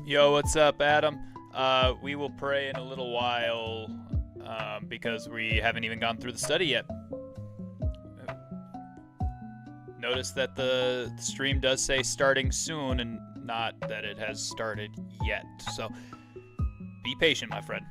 Yo, what's up, Adam? We will pray in a little while because we haven't even gone through the study yet. Notice that the stream does say starting soon and not that it has started yet. So be patient, my friend.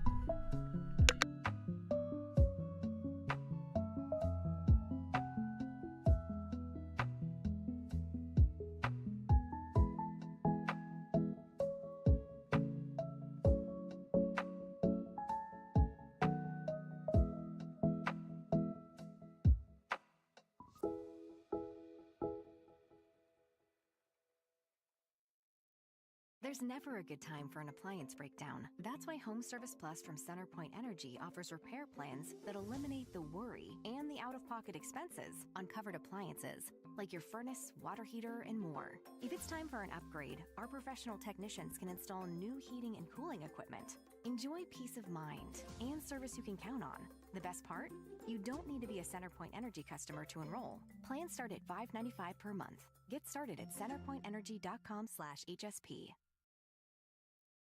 There's never a good time for an appliance breakdown. That's why Home Service Plus from CenterPoint Energy offers repair plans that eliminate the worry and the out-of-pocket expenses on covered appliances, like your furnace, water heater, and more. If it's time for an upgrade, our professional technicians can install new heating and cooling equipment. Enjoy peace of mind and service you can count on. The best part? You don't need to be a CenterPoint Energy customer to enroll. Plans start at $5.95 per month. Get started at centerpointenergy.com/HSP.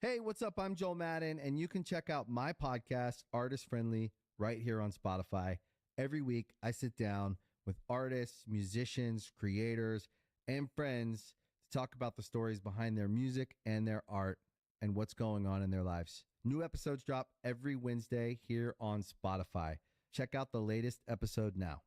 Hey, what's up? I'm Joel Madden, and you can check out my podcast, Artist Friendly, right here on Spotify. Every week, I sit down with artists, musicians, creators, and friends to talk about the stories behind their music and their art and what's going on in their lives. New episodes drop every Wednesday here on Spotify. Check out the latest episode now.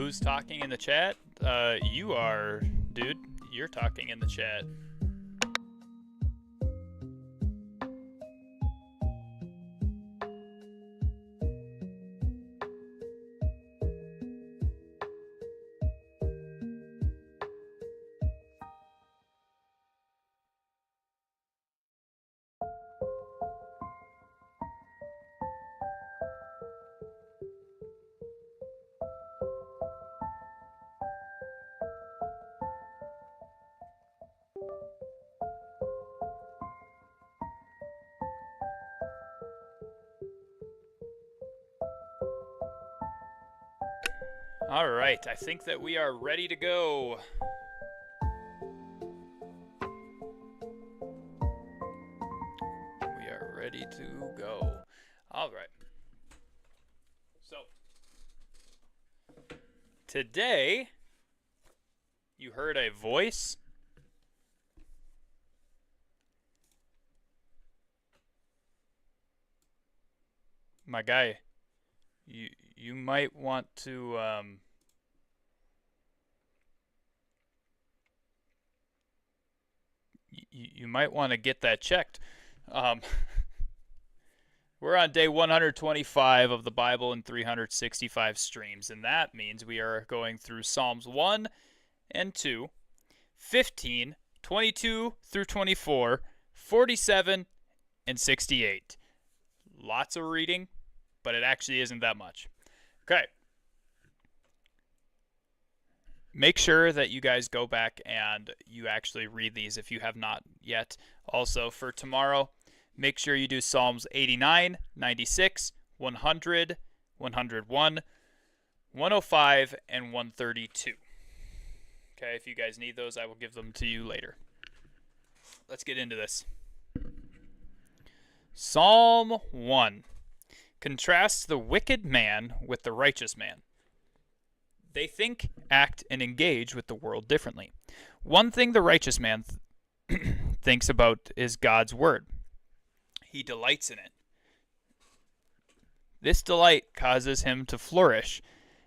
Who's talking in the chat? You are, dude. You're talking in the chat. All right, I think that we are ready to go. We are ready to go. All right. So, today, you heard a voice. My guy, you might want to you might want to get that checked. We're on day 125 of the Bible in 365 streams, and that means we are going through Psalms 1 and 2, 15, 22 through 24, 47, and 68. Lots of reading, but it actually isn't that much. Okay. Make sure that you guys go back and you actually read these if you have not yet. Also, for tomorrow, make sure you do Psalms 89, 96, 100, 101, 105, and 132. Okay, if you guys need those, I will give them to you later. Let's get into this. Psalm 1 contrasts the wicked man with the righteous man. They think, act, and engage with the world differently. One thing the righteous man thinks about is God's word. He delights in it. This delight causes him to flourish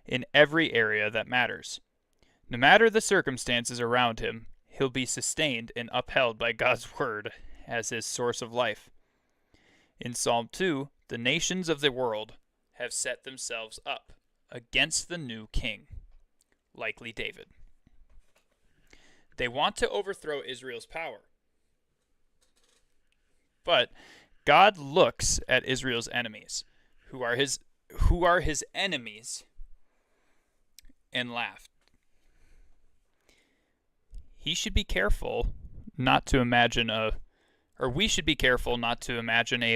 in every area that matters. No matter the circumstances around him, he'll be sustained and upheld by God's word as his source of life. In Psalm 2, the nations of the world have set themselves up against the new king, likely David. They want to overthrow Israel's power. But God looks at Israel's enemies, who are his enemies, and laughed. We should be careful not to imagine a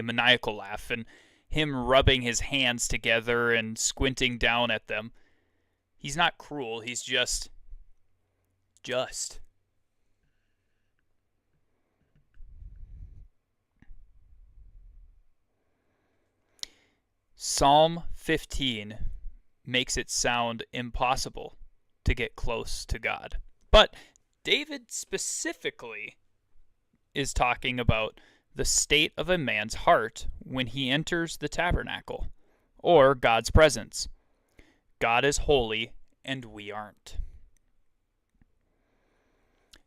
maniacal laugh and him rubbing his hands together and squinting down at them. He's not cruel, he's just. Psalm 15 makes it sound impossible to get close to God. But David specifically is talking about the state of a man's heart when he enters the tabernacle, or God's presence. God is holy, and we aren't.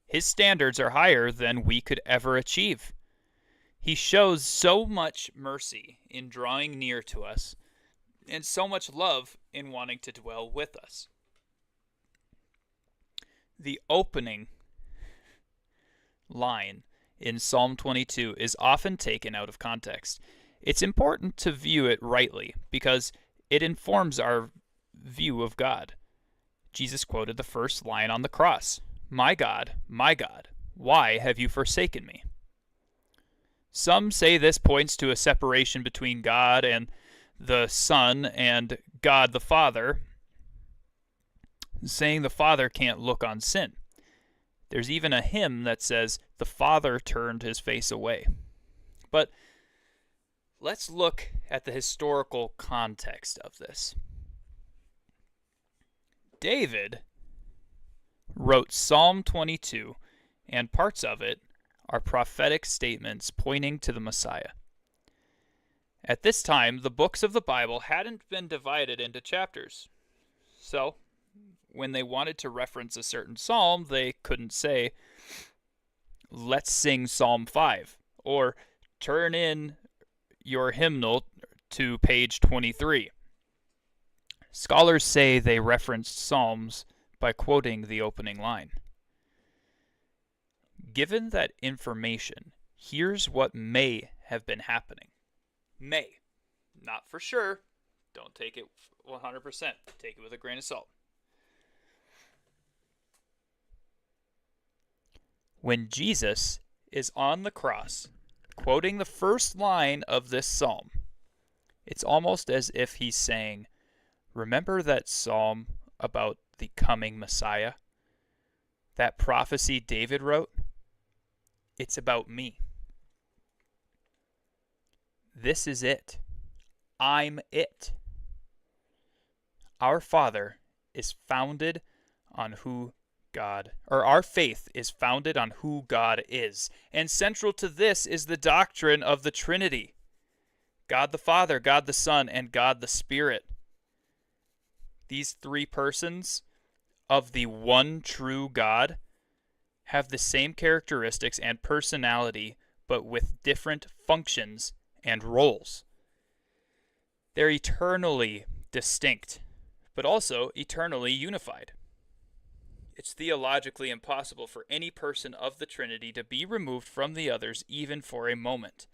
His standards are higher than we could ever achieve. He shows so much mercy in drawing near to us, and so much love in wanting to dwell with us. The opening line in Psalm 22 is often taken out of context. It's important to view it rightly because it informs our view of God. Jesus quoted the first line on the cross, my God, why have you forsaken me?" Some say this points to a separation between God and the Son and God the Father, saying the Father can't look on sin. There's even a hymn that says, "The Father turned his face away." But let's look at the historical context of this. David wrote Psalm 22, and parts of it are prophetic statements pointing to the Messiah. At this time, the books of the Bible hadn't been divided into chapters. So, when they wanted to reference a certain psalm, they couldn't say, let's sing Psalm 5, or turn in your hymnal to page 23. Scholars say they referenced psalms by quoting the opening line. Given that information, here's what may have been happening. May. Not for sure. Don't take it 100%. Take it with a grain of salt. When Jesus is on the cross, quoting the first line of this psalm, it's almost as if he's saying, remember that psalm about the coming Messiah? That prophecy David wrote? It's about me. This is it. I'm it. Our Father is founded on who God, or our faith is founded on who God is. And central to this is the doctrine of the Trinity. God the Father, God the Son, and God the Spirit. These three persons of the one true God have the same characteristics and personality, but with different functions and roles. They're eternally distinct, but also eternally unified. It's theologically impossible for any person of the Trinity to be removed from the others even for a moment.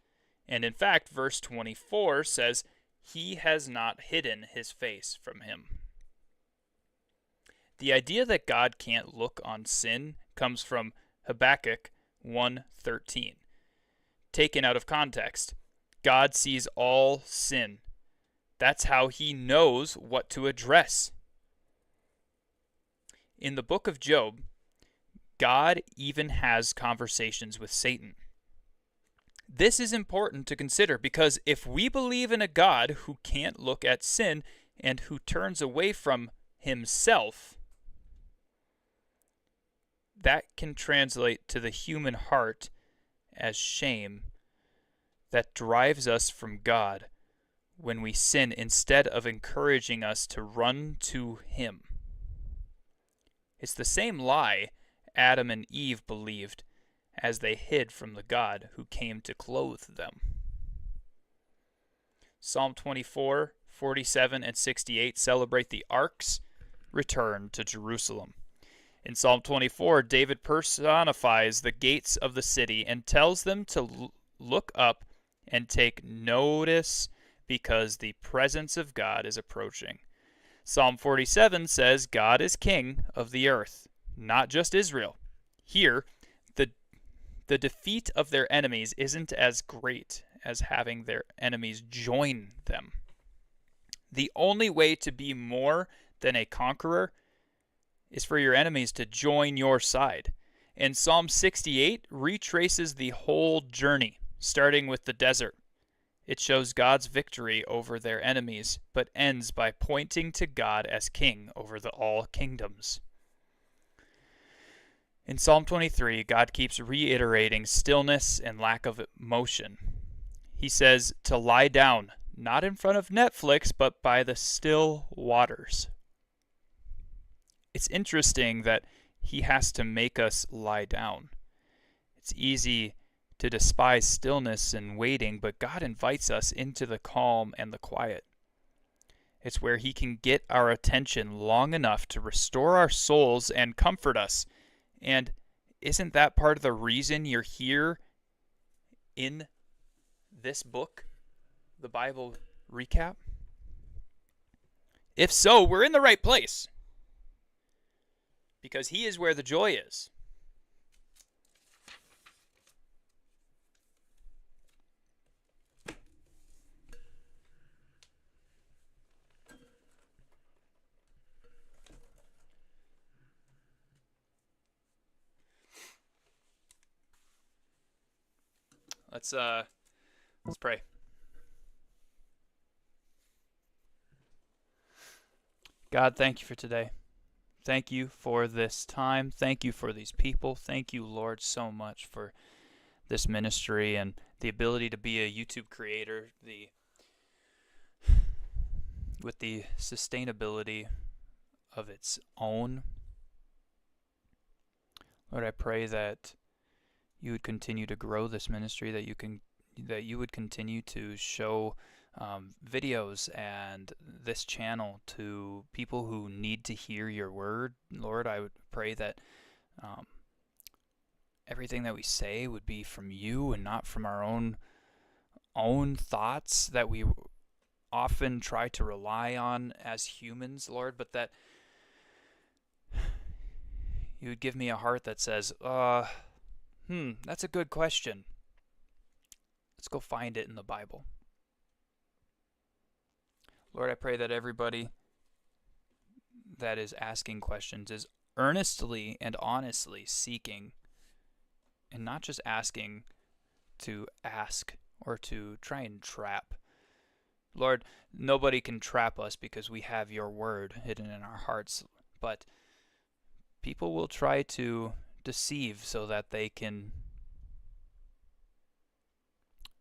And in fact, verse 24 says, He has not hidden His face from him. The idea that God can't look on sin comes from Habakkuk 1:13. Taken out of context, God sees all sin. That's how He knows what to address. In the book of Job, God even has conversations with Satan. This is important to consider because if we believe in a God who can't look at sin and who turns away from Himself, that can translate to the human heart as shame that drives us from God when we sin instead of encouraging us to run to Him. It's the same lie Adam and Eve believed as they hid from the God who came to clothe them. Psalm 24, 47, and 68 celebrate the ark's return to Jerusalem. In Psalm 24, David personifies the gates of the city and tells them to look up and take notice because the presence of God is approaching. Psalm 47 says God is king of the earth, not just Israel. Here, the defeat of their enemies isn't as great as having their enemies join them. The only way to be more than a conqueror is for your enemies to join your side. And Psalm 68 retraces the whole journey, starting with the desert. It shows God's victory over their enemies, but ends by pointing to God as king over all kingdoms. In Psalm 23, God keeps reiterating stillness and lack of motion. He says to lie down, not in front of Netflix, but by the still waters. It's interesting that He has to make us lie down. It's easy to despise stillness and waiting, but God invites us into the calm and the quiet. It's where He can get our attention long enough to restore our souls and comfort us. And isn't that part of the reason you're here in this book, the Bible recap? If so, we're in the right place, because He is where the joy is. Let's pray. God, thank you for today. Thank you for this time. Thank you for these people. Thank you, Lord, so much for this ministry and the ability to be a YouTube creator, with the sustainability of its own. Lord, I pray that you would continue to grow this ministry, that you would continue to show videos and this channel to people who need to hear your word. Lord, I would pray that everything that we say would be from you and not from our own thoughts that we often try to rely on as humans, Lord, but that you would give me a heart that says, that's a good question. Let's go find it in the Bible. Lord, I pray that everybody that is asking questions is earnestly and honestly seeking, and not just asking to ask or to try and trap. Lord, nobody can trap us because we have your word hidden in our hearts, but people will try to deceive so that they can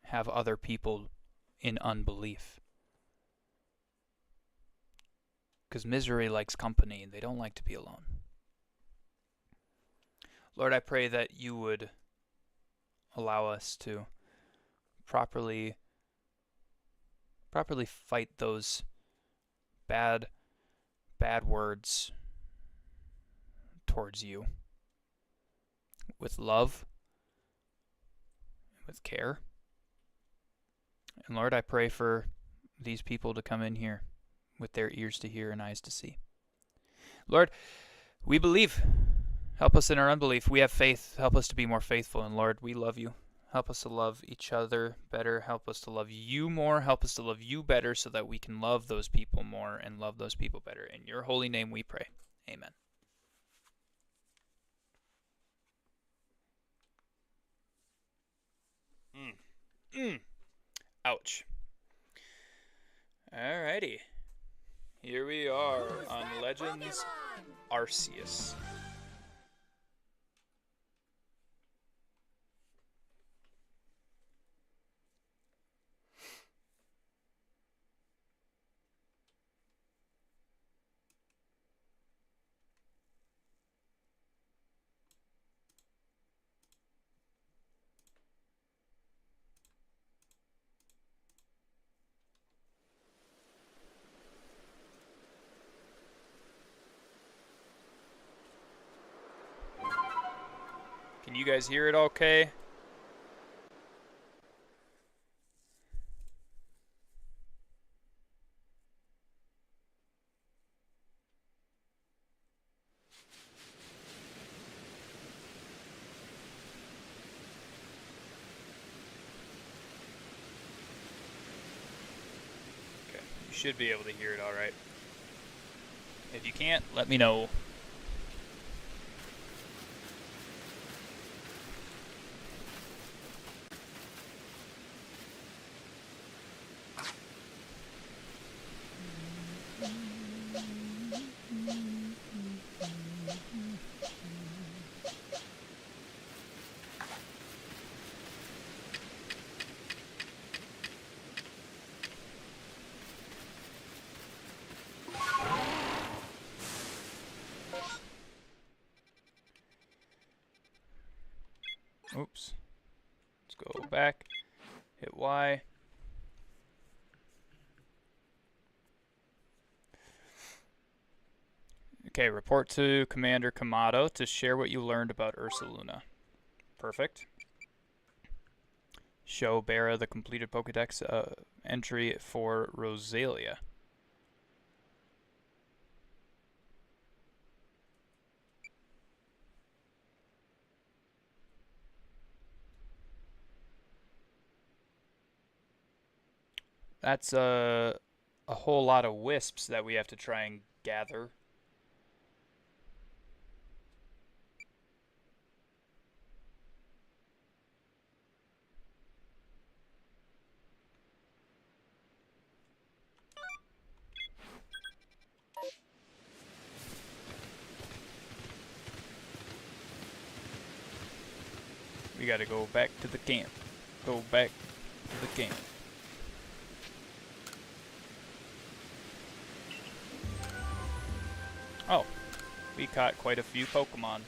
have other people in unbelief. Because misery likes company, and they don't like to be alone. Lord, I pray that you would allow us to properly fight those bad words towards you with love, with care. And Lord, I pray for these people to come in here with their ears to hear and eyes to see. Lord, we believe. Help us in our unbelief. We have faith. Help us to be more faithful. And Lord, we love you. Help us to love each other better. Help us to love you more. Help us to love you better so that we can love those people more and love those people better. In your holy name we pray. Amen. Ouch. Alrighty. Here we are on Legends Arceus. Can you guys hear it okay? Okay, you should be able to hear it all right. If you can't, let me know. Oops. Let's go back. Hit Y. Okay, report to Commander Kamado to share what you learned about Ursaluna. Perfect. Show Bara the completed Pokedex entry for Rosalia. That's a whole lot of wisps that we have to try and gather. We gotta go back to the camp. Go back to the camp. We caught quite a few Pokemon.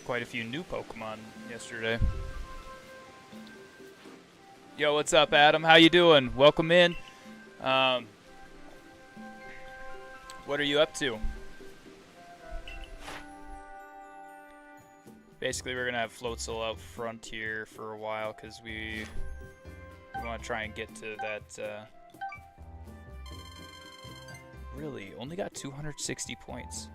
Quite a few new Pokemon yesterday. Yo, what's up, Adam? How you doing? Welcome in. What are you up to? Basically, we're gonna have Floatzel out front here for a while because we want to try and get to that. Really, only got 260 points.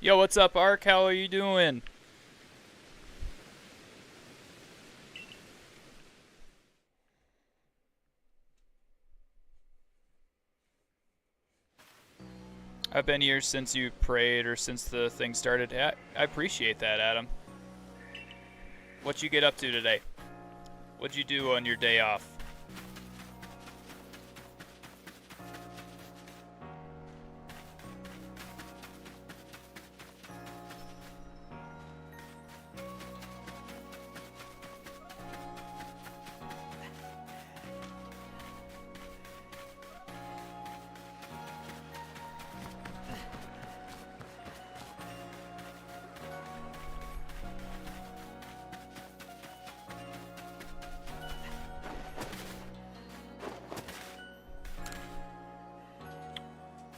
Yo, what's up, Ark? How are you doing? I've been here since you prayed or since the thing started. I appreciate that, Adam. What you get up to today? What'd you do on your day off?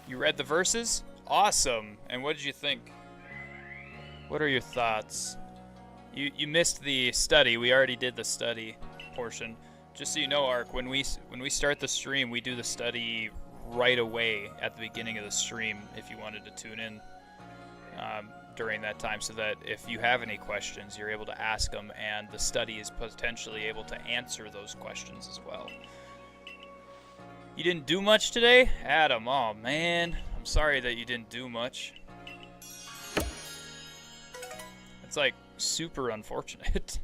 You read the verses? Awesome. And what did you think? What are your thoughts? You missed the study. We already did the study portion. Just so you know, Ark, when we start the stream, we do the study right away at the beginning of the stream if you wanted to tune in during that time, so that if you have any questions, you're able to ask them, and the study is potentially able to answer those questions as well. You didn't do much today? Adam, oh man. I'm sorry that you didn't do much. It's like super unfortunate.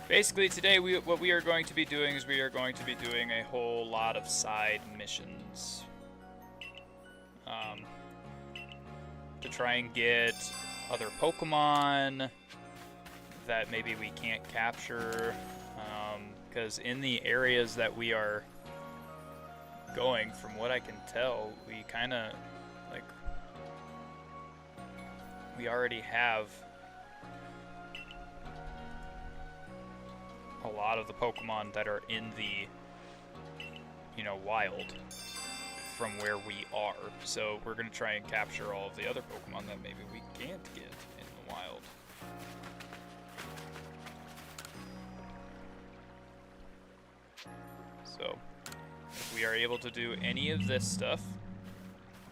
Basically, today what we are going to be doing is we are going to be doing a whole lot of side missions to try and get other Pokemon that maybe we can't capture, because in the areas that we are going, from what I can tell, we kind of like we already have a lot of the Pokemon that are in the, wild from where we are. So we're going to try and capture all of the other Pokemon that maybe we can't get in the wild. So if we are able to do any of this stuff,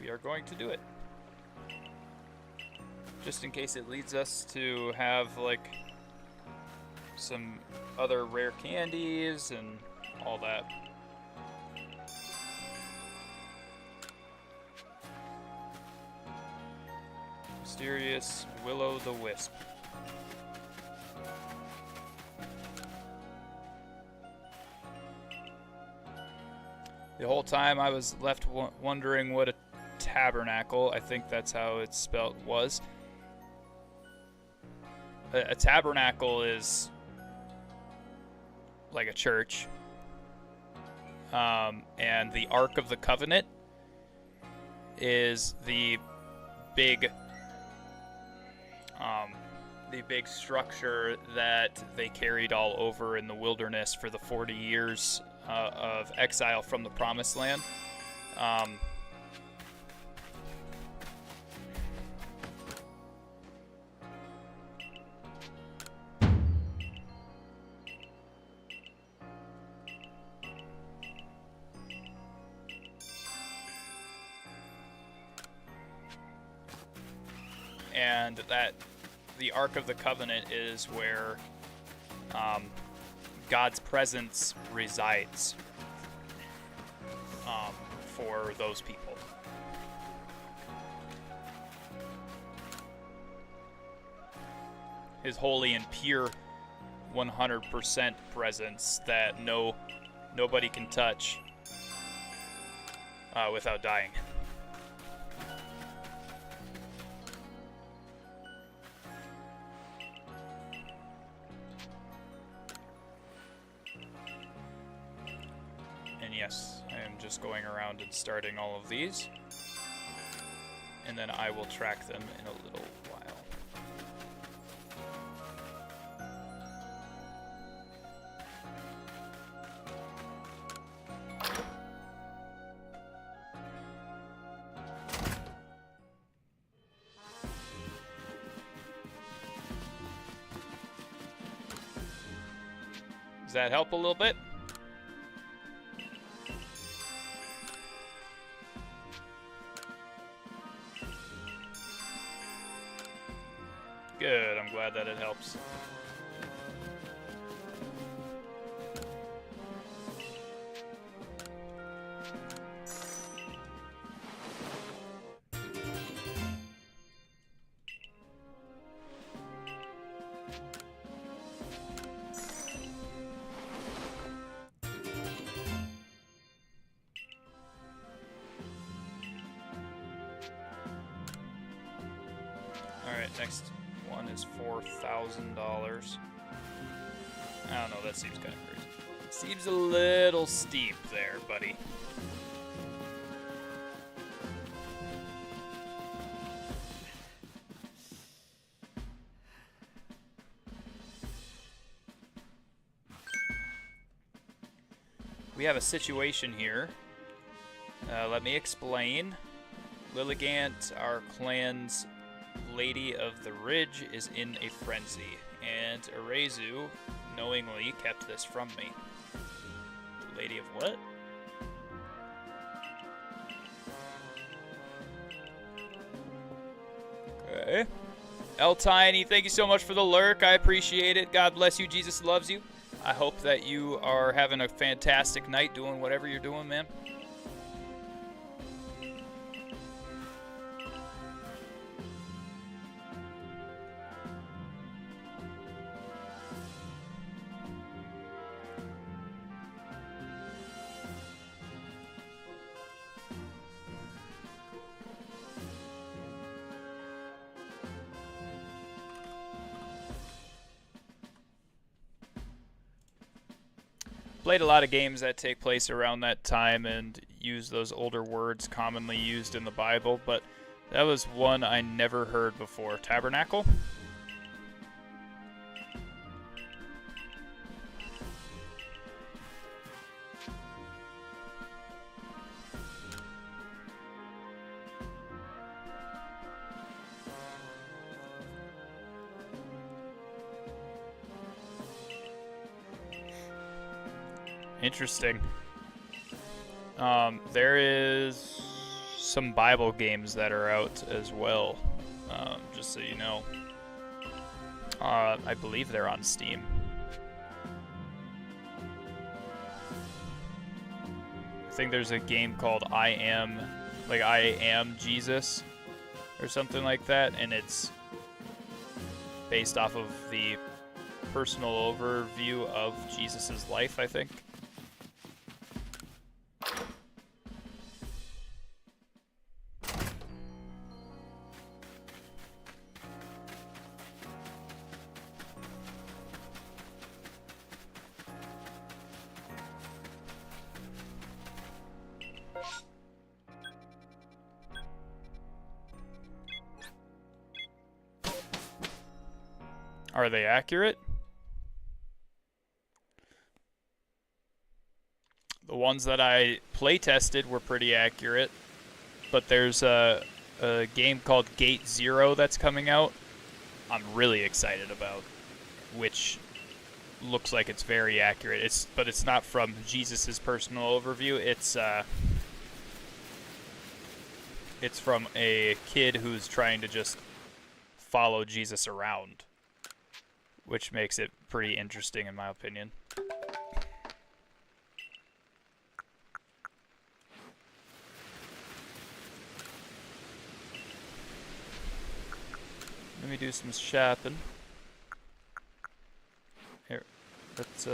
we are going to do it. Just in case it leads us to have, like, some other rare candies and all that. Mysterious Will-O-the-Wisp. The whole time I was left wondering what a tabernacle, I think that's how it's spelled, was. A tabernacle is like a church, and the Ark of the Covenant is the big structure that they carried all over in the wilderness for the 40 years of exile from the Promised Land. and that the Ark of the Covenant is where God's presence resides for those people. His holy and pure 100% presence that nobody can touch without dying. And yes, I am just going around and starting all of these. And then I will track them in a little while. Does that help a little bit? Good, I'm glad that it helps. Alright, next one is $4,000. I don't know, that seems kind of crazy. Seems a little steep there, buddy. We have a situation here. Let me explain. Lilligant, our clan's Lady of the Ridge, is in a frenzy, and Arezu knowingly kept this from me. Lady of what? Okay. L Tiny, thank you so much for the lurk. I appreciate it. God bless you. Jesus loves you. I hope that you are having a fantastic night doing whatever you're doing, man. Played a lot of games that take place around that time and use those older words commonly used in the Bible, but that was one I never heard before. Tabernacle? Interesting. There is some Bible games that are out as well, just so you know. I believe they're on Steam. I think there's a game called I Am Jesus or something like that, and it's based off of the personal overview of Jesus' life, I think. Are they accurate? The ones that I play tested were pretty accurate, but there's a game called Gate Zero that's coming out. I'm really excited about, which looks like it's very accurate. But it's not from Jesus's personal overview. It's from a kid who's trying to just follow Jesus around, which makes it pretty interesting in my opinion. Let me do some shopping. Here, let's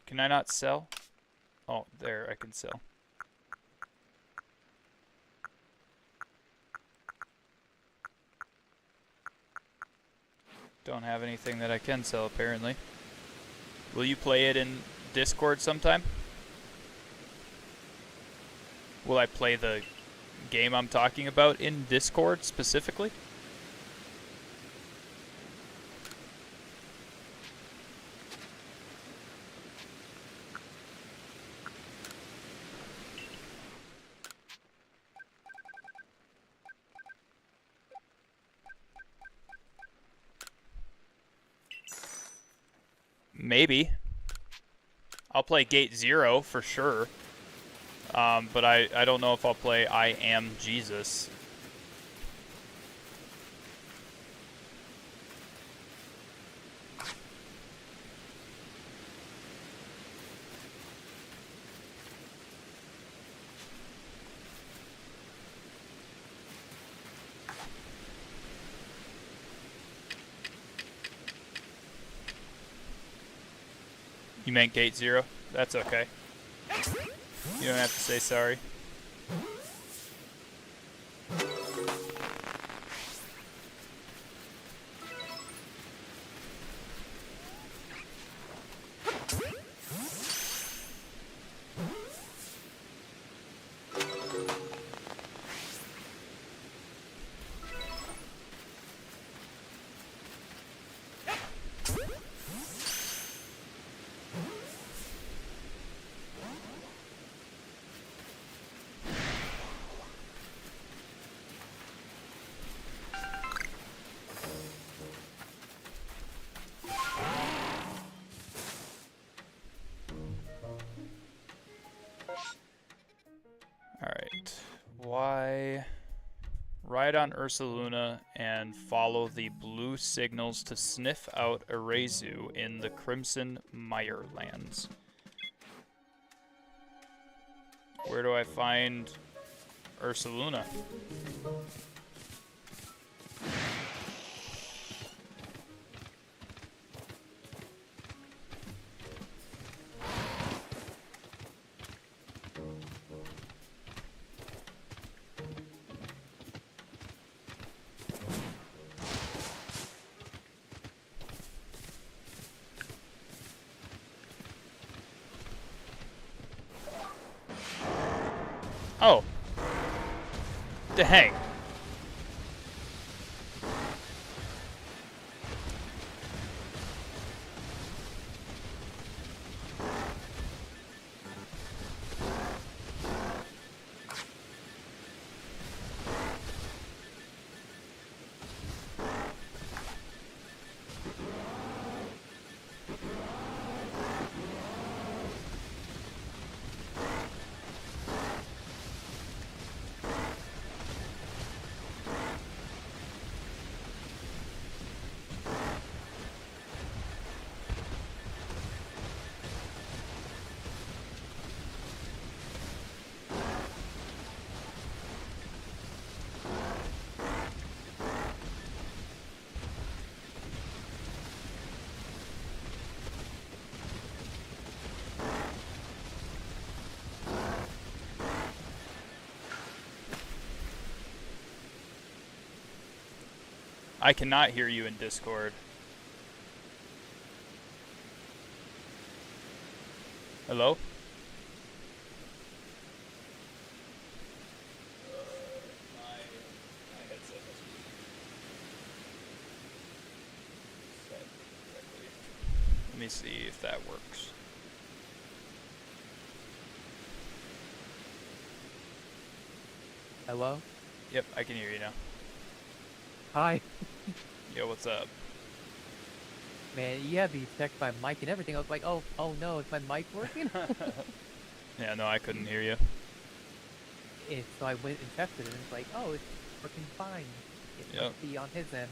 Can I not sell? Oh, there, I can sell. Don't have anything that I can sell, apparently. Will you play it in Discord sometime? Will I play the game I'm talking about in Discord specifically? Maybe. I'll play Gate Zero for sure. But I don't know if I'll play I Am Jesus. You meant Gate Zero? That's okay. You don't have to say sorry. Alright. Why? Ride on Ursaluna and follow the blue signals to sniff out Erezu in the Crimson Mirelands. Where do I find Ursaluna? Oh. Dang. I cannot hear you in Discord. Hello? My headset has to be set correctly. Let me see if that works. Hello? Yep, I can hear you now. Hi. Yo, what's up? Man, you had me check my mic and everything. I was like, oh no, is my mic working? Yeah, no, I couldn't hear you. And so I went and tested it, and it's like, oh, it's working fine. It Yep. must be on his end.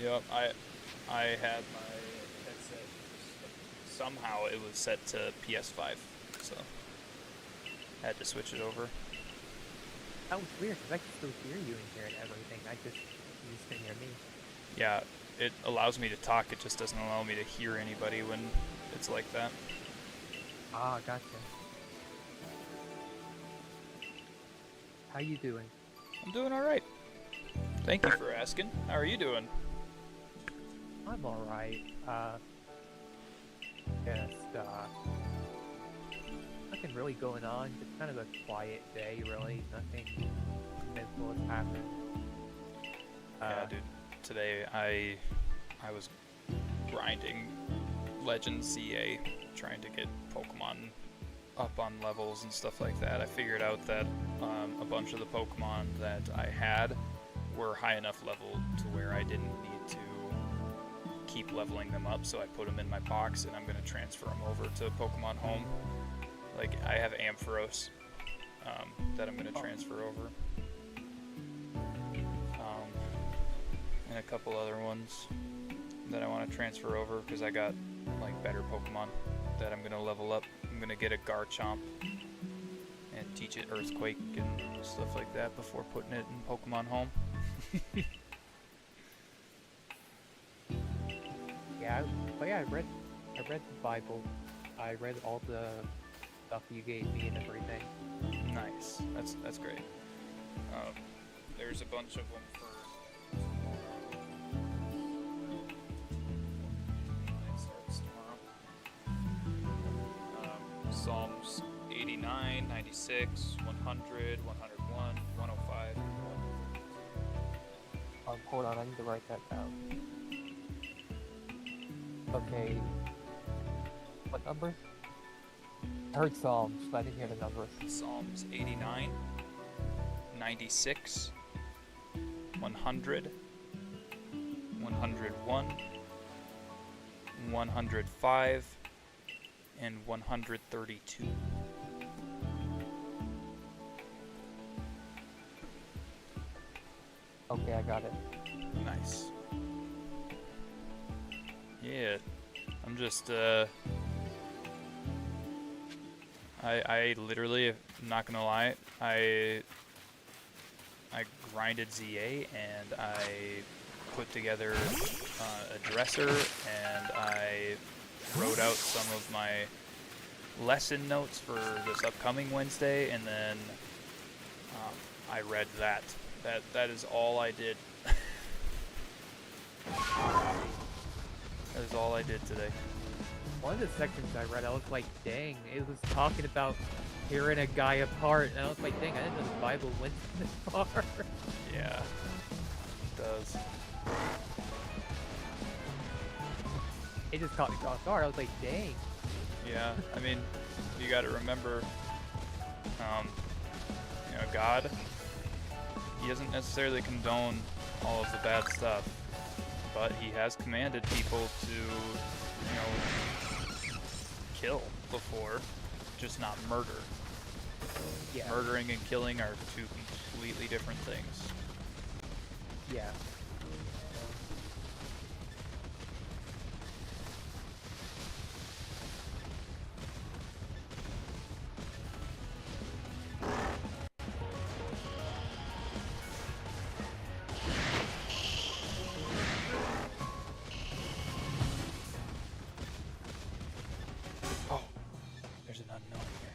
Yep, I had my headset. Somehow it was set to PS5, so had to switch it over. That was weird, because I can still hear you in here and everything. You just couldn't hear me. Yeah, it allows me to talk. It just doesn't allow me to hear anybody when it's like that. Ah, gotcha. How you doing? I'm doing all right. Thank you for asking. How are you doing? I'm alright. Nothing really going on. Just kind of a quiet day, really. Nothing mental has happened. Yeah, dude. Today I was grinding Legends CA, trying to get Pokemon up on levels and stuff like that. I figured out that a bunch of the Pokemon that I had were high enough level to where I didn't need to keep leveling them up, so I put them in my box, and I'm going to transfer them over to Pokemon Home. Like, I have Ampharos that I'm going to transfer over. And a couple other ones that I want to transfer over because I got, like, better Pokemon that I'm going to level up. I'm going to get a Garchomp and teach it Earthquake and stuff like that before putting it in Pokemon Home. Yeah, I read the Bible. I read all the stuff you gave me and everything. Nice. That's great. There's a bunch of them for. It starts tomorrow. Psalms 89, 96, 100, 101, 105. Hold on, I need to write that down. Okay. What numbers? I heard Psalms, but I didn't hear the numbers. Psalms 89, 96, 100, 101, 105, and 132. Okay, I got it. Nice. Yeah, I'm just, I literally, I'm not gonna lie, I grinded ZA and I put together a dresser and I wrote out some of my lesson notes for this upcoming Wednesday, and then I read that. That is all I did. That is all I did today. One of the sections I read, I was like, dang, it was talking about tearing a guy apart, and I was like, dang, I didn't know the Bible went this far. Yeah, it does. It just caught me off guard. I was like, dang. Yeah, I mean, you got to remember, God, he doesn't necessarily condone all of the bad stuff, but he has commanded people to, kill before, just not murder. Yeah. Murdering and killing are two completely different things. Yeah. Oh, there's an unknown here.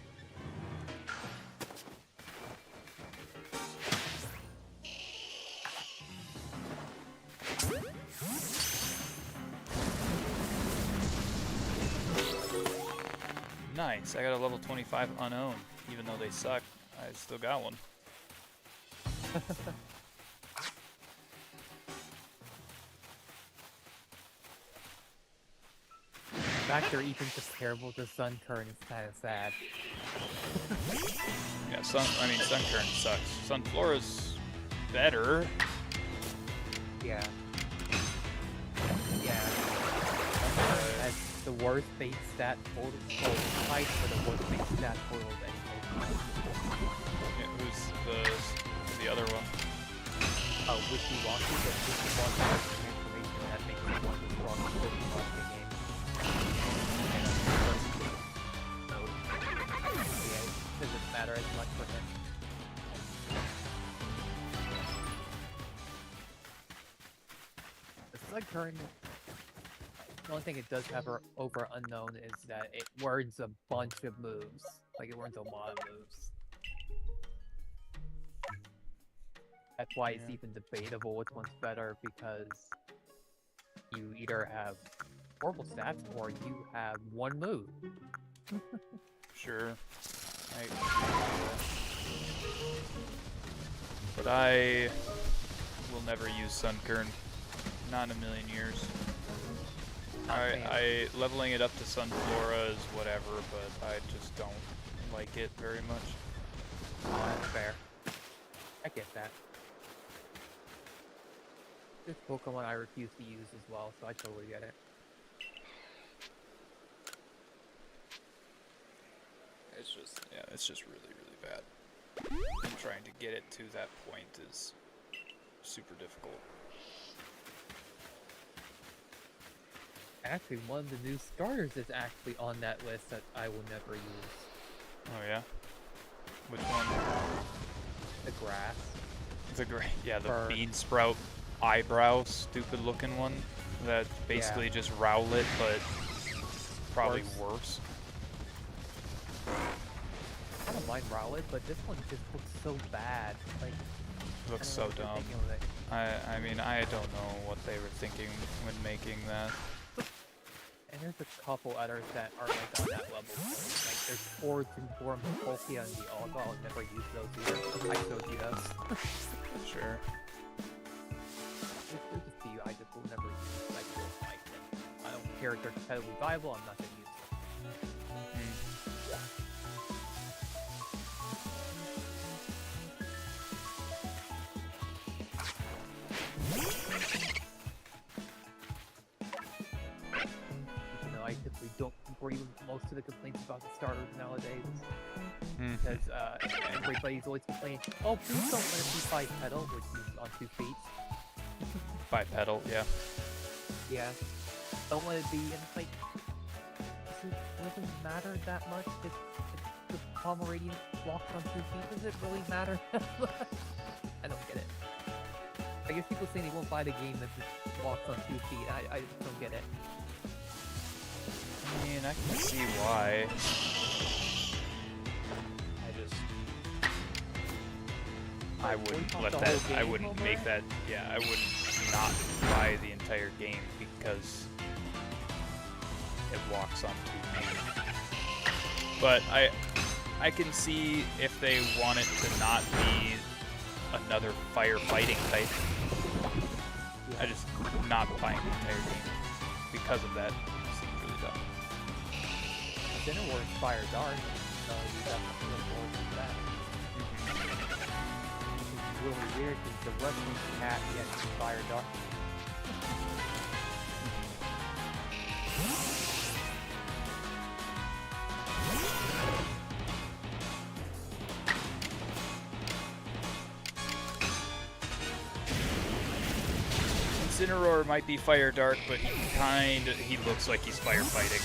Nice, I got a level 25 unknown. Even though they suck, I still got one. The fact they're even comparable to Sun Current is kind of sad. Yeah, Sun Current sucks. Sunflora's better. Yeah. Yeah. That's the worst base stat total. Well, tied for the worst base stat total of any Pokemon. Yeah, who's the other one? Wishy-washy, but wishy-washy has some information that makes it one of the strongest Pokemon in the game. So, yeah, it doesn't matter as much for him. The Sunkern, the only thing it does have over Unknown is that it words a bunch of moves. Like, it words a lot of moves. That's why it's even debatable which one's better, because you either have horrible stats or you have one move. Sure. But I will never use Sunkern. Not in a million years. I leveling it up to Sunflora is whatever, but I just don't like it very much. That's fair. I get that. This Pokemon I refuse to use as well, so I totally get it. It's just really, really bad. And trying to get it to that point is super difficult. Actually, one of the new starters is actually on that list that I will never use. Oh yeah? Which one? The grass. The bean sprout eyebrow stupid looking one. That's basically just Rowlet, but probably worse. I don't mind Rowlet, but this one just looks so bad. Like, Looks so dumb. I mean, I don't know what they were thinking when making that. And there's a couple others that are like on that level. Like there's Forge and Form Polkia and the Alga. I'll never use those either. I still do those. Sure. There's a few I just will never use. I don't like them. I don't care if they're competitively viable, I'm not gonna use them. I typically don't agree with most of the complaints about the starters nowadays. Because everybody's always complaining, oh, please don't let it be bipedal, which is on 2 feet. Bipedal, yeah. Yeah. Don't let it be, and it's like, does it really matter that much if the Pomeranian walks on 2 feet? Does it really matter that much? I don't get it. I guess people say they won't buy the game that just walks on 2 feet. I just don't get it. I mean, I can see why. I wouldn't let that, I wouldn't make that, yeah, I wouldn't not buy the entire game because it walks on 2 feet. But I can see if they want it to not be another firefighting type. I just not buying the entire game because of that. Seems really dumb. Dinnerworks Fire Dark, so you definitely look forward to that. It's really weird because the wrestling cat gets Fire Dark. Incineroar might be Fire Dark, but he looks like he's firefighting.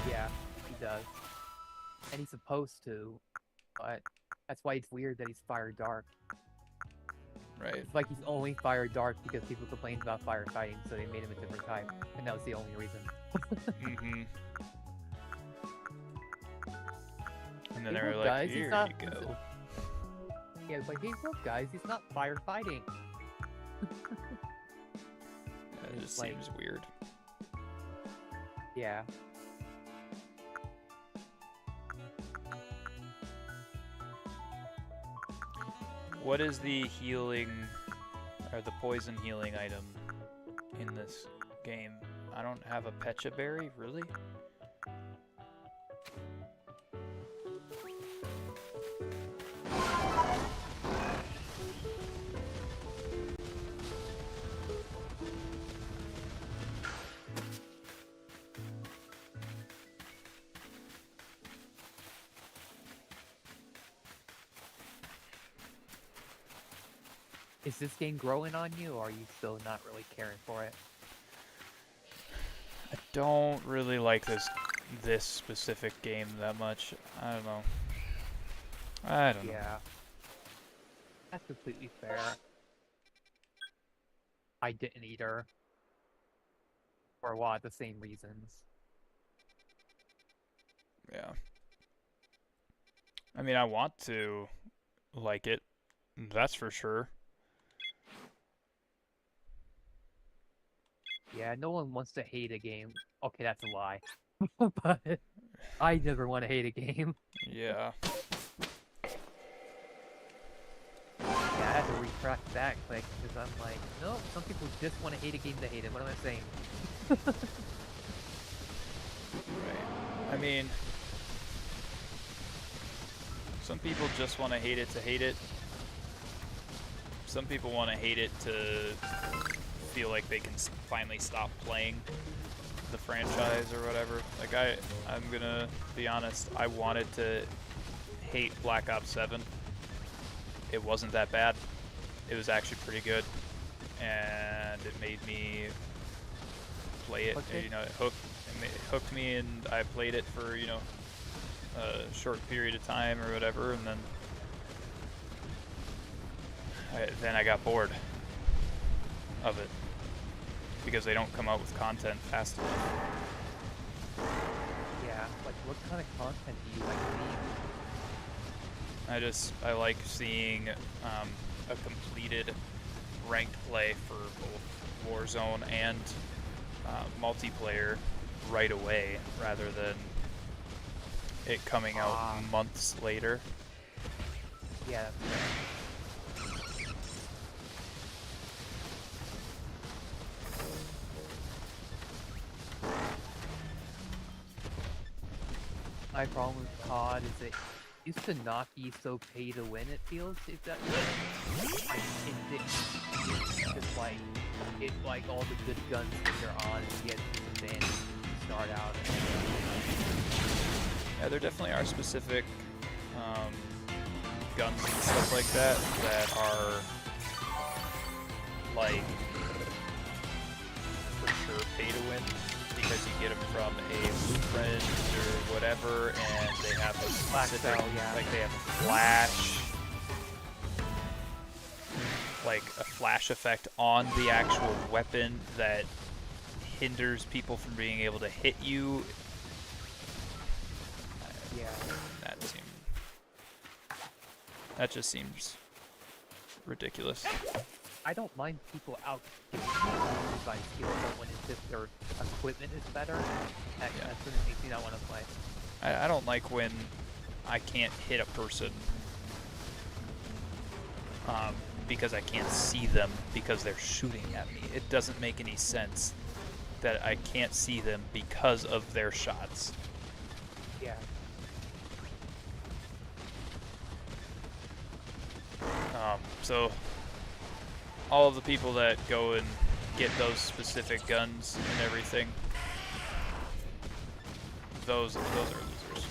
Yeah, he does. And he's supposed to, but that's why it's weird that he's Fire Dark. Right. It's like he's only Fire Dark because people complained about firefighting, so they made him a different type, and that was the only reason. And then they were like, guys, here you go. Yeah, it's like, hey, look, guys, he's not firefighting. That just seems weird. Yeah. What is the healing, or the poison healing item in this game? I don't have a Pecha Berry, really? Is this game growing on you, or are you still not really caring for it? I don't really like this specific game that much. I don't know. I don't know. Yeah, that's completely fair. I didn't either, for a lot of the same reasons. Yeah. I mean, I want to like it. That's for sure. Yeah, no one wants to hate a game. Okay, that's a lie. But I never want to hate a game. Yeah. Yeah, I had to retract that quick because I'm like, no, some people just want to hate a game to hate it. What am I saying? Right. I mean, some people just want to hate it to hate it. Some people want to hate it to feel like they can finally stop playing the franchise or whatever. Like I'm gonna be honest, I wanted to hate Black Ops 7. It wasn't that bad. It was actually pretty good, and it made me play it. Okay. You know, it hooked me, and I played it for, you know, a short period of time or whatever, and then I got bored of it because they don't come out with content fast enough. Yeah, like what kind of content do you like seeing? I like seeing a completed ranked play for both Warzone and multiplayer right away, rather than it coming out months later. Yeah, that's fair. My problem with COD is it used to not be so pay to win, it feels, if that makes sense. It's just like all the good guns that you're on and you get disadvantage to start out. Yeah, there definitely are specific guns and stuff like that that are like for sure pay to win, because you get them from a blueprint or whatever, and they have a specific, like they have a flash, like a flash effect on the actual weapon that hinders people from being able to hit you. Yeah. That just seems ridiculous. I don't mind people out design skills, but when it's just their equipment is better, that's when it makes me not want to play. I don't like when I can't hit a person because I can't see them because they're shooting at me. It doesn't make any sense that I can't see them because of their shots. Yeah. So all of the people that go and get those specific guns and everything, those are losers.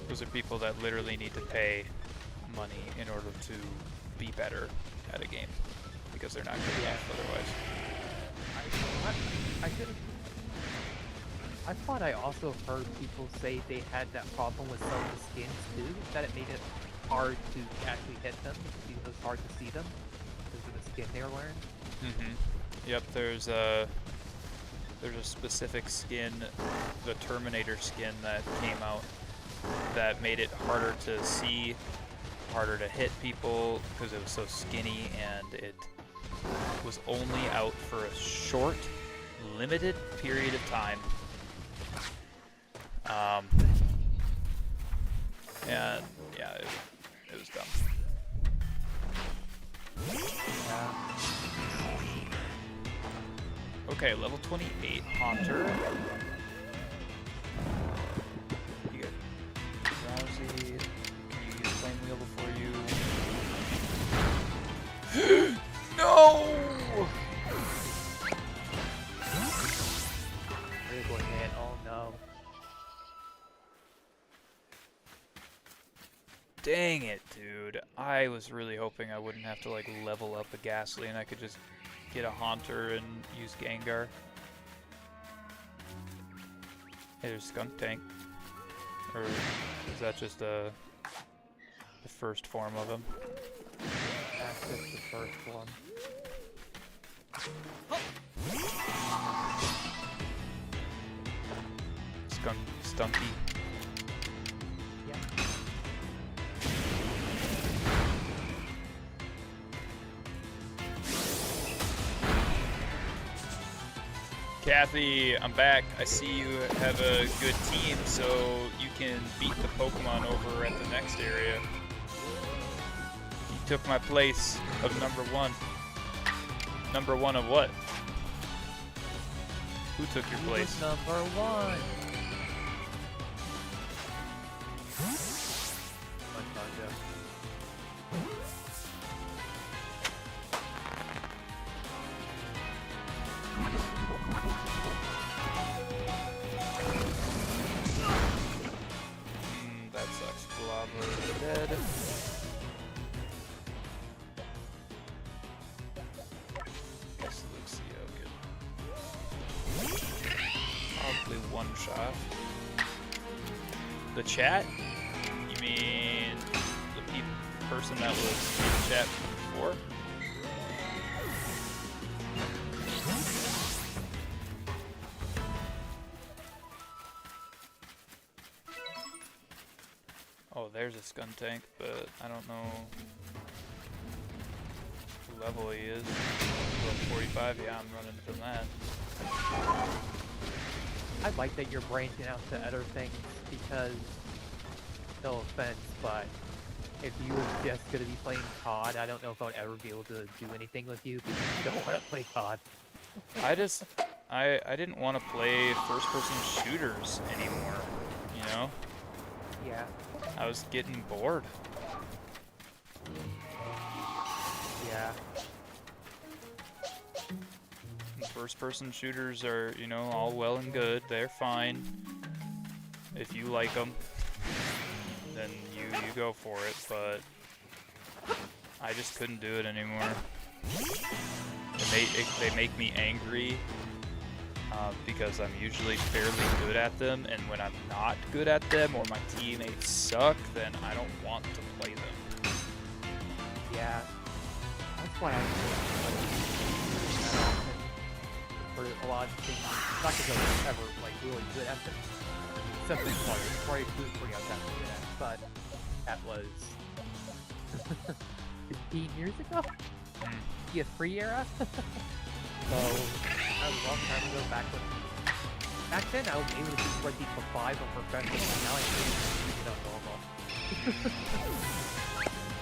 Those are people that literally need to pay money in order to be better at a game, because they're not good enough otherwise. I thought I also heard people say they had that problem with some of the skins too, that it made it hard to actually hit them because it was hard to see them because of the skin they were wearing. Mm-hmm. Yep, there's a specific skin, the Terminator skin that came out, that made it harder to see, harder to hit people because it was so skinny, and it was only out for a short, limited period of time. And yeah, it was dumb. Okay, level 28 Haunter. You get Drowsy. Can you use Flame Wheel before you? No! Critical hit, oh no. Dang it, dude. I was really hoping I wouldn't have to like level up a Ghastly and I could just get a Haunter and use Gengar. Hey, there's Skunk Tank. Or is that just the first form of him? That's just the first one. Stunky. Yeah. Kathy, I'm back. I see you have a good team, so you can beat the Pokemon over at the next area. You took my place of number 1. Number 1 of what? Who took your place? Number 1. That sucks. Globber dead. Guess Lucio good. Probably one shot. The chat? You mean the person that was in the chat before? Oh, there's a Skuntank, but I don't know what level he is. Level 45, yeah, I'm running from that. I like that you're branching out to other things because, no offense, but if you were just going to be playing COD, I don't know if I would ever be able to do anything with you because you don't want to play COD. I didn't want to play first-person shooters anymore, you know? Yeah. I was getting bored. Yeah. First-person shooters are, you know, all well and good. They're fine. If you like them, then you go for it, but I just couldn't do it anymore. They make me angry because I'm usually fairly good at them, and when I'm not good at them or my teammates suck, then I don't want to play them. Yeah. That's why I for a lot of things, not because I was ever like really good at them. Something like probably pretty I was actually good at, but that was 15 years ago? PS3 era? So that was a long time ago back then I was able to do like for 5 on professional, and now I can't even use it on normal.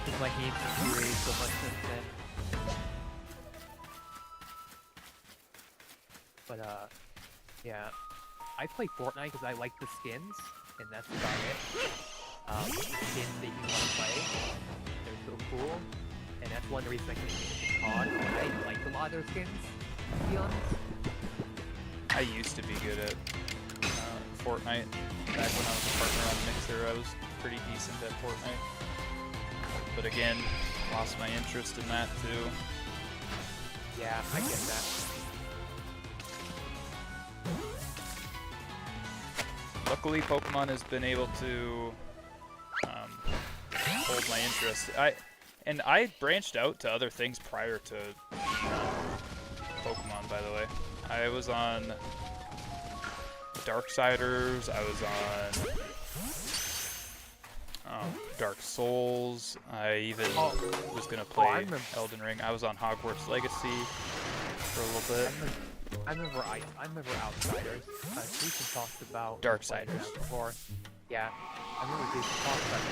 It's like games have deteriorated so much since then. But yeah. I play Fortnite because I like the skins, and that's about it. The skins that you want to play, they're so cool, and that's one reason I can get into COD. I like a lot of their skins, to be honest. I used to be good at Fortnite. Back when I was a partner on Mixer, I was pretty decent at Fortnite. But again, lost my interest in that too. Yeah, I get that. Luckily, Pokemon has been able to hold my interest. I branched out to other things prior to Pokemon, by the way. I was on Darksiders, I was on Dark Souls, I even was going to play Elden Ring. I was on Hogwarts Legacy for a little bit. I remember Outsiders. Jason talked about Darksiders before. Yeah, I remember Jason talked about it.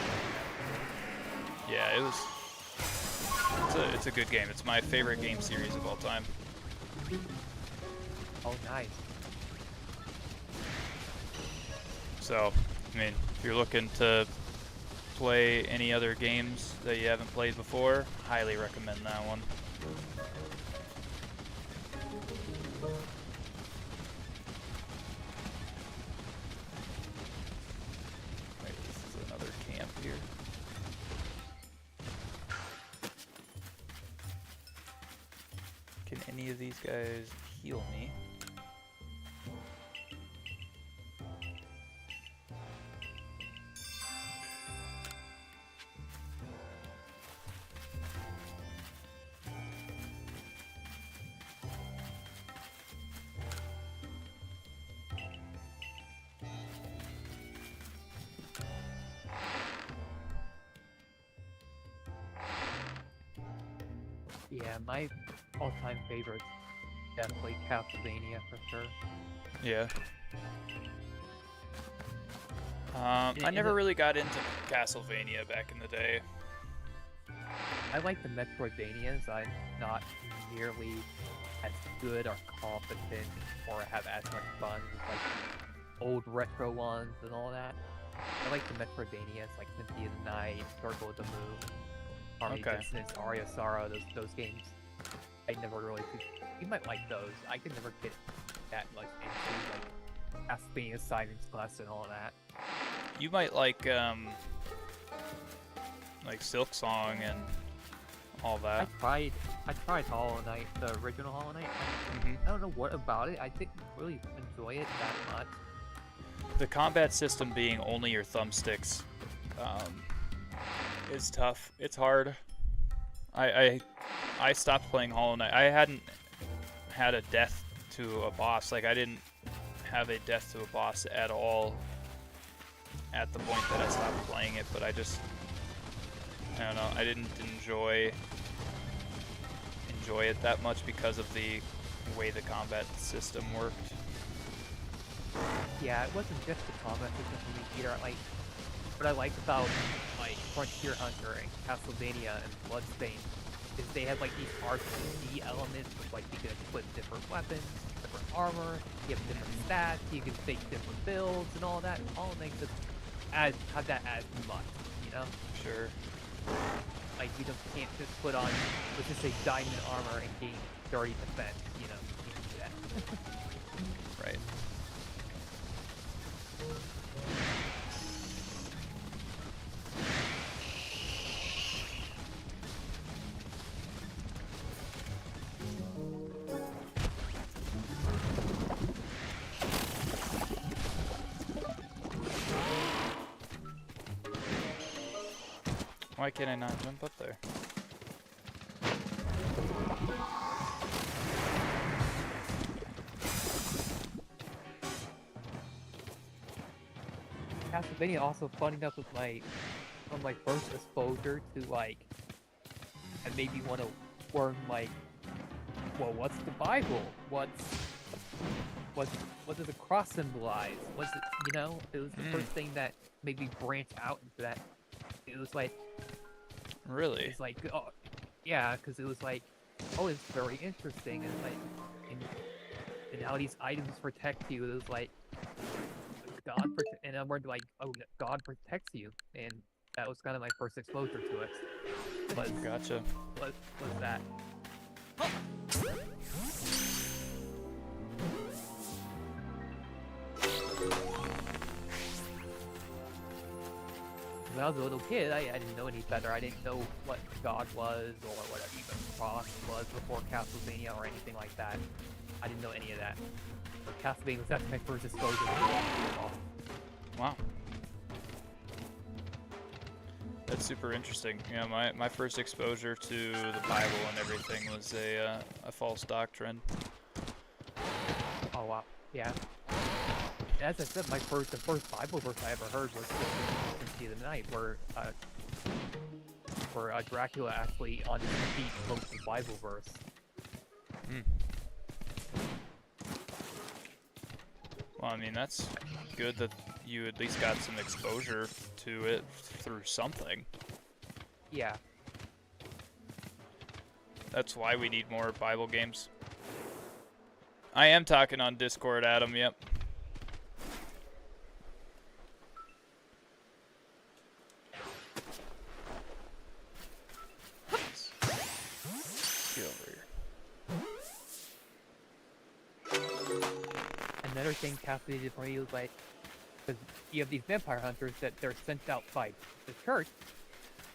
Yeah, it's a good game. It's my favorite game series of all time. Oh, nice. So, I mean, if you're looking to play any other games that you haven't played before, highly recommend that one. Wait, this is another camp here. Can any of these guys heal me? Yeah, my all-time favorites definitely Castlevania for sure. Yeah. And I never it- really got into Castlevania back in the day. I like the Metroidvanias. I'm not nearly as good or competent or have as much fun with like old retro ones and all that. I like the Metroidvanias like Symphony of the Night, Circle of the Moon, Harmony Okay. Dissonance, Aria Sorrow, those games. I never really could. You might like those. I could never get that much into like Castlevania Simon's Quest and all that. You might like Silk Song and all that. I tried Hollow Knight, the original Hollow Knight. Mhm. I don't know what about it. I didn't really enjoy it that much. The combat system being only your thumbsticks is tough. It's hard. I stopped playing Hollow Knight. I hadn't had a death to a boss. Like, I didn't have a death to a boss at all at the point that I stopped playing it, but I don't know, I didn't enjoy it that much because of the way the combat system worked. Yeah, it wasn't just the combat system for me either. Like, what I liked about like Frontier Hunter and Castlevania and Bloodstained is they had like these RPG elements with like you can equip different weapons, different armor, you have different stats, you can fake different builds and all that. All makes it have that as much, you know? Sure. Like you can't just put on, let's just say diamond armor and gain 30 defense, you know? You can't do that. Right. Why can I not jump up there? Castlevania also fun enough with from my first exposure to like, it made me want to learn like, well, what's the Bible? What does the cross symbolize? What's it, you know? It was the first thing that made me branch out into that. It was like, Really? it's like, oh, yeah, because it was like, oh, it's very interesting, and like, and how these items protect you. It was like, and I learned like, oh, God protects you, and that was kind of my first exposure to it. Gotcha. Was that? When I was a little kid, I didn't know any better. I didn't know what God was or what even cross was before Castlevania or anything like that. I didn't know any of that. But Castlevania was actually my first exposure to it. Wow. That's super interesting. Yeah, my first exposure to the Bible and everything was a false doctrine. Oh wow, yeah. As I said, the first Bible verse I ever heard was Symphony of the Night, where Dracula actually on his feet quotes the Bible verse. Well, I mean, that's good that you at least got some exposure to it through something. Yeah. That's why we need more Bible games. I am talking on Discord, Adam, yep. Get over here. Another thing Castlevania did for me was like, because you have these vampire hunters that they're sent out by the church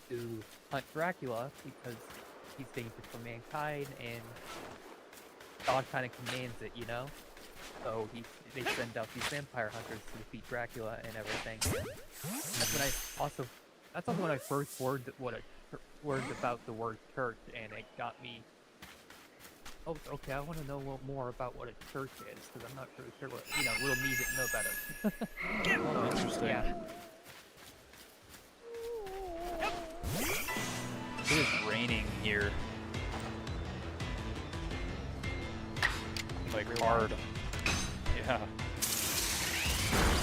to hunt Dracula because he's dangerous for mankind, and God kind of commands it, you know? So they send out these vampire hunters to defeat Dracula and everything. That's also when I first learned about the word church, and it got me. Oh, okay. I want to know a little more about what a church is, because I'm not really sure what little me didn't know better. Oh, interesting. Yeah. It is raining here. Like hard. Yeah.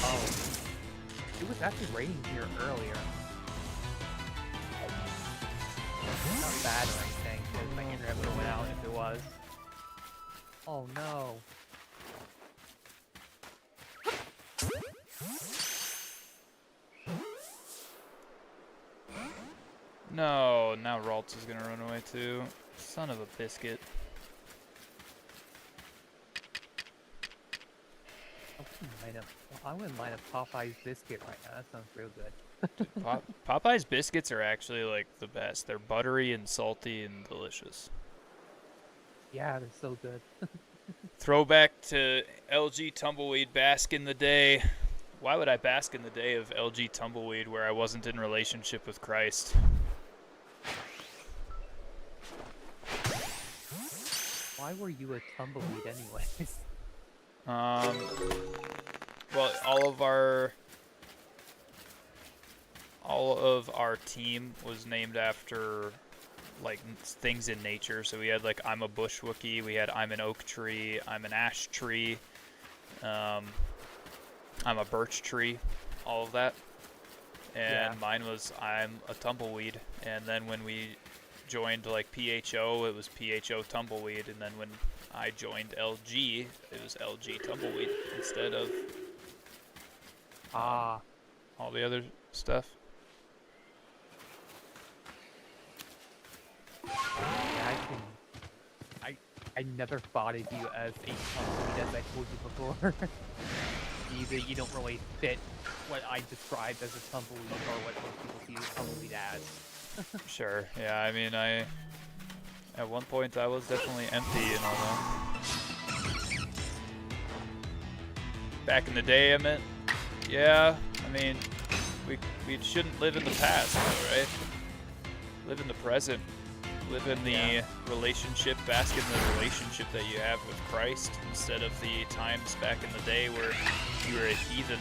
Oh. It was actually raining here earlier. Not bad or anything, because my internet would have went out if it was. Oh no. No, now Ralts is gonna run away too. Son of a biscuit. I wouldn't mind a Popeye's biscuit right now. That sounds real good. Dude, Popeye's biscuits are actually like the best. They're buttery and salty and delicious. Yeah, they're so good. Throwback to LG Tumbleweed bask in the day. Why would I bask in the day of LG Tumbleweed where I wasn't in relationship with Christ? Why were you a tumbleweed anyways? Well, all of our team was named after like things in nature. So we had like I'm a bush Wookiee, we had I'm an oak tree, I'm an ash tree, I'm a birch tree, all of that. And mine was I'm a tumbleweed. And then when we joined like PHO, it was PHO tumbleweed, and then when I joined LG, it was LG tumbleweed instead of all the other stuff. Yeah, I never thought of you as a tumbleweed, as I told you before. Either you don't really fit what I described as a tumbleweed or what most people see a tumbleweed as. Sure, yeah, I mean, at one point I was definitely empty and all that. Back in the day, I meant, yeah, I mean, we shouldn't live in the past, though, right? Live in the present. Live in the relationship, bask in the relationship that you have with Christ instead of the times back in the day where you were a heathen.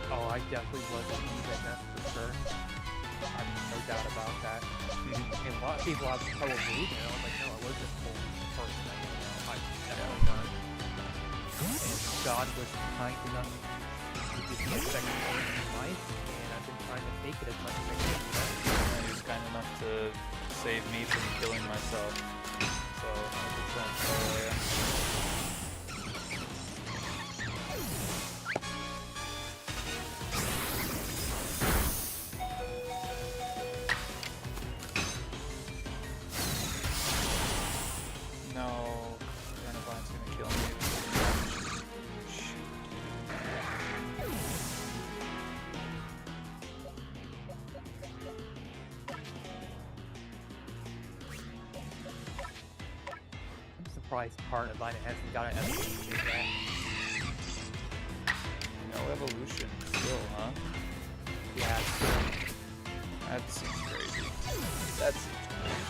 Oh, I definitely was a heathen, that's for sure. I have no doubt about that. And a lot of people have trouble believing it. I was like, no, I wasn't a full person. I'm definitely not. And God was kind enough to give me a second chance in life, and I've been trying to take it as much as I can. He was kind enough to save me from killing myself. So, 100%. Yeah. Part of mine hasn't got an evolution yet. No evolution still, huh? Yeah. That seems crazy. That seems crazy.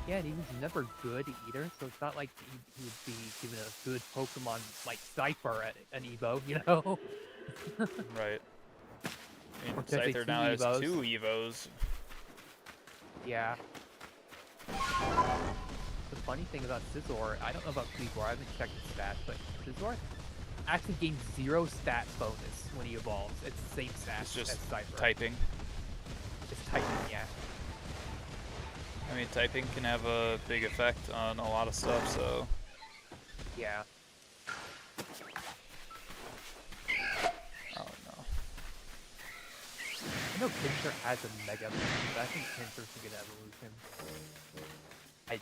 Yeah, and he was never good either, so it's not like he would be given a good Pokemon like Cypher at an Evo, you know? Right. I mean, Scyther now has 2 Evos. Yeah. The funny thing about Scizor, I don't know about Kleavor, I haven't checked his stats, but Scizor actually gains 0 stat bonus when he evolves. It's the same stats It's just as Cypher. typing. It's typing, yeah. I mean, typing can have a big effect on a lot of stuff, so... Yeah. Oh, no. I know Pinsir has a Mega Evolution, but I think Pinsir's a good evolution. I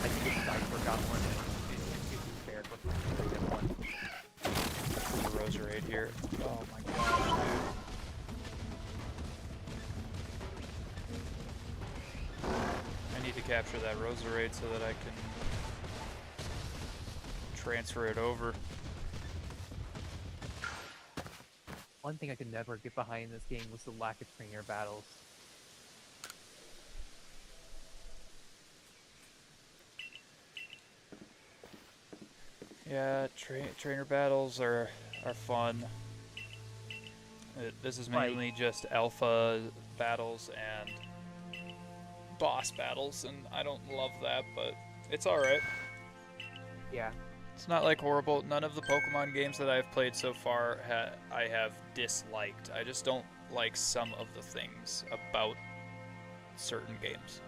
think if Cypher got one, it'd be fair to get one. There's a Roserade here. Oh my gosh, dude. need to capture that Roserade so that I can transfer it over. One thing I could never get behind in this game was the lack of trainer battles. Yeah, trainer battles are fun. This is mainly just alpha battles and boss battles, and I don't love that, but it's alright. Yeah. It's not like horrible. None of the Pokemon games that I've played so far I have disliked. I just don't like some of the things about certain games.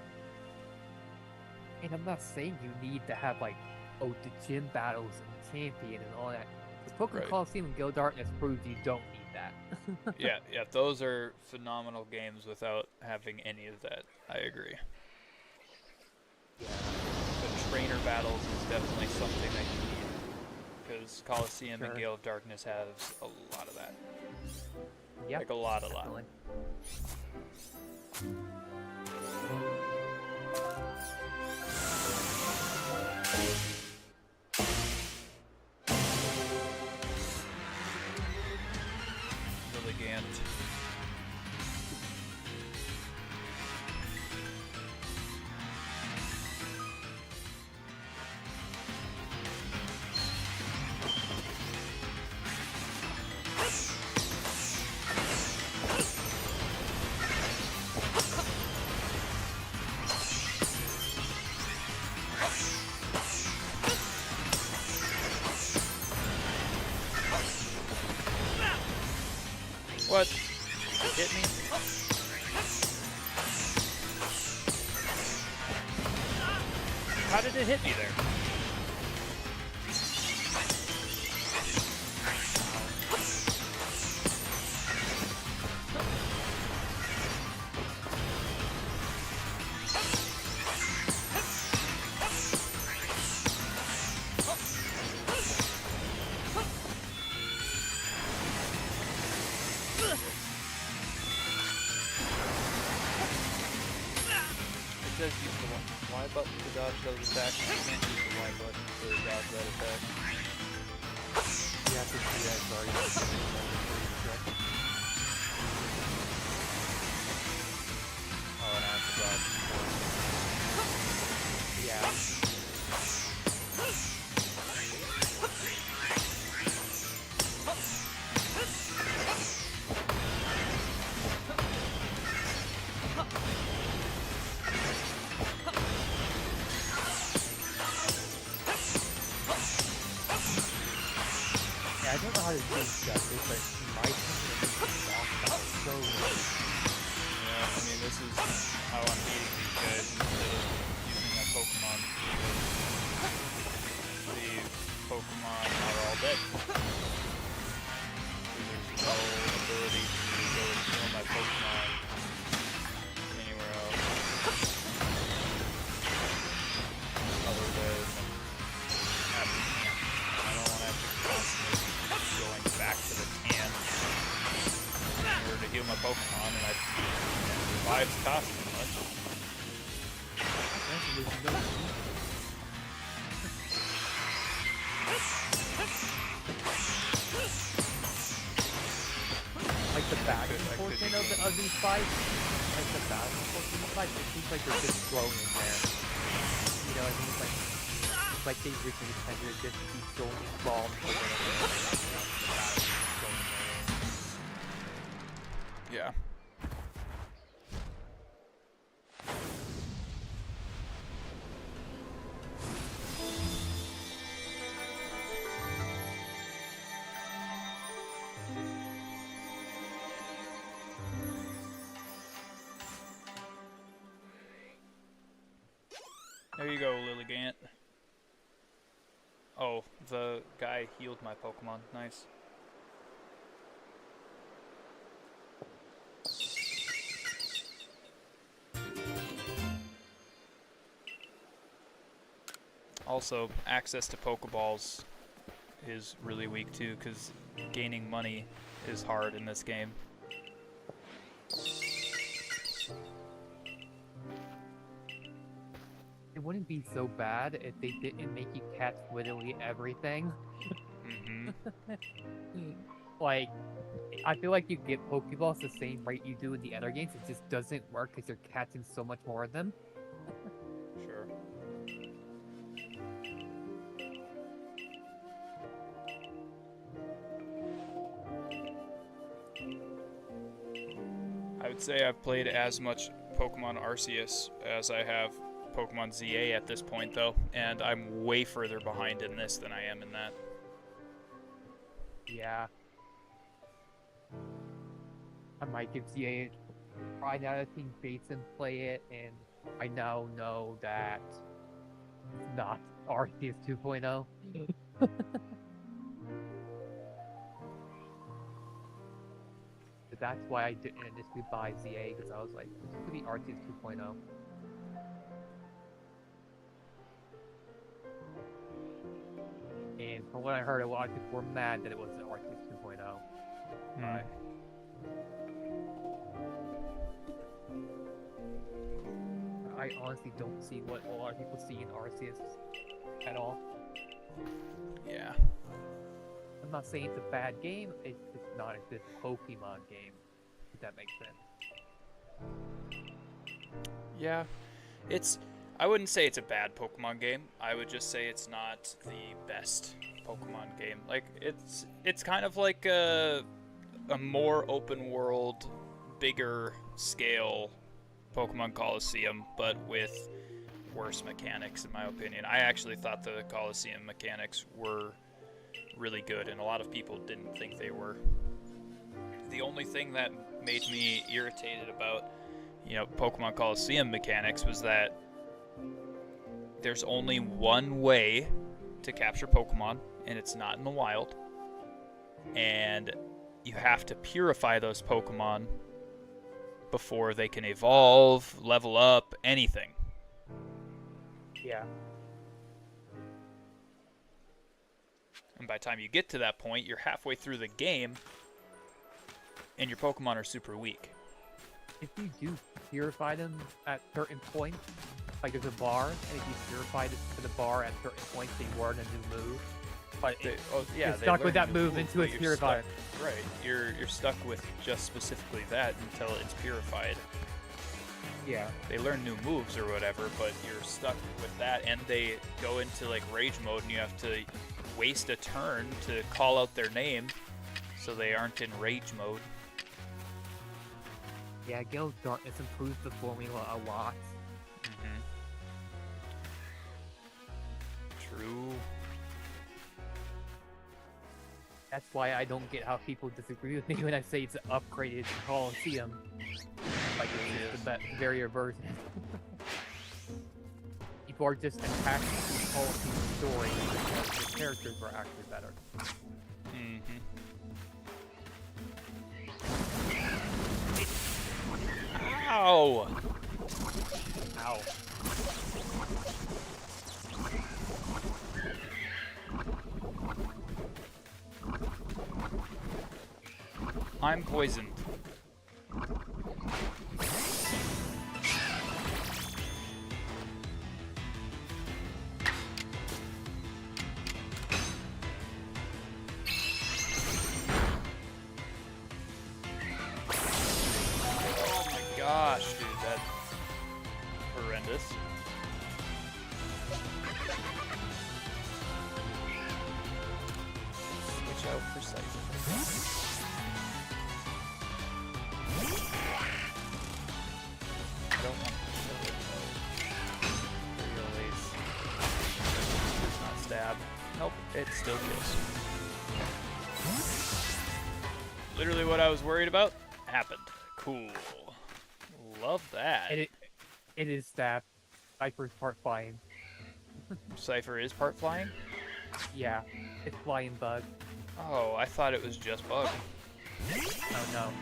And I'm not saying you need to have, like, the gym battles and champion and all that. The Pokemon Right. Coliseum and Guild Darkness proves you don't need that. yeah, those are phenomenal games without having any of that. I agree. Yeah. But trainer battles is definitely something that you need, because Coliseum and Sure. Gale of Darkness has a lot of that. Yeah. Like a lot. Definitely. Elegant. What? It hit me? How did it hit me there? It says use the Y button to dodge those attacks. You can't use the Y button to dodge that attack. You have to do that, sorry. Oh, and I have to dodge. Yeah. I don't know how to do justice, but in my opinion, this boss battle is so good. Yeah, I mean, this is how I'm beating these guys instead of using my Pokemon, because the Pokemon are all dead. There's no ability to go and heal my Pokemon anywhere else other than having, I don't want to have to constantly going back to the can in order to heal my Pokemon, and revives cost too much. Frankly, there's no need. Like the bagging portion of these fights, like the bagging portion of the fights, it seems like they're just thrown in there. You know what I mean? It's like they originally intended it just to be throwing these bombs over and over. Yeah. There you go, Lilligant. Oh, the guy healed my Pokemon. Nice. Also, access to Pokeballs is really weak too, because gaining money is hard in this game. it wouldn't be so bad if they didn't make you catch literally everything. Like, I feel like you get Pokeballs the same rate you do in the other games. It just doesn't work because you're catching so much more of them. Sure. I would say I've played as much Pokemon Arceus as I have Pokemon ZA at this point, though, and I'm way further behind in this than I am in that. Yeah. I might give ZA a try now that I've seen Basin play it, and I now know that it's not Arceus 2.0. That's why I didn't initially buy ZA, because I was like, this could be Arceus 2.0. And from what I heard, a lot of people were mad that it wasn't Arceus 2.0. But I honestly don't see what a lot of people see in Arceus at all. Yeah. I'm not saying it's a bad game, it's just not a good Pokemon game, if that makes sense. Yeah. I wouldn't say it's a bad Pokemon game. I would just say it's not the best Pokemon game. Like, it's kind of like a more open world, bigger scale Pokemon Coliseum, but with worse mechanics, in my opinion. I actually thought the Coliseum mechanics were really good, and a lot of people didn't think they were. The only thing that made me irritated about, Pokemon Coliseum mechanics was that there's only one way to capture Pokemon, and it's not in the wild. And you have to purify those Pokemon before they can evolve, level up, anything. Yeah. And by the time you get to that point, you're halfway through the game, and your Pokemon are super weak. If you do purify them at certain points, like there's a bar, and if you purify the bar at certain points, they learn a new move. But you're stuck with that move until it's purified. Right, you're stuck with just specifically that until it's purified. Yeah. They learn new moves or whatever, but you're stuck with that, and they go into like rage mode, and you have to waste a turn to call out their name so they aren't in rage mode. Yeah, Gale Darkness improves the formula a lot. True. That's why I don't get how people disagree with me when I say it's an upgraded Coliseum. Like it's the very version. People are just attached to the Coliseum story because the characters were actually better. Ow! Ow. I'm poisoned. Oh my gosh, dude, that's horrendous. Switch out for Cypher. I don't want to show it though. There you go, Ace. It's not stab. Nope, it still kills. Literally what I was worried about happened. Cool. Love that. And it is stab. Cypher's part flying. Cypher is part flying? Yeah, it's flying bug. Oh, I thought it was just bug. Oh no.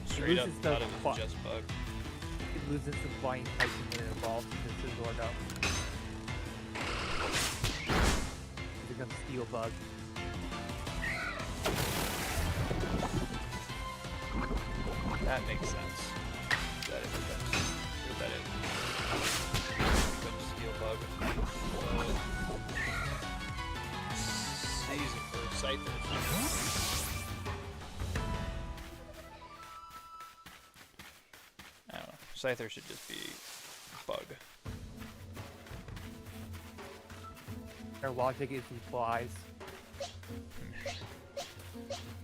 Straight up loses thought the it was just bug. It loses the flying type when it evolves into Zordon. It becomes Steel Bug. That makes sense. That it becomes Scyther should just be bug. Their logic is he flies.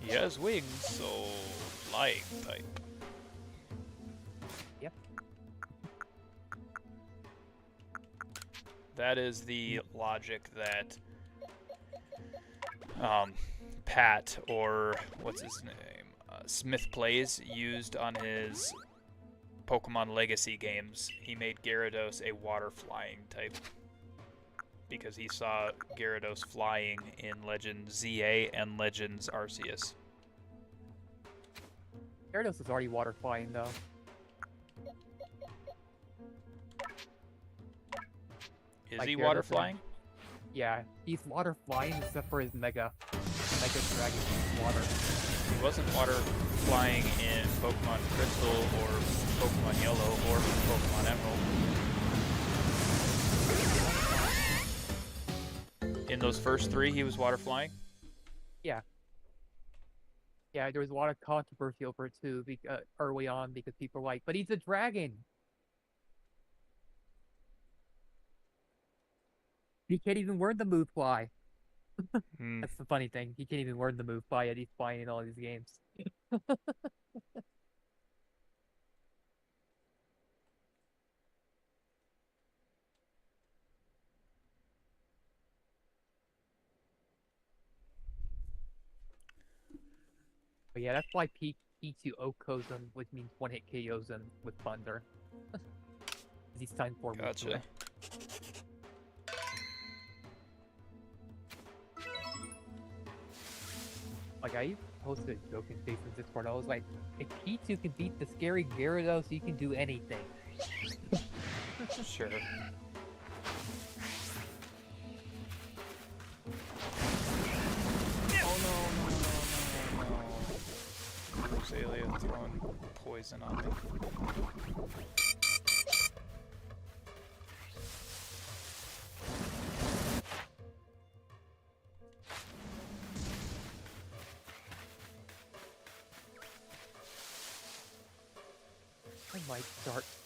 He has wings, so flying type. Yep. That is the logic that Pat, or what's his name, Smith Plays, used on his Pokemon Legacy games. He made Gyarados a water flying type because he saw Gyarados flying in Legends ZA and Legends Arceus. Gyarados is already water flying though. Is Like he Gyarados water is- flying? Yeah, he's water flying except for his Mega Dragon is water. He wasn't water flying in Pokemon Crystal or Pokemon Yellow or Pokemon Emerald. In those first three, he was water flying? Yeah, there was a lot of controversy over it too, early on, because people were like, but he's a dragon! He can't even learn the move fly. Hmm. That's the funny thing. He can't even learn the move fly, yet he's flying in all these games. But yeah, that's why P2 Okos him, which means one-hit KOs him with Thunder. He's time for Gotcha. Like, I posted a joke in Jason's Discord. I was like, if P2 can beat the scary Gyarados, he can do anything. Sure. Rosalia throwing poison on me.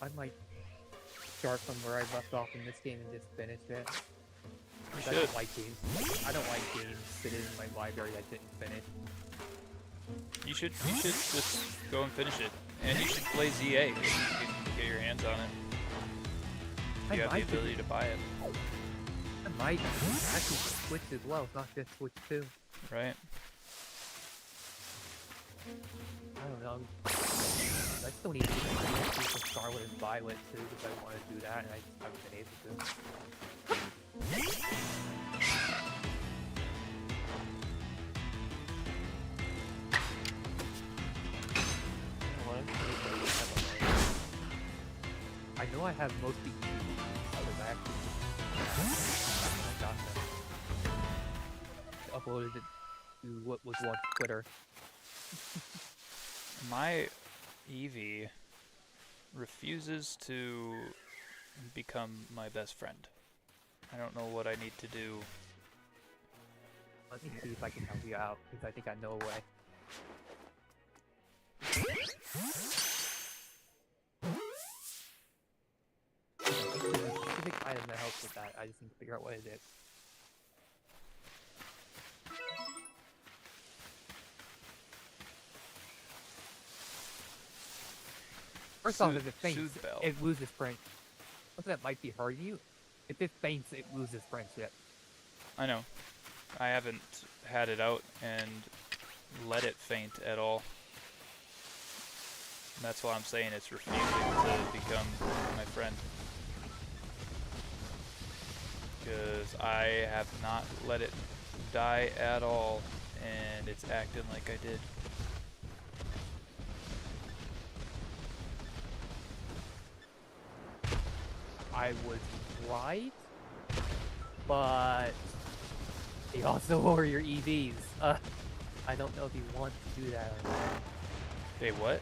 I might start from where I left off in this game and just finish it. You I should. don't like games. I don't like games sitting in my library I didn't finish. You should just go and finish it. And you should play ZA if you can get your hands on it. You have the ability to buy it. I might actually Switch as well, not just Switch 2. Right? I don't know. I still need to do some Scarlet and Violet too, because I want to do that, and I just haven't been able to. I know I have mostly because I actually got them. Uploaded it to what was once Twitter. My Eevee refuses to become my best friend. I don't know what I need to do. Let me see if I can help you out, because I think I know a way. There's a specific item that helps with that. I just need to figure out what it is. First off, if it faints, Soothe Bell. it loses friendship. Something that might be hurting you. If it faints, it loses friendship. I know. I haven't had it out and let it faint at all. And that's why I'm saying it's refusing to become my friend. Because I have not let it die at all, and it's acting like I did. I was right, but they also lower your EVs. I don't know if you want to do that or not. Hey, what?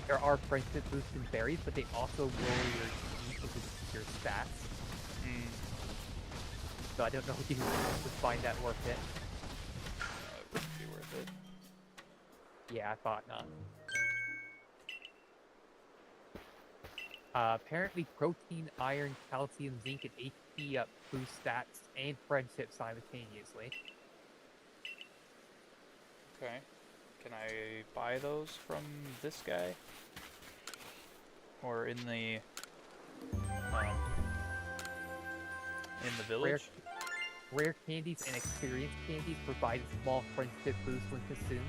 There are friendship boosting berries, but they also lower your EV, your stats. Hmm. So I don't know if you would find that worth it. It wouldn't be worth it. Yeah, I thought not. Apparently, protein, iron, calcium, zinc, and HP up boost stats and friendship simultaneously. Okay. Can I buy those from this guy? Or in the Rare, village? rare candies and experience candies provide a small friendship boost when consumed.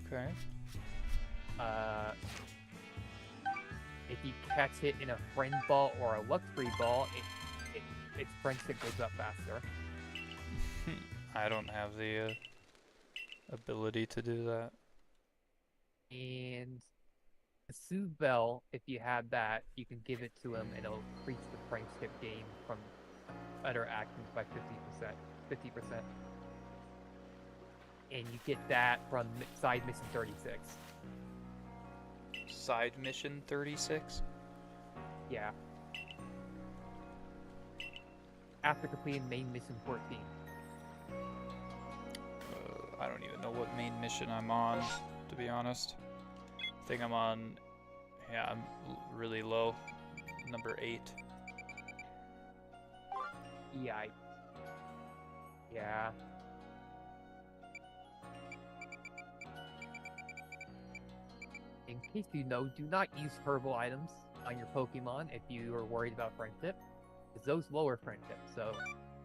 Okay. If you catch it in a friend ball or a luxury ball, its friendship goes up faster. I don't have the ability to do that. And the Soothe Bell, if you have that, you can give it to him and it'll increase the friendship gain from other actions by 50%. 50%. And you get that from side mission 36. Side mission 36? Yeah. After completing main mission 14. I don't even know what main mission I'm on, to be honest. I think I'm on... Yeah, I'm really low. Number 8. Yeah. Yeah. In case you know, do not use herbal items on your Pokemon if you are worried about friendship, because those lower friendship. So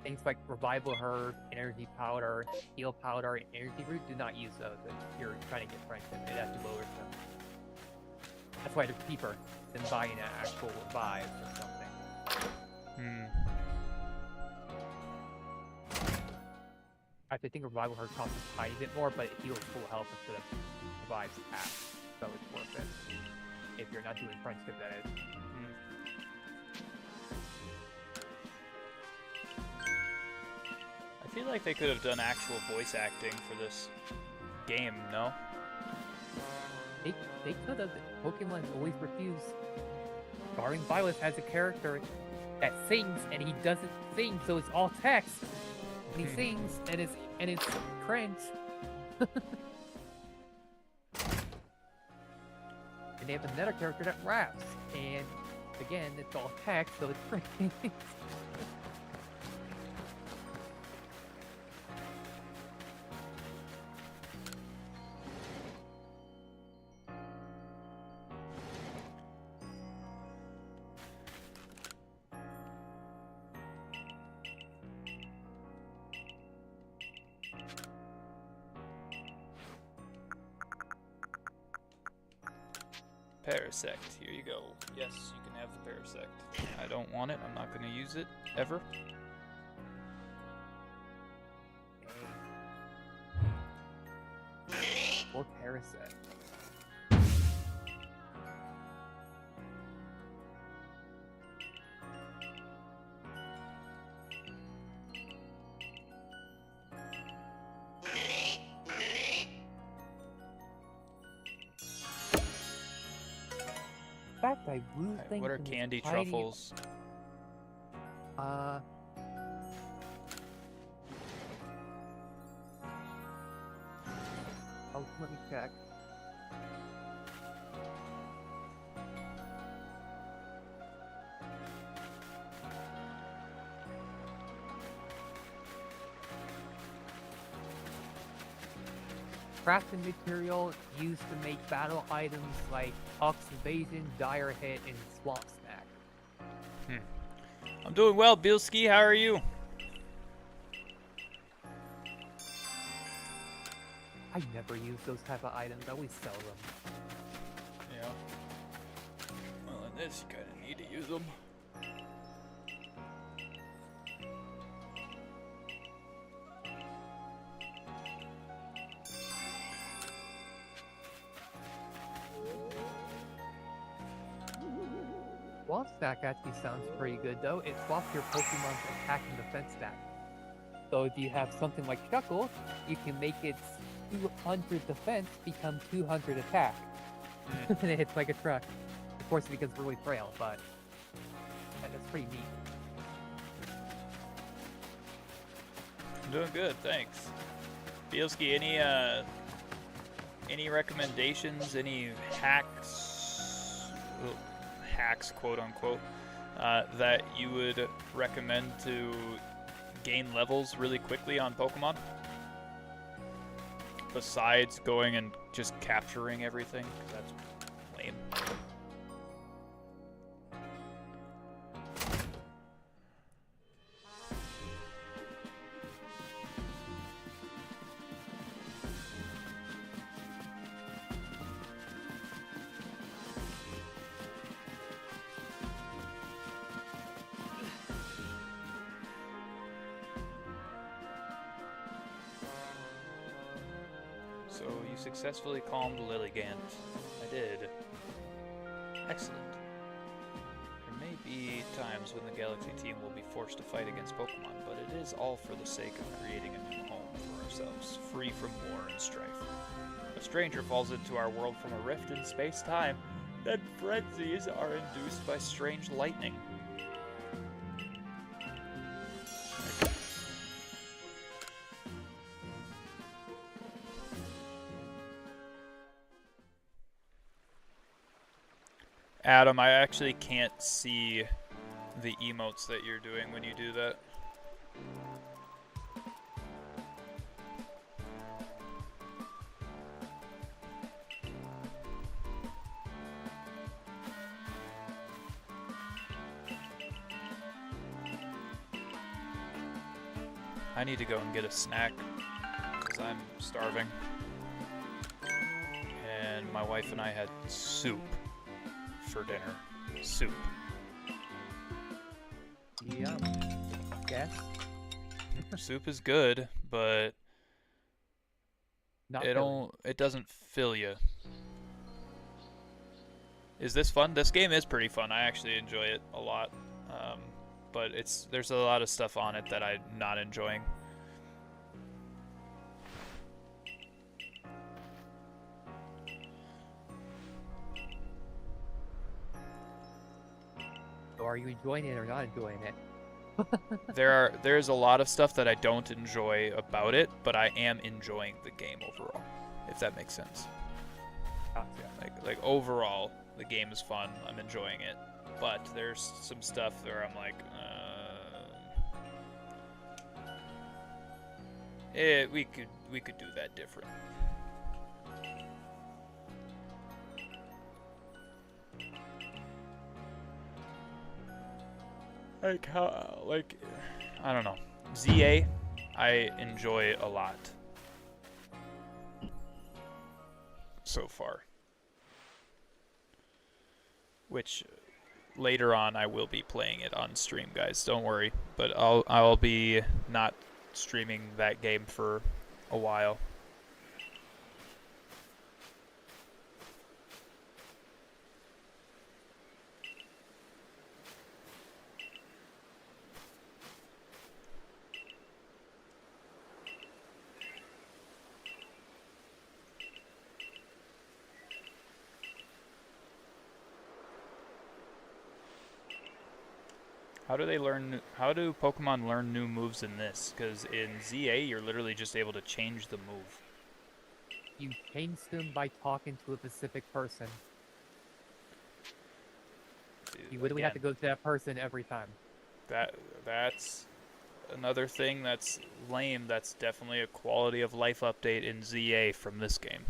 things like revival herb, energy powder, heal powder, and energy root, do not use those if you're trying to get friendship. It actually lowers them. That's why they're cheaper than buying an actual revive or something. I think revival herb costs a tiny bit more, but it heals full health instead of revives half. So it's worth it. If you're not doing friendship, that is. I feel like they could have done actual voice acting for this game, no? They could have. Pokemon always refuse. Barring Violet has a character that sings and he doesn't sing, so it's all text. And he sings and it's cringe. And they have another character that raps, and again, it's all text, so it's cringe. Parasect, here you go. Yes, you can have the Parasect. I don't want it, I'm not going to use it, ever. Or Parasect. In fact, I lose things. What are in this candy tiny- truffles? Oh, let me check. Crafting material used to make battle items like Ox Evasion, Dire Hit, and Swamp Snack. I'm doing well, Bilski, how are you? I never use those type of items. I always sell them. Yeah. Well, in this, you kind of need to use them. Swamp Snack actually sounds pretty good though. It swaps your Pokemon's attack and defense stat. So if you have something like Shuckle, you can make its 200 defense become 200 attack. And it hits like a truck. Of course it becomes really frail, but that's pretty neat. I'm doing good, thanks. Bielski, any any recommendations, any hacks, quote unquote, that you would recommend to gain levels really quickly on Pokemon? Besides going and just capturing everything, 'cause that's lame. So you successfully calmed Lilligant. I did. Excellent. There may be times when the Galaxy team will be forced to fight against Pokemon, but it is all for the sake of creating a new home for ourselves, free from war and strife. A stranger falls into our world from a rift in space-time, then frenzies are induced by strange lightning. Adam, I actually can't see the emotes that you're doing when you do that. I need to go and get a snack because I'm starving. And my wife and I had soup for dinner. Soup. Yum. Yes. Soup is good, but Not it filling. doesn't fill you. Is this fun? This game is pretty fun. I actually enjoy it a lot. But there's a lot of stuff on it that I'm not enjoying. So are you enjoying it or not enjoying it? There's a lot of stuff that I don't enjoy about it, but I am enjoying the game overall, if that makes sense. Gotcha. Like overall, the game is fun. I'm enjoying it, but there's some stuff where I'm like, we could do that different. I don't know. ZA, I enjoy a lot so far. Which later on I will be playing it on stream, guys. Don't worry. But I'll be not streaming that game for a while. How do Pokemon learn new moves in this? Because in ZA, you're literally just able to change the move. You change them by talking to a specific person. Dude, You literally have to go to that person every time. That's another thing that's lame. That's definitely a quality of life update in ZA from this game.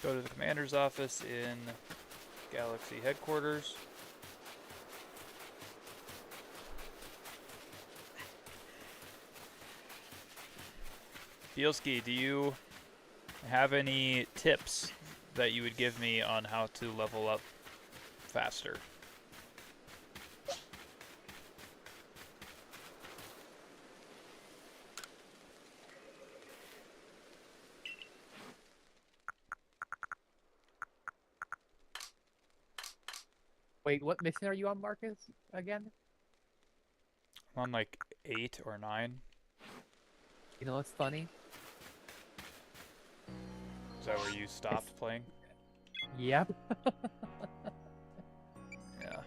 Go to the commander's office in Galaxy headquarters. Bielski, do you have any tips that you would give me on how to level up faster? Wait, what mission are you on, Marcus? Again? I'm on like 8 or 9. You know what's funny? Is that where you stopped playing? Yep. Yeah.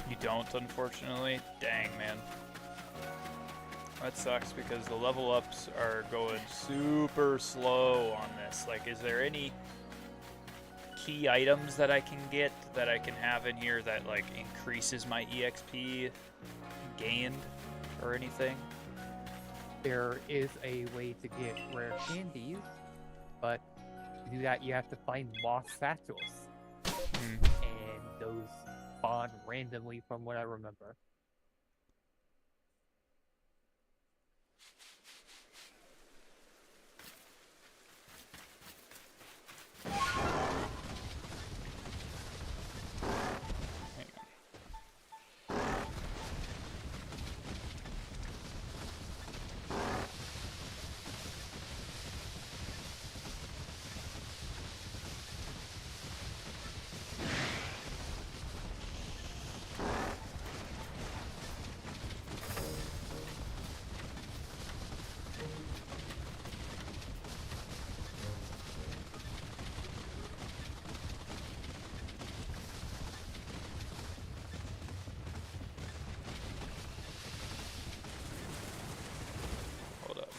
You don't, unfortunately? Dang, man. That sucks because the level ups are going super slow on this. Like, is there any key items that I can get that I can have in here that, like, increases my EXP gained or anything? There is a way to get rare candies, but to do that you have to find moss satchels. Hmm. And those spawn randomly from what I remember. Hang on. Hold up.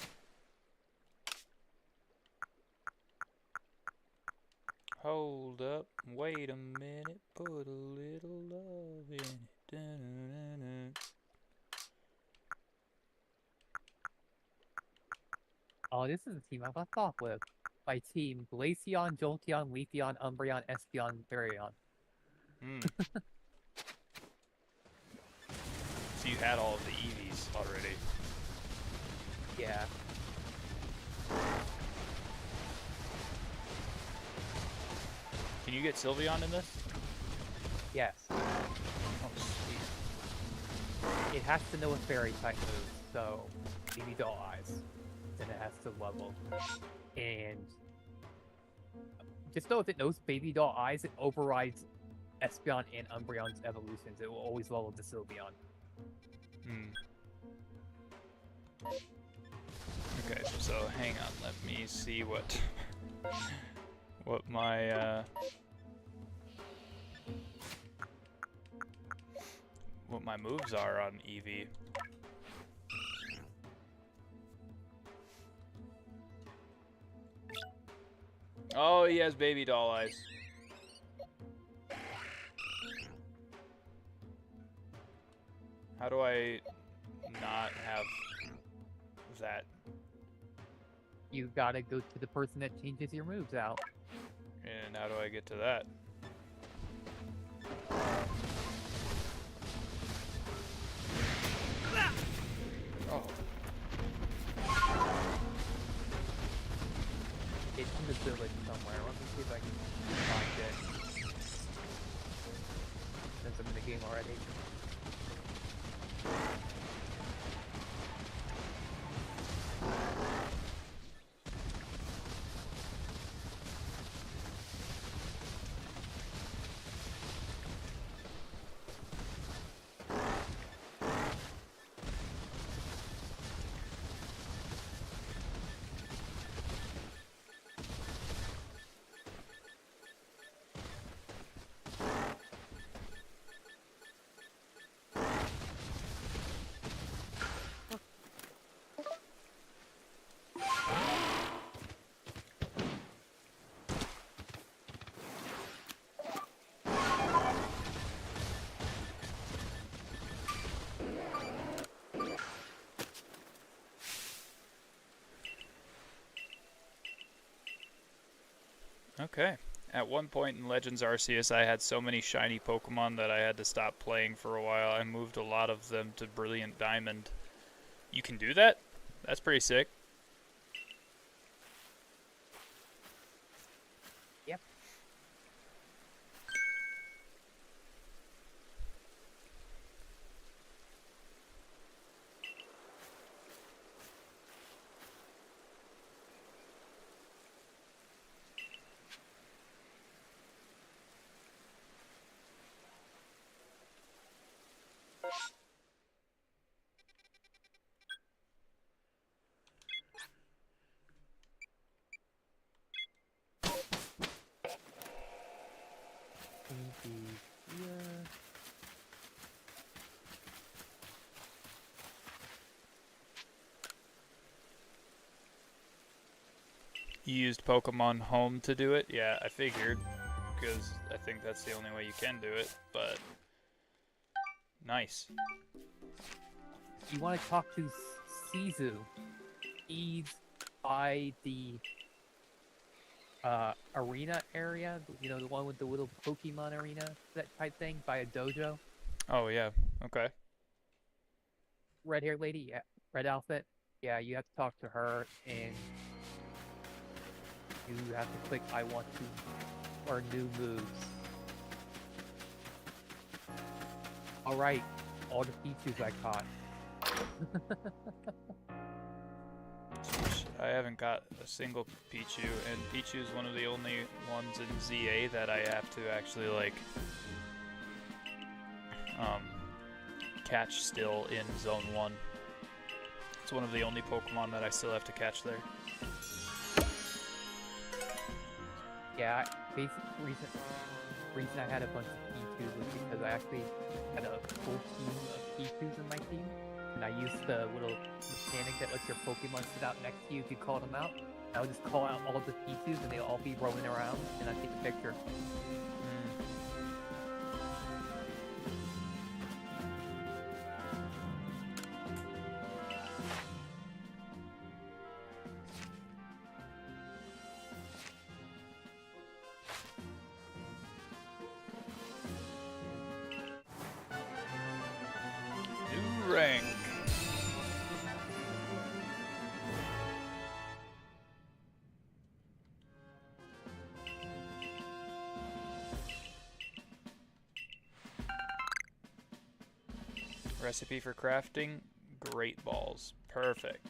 Hold up. Wait a minute. Put a little love in it. Dun-dun-dun-dun. Oh, this is a team I left off with. My team: Glaceon, Jolteon, Leafeon, Umbreon, Espeon, Therion. Hmm. So you had all of the EVs already. Yeah. Can you get Sylveon in this? Yes. Oh, sweet. It has to know a fairy type move, so Baby Doll Eyes. Then it has to level. And just know if it knows Baby Doll Eyes, it overrides Espeon and Umbreon's evolutions. It will always level to Sylveon. Hmm. Okay, so hang on, let me see what my what my moves are on Eevee. Oh, he has baby doll eyes. How do I not have that? You gotta go to the person that changes your moves out. And how do I get to that? Oh. It's in the village somewhere. Let me see if I can find it. Since I'm in the game already. Okay. At one point in Legends Arceus, I had so many shiny Pokemon that I had to stop playing for a while. I moved a lot of them to Brilliant Diamond. You can do that? That's pretty sick. Yep. Here. You used Pokemon Home to do it? Yeah, I figured, because I think that's the only way you can do it, but nice. You want to talk to Sizu. He's by the arena area, you know, the one with the little Pokemon arena, that type thing, by a dojo. Oh, yeah. Okay. Red hair lady, yeah, red outfit. Yeah, you have to talk to her, and you have to click I want to, or new moves. Alright, all the Pichus I caught. I haven't got a single Pichu, and Pichu is one of the only ones in ZA that I have to actually, like, catch still in Zone 1. It's one of the only Pokemon that I still have to catch there. Yeah, reason I had a bunch of Pichus was because I actually had a full team of Pichus in my team, and I used the little mechanic that lets your Pokemon sit out next to you if you call them out. I would just call out all the Pichus, and they'll all be roaming around, and I'd take a picture. New rank. Recipe for crafting, great balls. Perfect.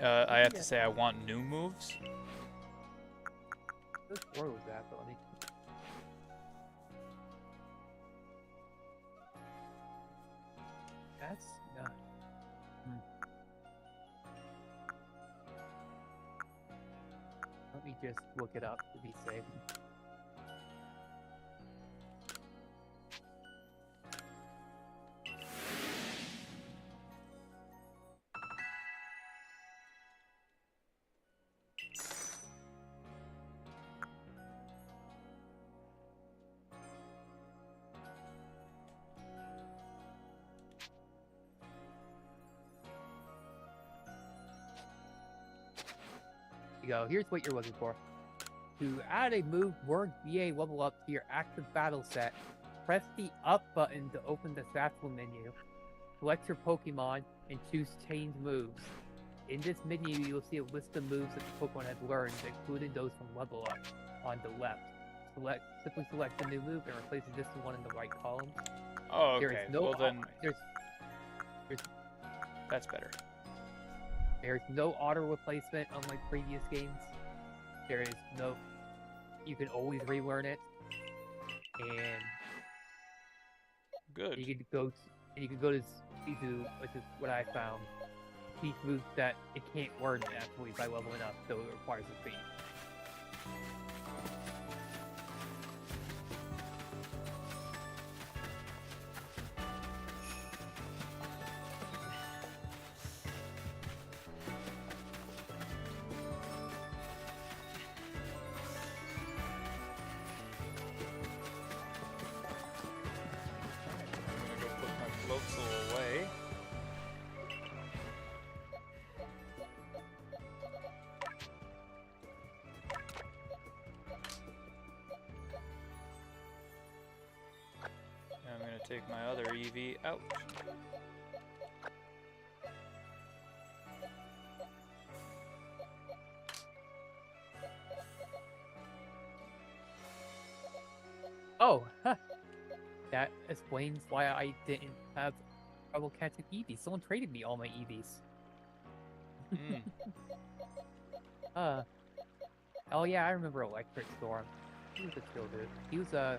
I have to say I want new moves. This war was that, but let me... That's not... Let me just look it up to be safe. You go, here's what you're looking for. To add a move word VA level up to your active battle set, press the up button to open the satchel menu. Select your Pokemon and choose change moves. In this menu, you'll see a list of moves that the Pokemon has learned, including those from level up on the left. Simply select the new move and replace the distant one in the right column. Oh, There okay. is no Well then, that's better. There's no auto replacement unlike previous games. There is no... You can always relearn it. And Good. you can go to Sizu, which is what I found. Teach moves that it can't learn naturally by leveling up, so it requires a feat. take my other EV out. Oh, huh. That explains why I didn't have trouble catching EVs. Someone traded me all my EVs. Mm. Oh yeah, I remember Electric Storm. He was a chill dude. He was a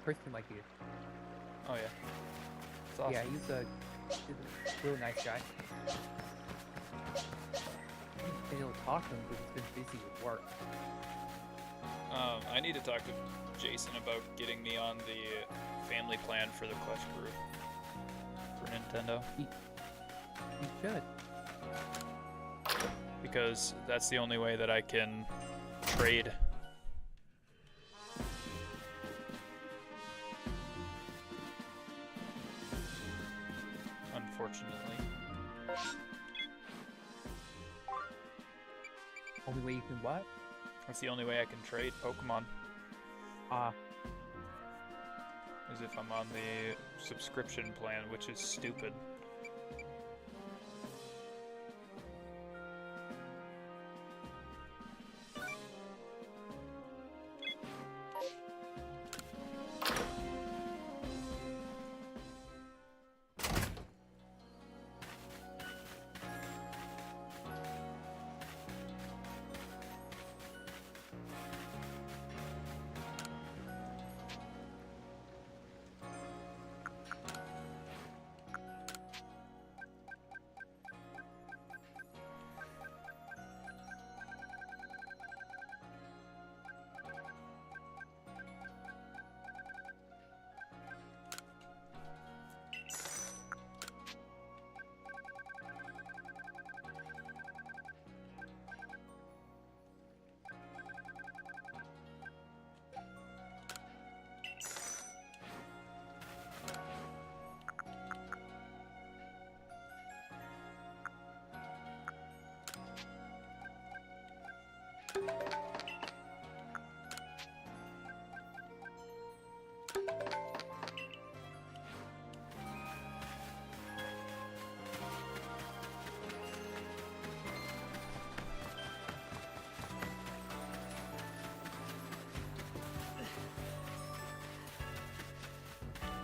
Christian like you. Oh yeah. It's awesome. Yeah, he's a real nice guy. I haven't been able to talk to him because he's been busy with work. I need to talk to Jason about getting me on the family plan for the Clash group for Nintendo. You should. Because that's the only way that I can trade. Unfortunately. Only way you can what? That's the only way I can trade Pokemon. Is if I'm on the subscription plan, which is stupid.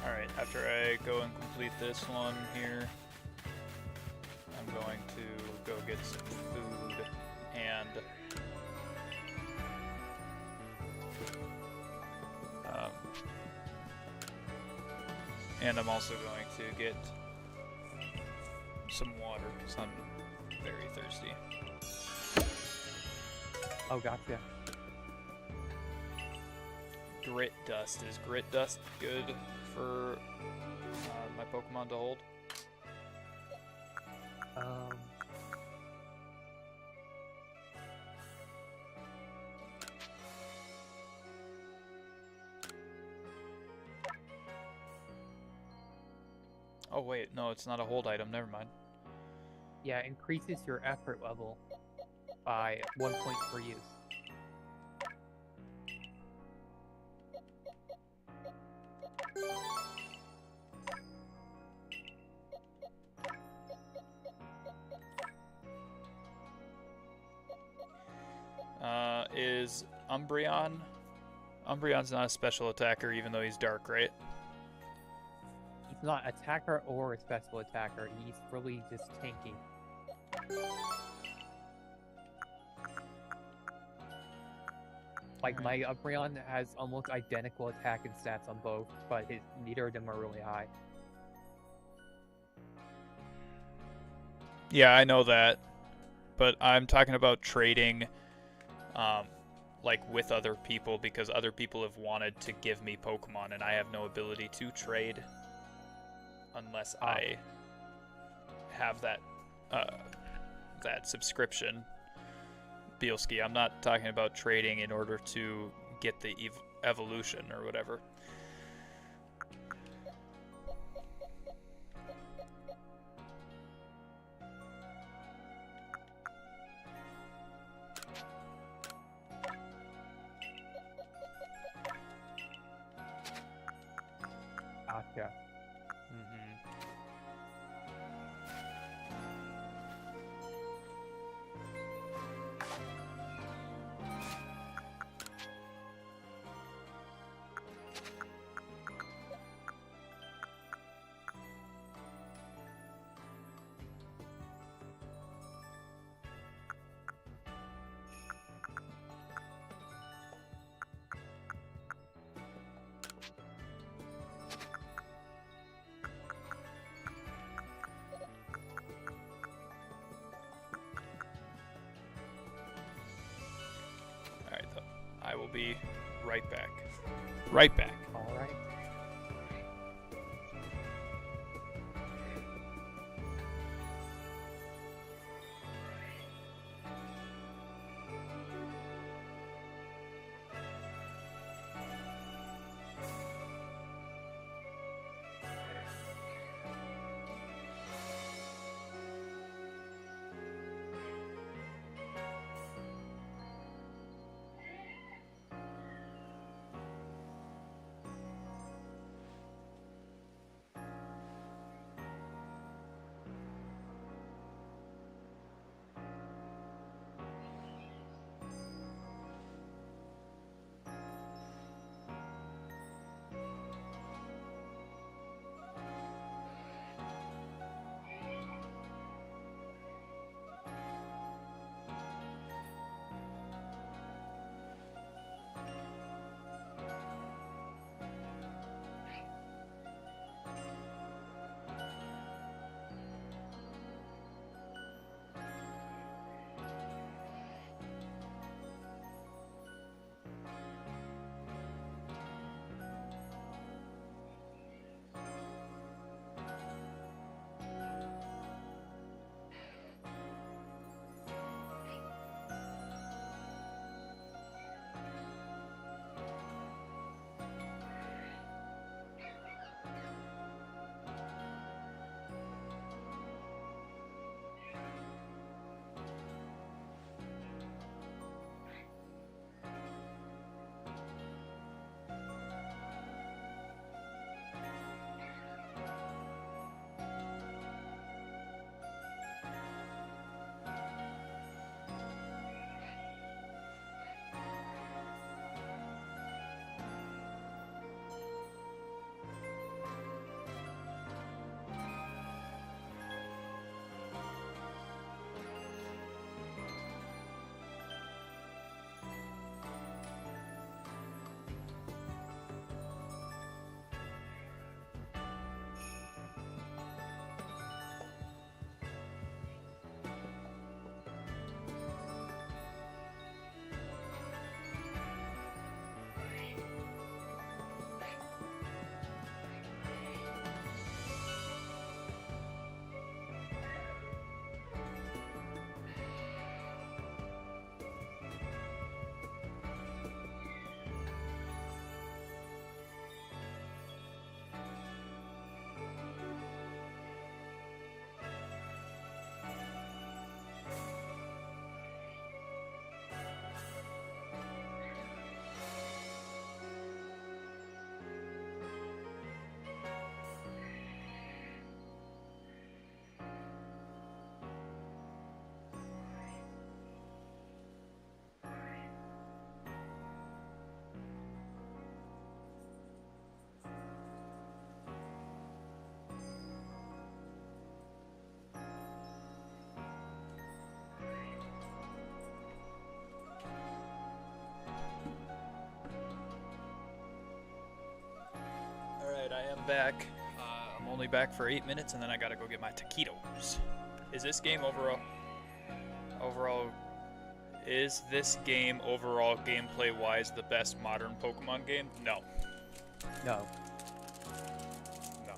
Alright, after I go and complete this one here, I'm going to go get some food and I'm also going to get some water because I'm very thirsty. Oh, gotcha. Grit dust. Is grit dust good for my Pokemon to hold? Oh wait, no, it's not a hold item. Never mind. Yeah, it increases your effort level by 1 point per use. Is Umbreon? Umbreon's not a special attacker, even though he's dark, right? He's not attacker or a special attacker. He's really just tanky. Like, my Umbreon has almost identical attack and stats on both, but neither of them are really high. Yeah, I know that. But I'm talking about trading, like, with other people, because other people have wanted to give me Pokemon, and I have no ability to trade unless I have that, that subscription. Bielski, I'm not talking about trading in order to get the evolution or whatever. Gotcha. Yeah. Mm-hmm. All right, though. I will be right back. Right back. All right. Alright, I am back. I'm only back for 8 minutes and then I gotta go get my taquitos. Is this game is this game overall gameplay wise the best modern Pokemon game? No. No. No.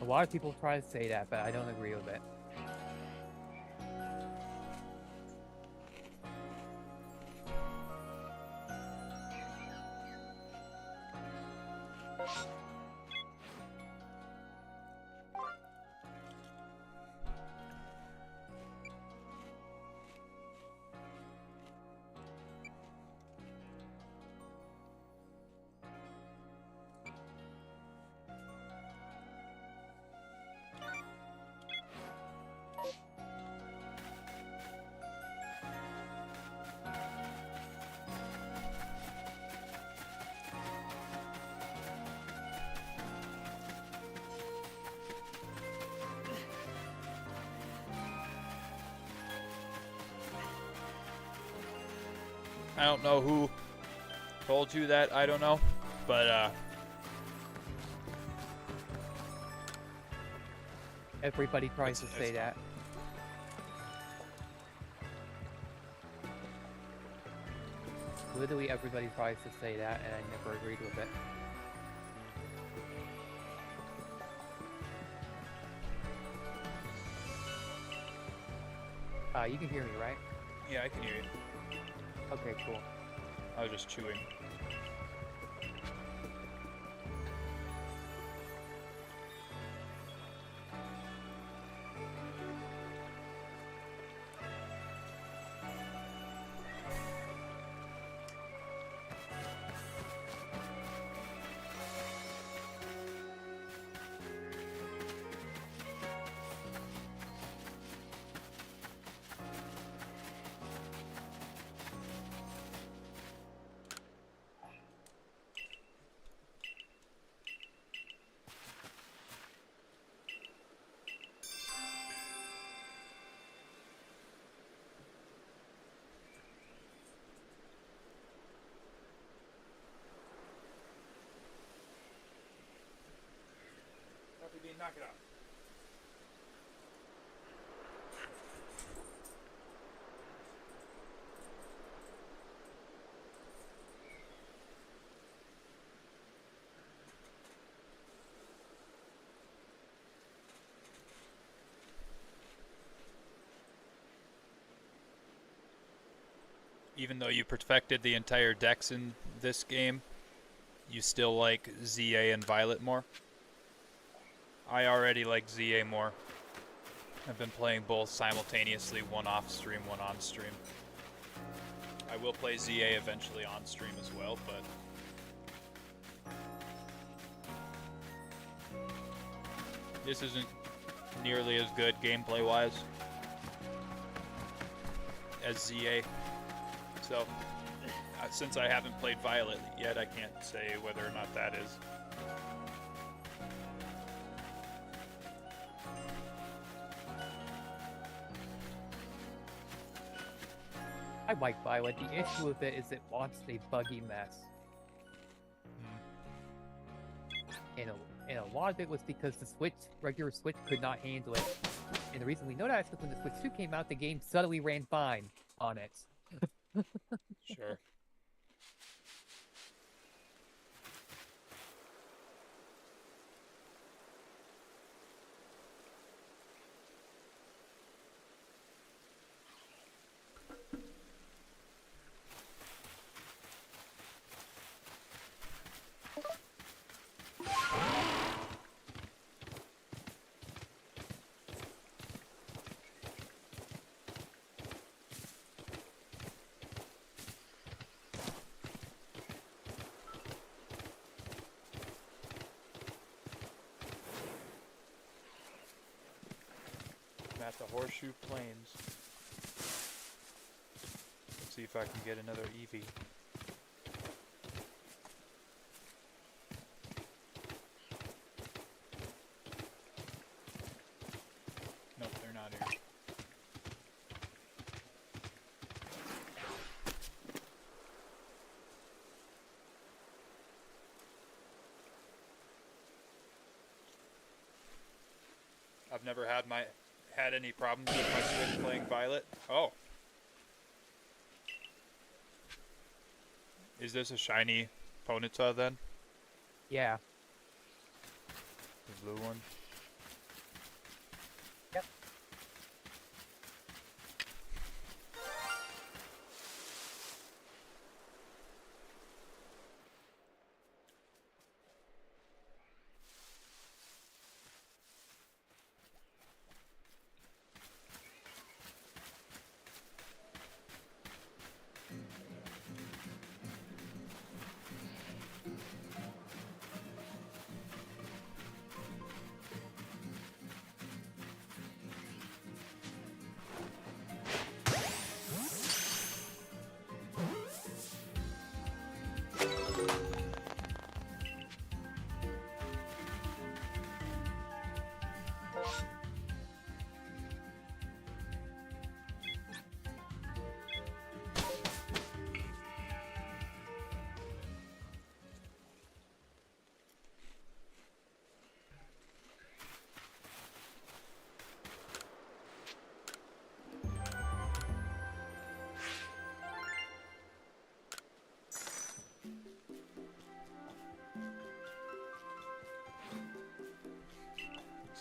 A lot of people try to say that, but I don't agree with it. I don't know who told you that. I don't know. But, Everybody tries to It's- say it's- that. Literally everybody tries to say that, and I never agreed with it. You can hear me, right? yeah, I can hear you. Okay, cool. I was just chewing. Knock it out. Even though you perfected the entire decks in this game, you still like ZA and Violet more? I already like ZA more. I've been playing both simultaneously, one off stream, one on stream. I will play ZA eventually on stream as well, but this isn't nearly as good gameplay wise as ZA. So, since I haven't played Violet yet, I can't say whether or not that is. I like Violet. The issue with it is it wants a buggy mess. And a lot of it was because the regular Switch could not handle it. And the reason we know that is because when the Switch 2 came out, the game suddenly ran fine on it. Sure. I'm at the Horseshoe Plains. Let's see if I can get another Eevee. Nope, they're not here. I've never had any problems with my Switch playing Violet. Oh. Is this a shiny Ponyta then? Yeah. The blue one? Yep.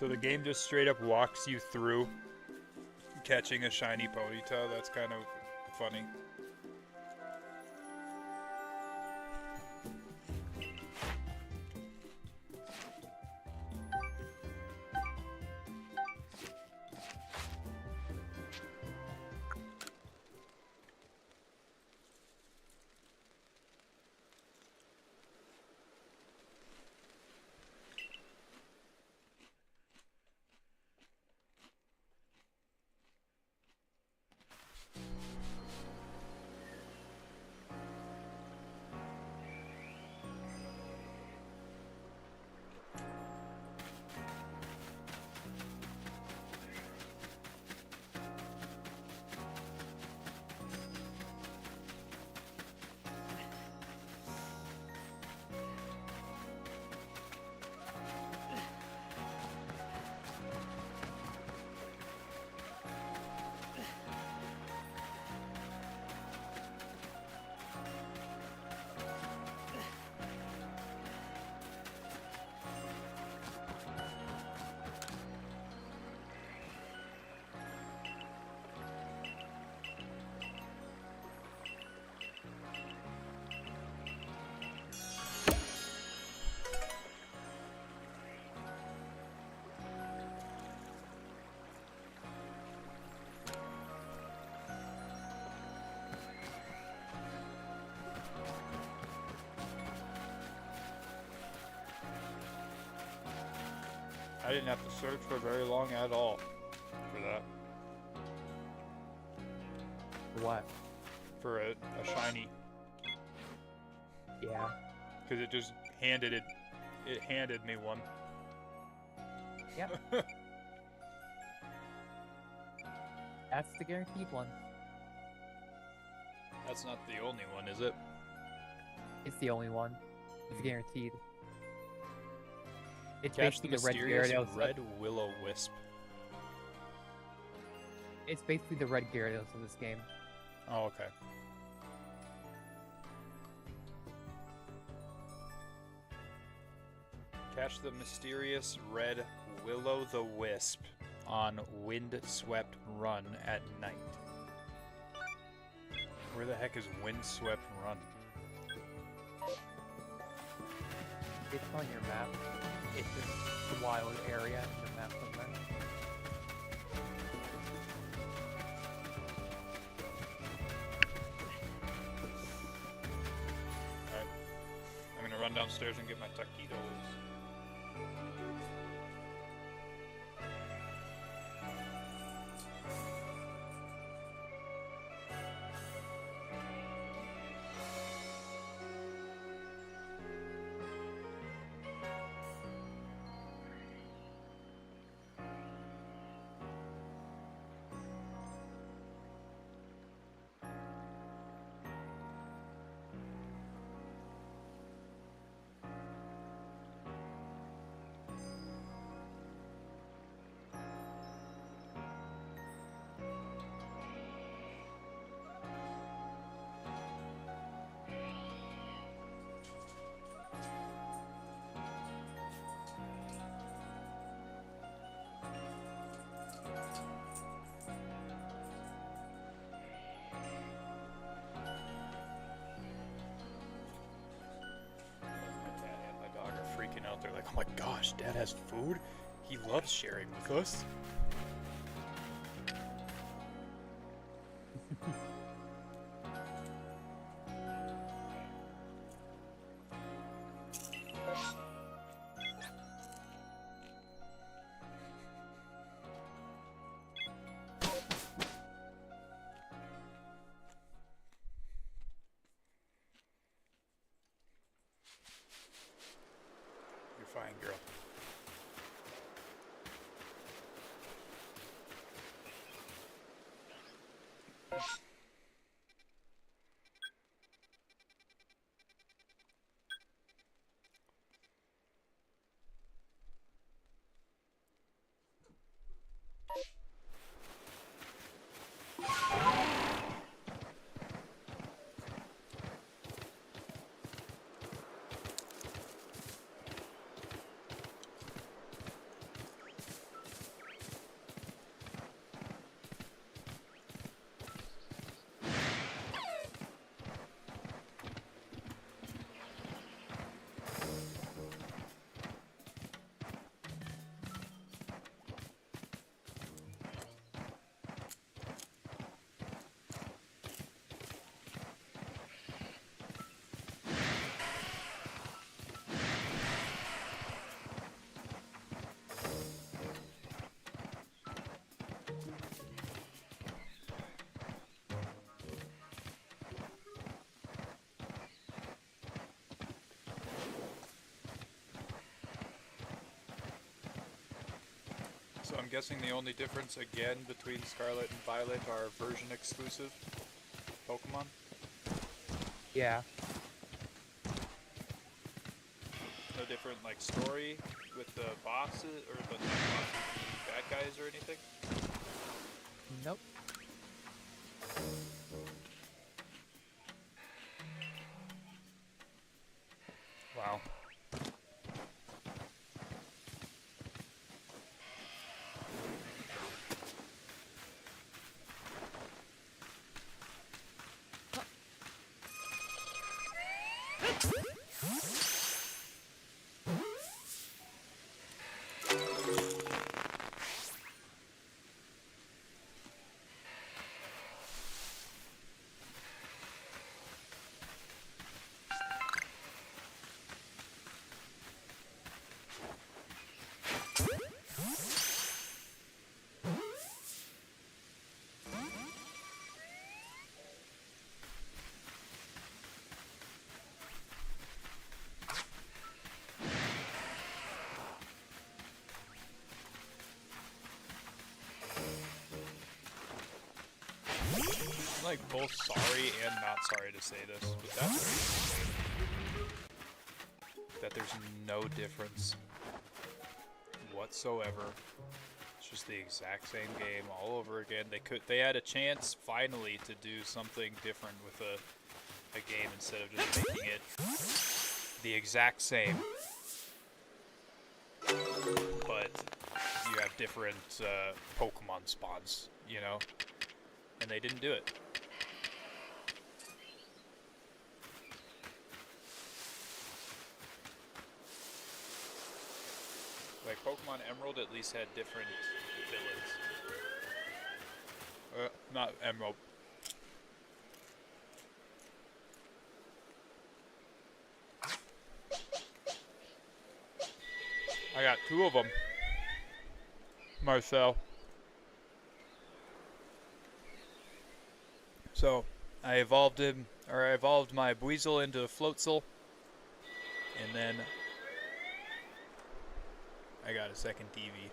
So the game just straight up walks you through catching a shiny Ponyta. That's kind of funny. I didn't have to search for very long at all for that. What? For a shiny. Yeah. Because it just handed me one. Yep. That's the guaranteed one. That's not the only one, is it? It's the only one. It's guaranteed. It's Catch the basically the red mysterious Gyarados. red will-o-wisp. It's basically the red Gyarados in this game. Oh, okay. Catch the mysterious red will-o-the-wisp on Windswept Run at night. Where the heck is Windswept Run? It's on your map. It's just a wild area in the map somewhere. Alright. I'm gonna run downstairs and get my taquitos. Out there like, oh my gosh, Dad has food? He loves sharing with us. You're fine, girl. I'm guessing the only difference again between Scarlet and Violet are version exclusive Pokemon. Yeah. No different like story with the bosses or the bad guys or anything. Nope. Wow. I'm like both sorry and not sorry to say this, but that's that there's no difference whatsoever. It's just the exact same game all over again. They had a chance finally to do something different with a game instead of just making it the exact same. But you have different Pokemon spawns, you know? And they didn't do it. Like Pokemon Emerald at least had different villains. Not Emerald. I got 2 of them. Marcel. So, I evolved my Buizel into a Floatzel, and then I got a second DV.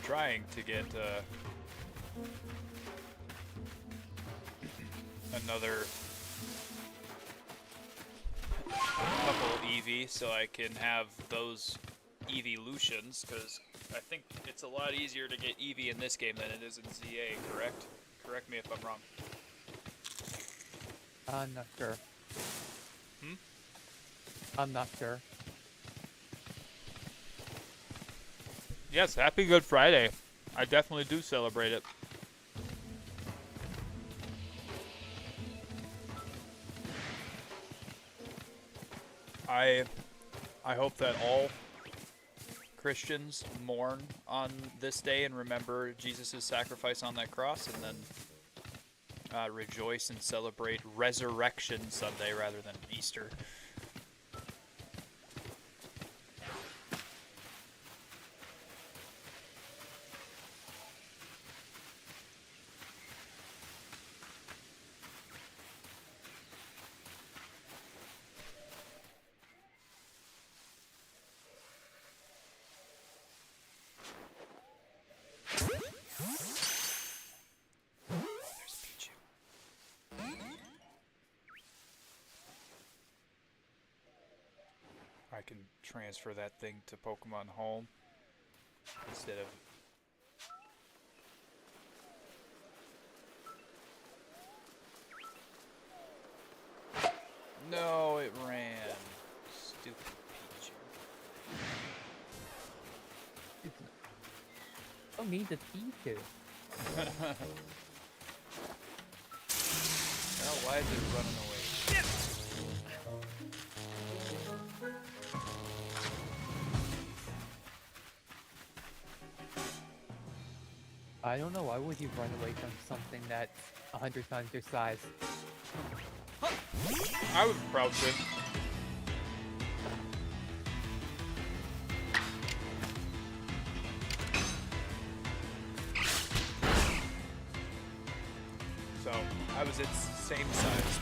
Trying to get another couple EV so I can have those evolutions, because I think it's a lot easier to get EV in this game than it is in ZA, correct? Correct me if I'm wrong. I'm not sure. Hmm? I'm not sure. Yes, happy Good Friday. I definitely do celebrate it. I hope that all Christians mourn on this day and remember Jesus' sacrifice on that cross, and then rejoice and celebrate Resurrection Sunday rather than Easter. I can transfer that thing to Pokemon Home instead of... No, it ran. Stupid Pichu. Don't need the P2. Well, why is it running away? I don't know, why would you run away from something that's 100 times your size. I would crouch it. So, I was its same size.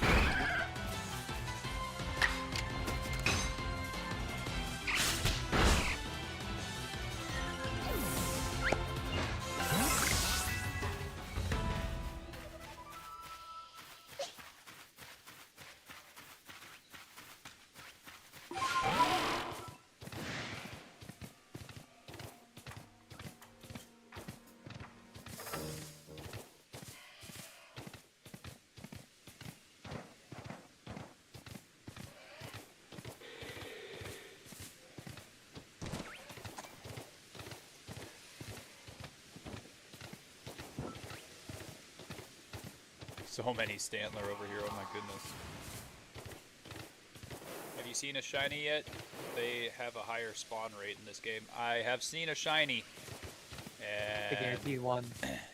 So many Stantler over here, oh my goodness. Have you seen a shiny yet? They have a higher spawn rate in this game. I have seen a shiny. I And guarantee one.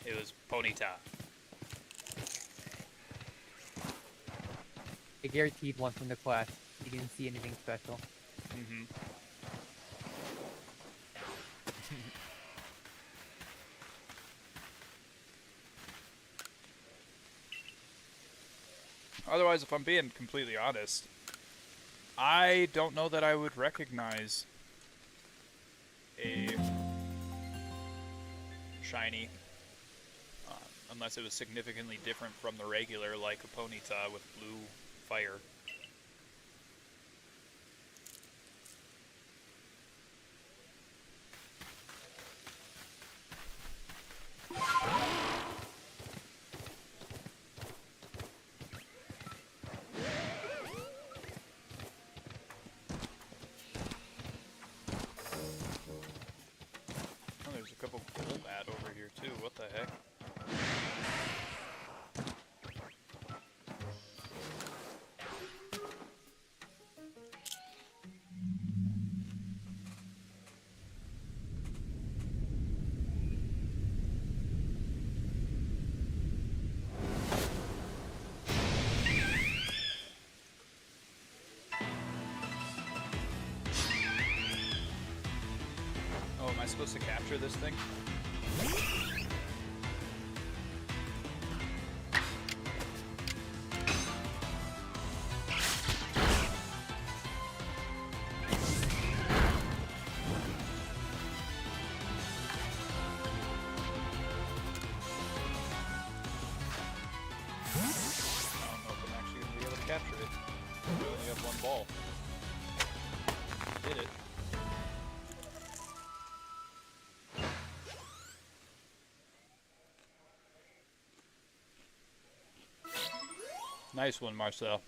it was Ponyta. I guaranteed one from the class. You didn't see anything special. Mm-hmm. Otherwise, if I'm being completely honest, I don't know that I would recognize a shiny unless it was significantly different from the regular, like a Ponyta with blue fire. Oh, there's a couple Golbat over here too. What the heck? Oh, am I supposed to capture this thing? I don't know if I'm actually going to be able to capture it. We only have one ball. Did it. Nice one, Marcel.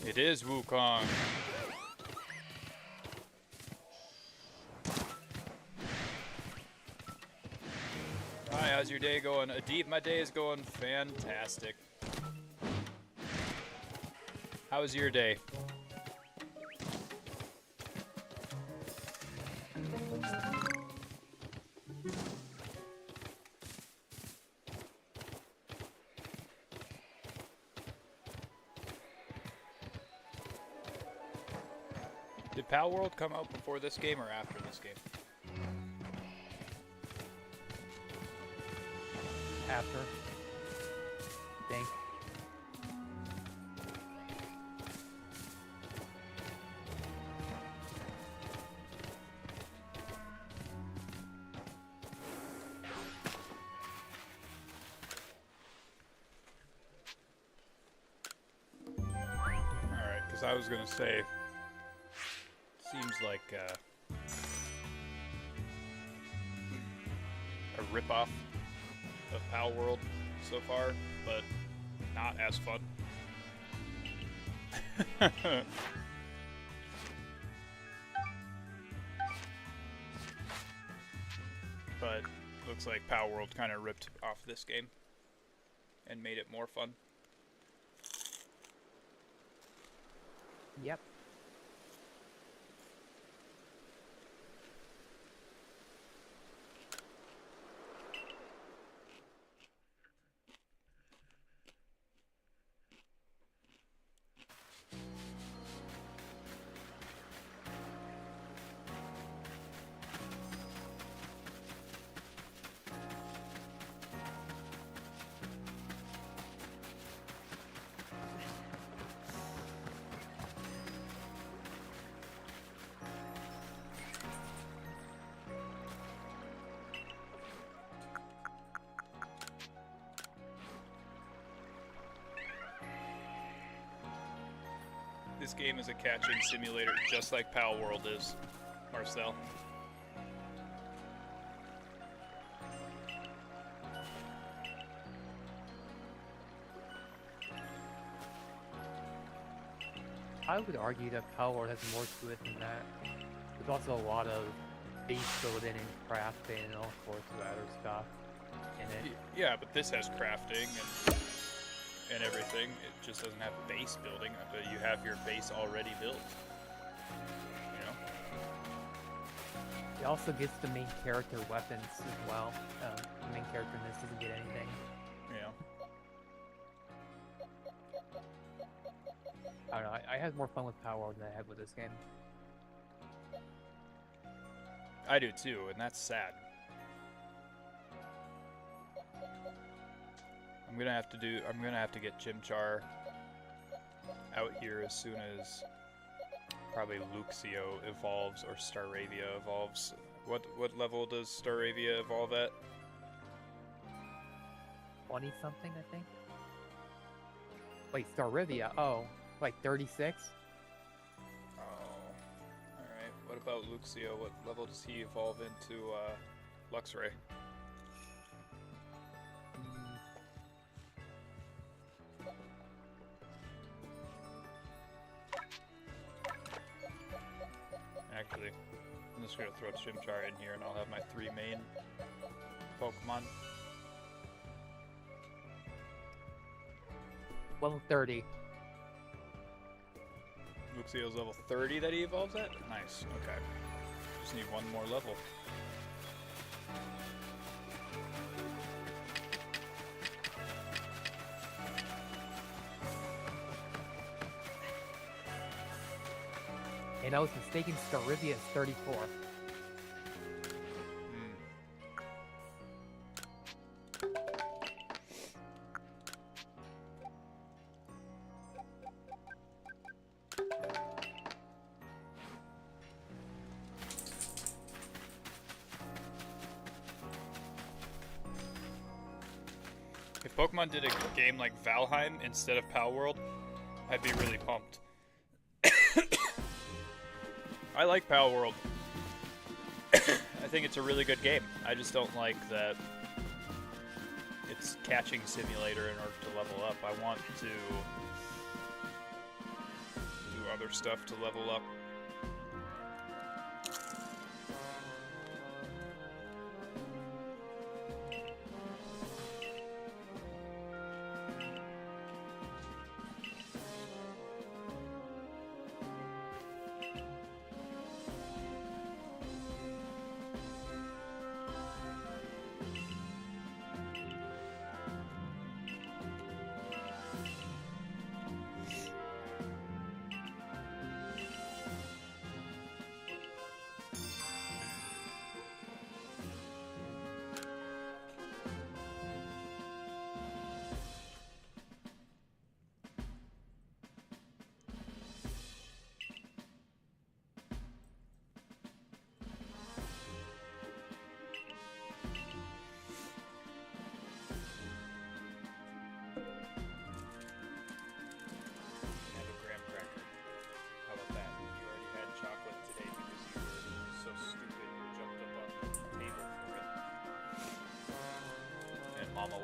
It is Wukong. Hi, how's your day going? Adib, my day is going fantastic. How was your day? Did Pal World come out before this game or after this game? After. I think. Alright, because I was going to say, seems like a ripoff of Pal World so far, but not as fun. But looks like Pal World kind of ripped off this game and made it more fun. Yep. This game is a catching simulator, just like Pal World is, Marcel. I would argue that Pal World has more to it than that. There's also a lot of base building and crafting and all sorts of other stuff in it. Yeah, but this has crafting and everything. It just doesn't have base building, but you have your base already built. You know? It also gets the main character weapons as well. The main character in this doesn't get anything. Yeah. I don't know, I had more fun with Pal World than I had with this game. I do too, and that's sad. I'm gonna have to get Chimchar out here as soon as probably Luxio evolves or Staravia evolves. What level does Staravia evolve at? 20 something, I think. Wait, Starivia. Oh, like 36? Oh, alright. What about Luxio? What level does he evolve into Luxray? Actually, I'm just gonna throw Chimchar in here and I'll have my 3 main Pokemon. Level 30. Luxio's level 30 that he evolves at? Nice, okay. Just need one more level. And I was mistaken, Starivia is 34. If Pokemon did a game like Valheim instead of Pal World, I'd be really pumped. I like Pal World. I think it's a really good game. I just don't like that it's catching simulator in order to level up. I want to do other stuff to level up.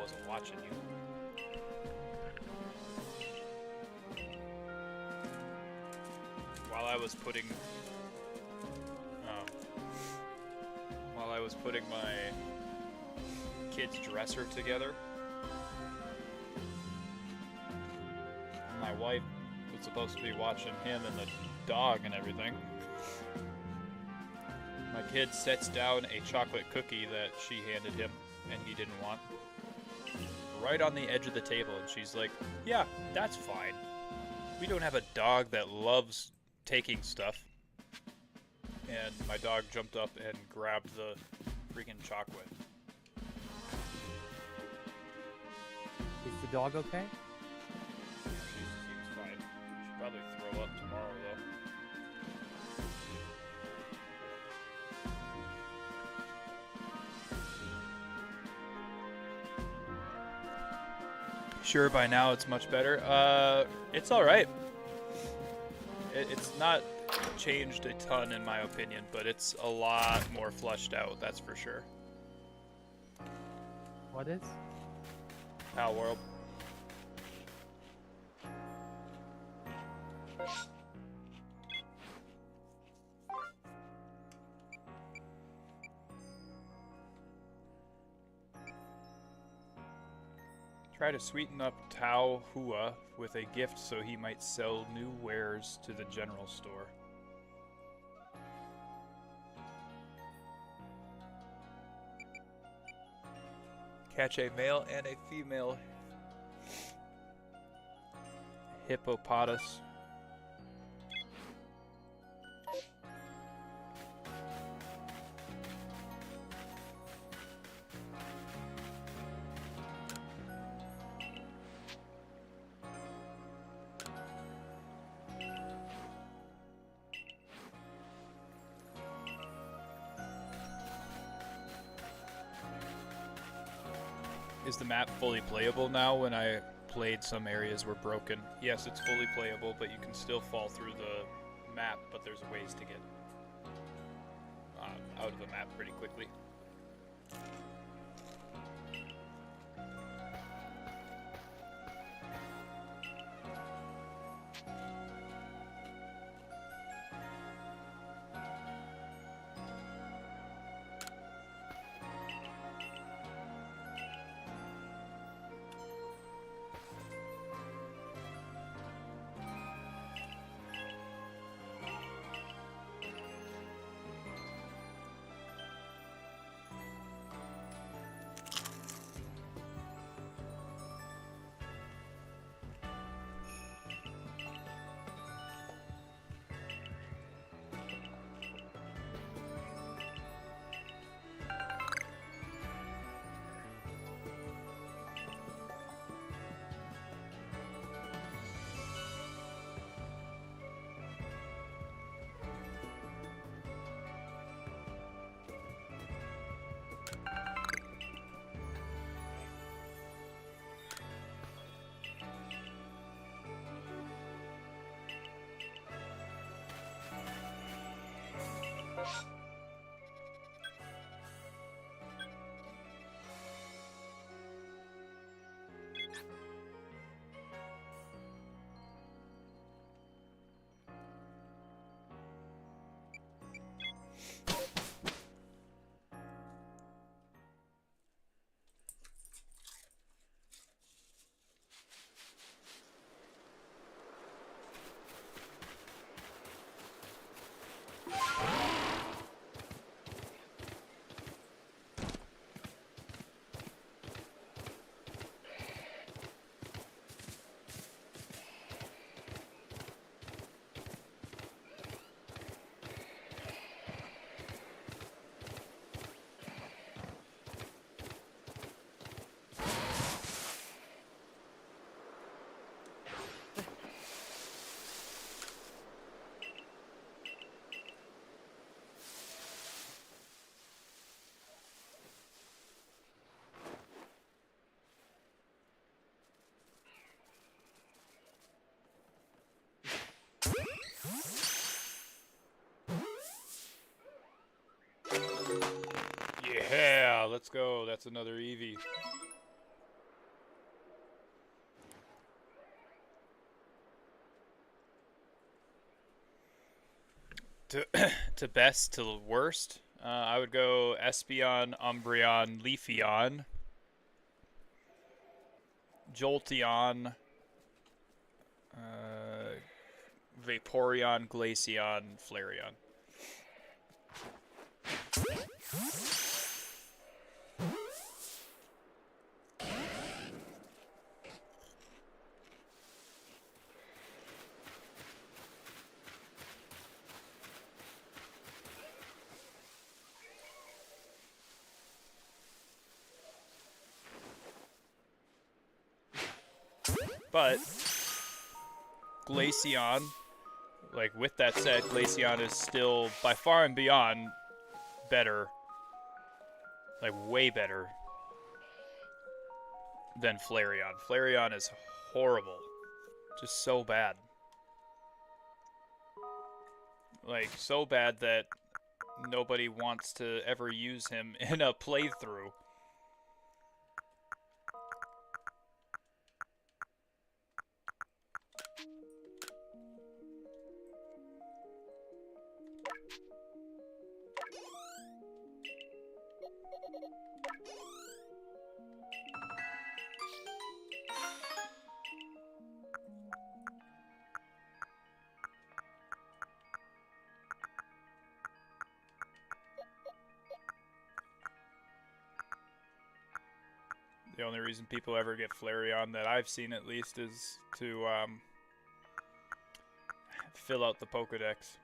wasn't watching you. While I was putting my kid's dresser together, my wife was supposed to be watching him and the dog and everything. My kid sets down a chocolate cookie that she handed him and he didn't want right on the edge of the table, and she's like, yeah, that's fine. We don't have a dog that loves taking stuff. And my dog jumped up and grabbed the freaking chocolate. Is the dog okay? She seems fine. She'll probably throw up tomorrow, though. Sure, by now it's much better. It's alright. It's not changed a ton in my opinion, but it's a lot more fleshed out, that's for sure. What is? Pal World. Try to sweeten up Tao Hua with a gift so he might sell new wares to the general store. Catch a male and a female hippopotamus. Is the map fully playable now? When I played, some areas were broken. Yes, it's fully playable, but you can still fall through the map, but there's ways to get out of the map pretty quickly. Yeah, let's go. That's another Eevee. To to best to worst, I would go Espeon, Umbreon, Leafeon, Jolteon, Vaporeon, Glaceon, Flareon. But Glaceon, like with that said, Glaceon is still by far and beyond better, like way better than Flareon. Flareon is horrible. Just so bad. Like, so bad that nobody wants to ever use him in a playthrough. The only reason people ever get Flareon that I've seen at least is to fill out the Pokedex.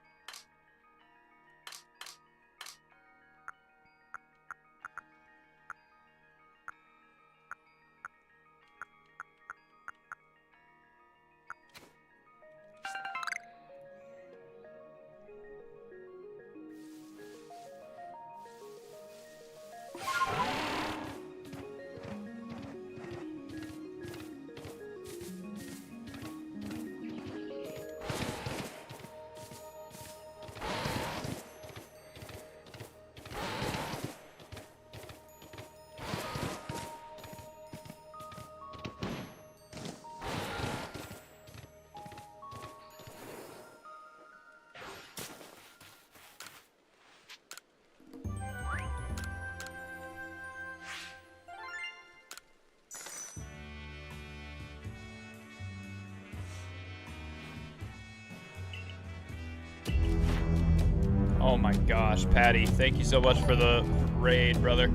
Oh my gosh, Patty, thank you so much for the raid, brother.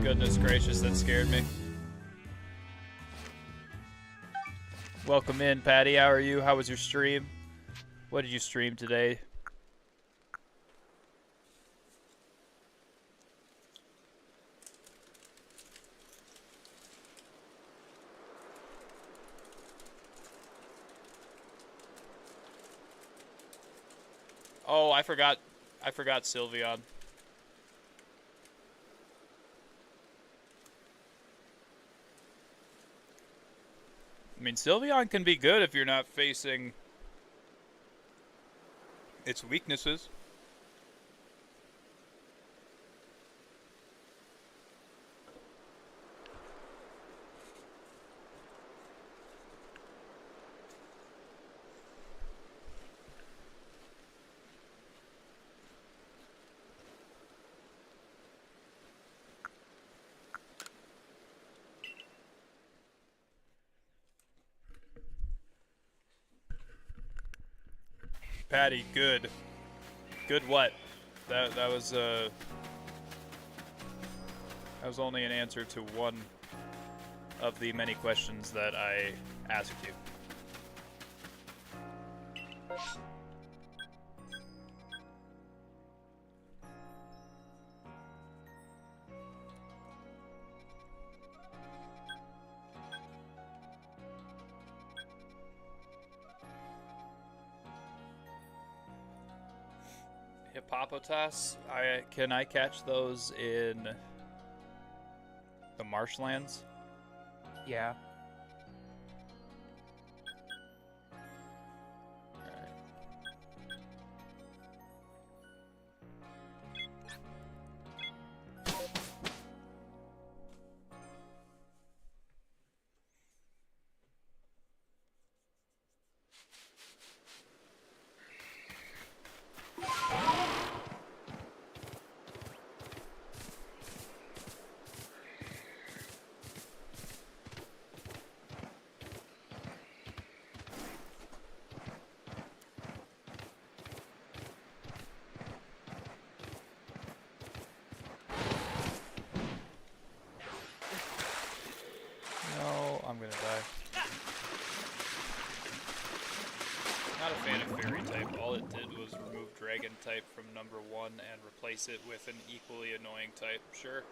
Goodness gracious, that scared me. Welcome in, Patty. How are you? How was your stream? What did you stream today? Oh, I forgot Sylveon. I mean, Sylveon can be good if you're not facing its weaknesses. Patty, good. Good what? That was only an answer to one of the many questions that I asked you. Hippopotas, can I catch those in the marshlands? Yeah. dragon type from number 1 and replace it with an equally annoying type, sure.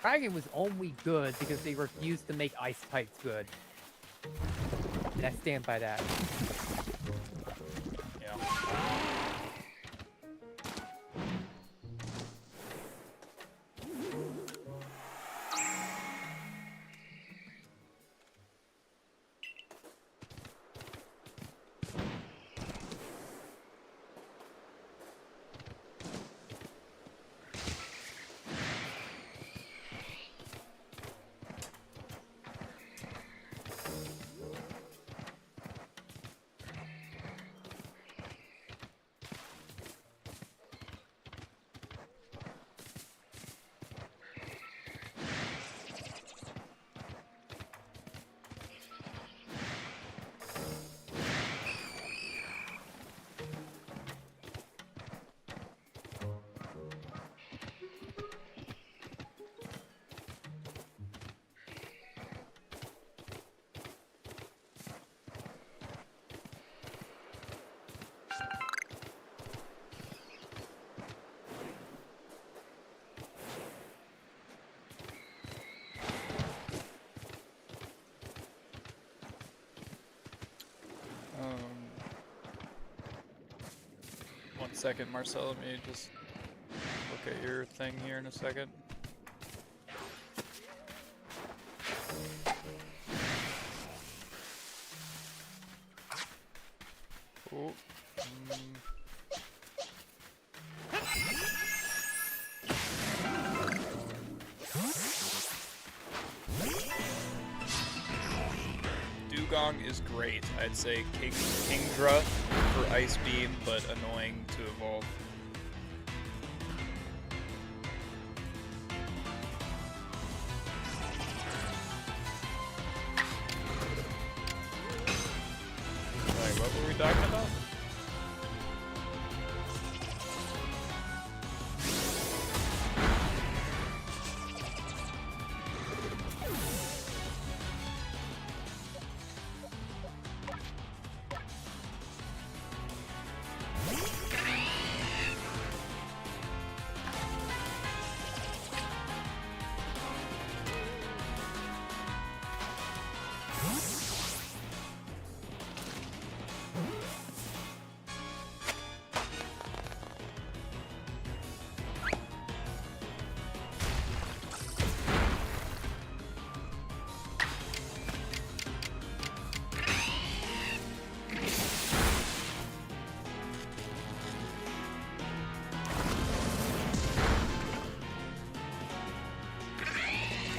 Dragon was only good because they refused to make ice types good. And I stand by that. Yeah. One second, Marcel, let me just look at your thing here in a second. Oh. Dugong is great. I'd say Kingdra for Ice Beam, but annoying to evolve. Wait, what were we talking about?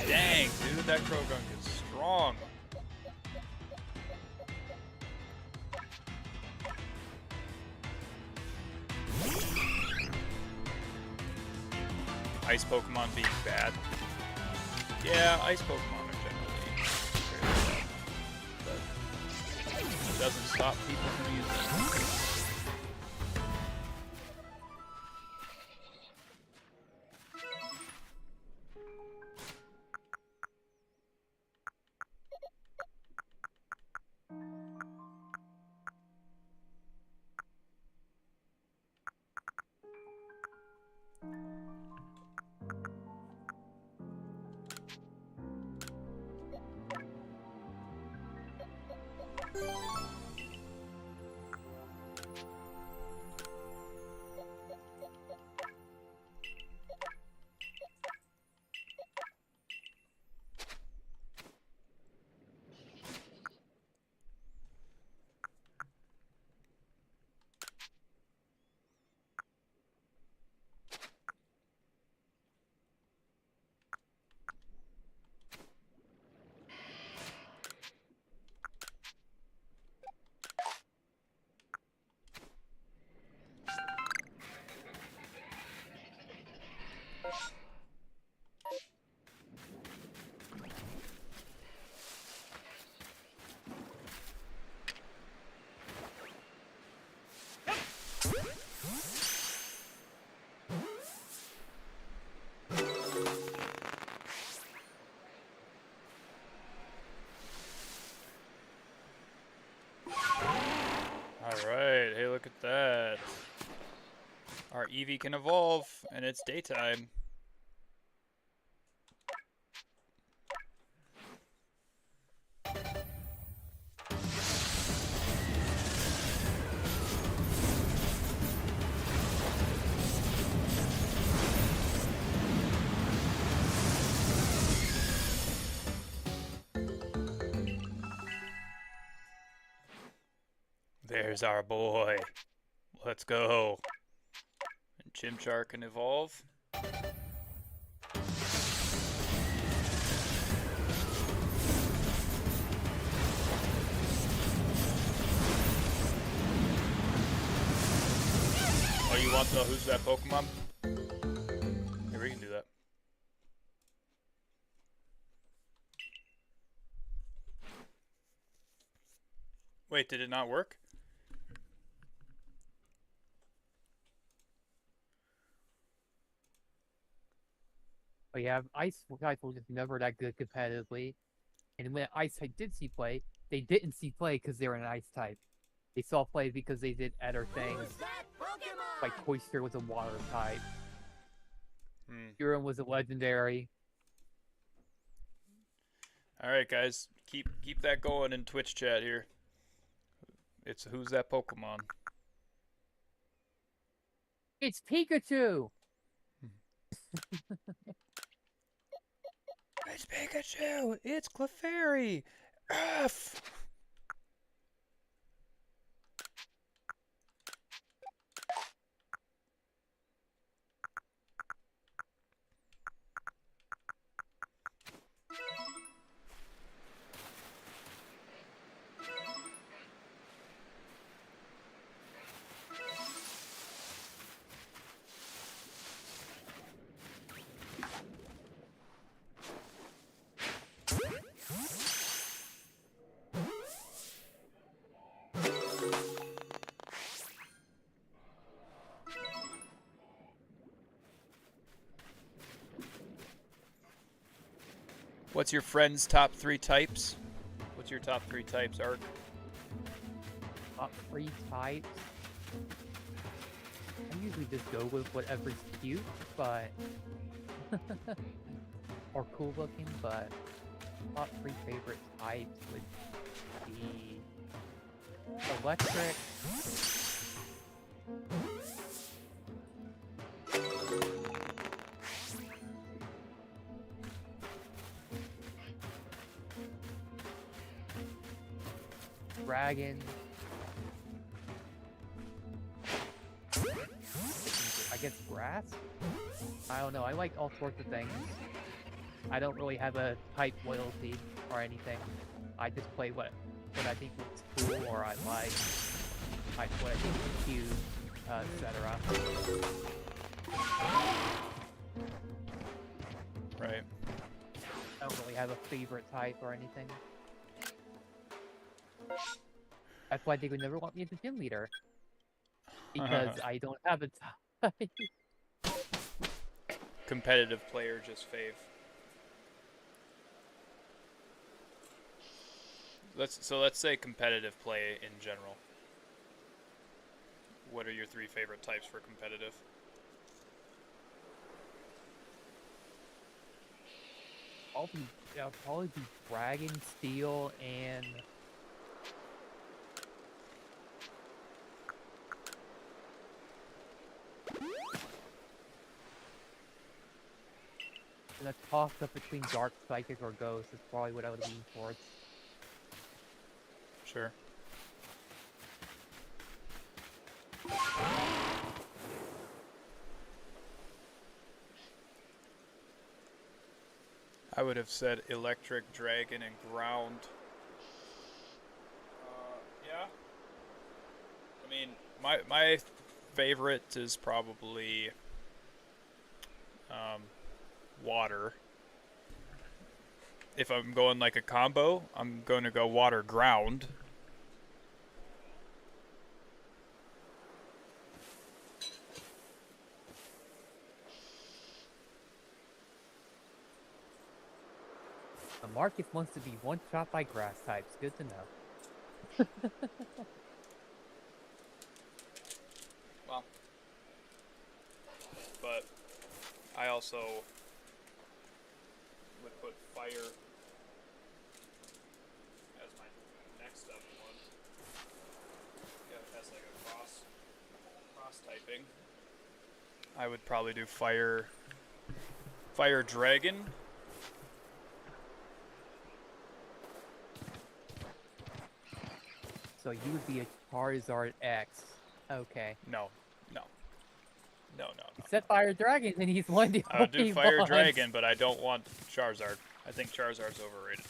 Dang, dude, that Krogunk is strong. Ice Pokemon being bad. Yeah, ice Pokemon are generally very bad. But it doesn't stop people from using them. at that. Our Eevee can evolve, and it's daytime. There's our boy. Let's go. And Chimchar can evolve. Oh, you want the who's that Pokemon? Here, we can do that. Wait, did it not work? But yeah, Ice guys were just never that good competitively. And when Ice type did see play, they didn't see play because they were an Ice type. They saw play because they did other things. Like Coister was a water type. Huron was a legendary. Alright guys, keep that going in Twitch chat here. It's who's that Pokemon? It's Pikachu! It's Pikachu! It's Clefairy! F! What's your friend's top 3 types? What's your top 3 types, Ark? Top 3 types. I usually just go with whatever's cute, but or cool looking, but top 3 favorite types would be electric, dragon, I guess grass? I don't know, I like all sorts of things. I don't really have a type loyalty or anything. I just play what I think looks cool or I like. What I think is cute, etc. Right. I don't really have a favorite type or anything. That's why they would never want me as a gym leader. Because I don't have a type. Competitive player, just fave. Let's say competitive play in general. What are your 3 favorite types for competitive? Probably be Dragon, Steel, and a toss-up between Dark, Psychic, or Ghost is probably what I would lean towards. Sure. I would have said electric, dragon, and ground. Yeah. I mean, my favorite is probably water. If I'm going like a combo, I'm going to go water ground. Marcus wants to be one-shot by grass types. Good to know. Well, but I also would put fire as my next up one. Yeah, that's like a cross typing. I would probably do fire dragon. So you would be a Charizard X. Okay. No. Set Fire Dragon, and he's one of the I would do only fire ones. dragon, but I don't want Charizard. I think Charizard's overrated.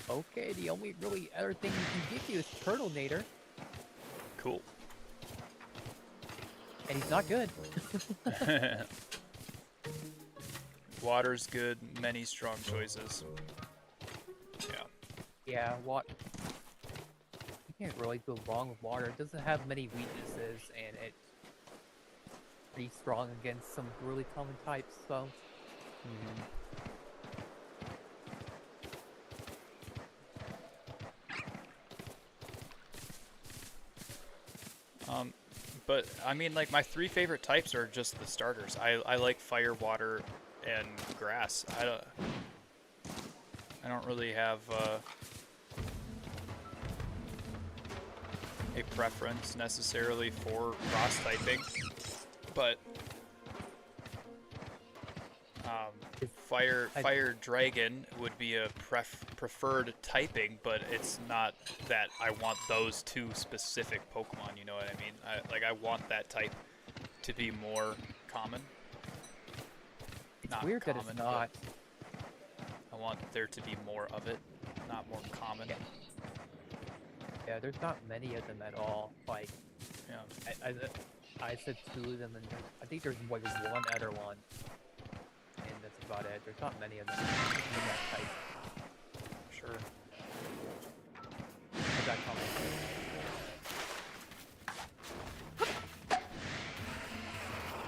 Okay, the only really other thing we can give you is Turtlenator, Cool. and he's not good. Water's good. Many strong choices. Yeah. Yeah, what? You can't really go wrong with water. It doesn't have many weaknesses, and it's pretty strong against some really common types, so... But I mean, like, my 3 favorite types are just the starters. I like fire, water, and grass. I don't really have a preference necessarily for cross typing, but fire dragon would be a preferred typing, but it's not that I want those 2 specific Pokemon. You know what I mean? I want that type to be more common. It's Not weird common, that it's not. I want there to be more of it, not more common. Yeah, there's not many of them at all. Like, Yeah. I said 2 of them, and I think there's like one other one. And that's about it. There's not many of them in that type. Sure. Of that common.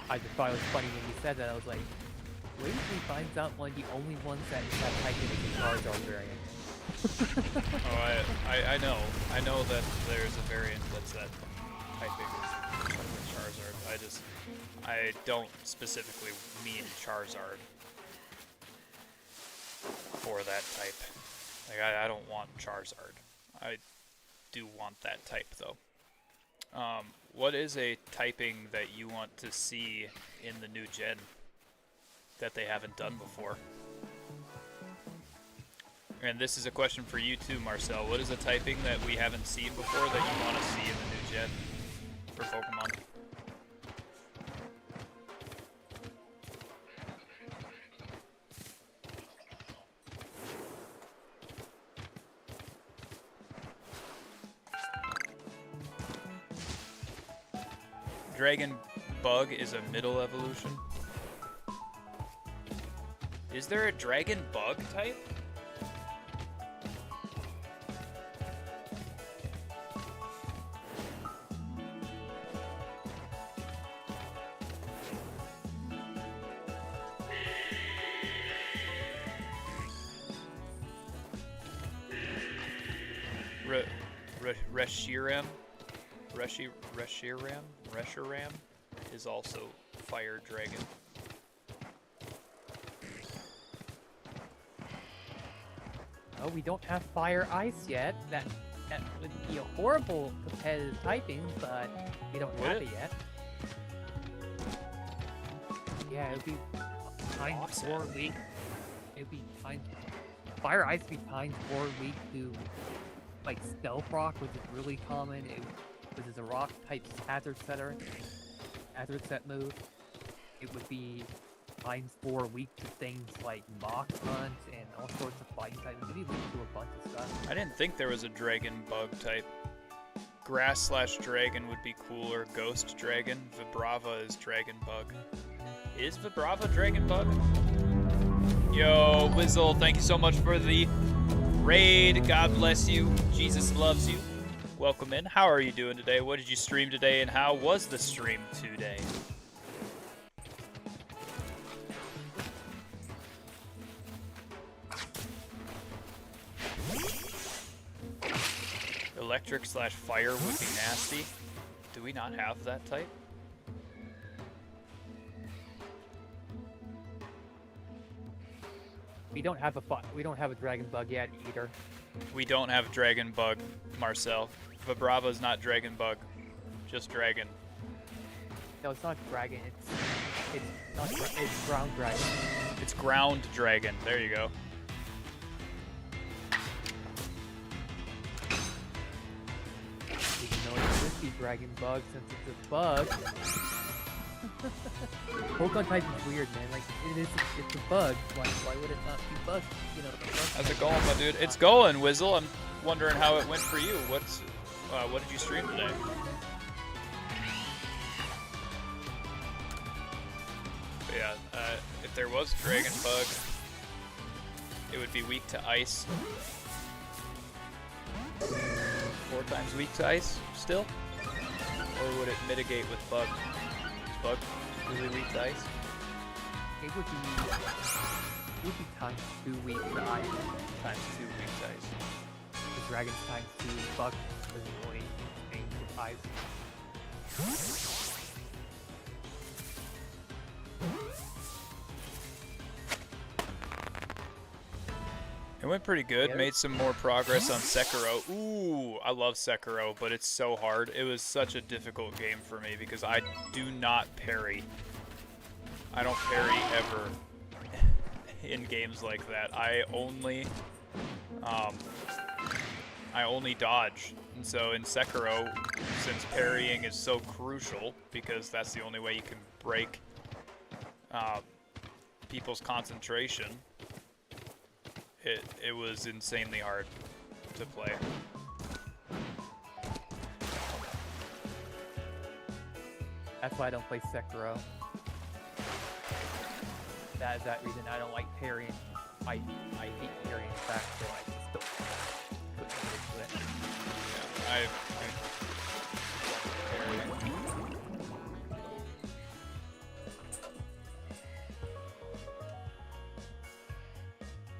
I just thought it was funny when you said that. I was like, wait till he finds out one of the only ones that typed in a Charizard variant. Oh, I know. I know that there's a variant that's that typing with Charizard. I don't specifically mean Charizard for that type. Like, I don't want Charizard. I do want that type, though. What is a typing that you want to see in the new gen that they haven't done before? And this is a question for you too, Marcel. What is a typing that we haven't seen before that you want to see in the new gen for Pokemon? Dragon Bug is a middle evolution. Is there a Dragon Bug type? Reshiram is also Fire Dragon. Oh, we don't have Fire Ice yet. That would be a horrible competitive typing, but we don't have it yet. Yeah, it would be times 4 week. It would be times... Fire Ice would be times 4 week to... Like Stealth Rock, which is really common. Which is a rock type hazard set move. It would be times 4 weak to things like Mock Hunt and all sorts of fighting types. Maybe lead to a bunch of stuff. I didn't think there was a Dragon Bug type. Grass/Dragon would be cooler. Ghost Dragon. Vibrava is Dragon Bug. Is Vibrava Dragon Bug? Yo, Wizzle, thank you so much for the raid. God bless you. Jesus loves you. Welcome in. How are you doing today? What did you stream today, and how was the stream today? Electric/fire would be nasty. Do we not have that type? We don't have a dragon bug yet either. We don't have dragon bug, Marcel. Vibrava's not dragon bug, just dragon. No, it's not dragon. It's ground dragon. It's ground dragon. There you go. Even though it should be dragon bug since it's a bug. Pokemon type is weird, man. Like it's a bug. Why would it not be bug? You know. How's it going, my dude? It's going, Wizzle. I'm wondering how it went for you. What did you stream today? But yeah, if there was dragon bug, it would be weak to ice. 4 times weak to ice still? Or would it mitigate with bug? Is bug really weak to ice? It would be times 2 weak to ice. Times 2 weak to ice. The dragon's times 2 bug doesn't really change with ice. It went pretty good. Made some more progress on Sekiro. Ooh, I love Sekiro, but it's so hard. It was such a difficult game for me because I do not parry. I don't parry ever in games like that. I only dodge. And so in Sekiro, since parrying is so crucial because that's the only way you can break people's concentration, it was insanely hard to play. That's why I don't play Sekiro. That is that reason I don't like parrying. I hate parrying back, so I just don't put into it. Yeah,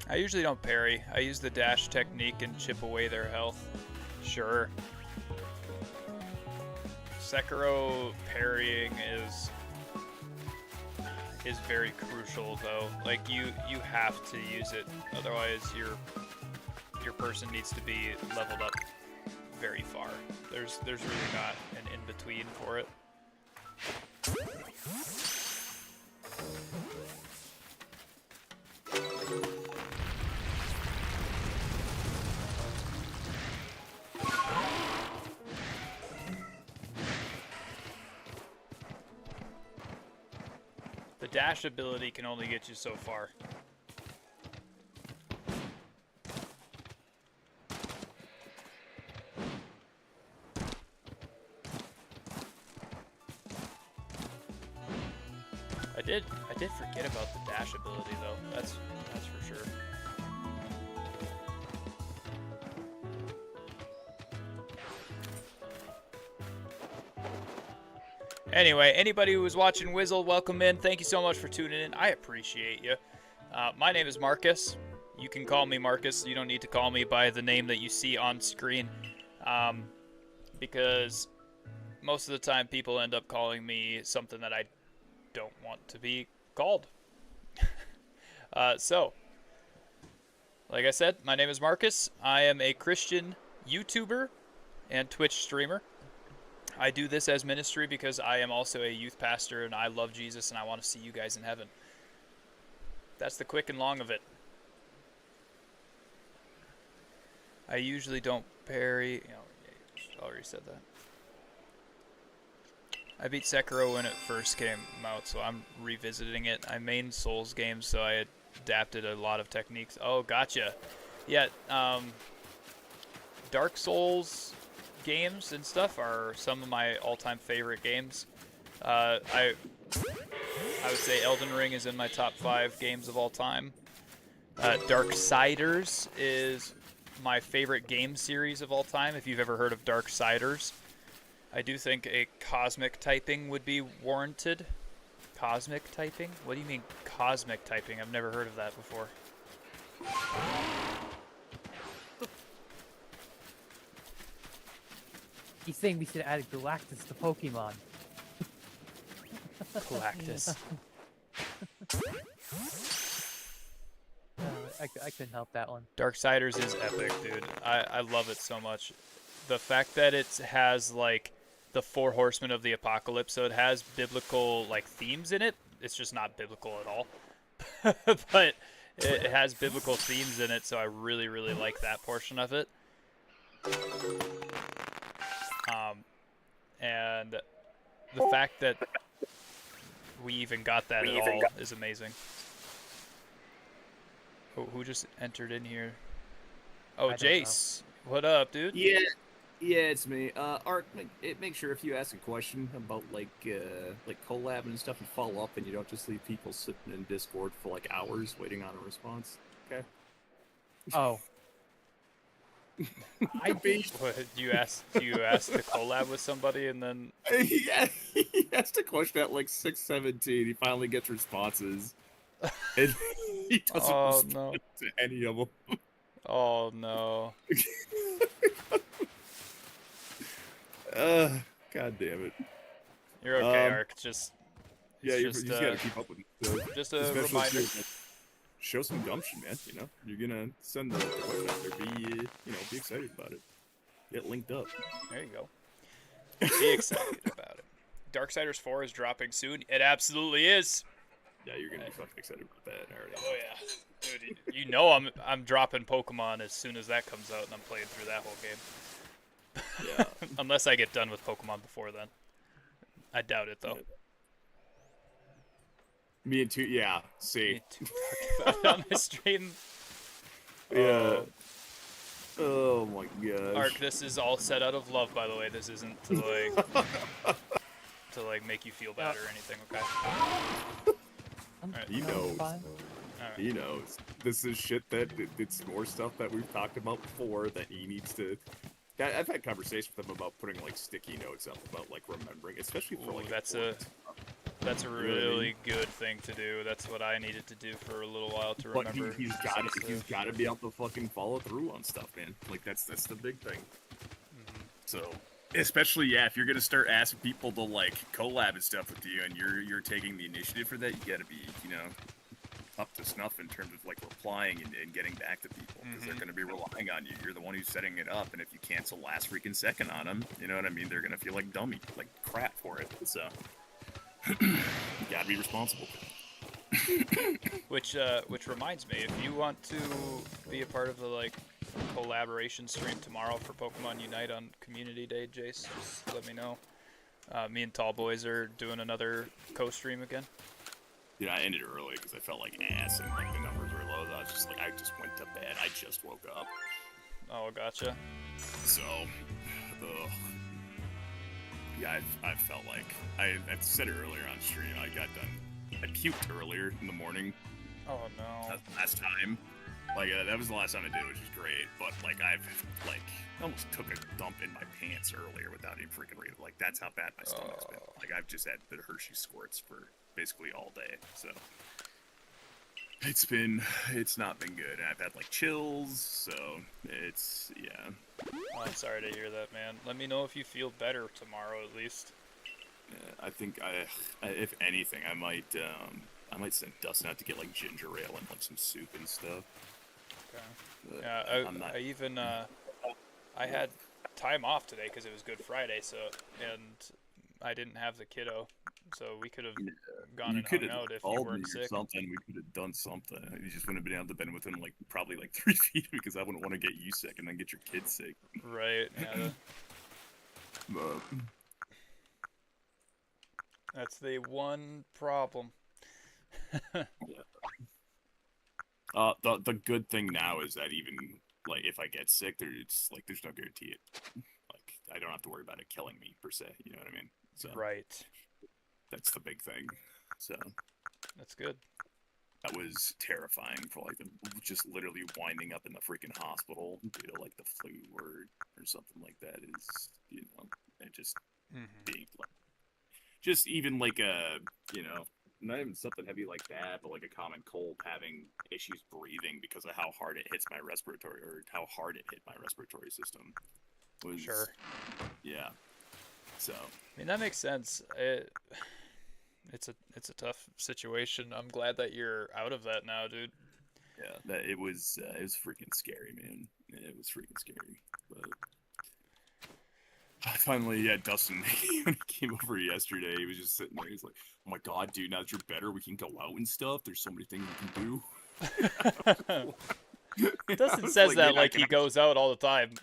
I usually don't parry. I use the dash technique and chip away their health. Sure. Sekiro parrying is very crucial though. Like you have to use it, otherwise your person needs to be leveled up very far. There's really not an in-between for it. The dash ability can only get you so far. I did forget about the dash ability though. That's for sure. Anyway, anybody who was watching Wizzle, welcome in. Thank you so much for tuning in. I appreciate you. My name is Marcus. You can call me Marcus. You don't need to call me by the name that you see on screen. Because most of the time people end up calling me something that I don't want to be called. So, like I said, my name is Marcus. I am a Christian YouTuber and Twitch streamer. I do this as ministry because I am also a youth pastor and I love Jesus and I want to see you guys in heaven. That's the quick and long of it. I usually don't parry. I already said that. I beat Sekiro when it first came out, so I'm revisiting it. I main Souls games, so I adapted a lot of techniques. Oh, gotcha. Yeah, Dark Souls games and stuff are some of my all-time favorite games. I would say Elden Ring is in my top 5 games of all time. Darksiders is my favorite game series of all time, if you've ever heard of Darksiders. I do think a cosmic typing would be warranted. Cosmic typing? What do you mean cosmic typing? I've never heard of that before. He's saying we should add Galactus to Pokemon. Galactus. I couldn't help that one. Darksiders is epic, dude. I love it so much. The fact that it has like the 4 horsemen of the apocalypse, so it has biblical like themes in it. It's just not biblical at all. But it has biblical themes in it, so I really, really like that portion of it. And the fact that we even got that at all is amazing. Who just entered in here? Oh, Jace. What up, dude? Yeah, it's me. Art, make sure if you ask a question about like collab and stuff, and follow up, and you don't just leave people sitting in Discord for like hours waiting on a response. Okay. Oh. What, do you ask to collab with somebody and then? Yeah, he asked a question at like 6:17. He finally gets responses, and he doesn't respond to any of them. Oh no. God damn it. You're okay, Ark. You just gotta keep up with it. Just a reminder. Show some gumption, man. You know, you're gonna send the question out there. Be excited about it. Get linked up. There you go. Be excited about it. Darksiders 4 is dropping soon. It absolutely is. Yeah, you're gonna be fucking excited about that already. Oh yeah, dude. You know I'm dropping Pokemon as soon as that comes out, and I'm playing through that whole game. Yeah. Unless I get done with Pokemon before then. I doubt it though. Yeah. Me and see. Me too. Talking about it on my stream. Yeah. Oh my gosh. Ark, this is all set out of love, by the way. This isn't to like make you feel bad or anything, okay? Right. He knows. Right. He knows. This is shit that it's more stuff that we've talked about before that he needs to. I've had conversations with him about putting like sticky notes up about like remembering, especially for like. That's a really good thing to do. That's what I needed to do for a little while to remember. But he's got to be able to fucking follow through on stuff, man. Like that's the big thing. Mm-hmm. So, especially if you're gonna start asking people to like collab and stuff with you, and you're taking the initiative for that, you got to be up to snuff in terms of like replying and getting back to people because they're going to be relying on you. You're the one who's setting it up, and if you cancel last freaking second on them, you know what I mean? They're going to feel like dummy, like crap for it. So. You gotta be responsible. Which reminds me, if you want to be a part of the like collaboration stream tomorrow for Pokemon Unite on Community Day, Jace, just let me know. Me and Tall Boys are doing another co-stream again. Yeah, I ended early because I felt like ass and like the numbers were low. I just went to bed. I just woke up. Oh, gotcha. So, yeah, I felt like I said it earlier on stream. I got done. I puked earlier in the morning. Oh no. Last time, like that was the last time I did, which is great. But like I've like almost took a dump in my pants earlier without even freaking reading. Like that's how bad my stomach's been. Like I've just had the Hershey squirts for basically all day. So it's not been good. I've had like chills. So yeah. Oh, I'm sorry to hear that, man. Let me know if you feel better tomorrow, at least. I think if anything, I might send Dustin out to get like ginger ale and like some soup and stuff. Okay. Yeah, I had time off today because it was Good Friday, and I didn't have the kiddo, so we could have gone and hung out if you weren't sick. Something. We could have done something. You just wouldn't have been able to been within like probably like 3 feet because I wouldn't want to get you sick and then get your kids sick. Right. Yeah. That's the one problem. The good thing now is that even like if I get sick, there's no guarantee like I don't have to worry about it killing me per se. You know what I mean? So right. That's the big thing. So that's good. That was terrifying for like just literally winding up in the freaking hospital due to like the flu or something like that is and just being like just even like not even something heavy like that, but like a common cold having issues breathing because of how hard it hits my respiratory or how hard it hit my respiratory system. Was, Sure. Yeah. So. I mean, that makes sense. It's a tough situation. I'm glad that you're out of that now, dude. Yeah, it was freaking scary, man. It was freaking scary. But finally, yeah, Dustin when he came over yesterday, he was just sitting there. He's like, "Oh my god, dude, now that you're better, we can go out and stuff. There's so many things we can do." Dustin says that like he goes out all the time.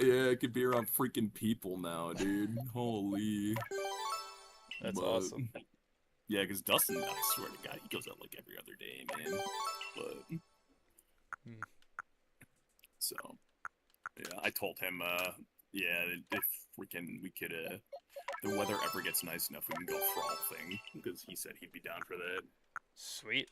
Yeah, I could be around freaking people now, dude. Holy. That's awesome. Yeah, because Dustin, I swear to God, he goes out like every other day, man. But so, yeah, I told him, yeah, if we could, the weather ever gets nice enough, we can go frolfing, because he said he'd be down for that. Sweet.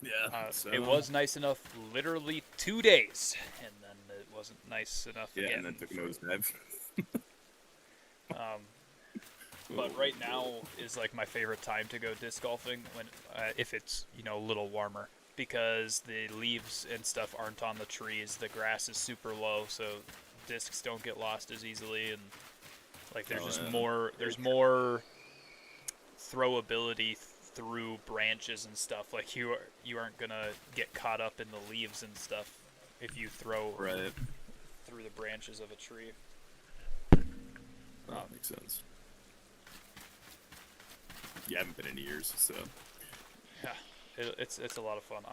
Yeah. So, it was nice enough literally 2 days, and then it wasn't nice enough again. Yeah, and then took a nosedive. But right now is like my favorite time to go disc golfing when if it's a little warmer, because the leaves and stuff aren't on the trees, the grass is super low, so discs don't get lost as easily, and like there's more throwability through branches and stuff. Like you aren't gonna get caught up in the leaves and stuff if you throw through the branches of a tree. That makes sense. Yeah, I haven't been in years, so. Yeah, it's a lot of fun.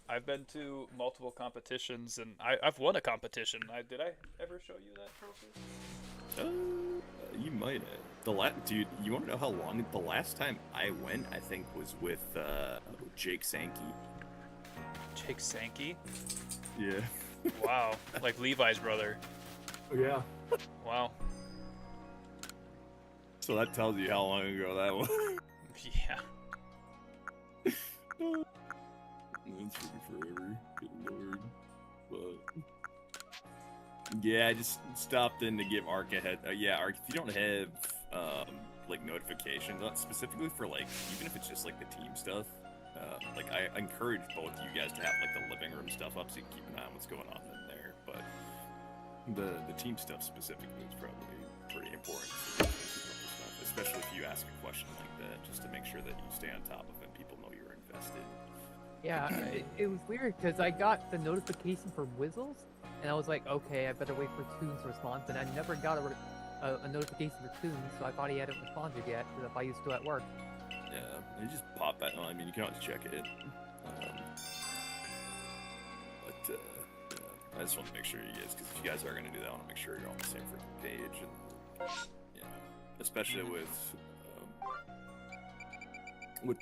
I've been to multiple competitions, and I've won a competition. Did I ever show you that trophy? You might have. Dude, you want to know how long? The last time I went, I think, was with Jake Sankey. Jake Sankey? Yeah. Wow, like Levi's brother. Yeah. Wow. So that tells you how long ago that was. Yeah. It's freaking forever. Good lord. But yeah, I just stopped in to give Ark a head. Yeah, Ark, if you don't have like notifications, not specifically for like, even if it's just like the team stuff, like I encourage both of you guys to have like the living room stuff up so you can keep an eye on what's going on in there. But the team stuff specifically is probably pretty important, especially if you ask a question like that, just to make sure that you stay on top of it and people know you're invested. Yeah, it was weird because I got the notification for Whizzles, and I was like, okay, I better wait for Toon's response, and I never got a notification for Toon, so I thought he hadn't responded yet, because if I used to at work. Yeah, you just pop that on. I mean, you can always check it. Yeah, I just want to make sure you guys, because if you guys are going to do that, I want to make sure you're on the same freaking page, and especially with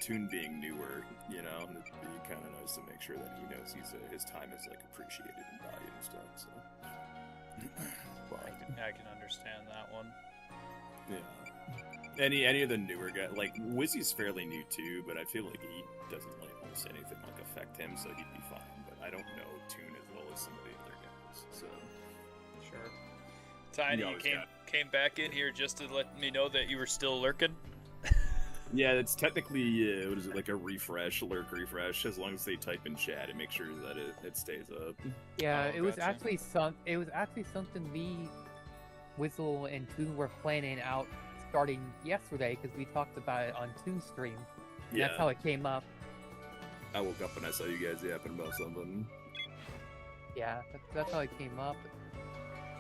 Toon being newer, it'd be kind of nice to make sure that he knows his time is like appreciated and valued and stuff. So, I can understand that one. Yeah. Any of the newer guys, like Wizzy's fairly new too, but I feel like he doesn't like almost anything like affect him, so he'd be fine. But I don't know Toon as well as some of the other guys. So sure. Tiny, you came back in here just to let me know that you were still lurking. Yeah, it's technically what is it, like a lurk refresh? As long as they type in chat, it makes sure that it stays up. Yeah, it was actually something me, Whizzle, and Toon were planning out starting yesterday because we talked about it on Toon's stream. Yeah. That's how it came up. I woke up and I saw you guys yapping about something. Yeah, that's how it came up.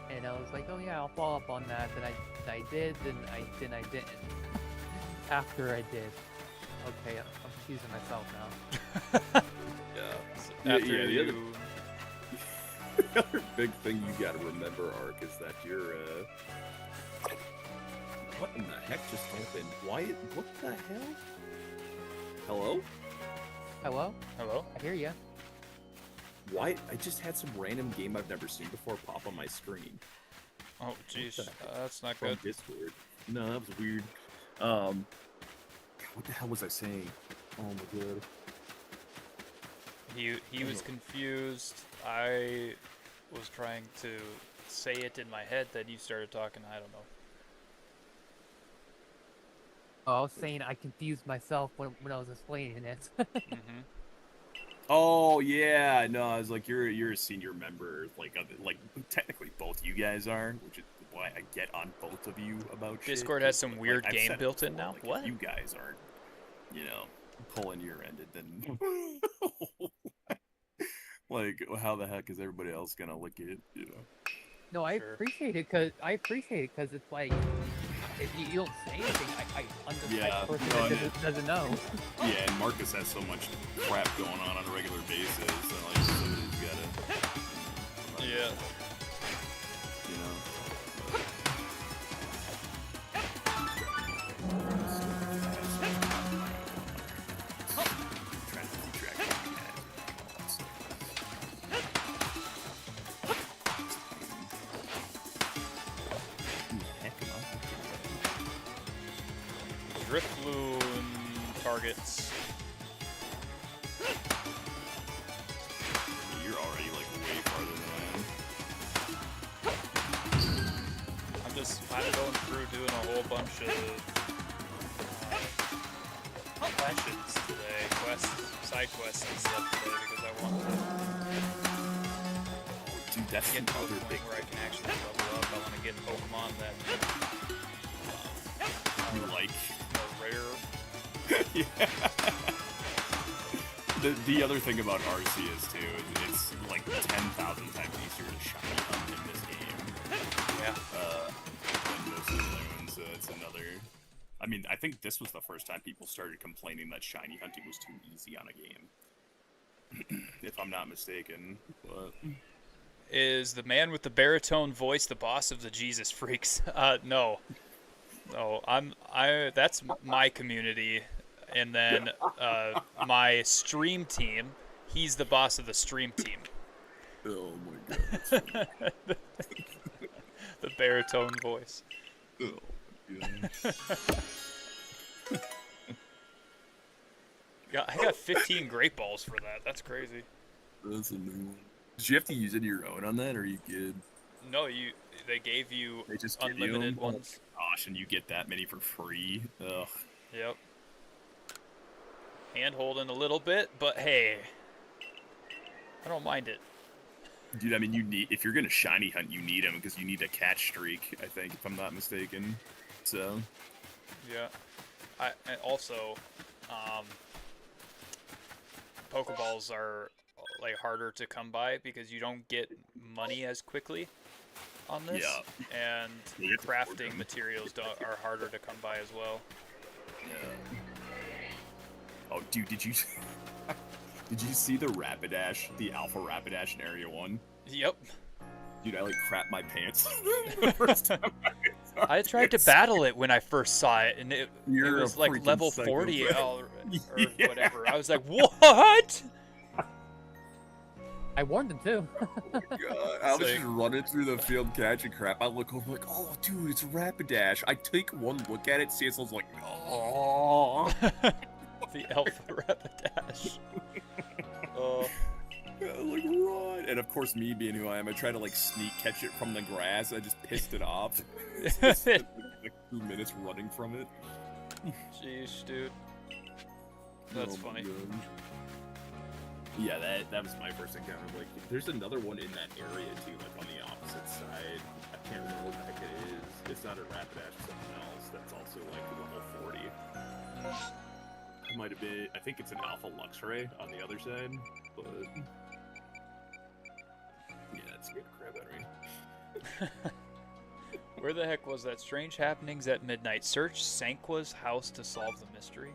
And I was like, oh yeah, I'll follow up on that. Then I did, then I didn't. After I did. Okay, I'm confusing myself now. Yeah. The other big thing you gotta remember, Ark, is that you're, what in the heck just happened? What the hell? Hello? Hello? Hello? I hear ya. Why? I just had some random game I've never seen before pop on my screen. Oh, jeez. That's not From good. Discord. No, that was weird. What the hell was I saying? Oh my god. He was confused. I was trying to say it in my head, then you started talking. I don't know. Oh, I was saying I confused myself when I was explaining it. Mm-hmm. Oh yeah, no, I was like, you're a senior member, like technically both you guys are, which is why I get on both of you about shit. Discord has some Like, weird I've game said it built in before, now. like, What? If you guys aren't, pulling your end, then like, how the heck is everybody else gonna look at it? No, I Sure. appreciate it because it's like if you don't say anything. I understand Yeah, the person no, that doesn't know. Yeah, and Marcus has so much crap going on a regular basis, and like somebody's gotta, Yeah. you know. Trying to keep track of you guys and all that stuff. Who the heck am I? Drifloon targets. You're already like way farther than I am. I'm just kind of going through doing a whole bunch of questions today, side quests and stuff today because I want to Oh, dude, that's get the to other a big point where I can actually level up. I want to get Pokemon that you like. are rare. Yeah. The other thing about Arceus too is it's like 10,000 times easier to shiny hunt in this game. Yeah. Than most of the other ones. So it's another. I mean, I think this was the first time people started complaining that shiny hunting was too easy on a game. If I'm not mistaken. But Is the man with the baritone voice the boss of the Jesus Freaks? No. No, that's my community, and then my stream team, he's the boss of the stream team. oh my god. That's funny. The baritone voice. Oh my god. Yeah, I got 15 great balls for that. That's crazy. That's a new one. Did you have to use it of your own on that, or you good? No, they gave you They just give you unlimited them? Oh ones. gosh, and you get that many for free. Ugh. Yep. Hand holding a little bit, but hey, I don't mind it. Dude, I mean, if you're gonna shiny hunt, you need them because you need a catch streak. I think, if I'm not mistaken. So. Yeah. And also, Pokeballs are like harder to come by because you don't get money as quickly on this, Yeah. and You have to forge crafting them. materials are harder to come by as well. Yeah. Oh, dude, did you see the Rapidash, the Alpha Rapidash in Area 1? Yep. Dude, I like crap my pants the first time I tried to battle it when I first saw it, and it You're a was like freaking level 40 psychopath. or Yeah. whatever. I was like, what? I warned him too. God, I was Sick. just running through the field catching crap. I look over like, oh, dude, it's Rapidash. I take one look at it, Cecil's like, oh. The Alpha Rapidash. Oh. Like, run. And of course, me being who I am, I try to like sneak catch it from the grass. I just pissed it off. Like 2 minutes running from it. Jeez, dude. That's Oh my funny. God. Yeah, that was my first encounter. Like, there's another one in that area too, like on the opposite side. I can't remember what the heck it is. It's not a Rapidash, it's something else. That's also like level 40. It might have been. I think it's an Alpha Luxray on the other side, but yeah, it scared the crap out of me. Where the heck was that? Strange happenings at midnight. Search Sanqua's house to solve the mystery.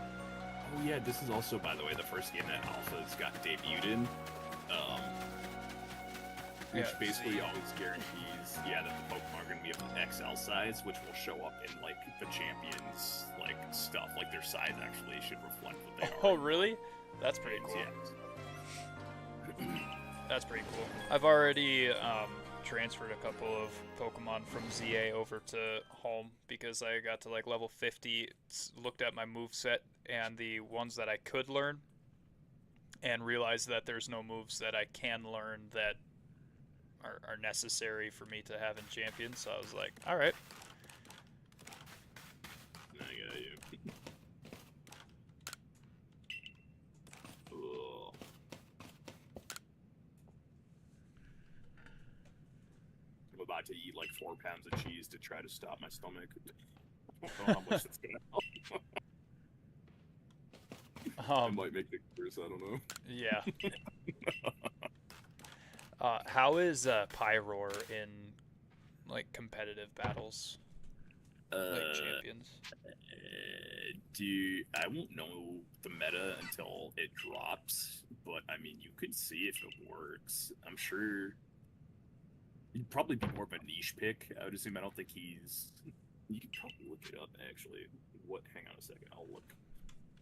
Oh yeah, this is also, by the way, the first game that Alpha's got debuted in, which Yeah, basically see. always guarantees, that the Pokemon are going to be of an XL size, which will show up in like the champions like stuff, like their size actually should reflect what they are. Oh, really? That's pretty cool. Yeah. That's pretty cool. I've already transferred a couple of Pokemon from ZA over to home because I got to like level 50, looked at my moveset and the ones that I could learn, and realized that there's no moves that I can learn that are necessary for me to have in Champions. So I was like, alright. I got you. Ugh. about to eat like 4 pounds of cheese to try to stop my stomach. I don't know how much that's gonna help. It might make it worse. I don't know. Yeah. How is Pyroar in like competitive battles, like champions? I won't know the meta until it drops, but I mean, you could see if it works. I'm sure he'd probably be more of a niche pick. I would assume. I don't think he's. You could probably look it up actually. What? Hang on a second. I'll look.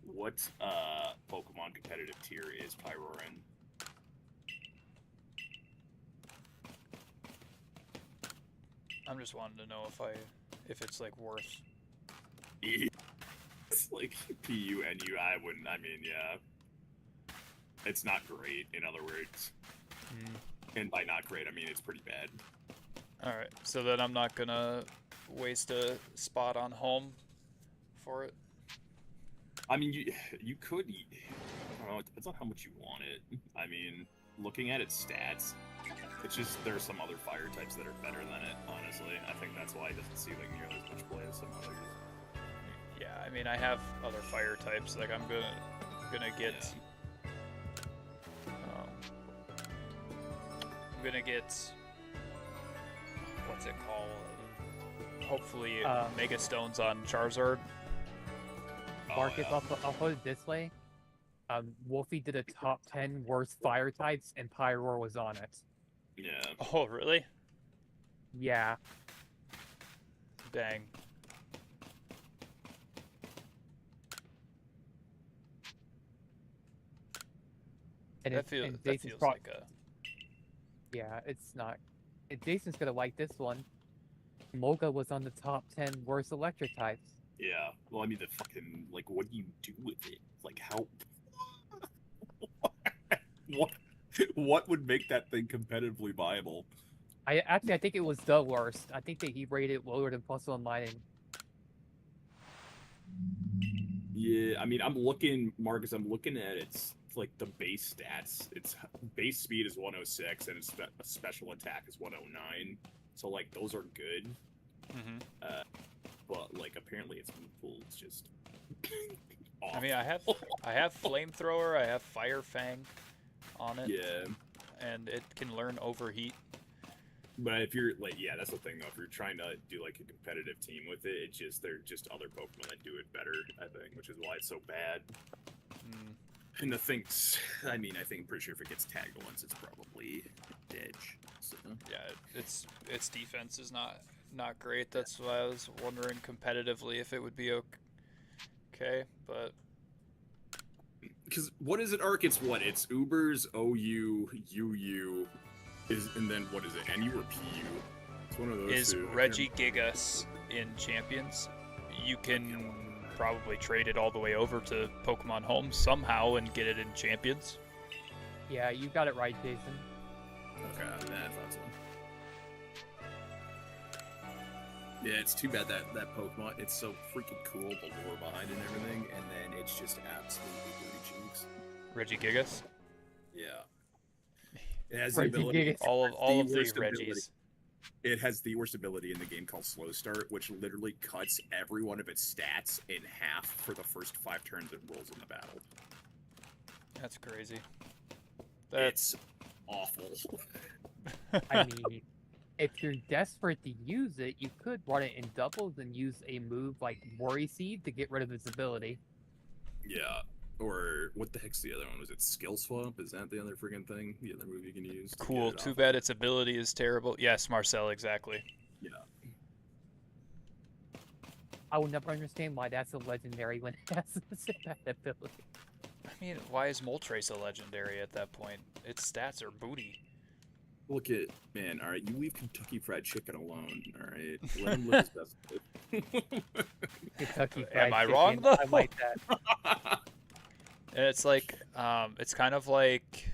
What Pokemon competitive tier is Pyroar in? I'm just wanting to know if it's like worth. It's like PUNU. I wouldn't. I mean, yeah. It's not great. In other words, and by not great, I mean it's pretty bad. All right, so then I'm not gonna waste a spot on home for it. I mean, you could. I don't know. It depends on how much you want it. I mean, looking at its stats, it's just there are some other fire types that are better than it. Honestly, I think that's why it doesn't see like nearly as much play as some others. Yeah, I mean, I have other fire types. Like I'm gonna get. I'm gonna get. What's it called? Hopefully, Mega Stones on Charizard. Marcus, I'll put it this way. Wolfie did a top 10 worst fire types, and Pyroar was on it. Yeah. Oh, really? Yeah. Dang. And That feels like a. Yeah, it's not. And Jason's gonna like this one. Moga was on the top 10 worst electric types. Yeah. Well, I mean, the fucking like, what do you do with it? Like, how? What would make that thing competitively viable? I think it was the worst. I think that he rated it lower than Plus One Mining. Yeah, I mean, Marcus. I'm looking at its like the base stats. Its base speed is 106, and its special attack is 109. So like, those are good. But like, apparently its move pool is just. Awful. I mean, I have Flamethrower. I have Fire Fang on it. Yeah. And it can learn Overheat. But if you're like, yeah, that's the thing though. If you're trying to do like a competitive team with it, there are just other Pokemon that do it better. I think, which is why it's so bad. And the things, I mean, I'm pretty sure if it gets tagged once, it's probably dead. So. Yeah, its defense is not great. That's why I was wondering competitively if it would be okay, but. Because what is it, Arc? It's what? It's Ubers, OU, UU. And then what is it? NU or PU? It's one of those. Is two. Regigigas in Champions? You can probably trade it all the way over to Pokemon Home somehow and get it in Champions. Yeah, you got it right, Jason. Okay, I thought so. Yeah, it's too bad that Pokemon. It's so freaking cool, the lore behind it and everything, and then it's just absolutely booty cheeks. Regigigas? Yeah. It has the ability. All of the Reggies. It has the worst ability in the game called Slow Start, which literally cuts every one of its stats in half for the first 5 turns it rolls in the battle. That's crazy. It's awful. I mean, if you're desperate to use it, you could run it in doubles and use a move like Worry Seed to get rid of its ability. Yeah. Or what the heck's the other one? Was it Skill Swap? Is that the other friggin' thing? The other move you can use? Cool. Too bad its ability is terrible. Yes, Marcel, exactly. Yeah. I will never understand why that's a legendary when it has that ability. I mean, why is Moltres a legendary at that point? Its stats are booty. Look at, man, alright, you leave Kentucky Fried Chicken alone, alright? Let him live his best life. Kentucky Fried Am I Chicken, wrong, though? I like that. And it's like, it's kind of like,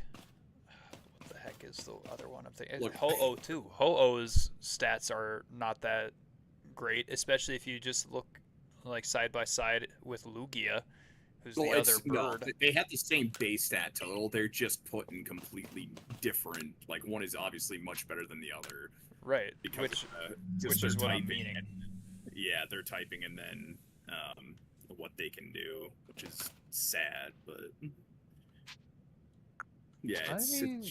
what the heck is the other one I'm thinking? Ho-Oh too. Ho-Oh's stats are not that great, especially if you just look like side by side with Lugia, who's Well, the other no, bird. they have the same base stat total. They're just put in completely different. Like one is obviously much better than the other Right, because which of just which their is what I'm typing. meaning. Yeah, they're typing and then what they can do, which is sad, but yeah, I mean,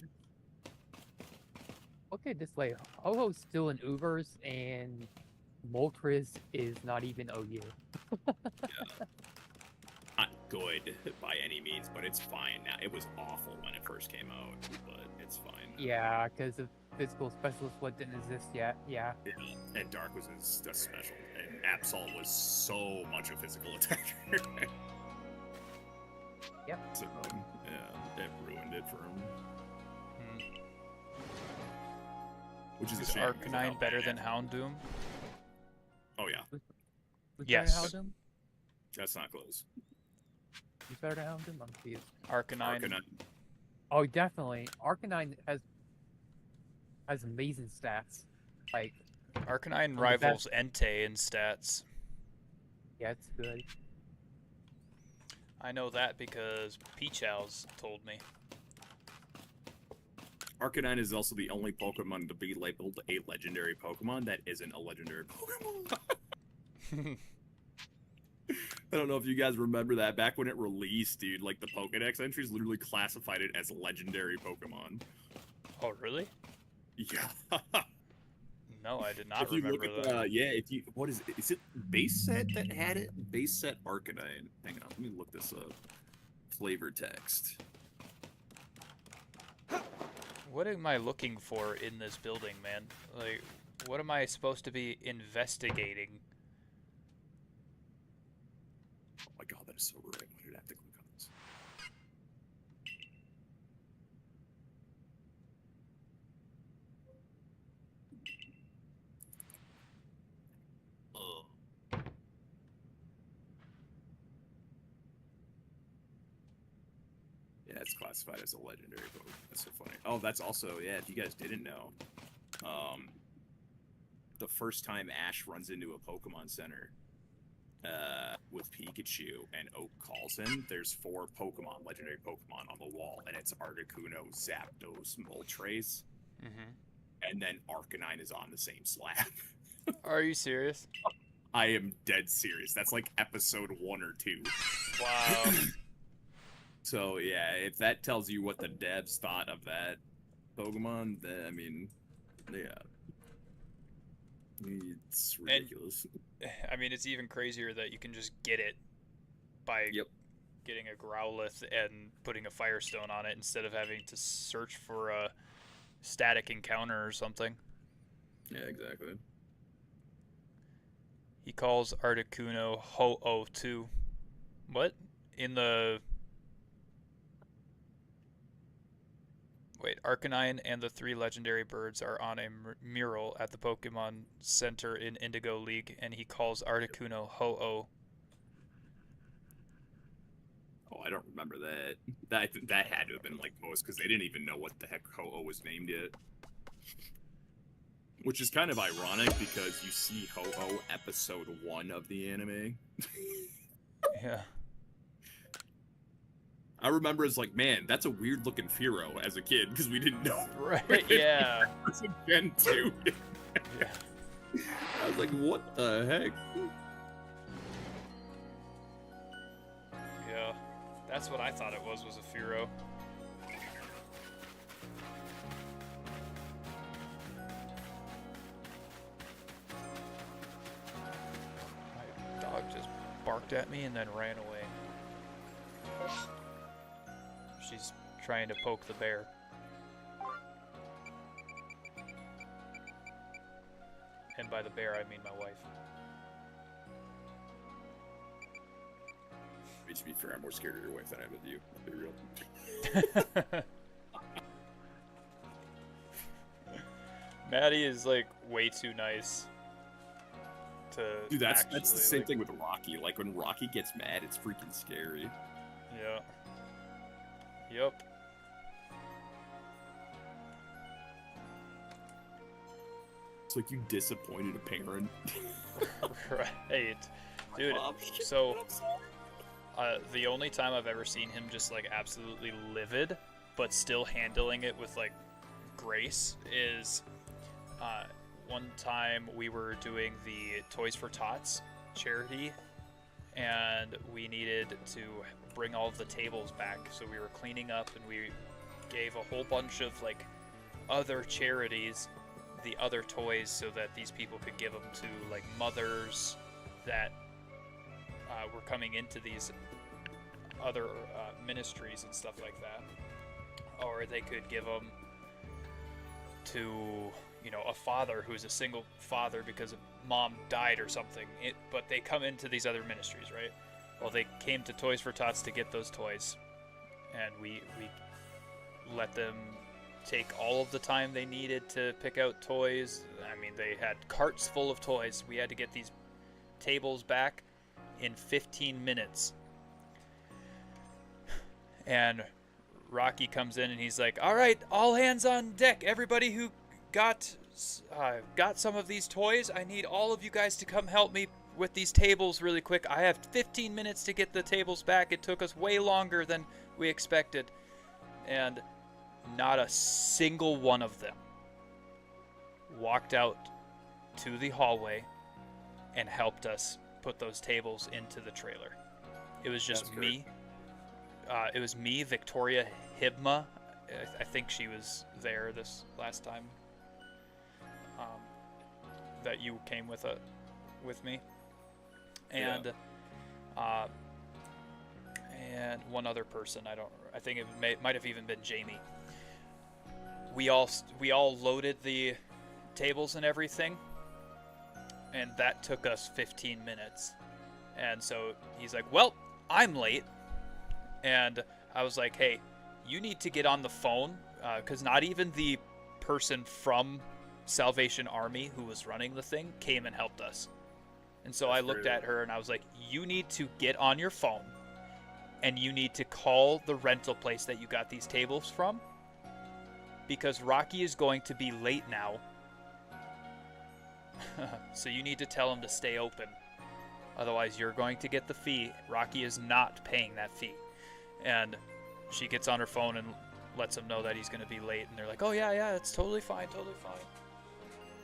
okay, this way. Ho-Ho's still in Ubers, and Moltres is not even OU. not good by any means, but it's fine now. It was awful when it first came out, but it's fine now. Yeah, because the physical specialist what didn't exist yet. Yeah. Yeah, and Dark was a special, and Absol was so much a physical attacker. Yep. So, yeah, it ruined it for him. Which is a Is shame. because of how Arcanine better bad- than Houndoom? Oh yeah, Who's Yes. better than Houndoom? that's not close. Who's better than Houndoom? I'm confused. Arcanine. Arcanine. Oh, definitely. Arcanine has amazing stats. Like, Arcanine the rivals Entei in stats. yeah, it's good. I know that because Peachow's told me. Arcanine is also the only Pokemon to be labeled a legendary Pokemon that isn't a legendary Pokemon. I don't know if you guys remember that back when it released, dude. Like the Pokedex entries literally classified it as legendary Pokemon. Oh, really? Yeah. No, I did not if you look remember at that. yeah, if you what is it? Is it base set that had it? Base set Arcanine. Hang on, let me look this up. Flavor text. What am I looking for in this building, man? Like, what am I supposed to be investigating? Oh my god, that is so right. Why did I have to click on this? Ugh. Yeah, it's classified as a legendary Pokemon. That's so funny. Oh, that's also, yeah, if you guys didn't know, the first time Ash runs into a Pokemon Center with Pikachu and Oak calls him, there's 4 Pokemon, legendary Pokemon on the wall, and it's Articuno, Zapdos, Moltres, and then Arcanine is on the same slab. Are you serious? I am dead serious. That's like episode 1 or 2. Wow. So yeah, if that tells you what the devs thought of that Pokemon, then I mean, yeah, it's ridiculous. I mean, it's even crazier that you can just get it by getting a Growlithe and putting a Firestone on it instead of having to search for a static encounter or something. Yeah, exactly. He calls Articuno Ho-Oh too. What? In the... Wait, Arcanine and the 3 legendary birds are on a mural at the Pokemon Center in Indigo League, and he calls Articuno Ho-Oh. Oh, I don't remember that. That had to have been like post because they didn't even know what the heck Ho-Oh was named yet. Which is kind of ironic because you see Ho-Oh episode 1 of the anime. Yeah. I remember it's like, man, that's a weird looking Firo as a kid because we didn't know. Right, yeah. It was in Gen 2. Yeah. I was like, what the heck? Yeah. That's what I thought it was a Firo. My dog just barked at me and then ran away. She's trying to poke the bear. And by the bear, I mean my wife. I mean, to be fair, I'm more scared of your wife than I am of you. I'll be real. Maddie is like way too nice to. Dude, that's actually, the same like, thing with Rocky. Like when Rocky gets mad, it's freaking scary. Yeah. Yep. It's like you disappointed a parent. Right. Dude, Mom, so I'm sorry. The only time I've ever seen him just like absolutely livid, but still handling it with like grace is one time we were doing the Toys for Tots charity, and we needed to bring all of the tables back. So we were cleaning up, and we gave a whole bunch of like other charities the other toys so that these people could give them to like mothers that were coming into these other ministries and stuff like that, or they could give them to, you know, a father who's a single father because mom died or something. But they come into these other ministries, right? Well, they came to Toys for Tots to get those toys, and we let them take all of the time they needed to pick out toys. I mean, they had carts full of toys. We had to get these tables back in 15 minutes. And Rocky comes in and he's like, all right, all hands on deck. Everybody who got some of these toys, I need all of you guys to come help me with these tables really quick. I have 15 minutes to get the tables back. It took us way longer than we expected. And not a single one of them walked out to the hallway and helped us put those tables into the trailer. It was just me. It was me, Victoria Hibma. I think she was there this last time that you came with me, and and one other person. I think it might have even been Jamie. We all loaded the tables and everything, and that took us 15 minutes. And so he's like, well, I'm late. And I was like, hey, you need to get on the phone, because not even the person from Salvation Army who was running the thing came and helped us. And so I looked at her and I was like, you need to get on your phone and you need to call the rental place that you got these tables from, because Rocky is going to be late now. So you need to tell him to stay open. Otherwise, you're going to get the fee. Rocky is not paying that fee. And she gets on her phone and lets him know that he's going to be late. And they're like, oh, yeah, it's totally fine, totally fine.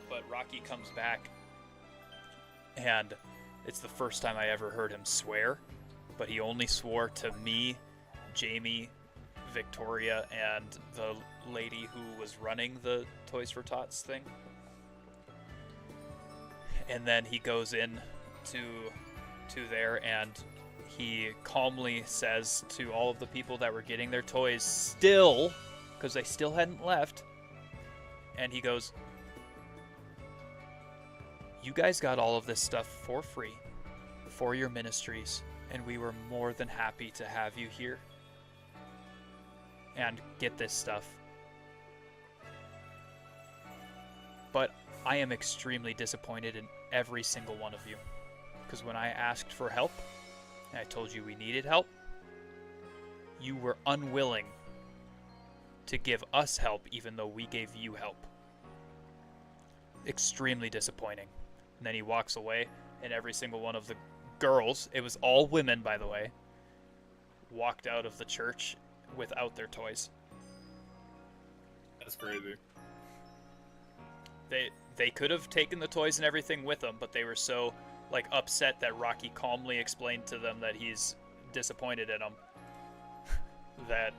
But Rocky comes back, and it's the first time I ever heard him swear. But he only swore to me, Jamie, Victoria, and the lady who was running the Toys for Tots thing. And then he goes in to there, and he calmly says to all of the people that were getting their toys still, because they still hadn't left, and he goes, you guys got all of this stuff for free for your ministries, and we were more than happy to have you here and get this stuff. But I am extremely disappointed in every single one of you, because when I asked for help, and I told you we needed help, you were unwilling to give us help even though we gave you help. Extremely disappointing. And then he walks away, and every single one of the girls, it was all women by the way, walked out of the church without their toys. That's crazy. They could have taken the toys and everything with them, but they were so like upset that Rocky calmly explained to them that he's disappointed in them that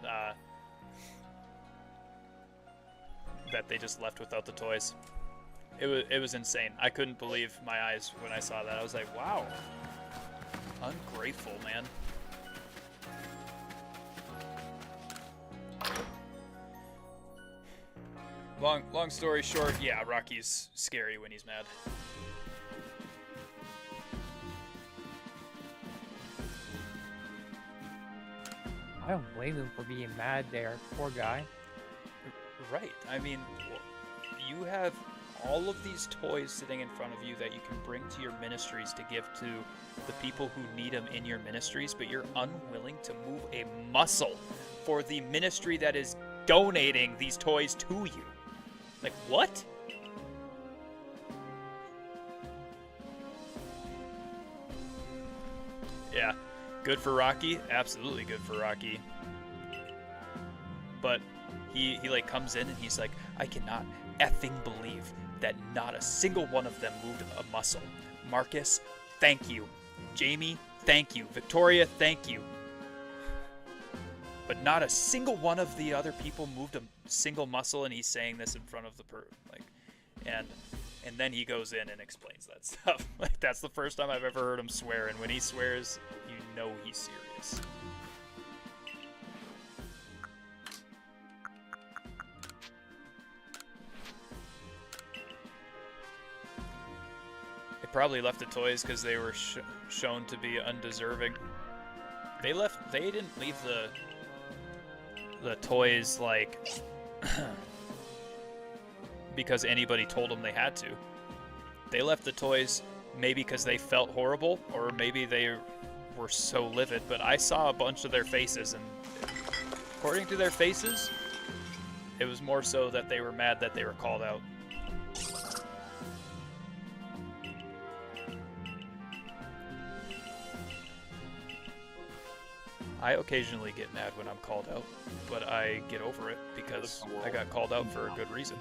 they just left without the toys. It was insane. I couldn't believe my eyes when I saw that. I was like, wow, ungrateful, man. Long story short, yeah, Rocky's scary when he's mad. I don't blame him for being mad there. Poor guy. Right. I mean, you have all of these toys sitting in front of you that you can bring to your ministries to give to the people who need them in your ministries, but you're unwilling to move a muscle for the ministry that is donating these toys to you. Like, what? Yeah. Good for Rocky, absolutely good for Rocky. But he like comes in and he's like, I cannot effing believe that not a single one of them moved a muscle. Marcus, thank you. Jamie, thank you. Victoria, thank you. But not a single one of the other people moved a single muscle, and he's saying this in front of the and then he goes in and explains that stuff. Like, that's the first time I've ever heard him swear, and when he swears, you know he's serious. They probably left the toys because they were shown to be undeserving. They didn't leave the toys like because anybody told them they had to. They left the toys maybe because they felt horrible, or maybe they were so livid, but I saw a bunch of their faces, and according to their faces, it was more so that they were mad that they were called out. I occasionally get mad when I'm called out, but I get over it because I got called out for a good reason.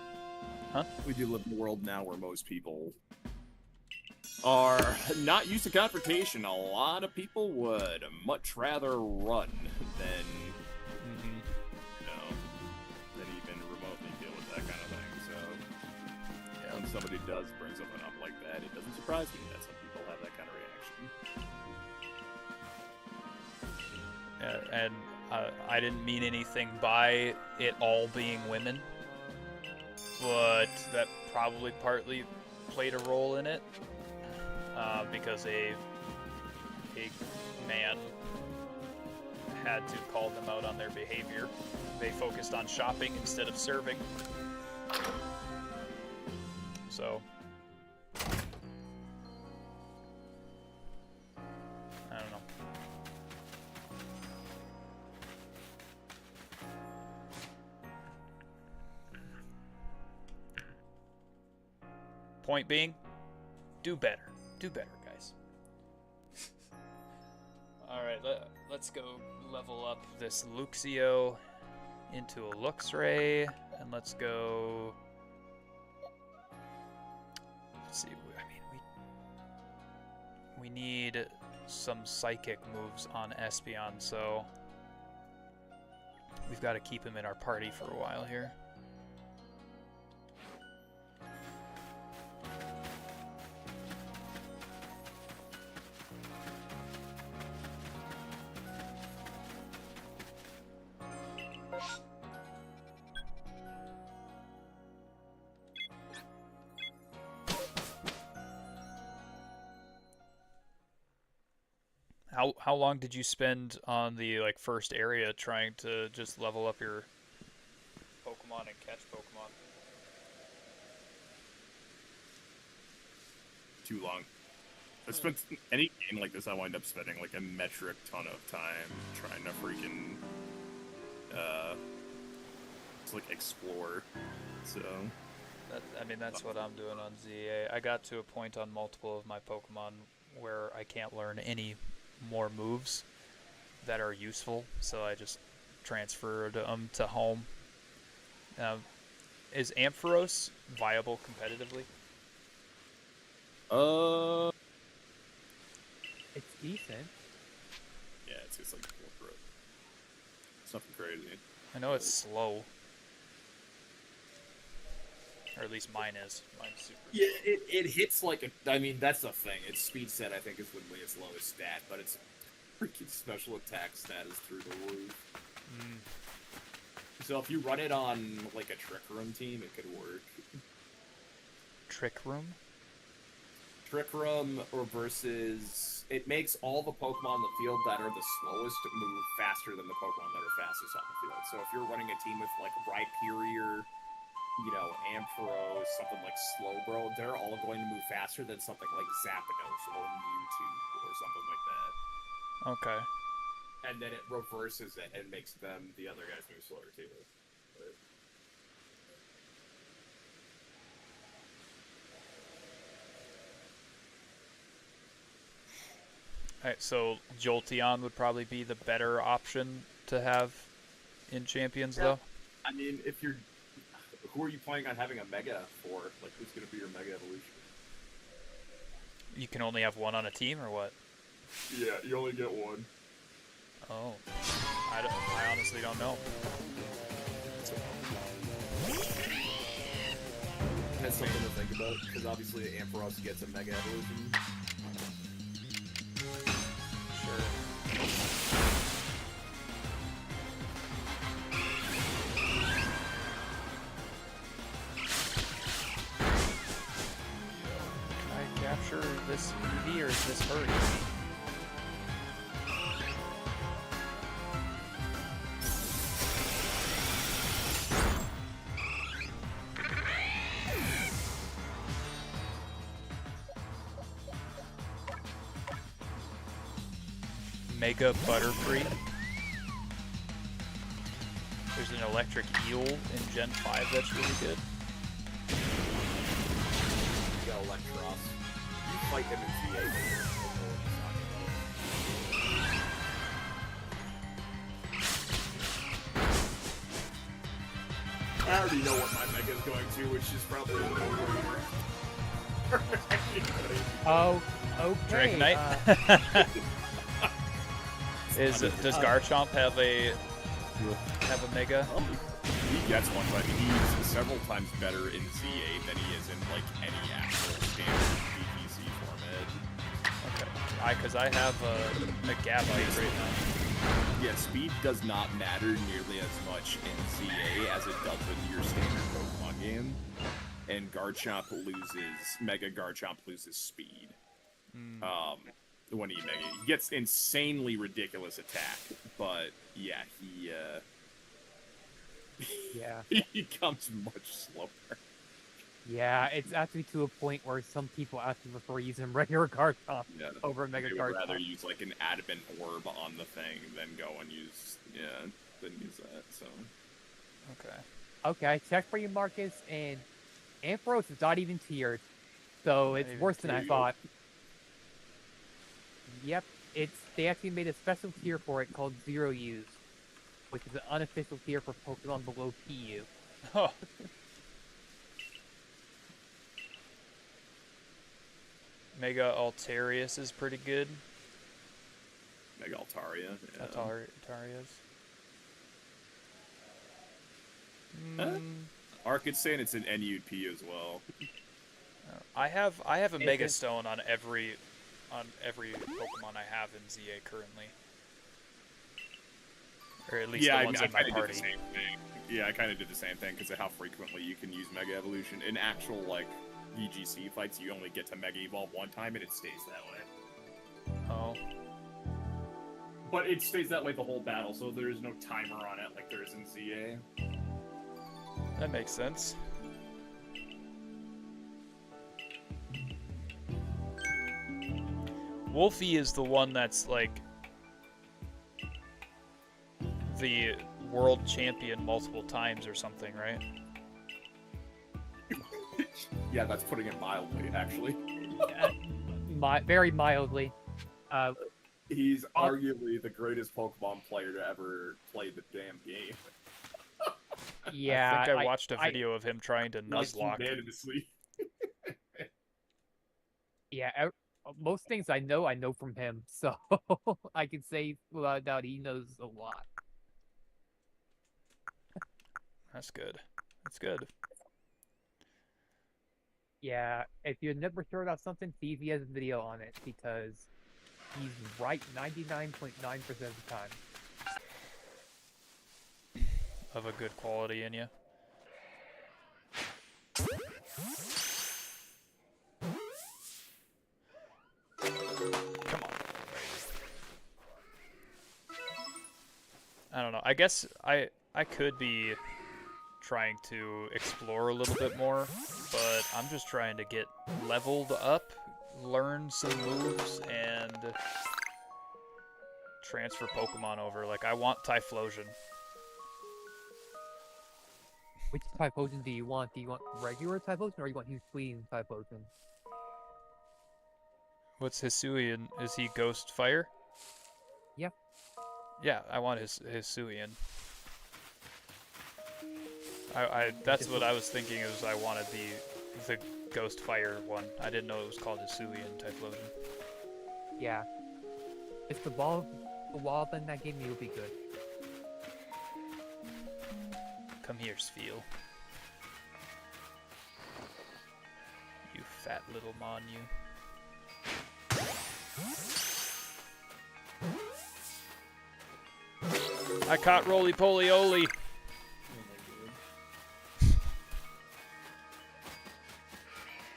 Huh? We do live in a world now where most people are not used to confrontation. A lot of people would much rather run than, than even remotely deal with that kind of thing. So, yeah, when somebody does bring something up like that, it doesn't surprise me that some people have that kind of reaction. And I didn't mean anything by it all being women, but that probably partly played a role in it, because a man had to call them out on their behavior. They focused on shopping instead of serving. So, I don't know. Point being, do better. Do better, guys. Alright, let's go level up this Luxio into a Luxray, and let's go... Let's see, I mean, we need some Psychic moves on Espeon, so we've got to keep him in our party for a while here. How long did you spend on the first area trying to just level up your Pokemon and catch Pokemon? Too long. I spent any game like this, I wind up spending like a metric ton of time trying to freaking explore. So that's what I'm doing on ZA. I got to a point on multiple of my Pokemon where I can't learn any more moves that are useful, so I just transferred them to home. Is Ampharos viable competitively? It's decent. Yeah, it's just like corporate. It's nothing crazy. I know it's slow. Or at least mine is. Mine's super. Yeah, it hits like a... I mean, that's the thing. Its speed set, I think, is literally its lowest stat, but its freaking special attack stat is through the roof. So if you run it on, like, a Trick Room team, it could work. Trick Room? Trick Room or versus... It makes all the Pokemon in the field that are the slowest move faster than the Pokemon that are fastest on the field. So if you're running a team with, like, Rhyperior... Ampharos, something like Slowbro, they're all going to move faster than something like Zapdos or Mewtwo or something like that. Okay. And then it reverses it and makes them, the other guys, move slower too. But... Alright, so Jolteon would probably be the better option to have in Champions, though. I mean, if you're, who are you planning on having a Mega for? Like, who's gonna be your Mega Evolution? You can only have one on a team, or what? Yeah, you only get one. Oh, I honestly don't know. That's something to think about, because obviously Ampharos gets a Mega Evolution. Sure. Can I capture this Eevee, or is this her Eevee? Mega Butterfree. There's an electric eel in Gen 5 that's really good. You got Electros. You fight him in VA. I already know what my Mega's going to, which is probably a no-brainer. Oh, okay. Dragonite. Does Garchomp have a Mega? He gets one, but he's several times better in ZA than he is in like any actual standard VGC format. Okay. Because I have a Gabite right now. Yeah, speed does not matter nearly as much in ZA as it does in your standard Pokemon game. And Mega Garchomp loses speed. When he gets insanely ridiculous attack, but yeah, Yeah. he comes much slower. Yeah, it's actually to a point where some people actually prefer using regular Garchomp over Mega They would Garchomp. rather use like an adamant orb on the thing than go and use that. So Okay. Okay, I checked for you, Marcus, and Ampharos is not even tiered, so it's worse than I thought. Yep, they actually made a special tier for it called Zero Use, which is an unofficial tier for Pokemon below PU. Oh. Mega Altarius is pretty good. Mega Altaria. Yeah. Altarius. Arc saying it's an NUP as well. I have a Mega Stone on every Pokemon I have in ZA currently. Or at least the ones in my party. Did the same thing. Yeah, I kind of did the same thing because of how frequently you can use Mega Evolution. In actual, like, VGC fights, you only get to Mega Evolve one time, and it stays that way. Oh. But it stays that way the whole battle, so there is no timer on it like there is in ZA. That makes sense. Wolfie is the one that's, like, the world champion multiple times or something, right? Yeah, that's putting it mildly, actually. Very mildly. He's arguably the greatest Pokemon player to ever play the damn game. Yeah, I think I watched a video of him trying to Nuzlocke. Dead in his sleep. Yeah, most things I know from him, so I can say without a doubt he knows a lot. That's good. That's good. Yeah, if you're never sure about something, see if he has a video on it, because he's right 99.9% of the time. Of a good quality in you. Come on. I don't know. I guess I could be trying to explore a little bit more, but I'm just trying to get leveled up, learn some moves, and transfer Pokemon over. Like, I want Typhlosion. Which Typhlosion do you want? Do you want regular Typhlosion, or you want Hugh Queen Typhlosion? What's Hisuian? Is he Ghost Fire? Yeah. Yeah, I want Hisuian. That's what I was thinking. Is I wanted the Ghost Fire one. I didn't know it was called Hisuian Typhlosion. Yeah. If the wall thing that gave me will be good. Come here, Sfeel. You fat little mon, you. I caught Roly Poly Oly.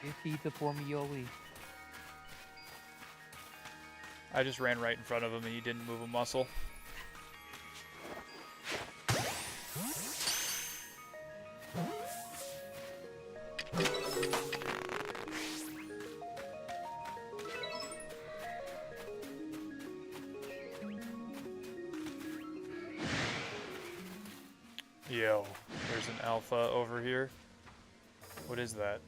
Defeat the Formioli. I just ran right in front of him and he didn't move a muscle. Yo, there's an alpha over here. What is that?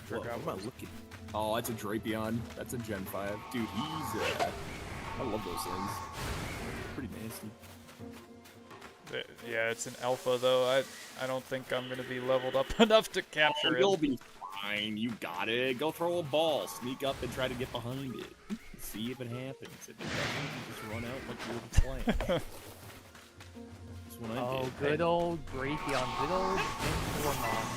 Whoa, what am I looking? Oh, that's a Drapion. That's a Gen 5. Dude, he's I love those things. Pretty nasty. Yeah, it's an alpha though. I don't think I'm gonna be leveled up enough to capture You'll him. be fine. You got it. Go throw a ball. Sneak up and try to get behind it. See if it happens. If it doesn't, you just run out like you were playing. That's what I did. Good old Drapion. Good old Informon.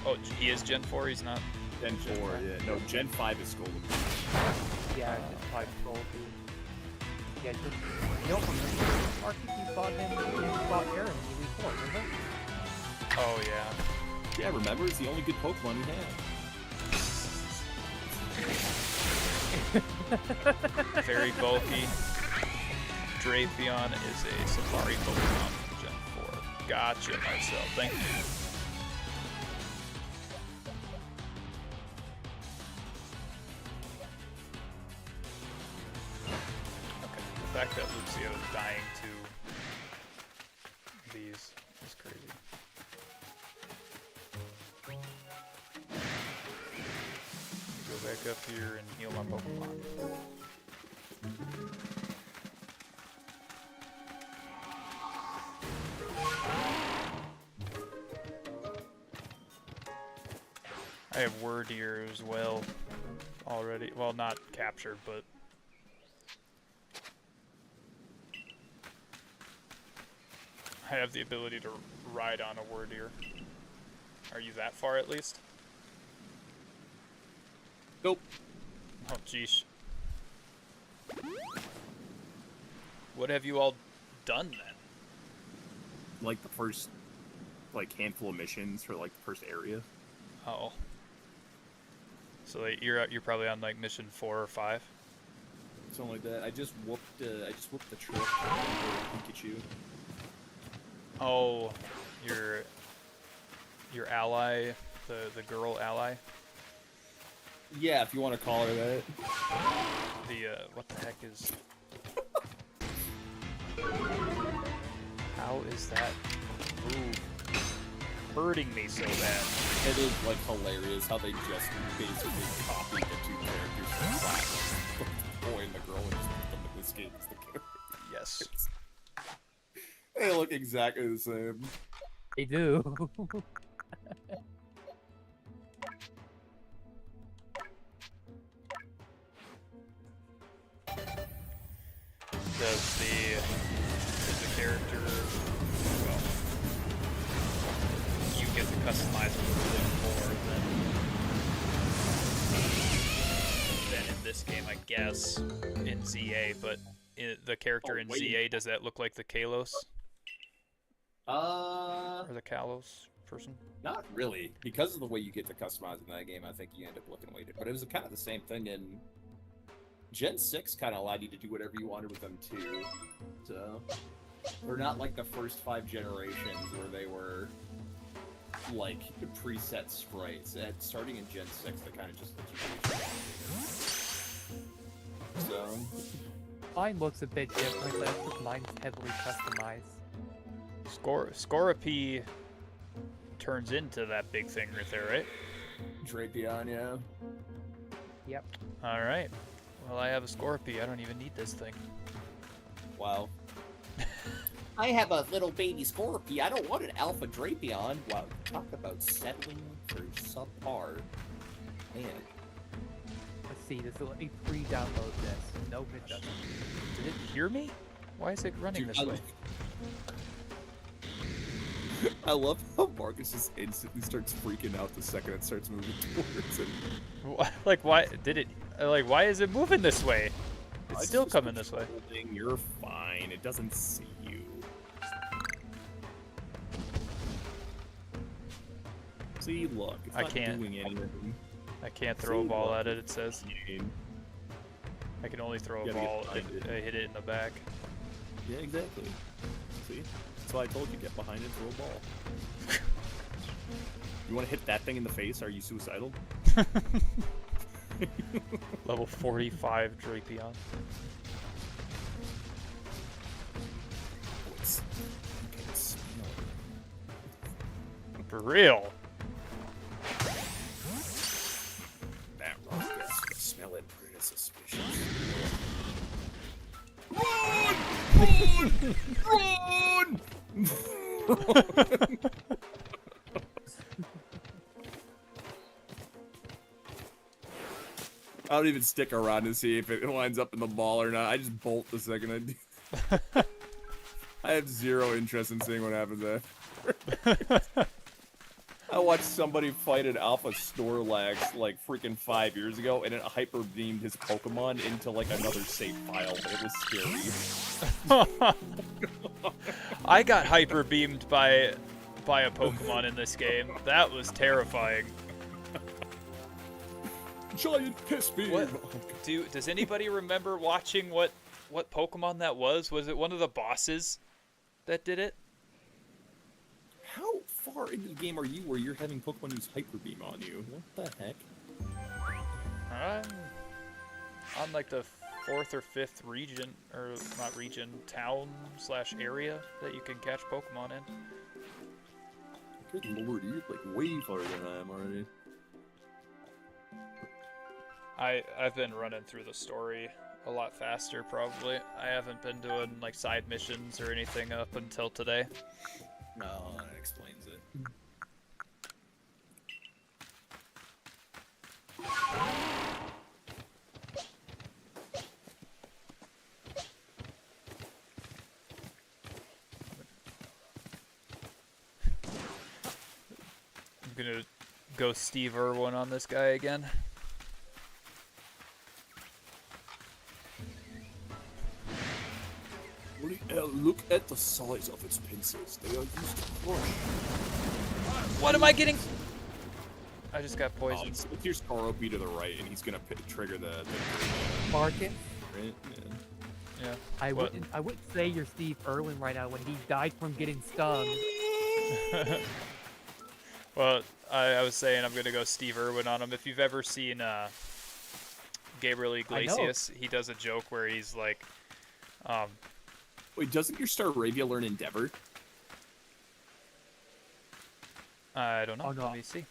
Oh, he is Gen 4. He's not. Gen 4, yeah. No, Gen 5 is Skull. Yeah, just 5 scroll too. Yeah, just you don't remember. Mark, you fought him. You fought Aaron in Elite 4, remember? Oh yeah. Yeah, remember? It's the only good Pokemon he had. Very bulky. Drapion is a Safari Pokemon from Gen 4. Gotcha, Marcel. Thank you. Okay, the fact that Lucio is dying to these is crazy. Go back up here and heal my Pokemon. I have Wordier as well already. Well, not captured, but I have the ability to ride on a Wordier. Are you that far at least? Nope. Oh, jeez. What have you all done then? Like the first, like, handful of missions for, like, the first area. Oh. So like, you're probably on like mission 4 or 5. Something like that. I just whooped the trick for Pikachu. Oh, your ally, the girl ally. Yeah, if you want to call her that. The what the heck is? How is that move hurting me so bad? It is like hilarious how they just basically copied the two characters from Clash. The boy and the girl, and just put them in this game as the characters. Yes. They look exactly the same. They do. Does the character, well, you get to customize it a little more than in this game, I guess, in ZA, but the character in ZA, does that look like the Kalos? Or the Kalos person? Not really. Because of the way you get to customize in that game, I think you end up looking weighted. But it was kind of the same thing in Gen 6 kind of allowed you to do whatever you wanted with them too. So they're not like the first 5 generations where they were like preset sprites. Starting in Gen 6, they kind of just let you do what you wanted. So Mine looks a bit different, but I think mine's heavily customized. Scorpy turns into that big thing right there, right? Drapion, yeah. Yep. All right. Well, I have a Scorpy. I don't even need this thing. Wow. I have a little baby Scorpy. I don't want an Alpha Drapion. Wow, talk about settling for subpar. Man. Let's see, this will let me pre-download this. Nope, it doesn't. Did it hear me? Why is it running this way? I love how Marcus just instantly starts freaking out the second it starts moving towards him. Like, why did it? Like, why is it moving this way? It's still coming this way. You're fine. It doesn't see you. See, look, it's I not can't. doing anything. I can't throw a ball at it. It says Game. I can only throw a You gotta get ball. behind it. I hit it in the back. Yeah, exactly. See? That's why I told you, get behind it, throw a ball. You want to hit that thing in the face? Are you suicidal? Level 45 Drapion. Oh, it's... You can smell it. For real. That rock gets smell it pretty suspicious. Run! Run! I don't even stick around to see if it winds up in the ball or not. I just bolt the second I do. I have zero interest in seeing what happens after. I watched somebody fight an Alpha Snorlax like freaking 5 years ago, and it hyper beamed his Pokemon into like another save file. It was scary. I got hyper beamed by a Pokemon in this game. That was terrifying. Giant piss beam. What? Does anybody remember watching what Pokemon that was? Was it one of the bosses that did it? How far into the game are you where you're having Pokemon use hyper beam on you? What the heck? On like the 4th or 5th region, or not region, town / area that you can catch Pokemon in. Good lord, you're like way farther than I am already. I've been running through the story a lot faster, probably. I haven't been doing like side missions or anything up until today. No, that explains it. I'm gonna go Steve Irwin on this guy again. Look at the size of its pincers. They are used to crush. What am I getting? I just got Oh, poisoned. it's your Scorpy to the right, and he's gonna trigger the Marcus, right? Yeah. Yeah. I What? wouldn't say you're Steve Irwin right now when he died from getting stung. Well, I was saying I'm gonna go Steve Irwin on him. If you've ever seen Gabriel Iglesias, he does a joke where he's like, Wait, doesn't your Staravia learn Endeavor? I don't know. Oh, no. Let me see.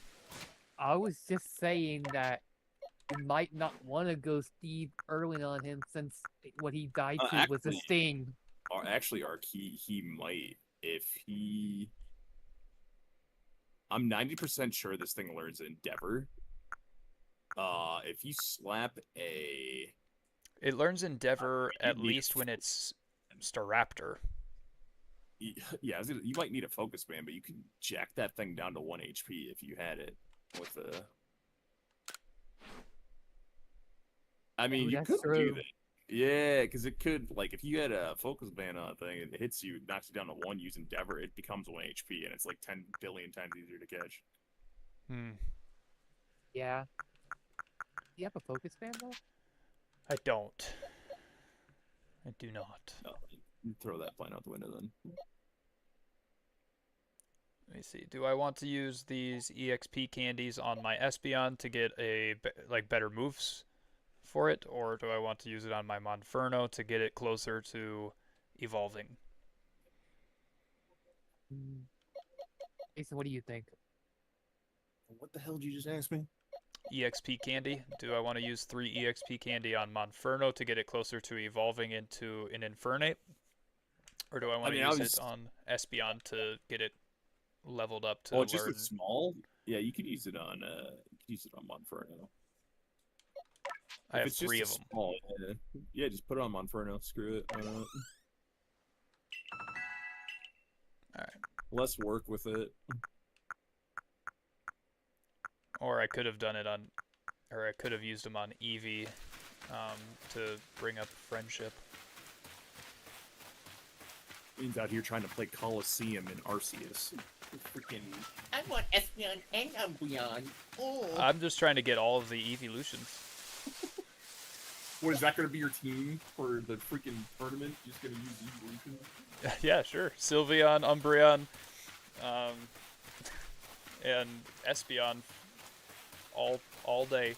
I was just saying that you might not want to go Steve Irwin on him since what he died to was a Actually- sting. Actually, Ark, he might if he. I'm 90% sure this thing learns Endeavor. If you slap a. It learns Endeavor you at need least to when it's Staraptor. Yeah, you might need a focus band, but you can jack that thing down to 1 HP if you had it with a. I mean, Oh, you that's could do true. that. Yeah, because it could, like, if you had a focus band on a thing, it hits you, knocks you down to 1 using Endeavor, it becomes 1 HP, and it's like 10 billion times easier to catch. Yeah. Do you have a focus band though? I don't. I do not. No, throw that plan out the window then. Let me see. Do I want to use these EXP candies on my Espeon to get a like better moves for it, or do I want to use it on my Monferno to get it closer to evolving? Jason, what do you think? What the hell did you just ask me? EXP candy. Do I want to use 3 EXP candy on Monferno to get it closer to evolving into an Infernape? Or do I want to use it on Espeon to get it leveled up to just learn? a small. Yeah, you could use it on. Monferno. I have 3 of them. Small, yeah, just put it on Monferno. Screw it. All right. Less work with it. Or I could have done it on, or I could have used them on Eevee to bring up friendship. He's out here trying to play Coliseum in Arceus. Freaking. I want Espeon and Umbreon. Oh. I'm just trying to get all of the evolutions. What, is that going to be your team for the freaking tournament? You're just going to use evolutions? Yeah, sure. Sylveon, Umbreon, and Espeon all day.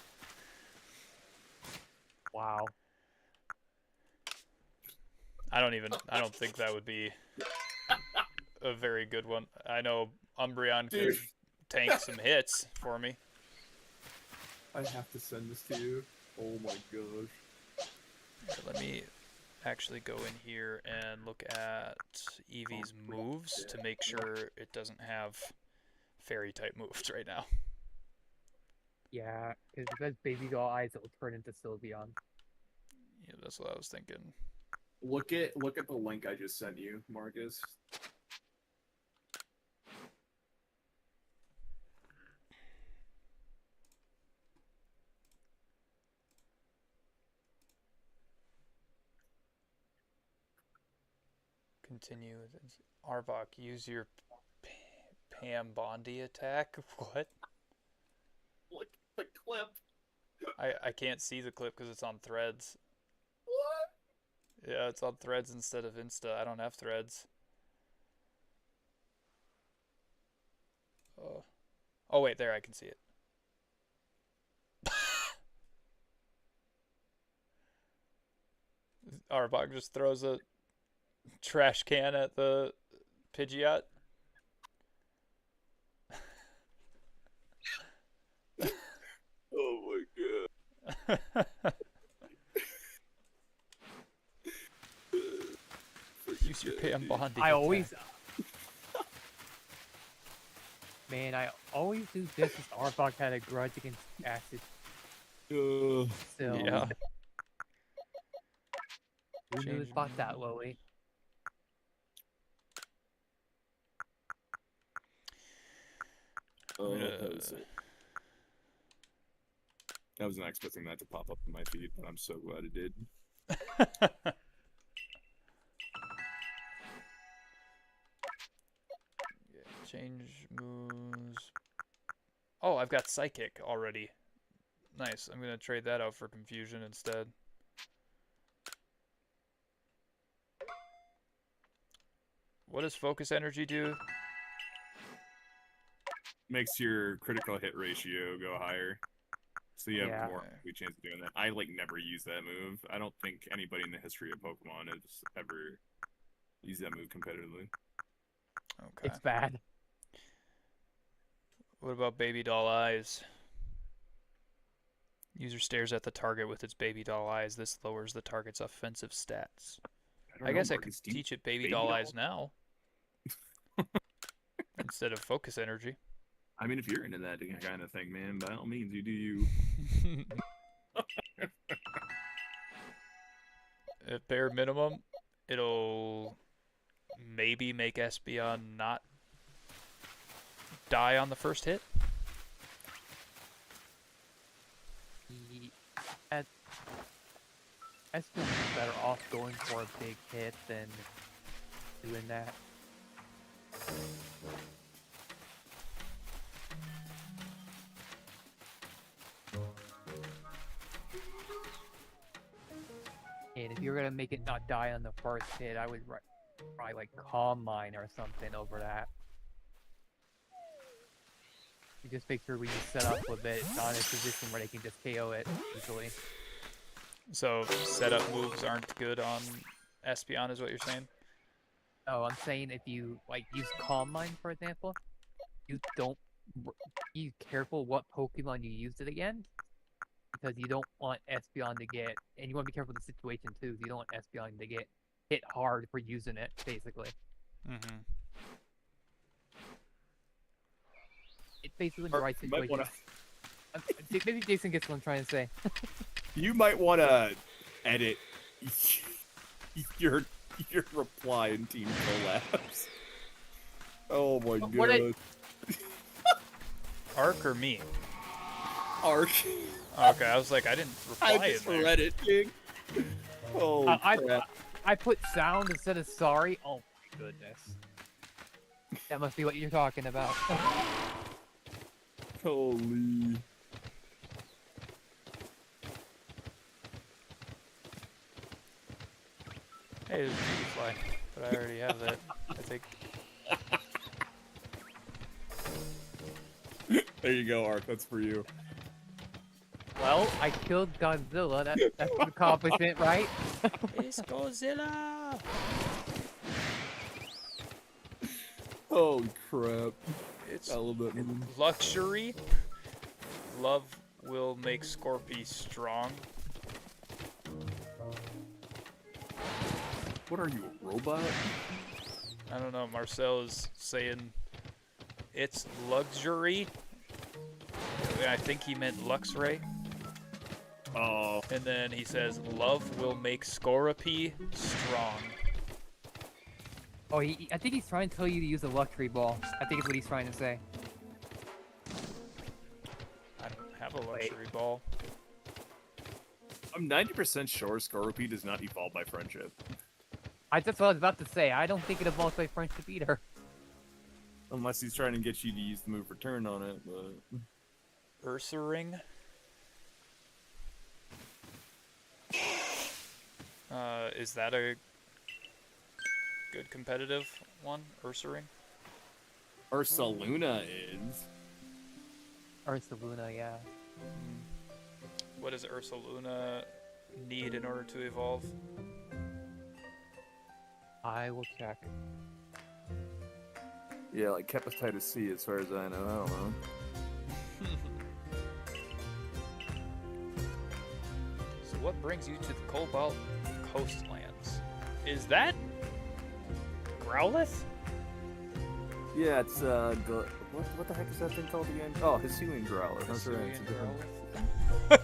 Wow. I don't think that would be a very good one. I know Umbreon could tank some hits for me. I have to send this to you. Oh my gosh. Let me actually go in here and look at Eevee's moves to make sure it doesn't have fairy type moves right now. Yeah, because if it has baby doll eyes, it will turn into Sylveon. Yeah, that's what I was thinking. Look at the link I just sent you, Marcus. Continue. Arbok, use your Pam Bondi attack. What? Look at the clip. I can't see the clip because it's on Threads. What? Yeah, it's on Threads instead of Insta. I don't have Threads. Oh wait, there I can see it. Arbok just throws a trash can at the Pidgeot. Oh my god. Use your Pam Bondi. Man, I always do this as Arbok had a grudge against Acid. Uh, So, Yeah. who knew it bought that lowly? I was not expecting that to pop up in my feed, but I'm so glad it did. Change moves. Oh, I've got Psychic already. Nice. I'm going to trade that out for Confusion instead. What does Focus Energy do? Makes your critical hit ratio go higher. So you have Yeah. more chance of doing that. I never use that move. I don't think anybody in the history of Pokemon has ever used that move competitively. Okay. It's bad. What about Baby Doll Eyes? User stares at the target with its baby doll eyes. This lowers the target's offensive stats. I guess I could teach it Baby Doll Eyes now. Instead of Focus Energy. I mean, if you're into that kind of thing, man, by all means, you do you. At bare minimum, it'll maybe make Espeon not die on the first hit. Espeon is better off going for a big hit than doing that. And if you're gonna make it not die on the first hit, I would probably like Calm Mind or something over that. You just make sure when you set up with it, it's not in a position where they can just KO it easily. So setup moves aren't good on Espeon, is what you're saying? Oh, I'm saying if you like use Calm Mind, for example, you don't be careful what Pokemon you use it against, because you don't want Espeon to get, and you want to be careful of the situation too. You don't want Espeon to get hit hard for using it, basically. Mm-hmm. It's basically the Or right you might situation. Maybe Jason gets what I'm trying to say. You might want to edit your reply in Team Collapse. Oh my What god. Arc or me? Arc. Okay, I was like, I didn't reply I just in there. read it, King. Oh crap. I put sound instead of sorry. Oh my goodness. That must be what you're talking about. Holy. Hey, there's a Beautifly, but I already have that, I think. There you go, Arc. That's for you. Well, I killed Godzilla. That's an accomplishment, right? It's Godzilla! Holy crap. It's I love that meme. luxury. Love will make Scorpy strong. What are you, a robot? I don't know, Marcel is saying it's luxury. I think he meant Luxray. Oh. And then he says, love will make Scorpy strong. Oh, I think he's trying to tell you to use a luxury ball. I think is what he's trying to say. I don't have a luxury ball. I'm 90% sure Scorpy does not evolve by friendship. That's what I was about to say. I don't think it evolves by friendship either. Unless he's trying to get you to use the move return on it, but... Ursaring. Is that a good competitive one? Ursaring? Ursaluna is. Ursaluna, yeah. What does Ursaluna need in order to evolve? I will check. Yeah, like Hepatitis C as far as I know. I don't know. So what brings you to the Cobalt Coastlands? Is that Growlithe? Yeah, it's what the heck is that thing called again? Oh, Hisuian Growler. That's right. It's, a different...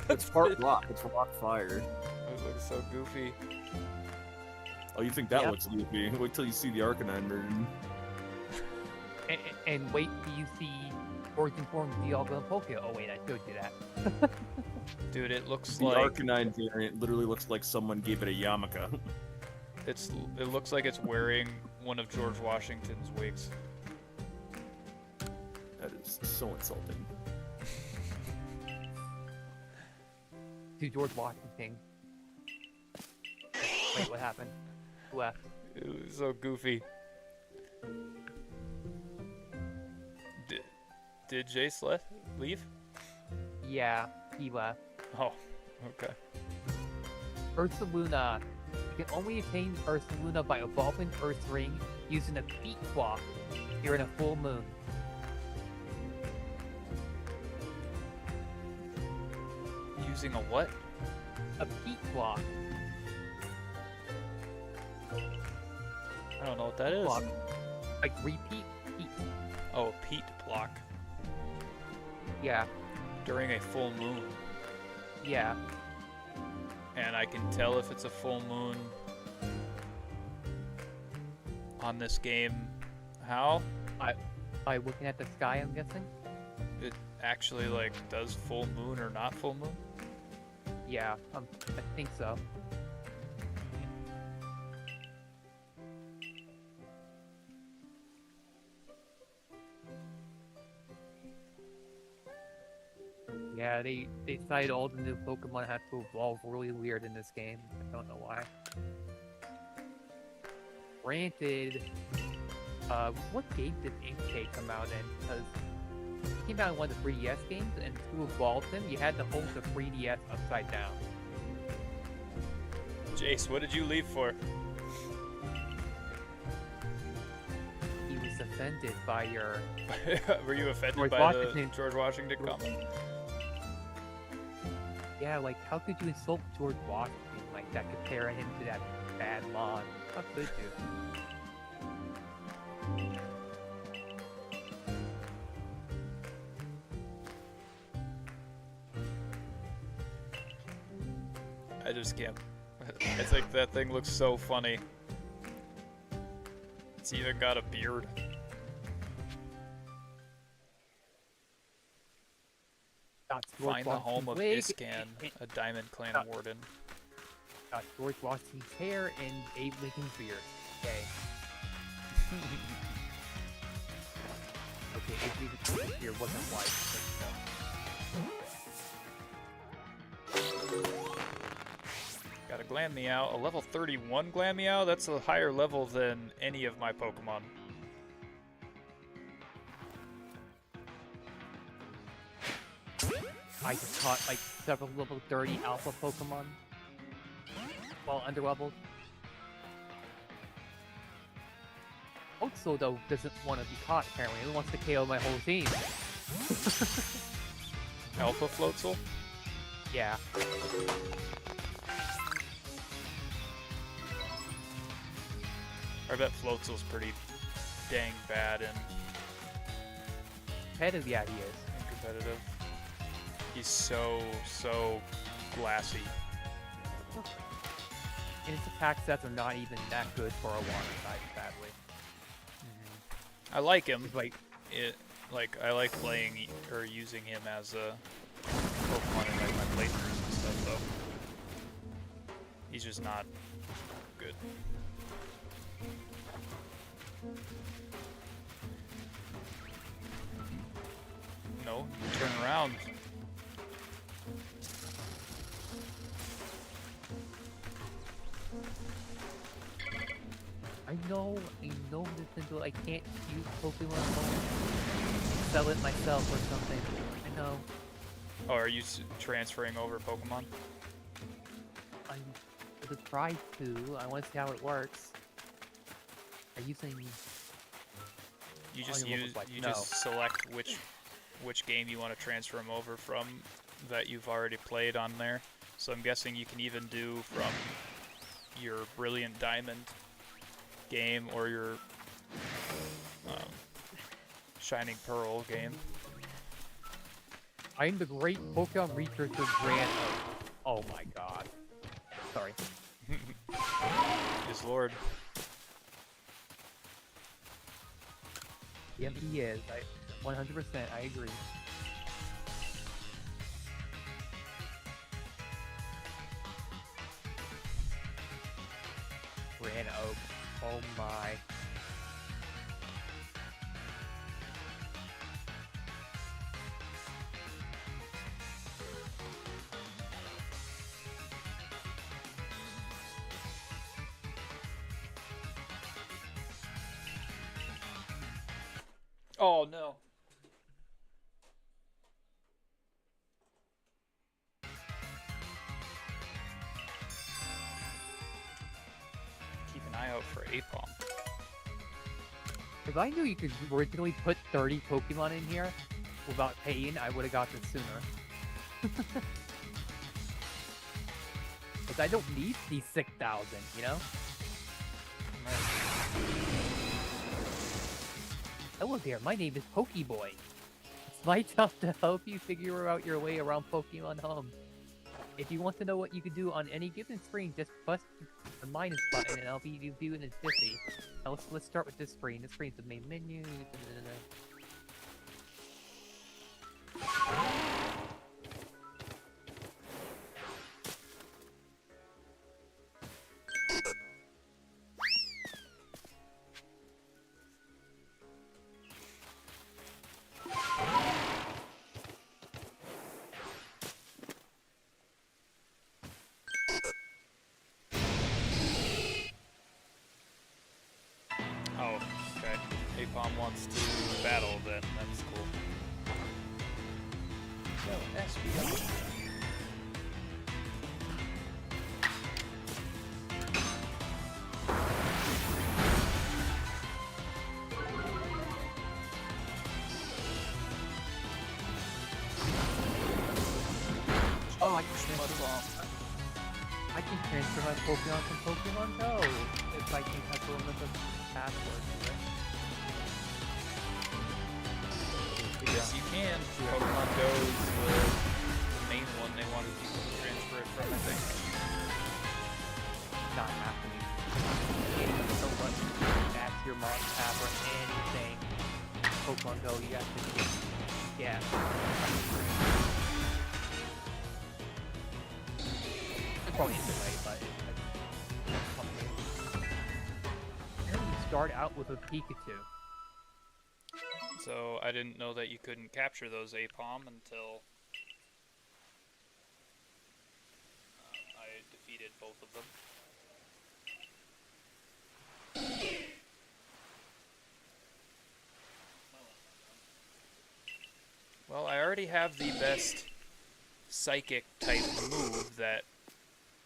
it's part rock. It's rock fire. It looks so goofy. Oh, you think that Yep. looks goofy? Wait till you see the Arcanine version. And wait till you see Origin Form Dialga and Pokemon. Oh wait, I showed you that. Dude, it looks The like Arcanine variant literally looks like someone gave it a yarmulke. it looks like it's wearing one of George Washington's wigs. That is so insulting. To George Washington. Wait, what happened? Who left? It was so goofy. Did Jace leave? Yeah, he left. Oh, okay. Ursaluna. You can only attain Ursaluna by evolving Ursaring using a Peat Clock during a full moon. Using a what? A Peat Clock. I don't know what that is. Clock. Like repeat peat. Oh, a peat block Yeah, during a full moon. yeah. And I can tell if it's a full moon on this game. How? By looking at the sky, I'm guessing? It actually, like, does full moon or not full moon? Yeah, I think so. Yeah, they decided all the new Pokemon had to evolve really weird in this game. I don't know why. Granted, what game did Inkay come out in? Because it came out in one of the 3DS games, and to evolve them, you had to hold the 3DS upside down. Jace, what did you leave for? He was offended by your... Were you offended George by Washington. the George Washington comment? Yeah, like, how could you insult George Washington like that, comparing him to that bad mod? How could you? I just can't. I think that thing looks so funny. It's even got a beard. Got George Find the home of Washington's Iscan, wig, a Diamond Clan got- warden. got George Washington's hair and Abe Lincoln's beard. Okay. Okay, Abe Lincoln's beard wasn't white, but Got a Glammeow, a level 31 Glammeow? That's a higher level than any of my Pokemon. I just caught like several level 30 alpha Pokemon while underleveled. Also, though, doesn't want to be caught apparently. He wants to KO my whole team. Alpha Floatzel? Yeah. I bet Floatzel's pretty dang bad and Competitive, yeah, he is. competitive. He's so glassy. And his attack sets are not even that good for a water type, sadly. I like him. He's like, I like playing or using him as a Pokemon in like my playthroughs and stuff though. He's just not good. No, turn around. I know this until I can't use Pokemon Home. Sell it myself or something. I know. Oh, are you transferring over Pokemon? I'm gonna try to. I want to see how it works. Are you saying You Oh, just you use look like- you no. just select which game you want to transfer them over from that you've already played on there. So I'm guessing you can even do from your Brilliant Diamond game or your Shining Pearl game. I'm the great Pokemon researcher Grant? Oh my god. Sorry. Yes, Lord. Yep, he is. 100%. I agree. Grand Oak. Oh my. Oh no. Keep an eye out for Apom. If I knew you could originally put 30 Pokemon in here without paying, I would have got this sooner. Because I don't need these 6,000, you know? Hello there, my name is Pokeboy. It's my job to help you figure out your way around Pokemon Home. If you want to know what you can do on any given screen, just press the minus button and I'll be you in a jiffy. Now let's start with this screen. This screen's the main menu. Oh, okay. Apom wants to battle then. That's cool. No, SBO. I can transfer my Pokemon from Pokemon Go if I can have to remember the password to it. Yes, you can. Pokemon Go is the main one they wanted people to transfer it from, I think. Not happening. So much that's your mom tab or anything. Pokemon Go, you have to just probably in the way, but it's complicated. And you start out with a Pikachu. So I didn't know that you couldn't capture those Apom until I defeated both of them. Well, I already have the best psychic type move that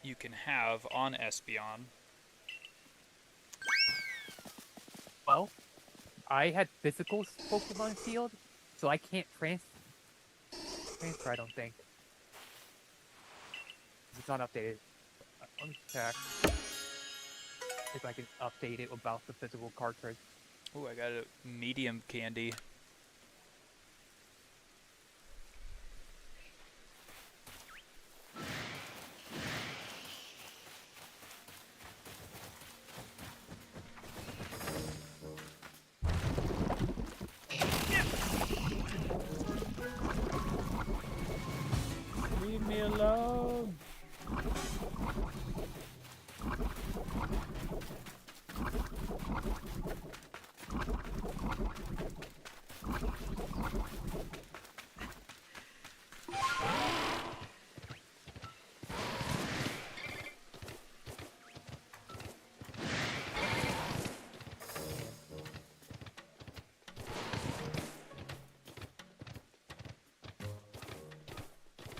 you can have on Espeon. Well, I had physical Pokemon Field, so I can't transfer, I don't think. It's not updated. Let me check if I can update it about the physical cartridge. Ooh, I got a medium candy. Leave me alone.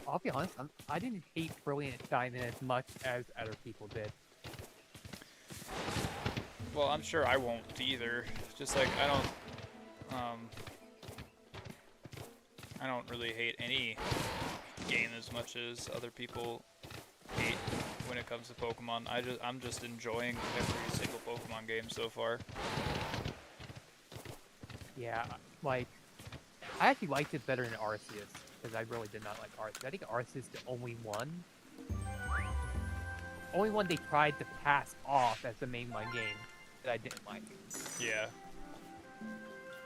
I'll be honest, I didn't hate Brilliant Diamond as much as other people did. Well, I'm sure I won't either. Just like I don't really hate any game as much as other people hate when it comes to Pokemon. I'm just enjoying every single Pokemon game so far. Yeah, like, I actually liked it better than Arceus, because I really did not like Arceus. I think Arceus is the only one they tried to pass off as the mainline game that I didn't like. Yeah.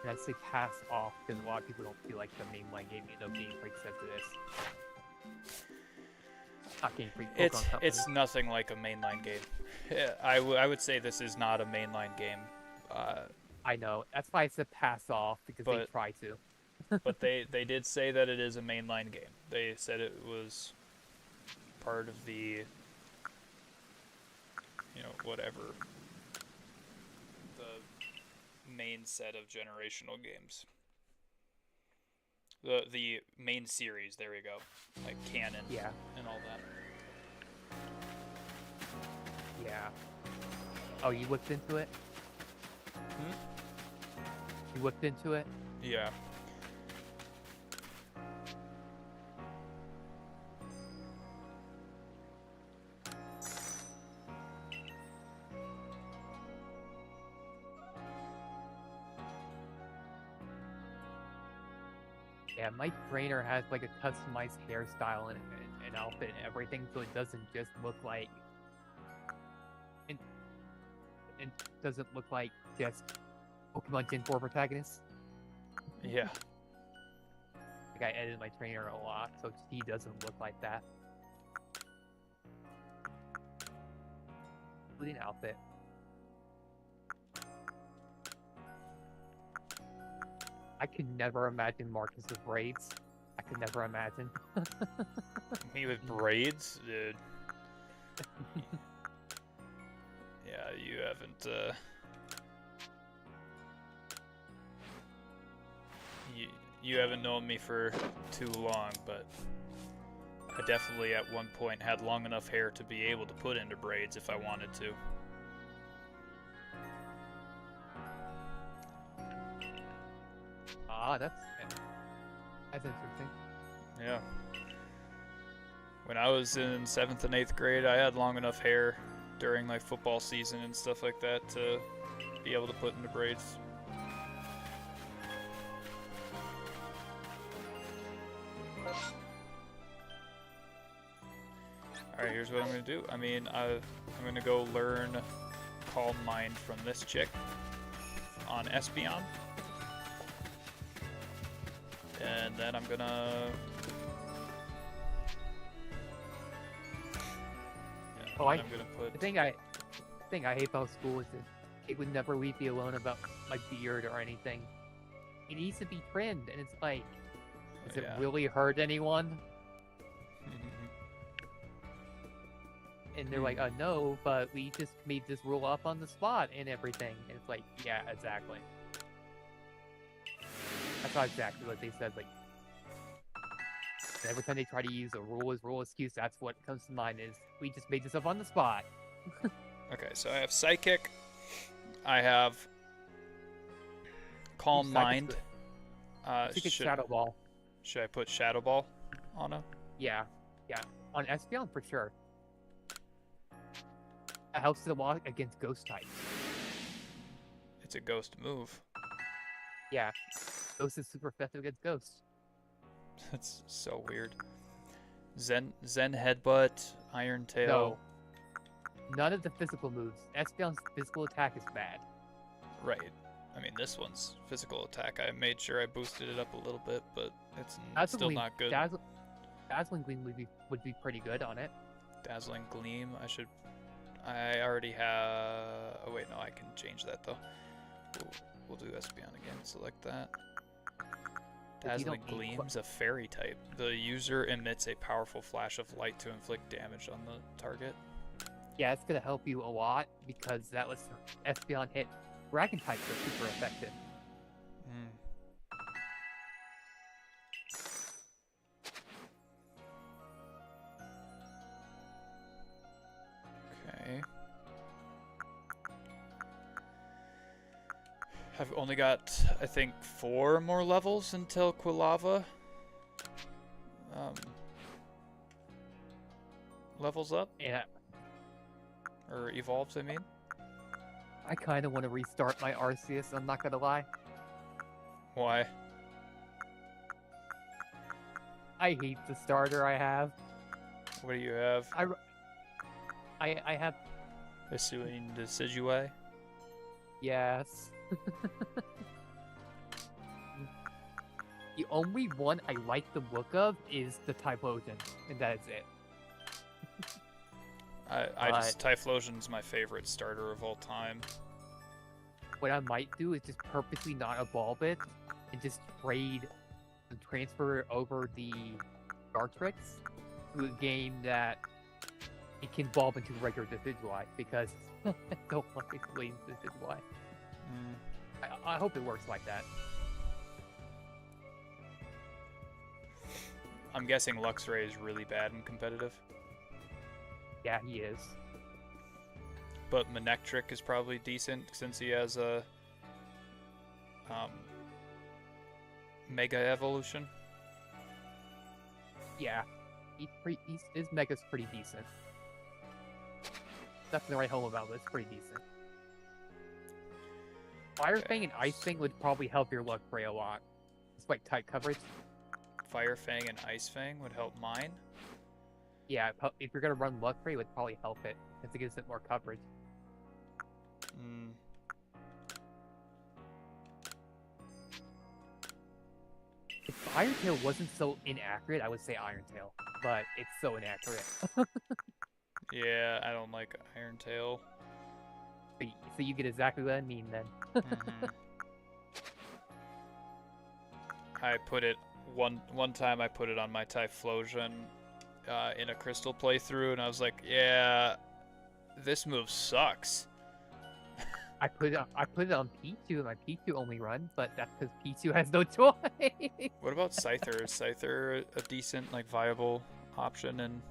And I say pass off because a lot of people don't feel like the mainline game, you know, Game Freak says it is. Not Game Freak, Pokemon Company. It's nothing like a mainline game. Yeah, I would say this is not a mainline game. I know. That's why I said pass off, because they try to. But they did say that it is a mainline game. They said it was part of the, whatever, the main set of generational games. The main series, there we go. Like canon and all that. Yeah. Oh, you looked into it? You looked into it? Yeah. Yeah, my trainer has like a customized hairstyle and outfit and everything, so it doesn't just look like it doesn't look like just Pokemon Gen 4 protagonist. Yeah. Like, I edited my trainer a lot, so he doesn't look like that. Including outfit. I could never imagine Marcus with braids. I could never imagine. Me with braids? Dude. Yeah, you haven't, you haven't known me for too long, but I definitely at one point had long enough hair to be able to put into braids if I wanted to. Ah, that's interesting. Yeah. When I was in 7th and 8th grade, I had long enough hair during like football season and stuff like that to be able to put into braids. Alright, here's what I'm going to do. I mean, I'm going to go learn Calm Mind from this chick on Espeon. And then I'm going to... Oh, I'm going to put... The thing I hate about school is that it would never leave me alone about my beard or anything. It needs to be trimmed, and it's like, does it really hurt anyone? And they're like, no, but we just made this rule up on the spot and everything. And it's like, yeah, exactly. That's not exactly what they said. Like, every time they try to use a rule excuse, that's what comes to mind is, we just made this up on the spot. Okay, so I have Psychic. I have Calm Mind. Shadow Ball. Should I put Shadow Ball on him? Yeah. On Espeon, for sure. It helps it a lot against ghost types. It's a ghost move. Yeah. Ghost is super effective against ghosts. That's so weird. Zen Headbutt, Iron Tail. No. None of the physical moves. Espeon's physical attack is bad. Right. I mean, this one's physical attack. I made sure I boosted it up a little bit, but it's still not good. Dazzling Gleam would be pretty good on it. Dazzling Gleam. I already have... Oh, wait, no, I can change that, though. We'll do Espeon again. Select that. Dazzling Gleam's a fairy type. The user emits a powerful flash of light to inflict damage on the target. Yeah, it's gonna help you a lot because that was Espeon hit. Dragon types are super effective. Okay. I've only got, I think, 4 more levels until Quilava levels up. Yeah. Or evolves, I mean. I kind of want to restart my Arceus, I'm not gonna lie. Why? I hate the starter I have. What do you have? I have... Pursuing Decidueye? Yes. The only one I like the look of is the Typhlosion, and that is it. Typhlosion's my favorite starter of all time. What I might do is just purposely not evolve it, and just trade and transfer over the Dartrix to a game that it can evolve into regular Decidueye, because I don't want to explain Decidueye. I hope it works like that. I'm guessing Luxray is really bad and competitive. Yeah, he is. But Manectric is probably decent since he has a Mega Evolution. Yeah, his Mega's pretty decent. Nothing to write home about, but it's pretty decent. Fire Fang and Ice Fang would probably help your Luxray a lot. It's like tight coverage. Fire Fang and Ice Fang would help mine? Yeah, if you're gonna run Luxray, it would probably help it, since it gives it more coverage. If Iron Tail wasn't so inaccurate, I would say Iron Tail, but it's so inaccurate. Yeah, I don't like Iron Tail. So you get exactly what I mean then. I put it one time. I put it on my Typhlosion in a Crystal playthrough, and I was like, "Yeah, this move sucks." I put it on P2 in my P2 only run, but that's because P2 has no choice. What about Scyther? Is Scyther a decent, like, viable option? And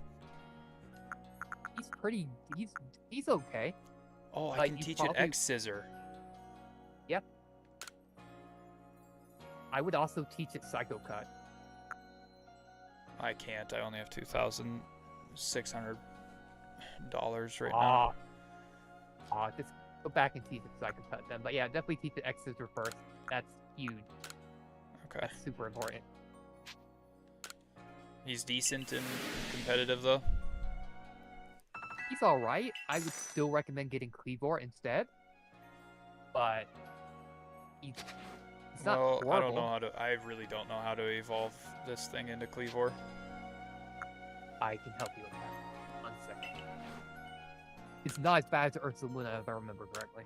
he's okay. oh, I can teach it X Scissor. Yep. I would also teach it Psycho Cut. I can't. I only have 2,000 $600 right now. Just go back and teach it so I can pet them. But yeah, definitely teach the X scissor first. That's huge. Okay. That's super important. He's decent in competitive though. He's alright. I would still recommend getting Cleavor instead. But he's not Well, horrible. I don't know how to. I really don't know how to evolve this thing into Cleavor. I can help you with that. 1 second. It's not as bad as Ursaluna, if I remember correctly.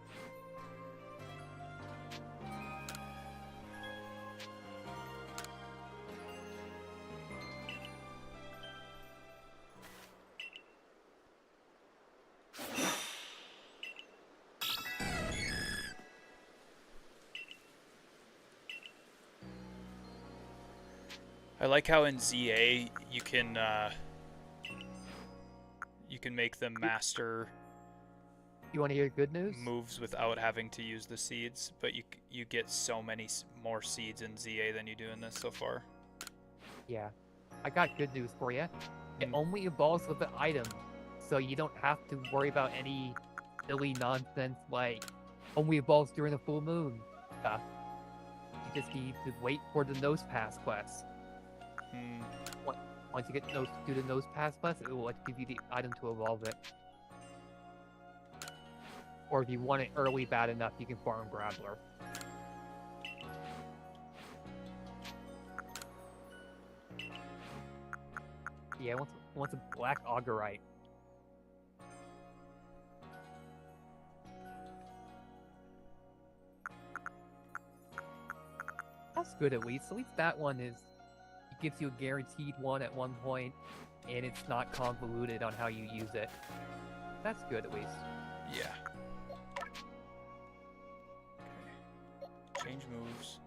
I like how in ZA you can make them master You want to hear good news? moves without having to use the seeds, but you get so many more seeds in ZA than you do in this so far. Yeah. I got good news for you. It Hmm. only evolves with an item, so you don't have to worry about any silly nonsense like only evolves during the full moon stuff. You just need to wait for the Nose Pass quest. Hmm. Once you get do the Nose Pass quest, it will give you the item to evolve it. Or if you want it early bad enough, you can farm Grappler. Yeah, once a Black Augerite. That's good at least. At least that one is it gives you a guaranteed one at one point, and it's not convoluted on how you use it. That's good at least. Yeah. Okay. Change moves.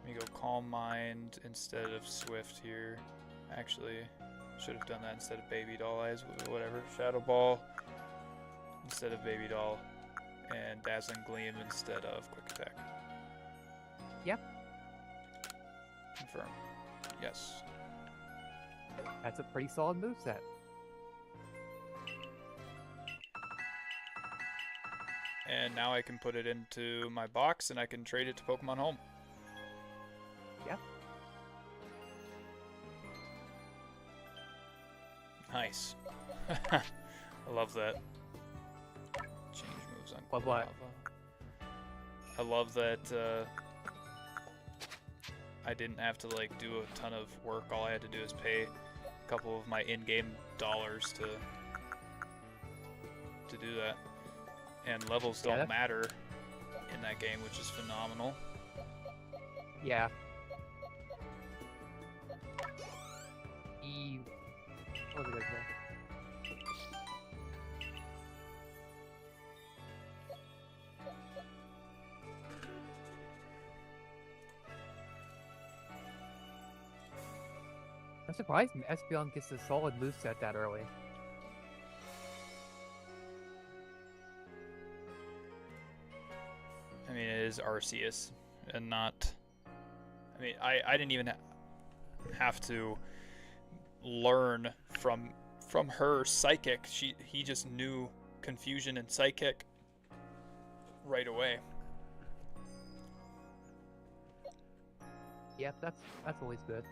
Let me go Calm Mind instead of Swift here. Actually, should have done that instead of Baby Doll Eyes. Whatever. Shadow Ball instead of Baby Doll, and Dazzling Gleam instead of Quick Attack. Yep. Confirm. Yes. That's a pretty solid moveset. And now I can put it into my box and I can trade it to Pokemon Home. Yep. Nice. I love that. Change moves on Love what? Quilava. I love that I didn't have to like do a ton of work. All I had to do is pay a couple of my in-game dollars to do that. And levels Yeah, don't matter in that game, which is phenomenal. Yeah. What was it gonna say? I'm surprised Espeon gets a solid moveset that early. I mean, it is Arceus, and not. I mean, I didn't even have to learn from her Psychic. He just knew Confusion and Psychic right away. Yep, that's always good.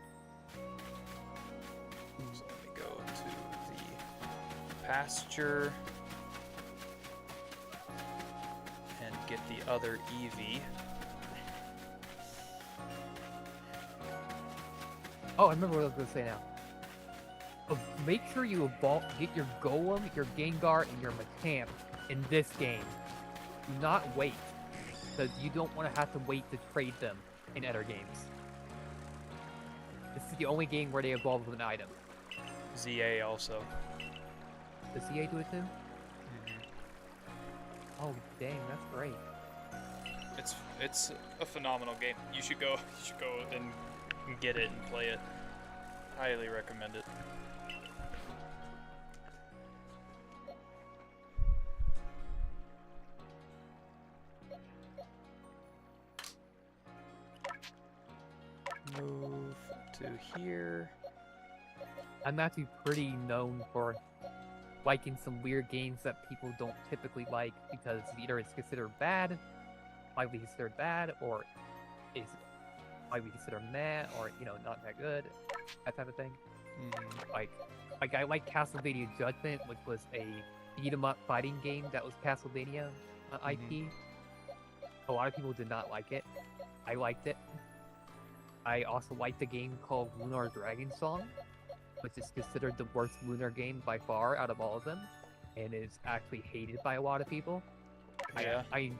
So let me go to the pasture and get the other Eevee. Oh, I remember what I was gonna say now. Make sure you get your Golem, your Gengar, and your Machamp in this game. Do not wait, because you don't want to have to wait to trade them in other games. This is the only game where they evolve with an item. ZA also. Does CA do it too? Oh, dang, that's great. It's a phenomenal game. You should go and get it and play it. Highly recommend it. Move to here. I'm actually pretty known for liking some weird games that people don't typically like because either it's considered bad, widely considered bad, or is widely considered meh, or not that good, that type of thing. Like I like Castlevania Judgment, which was a beat 'em up fighting game that was Castlevania IP. A lot of people did not like it. I liked it. I also liked a game called Lunar Dragon Song, which is considered the worst Lunar game by far out of all of them, and is actually hated by a lot of people. Yeah. I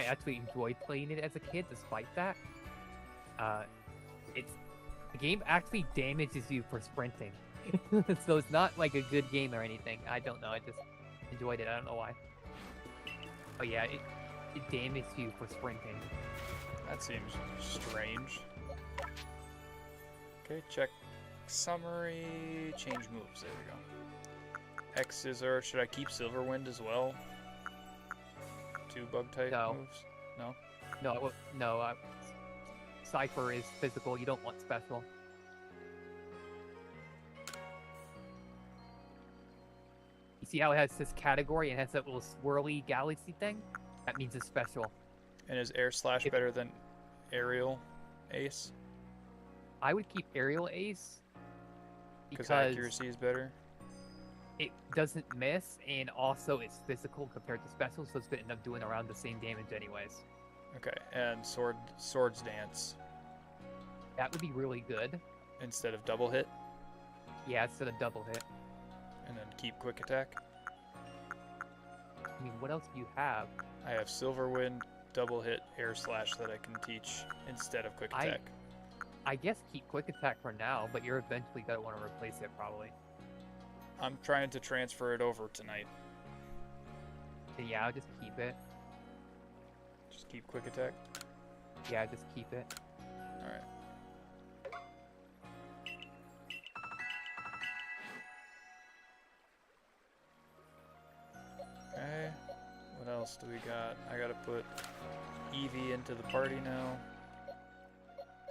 actually enjoyed playing it as a kid, despite that. The game actually damages you for sprinting, so it's not like a good game or anything. I don't know. I just enjoyed it. I don't know why. Oh yeah, it damages you for sprinting. That seems strange. Okay, check summary, change moves. There we go. X Scissor. Should I keep Silverwind as well? 2 bug type moves? No? No. Cypher is physical. You don't want special. You see how it has this category and has that little swirly galaxy thing? That means it's special. And is Air Slash better than Aerial Ace? I would keep Aerial Ace Because accuracy is better? It doesn't miss, and also it's physical compared to special, so it's going to end up doing around the same damage anyways. Okay, and Swords Dance. That would be really good. Instead of double hit? Yeah, instead of double hit. And then keep Quick Attack? I mean, what else do you have? I have Silverwind, double hit, Air Slash that I can teach instead of Quick Attack. I guess keep Quick Attack for now, but you're eventually going to want to replace it probably. I'm trying to transfer it over tonight. So yeah, I'll just keep it. Just keep Quick Attack? Yeah, just keep it. Alright. Okay. What else do we got? I gotta put Eevee into the party now.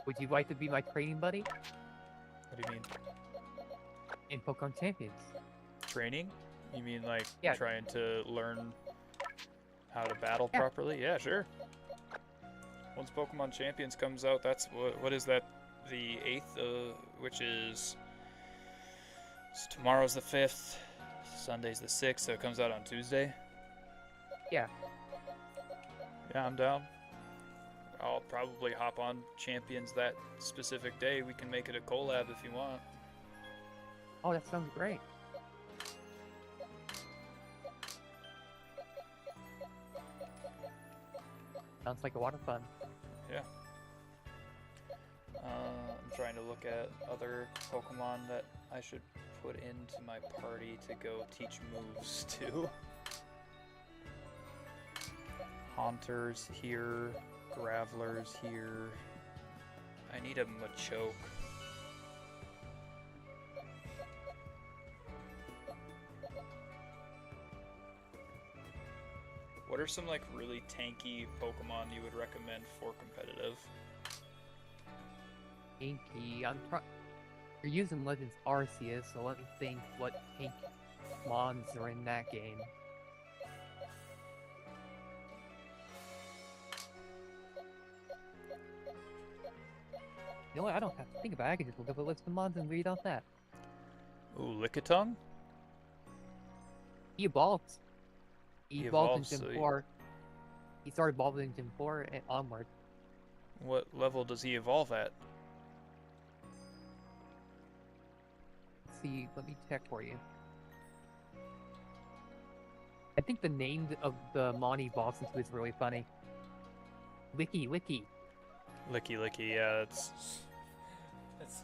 Would you like to be my training buddy? What do you mean? In Pokemon Champions. Training? You mean like Yeah. trying to learn how to battle properly? Yeah, sure. Once Pokemon Champions comes out, that's what is that? The 8th, which is tomorrow's the 5th, Sunday's the 6th, so it comes out on Tuesday. Yeah. Yeah, I'm down. I'll probably hop on Champions that specific day. We can make it a collab if you want. Oh, that sounds great. Sounds like a lot of fun. Yeah. I'm trying to look at other Pokemon that I should put into my party to go teach moves to. Haunters here, Gravelers here. I need a Machoke. What are some like really tanky Pokemon you would recommend for competitive? Tanky. You're using Legends Arceus, so let me think what tank mons are in that game. You know what? I don't have to think about it. I can just look up a list of mons and read off that. Ooh, Lickitung? He evolved. He evolved in so Gen 4. He started evolving in Gen 4 and onward. What level does he evolve at? Let's see, let me check for you. I think the name of the mon he evolves into is really funny. Licky. Licky, yeah, that's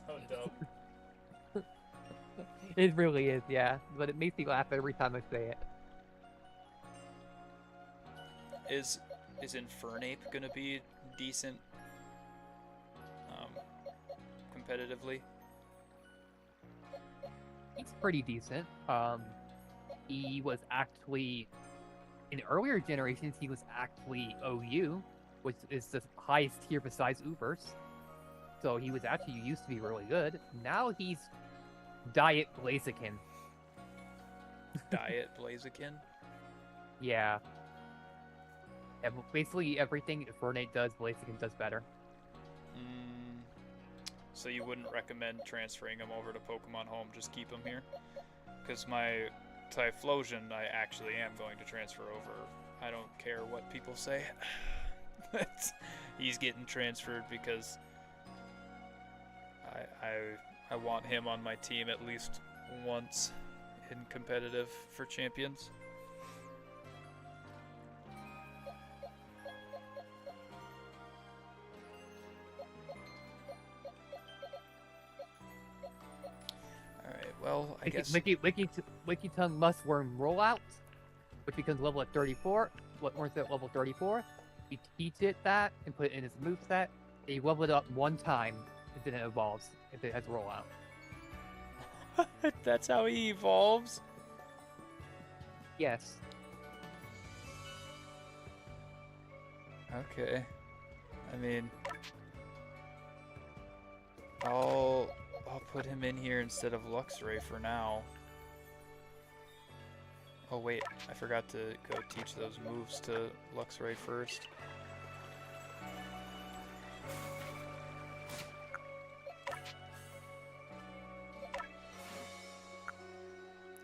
so dumb. It really is, yeah. But it makes me laugh every time I say it. Is Infernape gonna be decent competitively? He's pretty decent. He was actually in earlier generations. He was actually OU, which is the highest tier besides Ubers. So he was actually used to be really good. Now he's Diet Blaziken. Diet Blaziken. Yeah. Yeah, but basically everything Infernape does, Blaziken does better. So you wouldn't recommend transferring him over to Pokemon Home, just keep him here? Because my Typhlosion, I actually am going to transfer over. I don't care what people say. He's getting transferred because I want him on my team at least once in competitive for champions. Well, I guess... Licky Tongue must worm rollout, which becomes level at 34. What worms at level 34? You teach it that and put it in its moveset. And you level it up one time, and then it evolves if it has rollout. That's how he evolves? Yes. Okay. I mean... I'll put him in here instead of Luxray for now. Oh wait, I forgot to go teach those moves to Luxray first.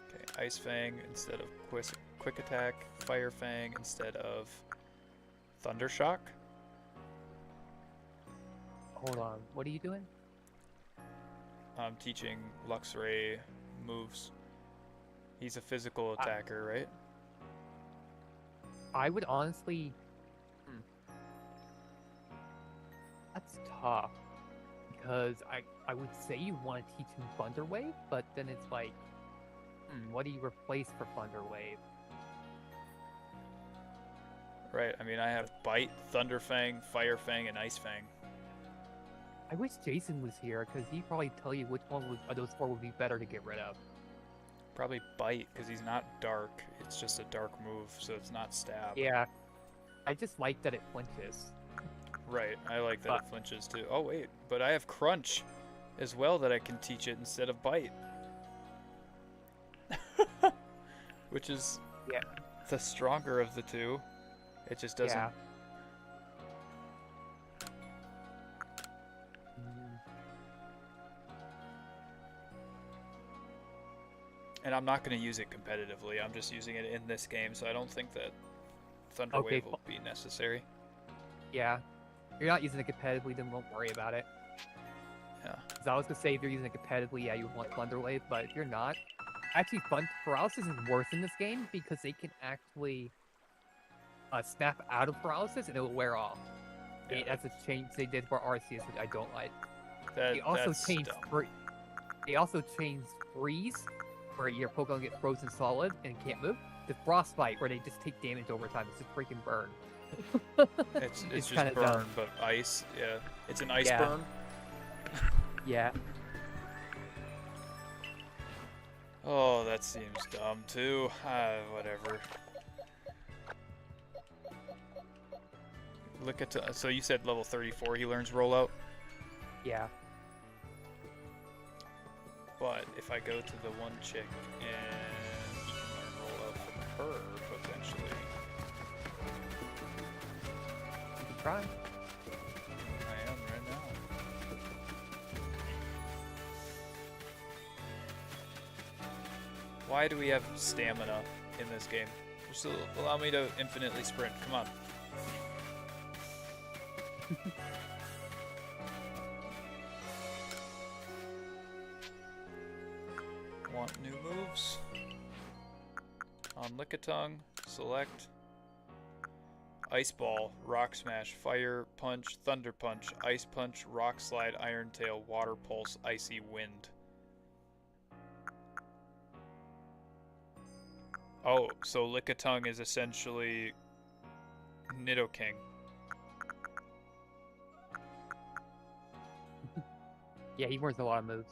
Okay, Ice Fang instead of Quick Attack, Fire Fang instead of Thunder Shock. Hold on, what are you doing? I'm teaching Luxray moves. He's a physical attacker, right? I would honestly... That's tough. Because I would say you want to teach him Thunder Wave, but then it's like... what do you replace for Thunder Wave? Right, I mean I have Bite, Thunder Fang, Fire Fang, and Ice Fang. I wish Jason was here, because he'd probably tell you which one of those four would be better to get rid of. Probably Bite, because he's not dark. It's just a dark move, so it's not stab. Yeah. I just like that it flinches. Right, I like that it flinches too. Oh wait, but I have Crunch as well that I can teach it instead of Bite. Which is the stronger of the two. It just doesn't... Yeah. And I'm not going to use it competitively. I'm just using it in this game, so I don't think that Thunder Wave will be necessary. Yeah. If you're not using it competitively, then won't worry about it. Yeah. Because I was going to say, if you're using it competitively, yeah, you would want Thunder Wave, but if you're not... Actually, Paralysis is worse in this game, because they can actually snap out of Paralysis, and it will wear off. Yeah. That's a change they did for Arceus, which I don't like. They also changed Freeze, where your Pokemon get frozen solid and can't move, to Frostbite, where they just take damage over time. It's just freaking burn. It's just burn, but ice. Yeah, it's an ice burn. Yeah. Oh, that seems dumb too. Whatever. Look at so you said level 34 he learns rollout? Yeah. But if I go to the one chick and he can learn rollout from her, potentially. You can try. I am right now. Why do we have stamina in this game? Just allow me to infinitely sprint. Come on. Want new moves? On Lickitung, select Ice Ball, Rock Smash, Fire Punch, Thunder Punch, Ice Punch, Rock Slide, Iron Tail, Water Pulse, Icy Wind. Oh, so Lickitung is essentially Nidoking. Yeah, he learns a lot of moves.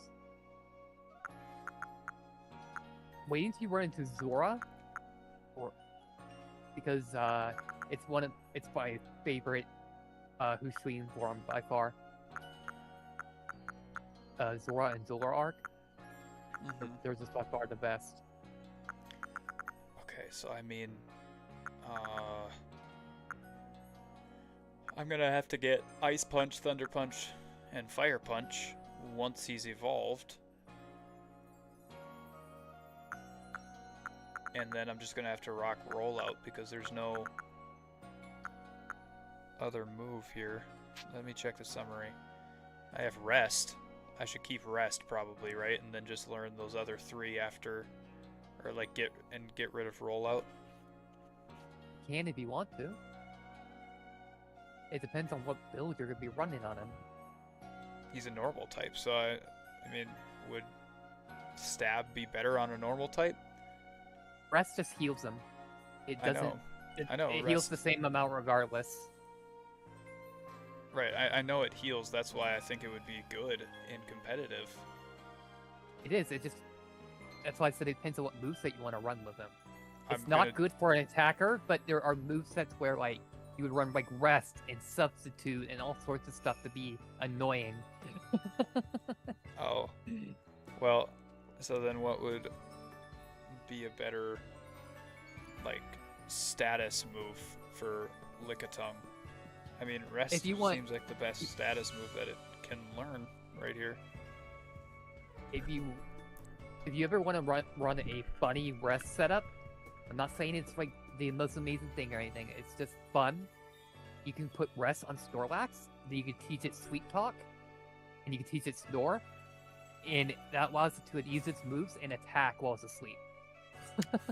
Wait until you run into Zora, because it's my favorite Husui form by far. Zora and Zoroark. They're just by far the best. Okay, so I mean, I'm gonna have to get Ice Punch, Thunder Punch, and Fire Punch once he's evolved. And then I'm just gonna have to rock Rollout because there's no other move here. Let me check the summary. I have Rest. I should keep Rest probably, right? And then just learn those other 3 after, or like get rid of Rollout. You can if you want to. It depends on what build you're gonna be running on him. He's a normal type, so I mean, would Stab be better on a normal type? Rest just heals him. It doesn't. I know. It heals the same amount regardless. Right, I know it heals. That's why I think it would be good in competitive. It is. It just. That's why I said it depends on what moveset you want to run with him. It's I'm not gonna- good for an attacker, but there are movesets where like you would run like Rest and Substitute and all sorts of stuff to be annoying. Oh. Well, so then what would be a better, like, status move for Lickitung? I mean, Rest If you want- seems like the best status move that it can learn right here. If you ever want to run a funny Rest setup, I'm not saying it's like the most amazing thing or anything. It's just fun. You can put Rest on Snorlax. Then you can teach it Sweet Talk, and you can teach it Snore, and that allows it to use its moves and attack while it's asleep.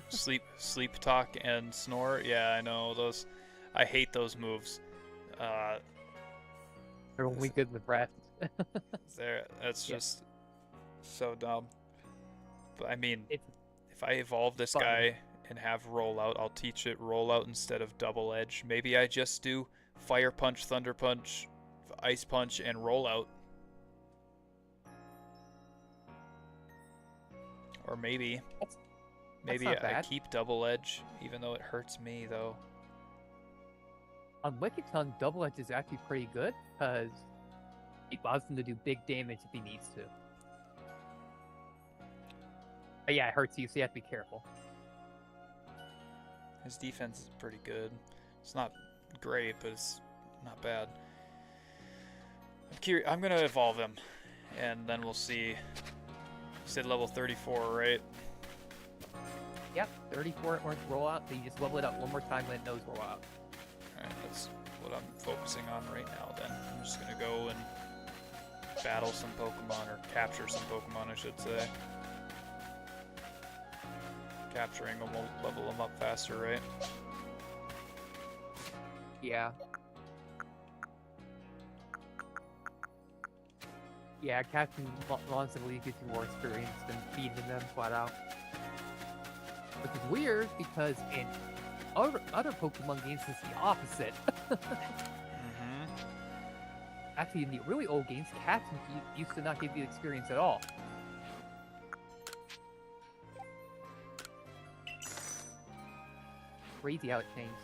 Sleep Talk and Snore. Yeah, I know those. I hate those moves. They're only good with Rest. That's Yeah. just so dumb. But I mean, It's if I evolve this fun. guy and have Rollout, I'll teach it Rollout instead of Double Edge. Maybe I just do Fire Punch, Thunder Punch, Ice Punch, and Rollout. Or maybe not I bad. keep Double Edge, even though it hurts me, though. On Lickitung, Double Edge is actually pretty good because it allows him to do big damage if he needs to. But yeah, it hurts you, so you have to be careful. His defense is pretty good. It's not great, but it's not bad. I'm gonna evolve him, and then we'll see. You said level 34, right? Yep, 34 orange rollout, so you just level it up one more time when it knows rollout. Alright, that's what I'm focusing on right now then. I'm just gonna go and battle some Pokemon, or capture some Pokemon, I should say. Capturing them will level them up faster, right? Yeah. Yeah, catching monsters will gives you more experience than feeding them flat out. Which is weird because in other Pokemon games it's the opposite. Mm-hmm. Actually, in the really old games, catching used to not give you experience at all. Crazy how it changed.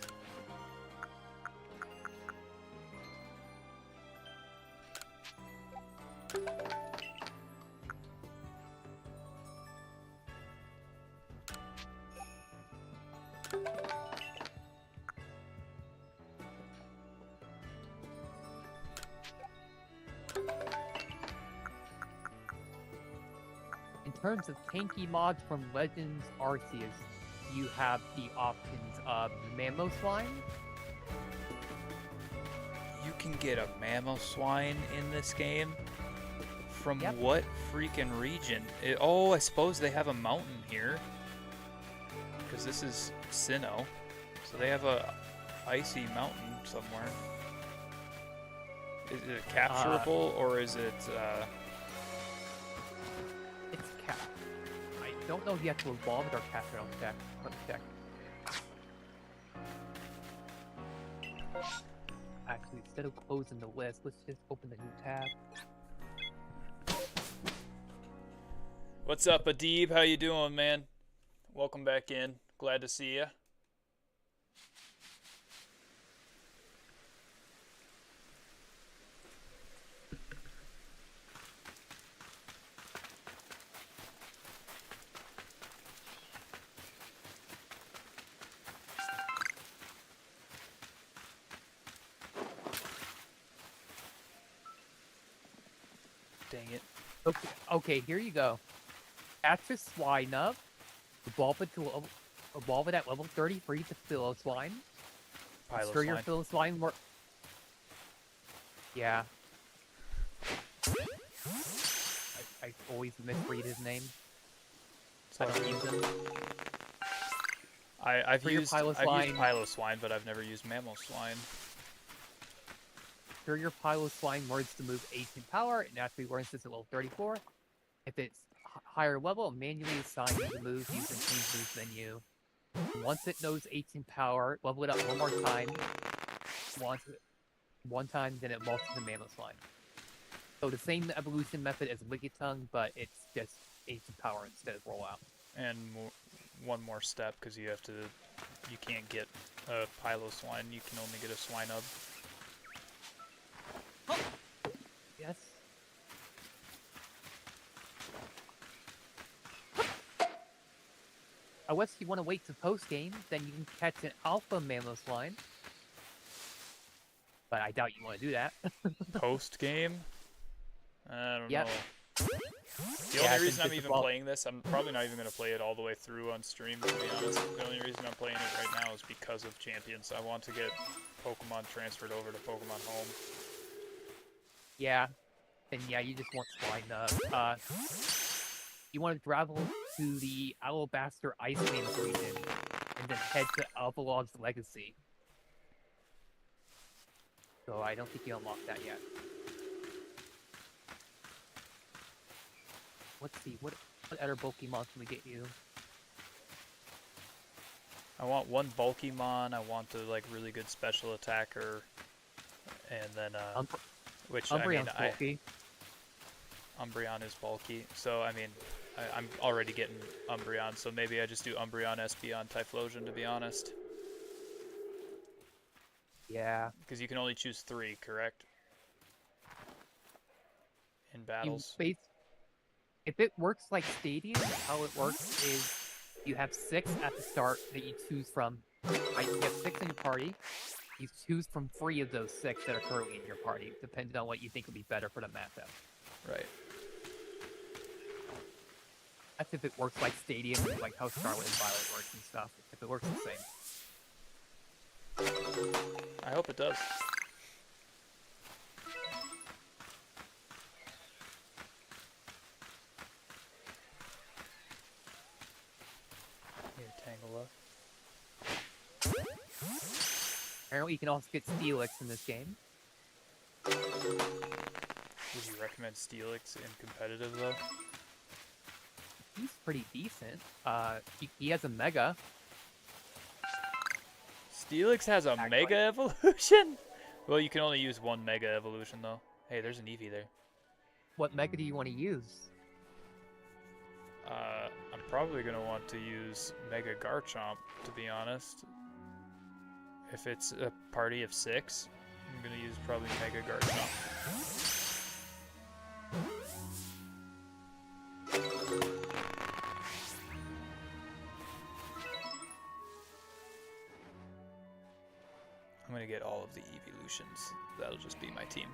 In terms of tanky mods from Legends Arceus, you have the options of Mamoswine. You can get a Mamoswine in this game? From Yep. what freaking region? Oh, I suppose they have a mountain here. Because this is Sinnoh. So they have a icy mountain somewhere. Is it capturable, or is it, It's cap. I don't know if you have to evolve it or capture it on check. Let me check. Actually, instead of closing the list, let's just open the new tab. What's up, Adib? How you doing, man? Welcome back in. Glad to see you. Dang it. Okay, here you go. Catch a swine up, evolve it at level 33 to Philo Swine. Pile Sure of your swine. Philo Swine more. Yeah. I always misread his name. I Sorry. don't use him. I've For your used Piloswine- Piloswine, but I've never used Mammal Swine. Sure your Philo Swine learns to move 18 power, it naturally learns this at level 34. If it's higher level, manually assign the moves used in Change Moves menu. Once it knows 18 power, level it up one more time. One time, then it evolves to Mammal Swine. So the same evolution method as Wicked Tongue, but it's just 18 power instead of rollout. And one more step, because you can't get a Piloswine, you can only get a Swinub. Yes. Unless you want to wait to post game, then you can catch an alpha Mamoswine. But I doubt you want to do that. Post game? I don't Yep. know. The Yeah, I only think reason I'm this is even all- playing this, I'm probably not even going to play it all the way through on stream, to be honest. The only reason I'm playing it right now is because of Champions. I want to get Pokemon transferred over to Pokemon Home. Yeah. And yeah, you just want Swine. You want to travel to the Alabaster Icelands region, and then head to Alvalog's Legacy. So I don't think you unlocked that yet. Let's see, what other Pokemon can we get you? I want one Bulkymon, I want a really good special attacker, and then which I mean, Umbreon's bulky. Umbreon is bulky, so I mean, I'm already getting Umbreon, so maybe I just do Umbreon, Espeon, Typhlosion, to be honest. Yeah. Because you can only choose 3, correct? In battles. If it works like Stadium, how it works is you have 6 at the start that you choose from. Right? You have 6 in your party. You choose from 3 of those 6 that are currently in your party, depending on what you think would be better for the matchup. Right. That's if it works like Stadium and like how Scarlet and Violet works and stuff. If it works the same. I hope it does. Here, Tangela. Apparently you can also get Steelix in this game. Would you recommend Steelix in competitive, though? He's pretty decent. He has a Mega. Steelix has a Act Mega Evolution? Well, you can only use one Mega Evolution, though. Hey, there's an Eevee there. What Mega do you want to use? I'm probably going to want to use Mega Garchomp, to be honest. If it's a party of 6, I'm going to use probably Mega Garchomp. I'm going to get all of the evolutions. That'll just be my team.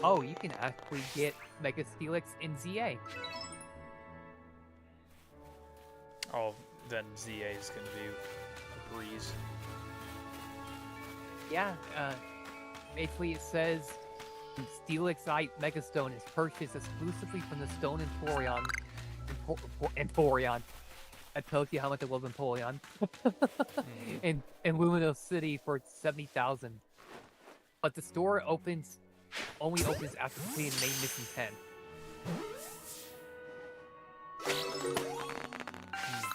Oh, you can actually get Mega Steelix in ZA. Oh, then ZA is going to be a breeze. Yeah, basically it says Steelixite Megastone is purchased exclusively from the Stone Emporion. Emporion. That tells you how much I love Emporion. in Luminos City for 70,000. But the store only opens after completing main mission 10.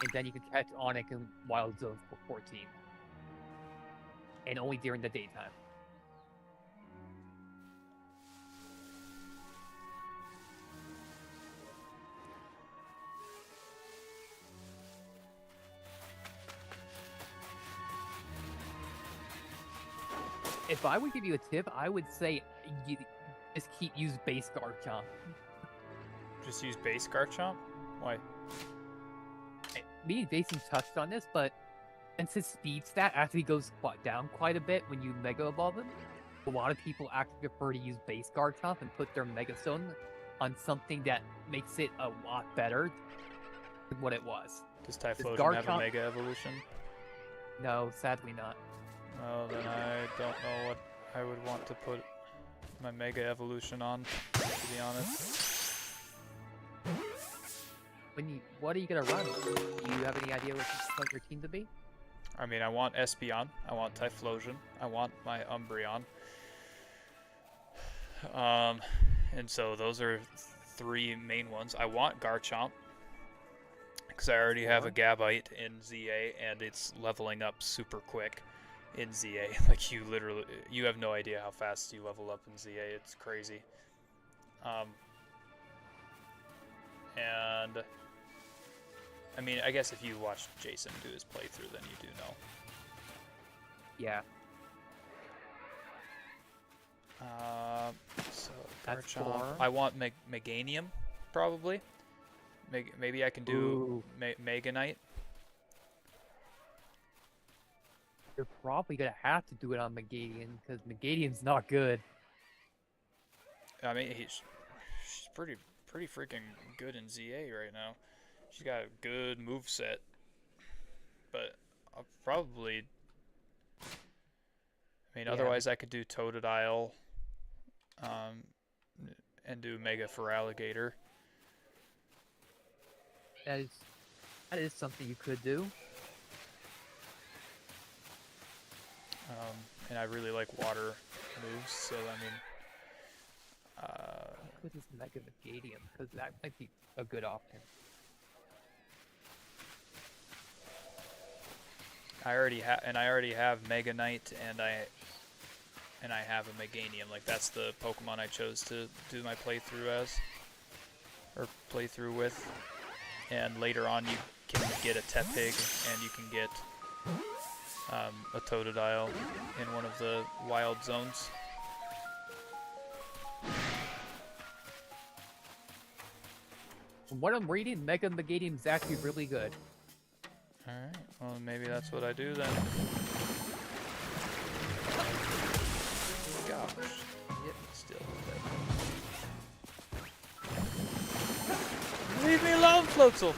And then you can catch Onyx in Wild Zone for 14. And only during the daytime. If I would give you a tip, I would say use base Garchomp. Just use base Garchomp? Why? Me and Jason touched on this, but since his speed stat actually goes down quite a bit when you Mega Evolve him, a lot of people actually prefer to use base Garchomp and put their Mega Stone on something that makes it a lot better than what it was. Does Typhlosion have a Mega Evolution? No, sadly not. Well, then I don't know what I would want to put my Mega Evolution on, to be honest. What are you gonna run? Do you have any idea what you want your team to be? I mean, I want Espeon, I want Typhlosion, I want my Umbreon. And so those are 3 main ones. I want Garchomp, because I already have a Gabite in ZA, and it's leveling up super quick in ZA. Like, you have no idea how fast you level up in ZA. It's crazy. And I mean, I guess if you watched Jason do his playthrough, then you do know. Yeah. So That's Garchomp. 4. I want Meganium, probably. Maybe I can do Meganite. You're probably gonna have to do it on Megadian, because Megadian's not good. I mean, she's pretty freaking good in ZA right now. She's got a good move set, but I'll probably. I mean, otherwise I could do Totodile, and do Mega Feraligatr. That is something you could do. And I really like water moves, so I mean. What is Mega Megadian? Because that might be a good option. I already have Meganite, and I have a Meganium. Like, that's the Pokemon I chose to do my playthrough with. And later on, you can get a Tepig, and you can get a Totodile in one of the wild zones. From what I'm reading, Mega Megadian is actually really good. Alright, well maybe that's what I do then. Gosh, yep, still dead. Leave me alone, Floatzel!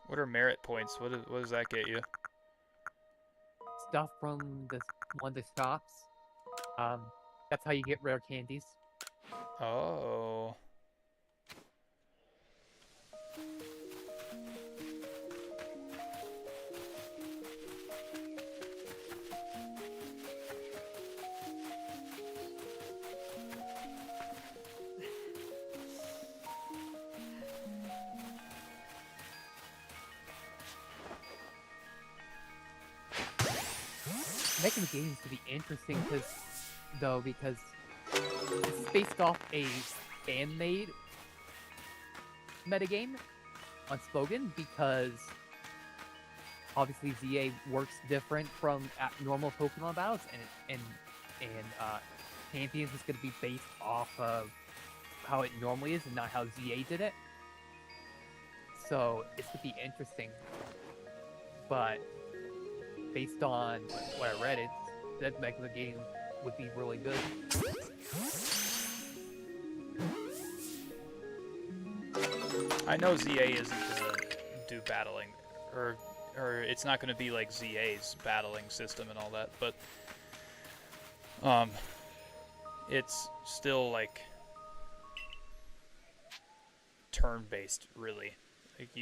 What are merit points? What does that get you? Stuff from one of the shops. That's how you get rare candies. Oh. Mega Megadian's to be interesting because it's based off a fan-made metagame on Spogan, because obviously ZA works different from normal Pokemon battles, and Champions is going to be based off of how it normally is and not how ZA did it. So it's going to be interesting, but based on what I read, that Mega Megadian would be really good. I know ZA isn't gonna do battling, or it's not gonna be like ZA's battling system and all that, but it's still like turn-based, really. Like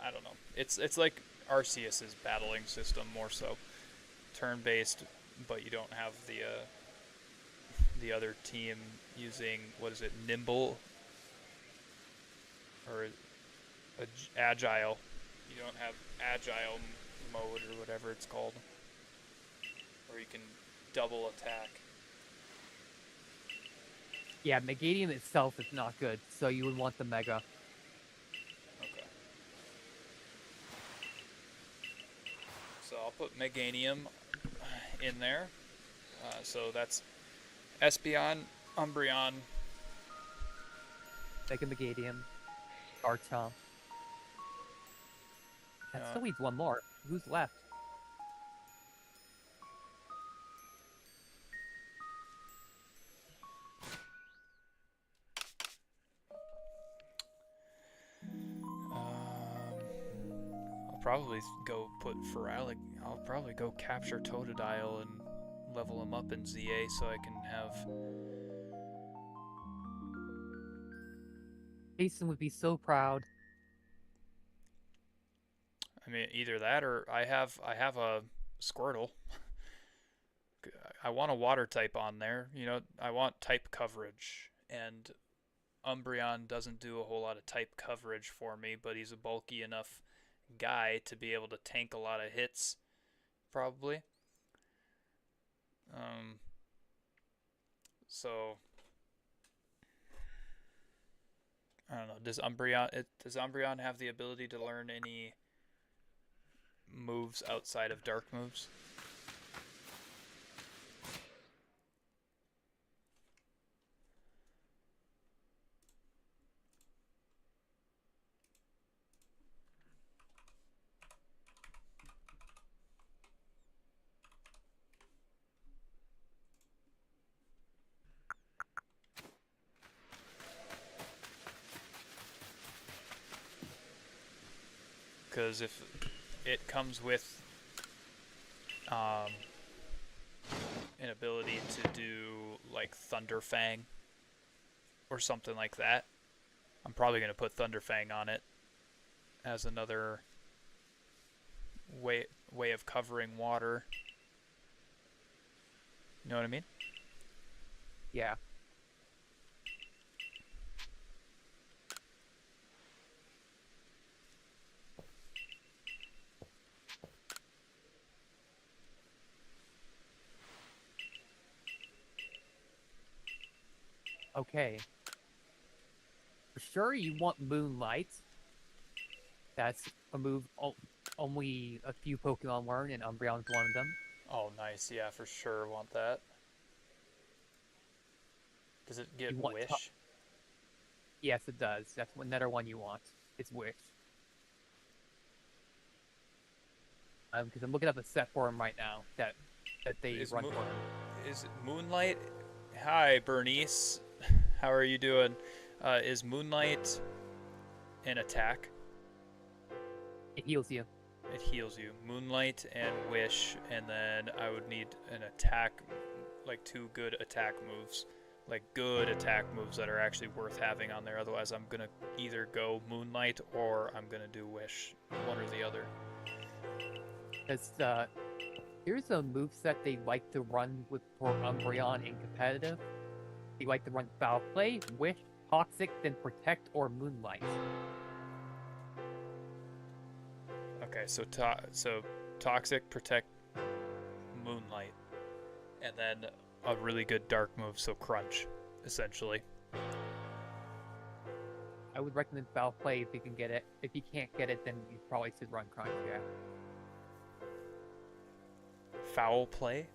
I don't know. It's like Arceus's battling system, more so turn-based, but you don't have the other team using, what is it, nimble or agile. You don't have agile mode or whatever it's called, where you can double attack. Yeah, Meganium itself is not good, so you would want the Mega. Okay. So I'll put Meganium in there. So that's Espeon, Umbreon. Mega Meganium. Garchomp. That Uh, still needs one more. Who's left? I'll probably go put Feralic. I'll probably go capture Totodile and level him up in ZA so I can have. Jason would be so proud. I mean, either that or I have a Squirtle. I want a water type on there. You know, I want type coverage, and Umbreon doesn't do a whole lot of type coverage for me, but he's a bulky enough guy to be able to tank a lot of hits, probably. So I don't know. Does Umbreon have the ability to learn any moves outside of dark moves? Because if it comes with an ability to do like Thunderfang or something like that, I'm probably going to put Thunderfang on it as another way of covering water. You know what I mean? Yeah. Okay. For sure, you want Moonlight. That's a move only a few Pokemon learn, and Umbreon's one of them. Oh, nice. Yeah, for sure want that. Does it get Wish? Yes, it does. That's another one you want. It's Wish. Because I'm looking up a set for him right now that they run for him. Is Moonlight? Hi, Bernice. How are you doing? Is Moonlight an attack? It heals you. It heals you. Moonlight and Wish, and then I would need an attack, like 2 good attack moves. Like good attack moves that are actually worth having on there. Otherwise, I'm going to either go Moonlight or I'm going to do Wish. One or the other. Because here's a moveset they like to run for Umbreon in competitive. They like to run Foul Play, Wish, Toxic, then Protect, or Moonlight. Okay, so Toxic, Protect, Moonlight. And then a really good dark move, so Crunch, essentially. I would recommend Foul Play if you can get it. If you can't get it, then you probably should run Crunch, yeah. Foul Play?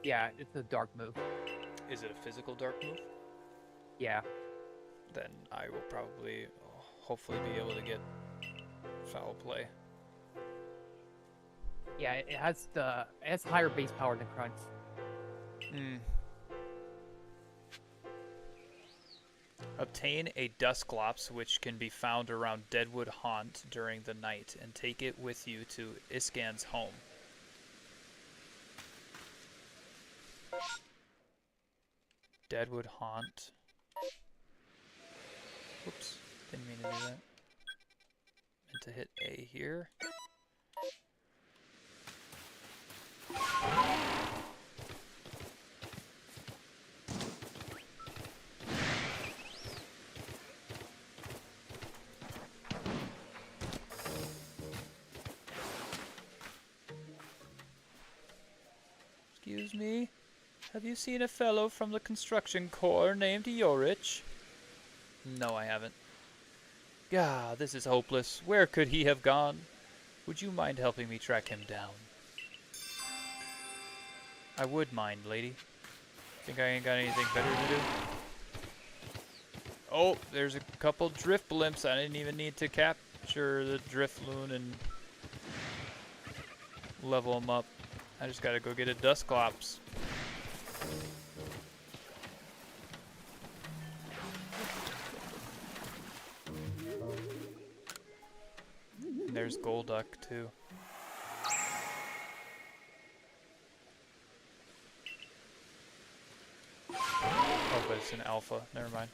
Yeah, it's a dark move. Is it a physical dark move? Yeah. Then I will probably, hopefully be able to get Foul Play. Yeah, it has higher base power than Crunch. Obtain a Dusclops, which can be found around Deadwood Haunt during the night, and take it with you to Iskan's home. Deadwood Haunt. Whoops, didn't mean to do that. Meant to hit A here. Excuse Excuse me? Have you seen a fellow from the construction corps named Yorich? No, I haven't. Gah, this is hopeless. Where could he have gone? Would you mind helping me track him down? I would mind, lady. Think I ain't got anything better to do? Oh, there's a couple drift blimps. I didn't even need to capture the drift loon and level them up. I just gotta go get a Dusclops. And there's Golduck too. Oh, but it's an alpha. Never mind.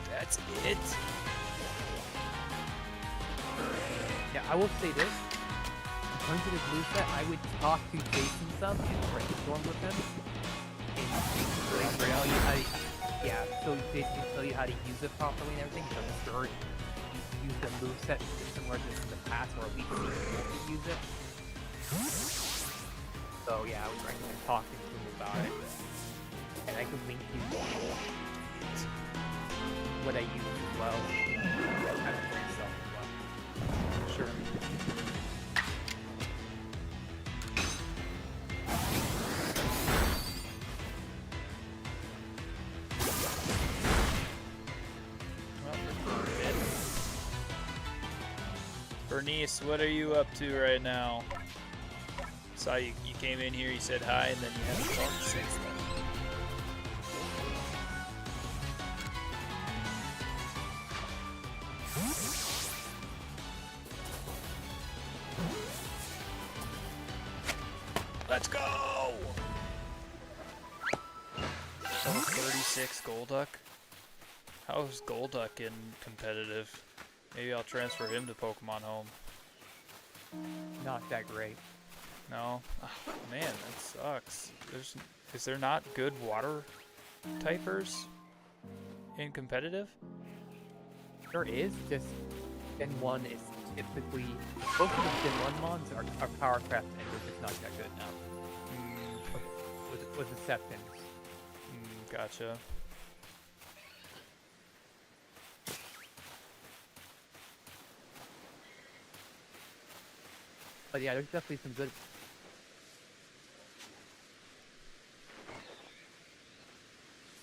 That's it. Yeah, I will say this. In terms of his moveset, I would talk to Jason some and brainstorm with him. And Jason can tell you how to, yeah, so Jason can tell you how to use it properly and everything. So I'm sure he's used a moveset similar to this in the past, or at least he use it. So yeah, I would recommend talking to him about it. And I could link you what I use as well. I don't think so as well. Sure. Bernice, what are you up to right now? Saw you came in here, you said hi, and then you haven't talked since then. Let's go! Level 36 Golduck. How's Golduck in competitive? Maybe I'll transfer him to Pokemon Home. Not that great. No? Oh, man, that sucks. Is there not good water typers in competitive? There is, just Gen 1 is typically, both of the Gen 1 mons are Powercraft and they're just not that good now. With acceptance. Gotcha. But yeah, there's definitely some good.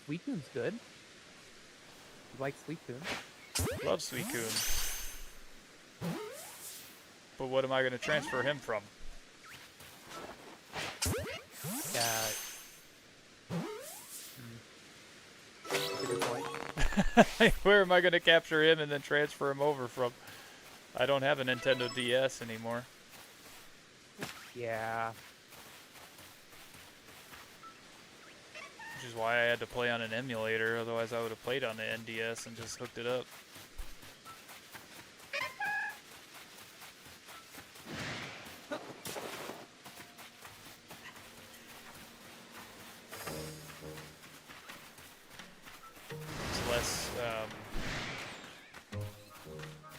Suicune's good. You like Suicune? Love Suicune. But what am I going to transfer him from? Yeah. That's a good point. Where am I going to capture him and then transfer him over from? I don't have a Nintendo DS anymore. Yeah. Which is why I had to play on an emulator, otherwise I would have played on the NDS and just hooked it up.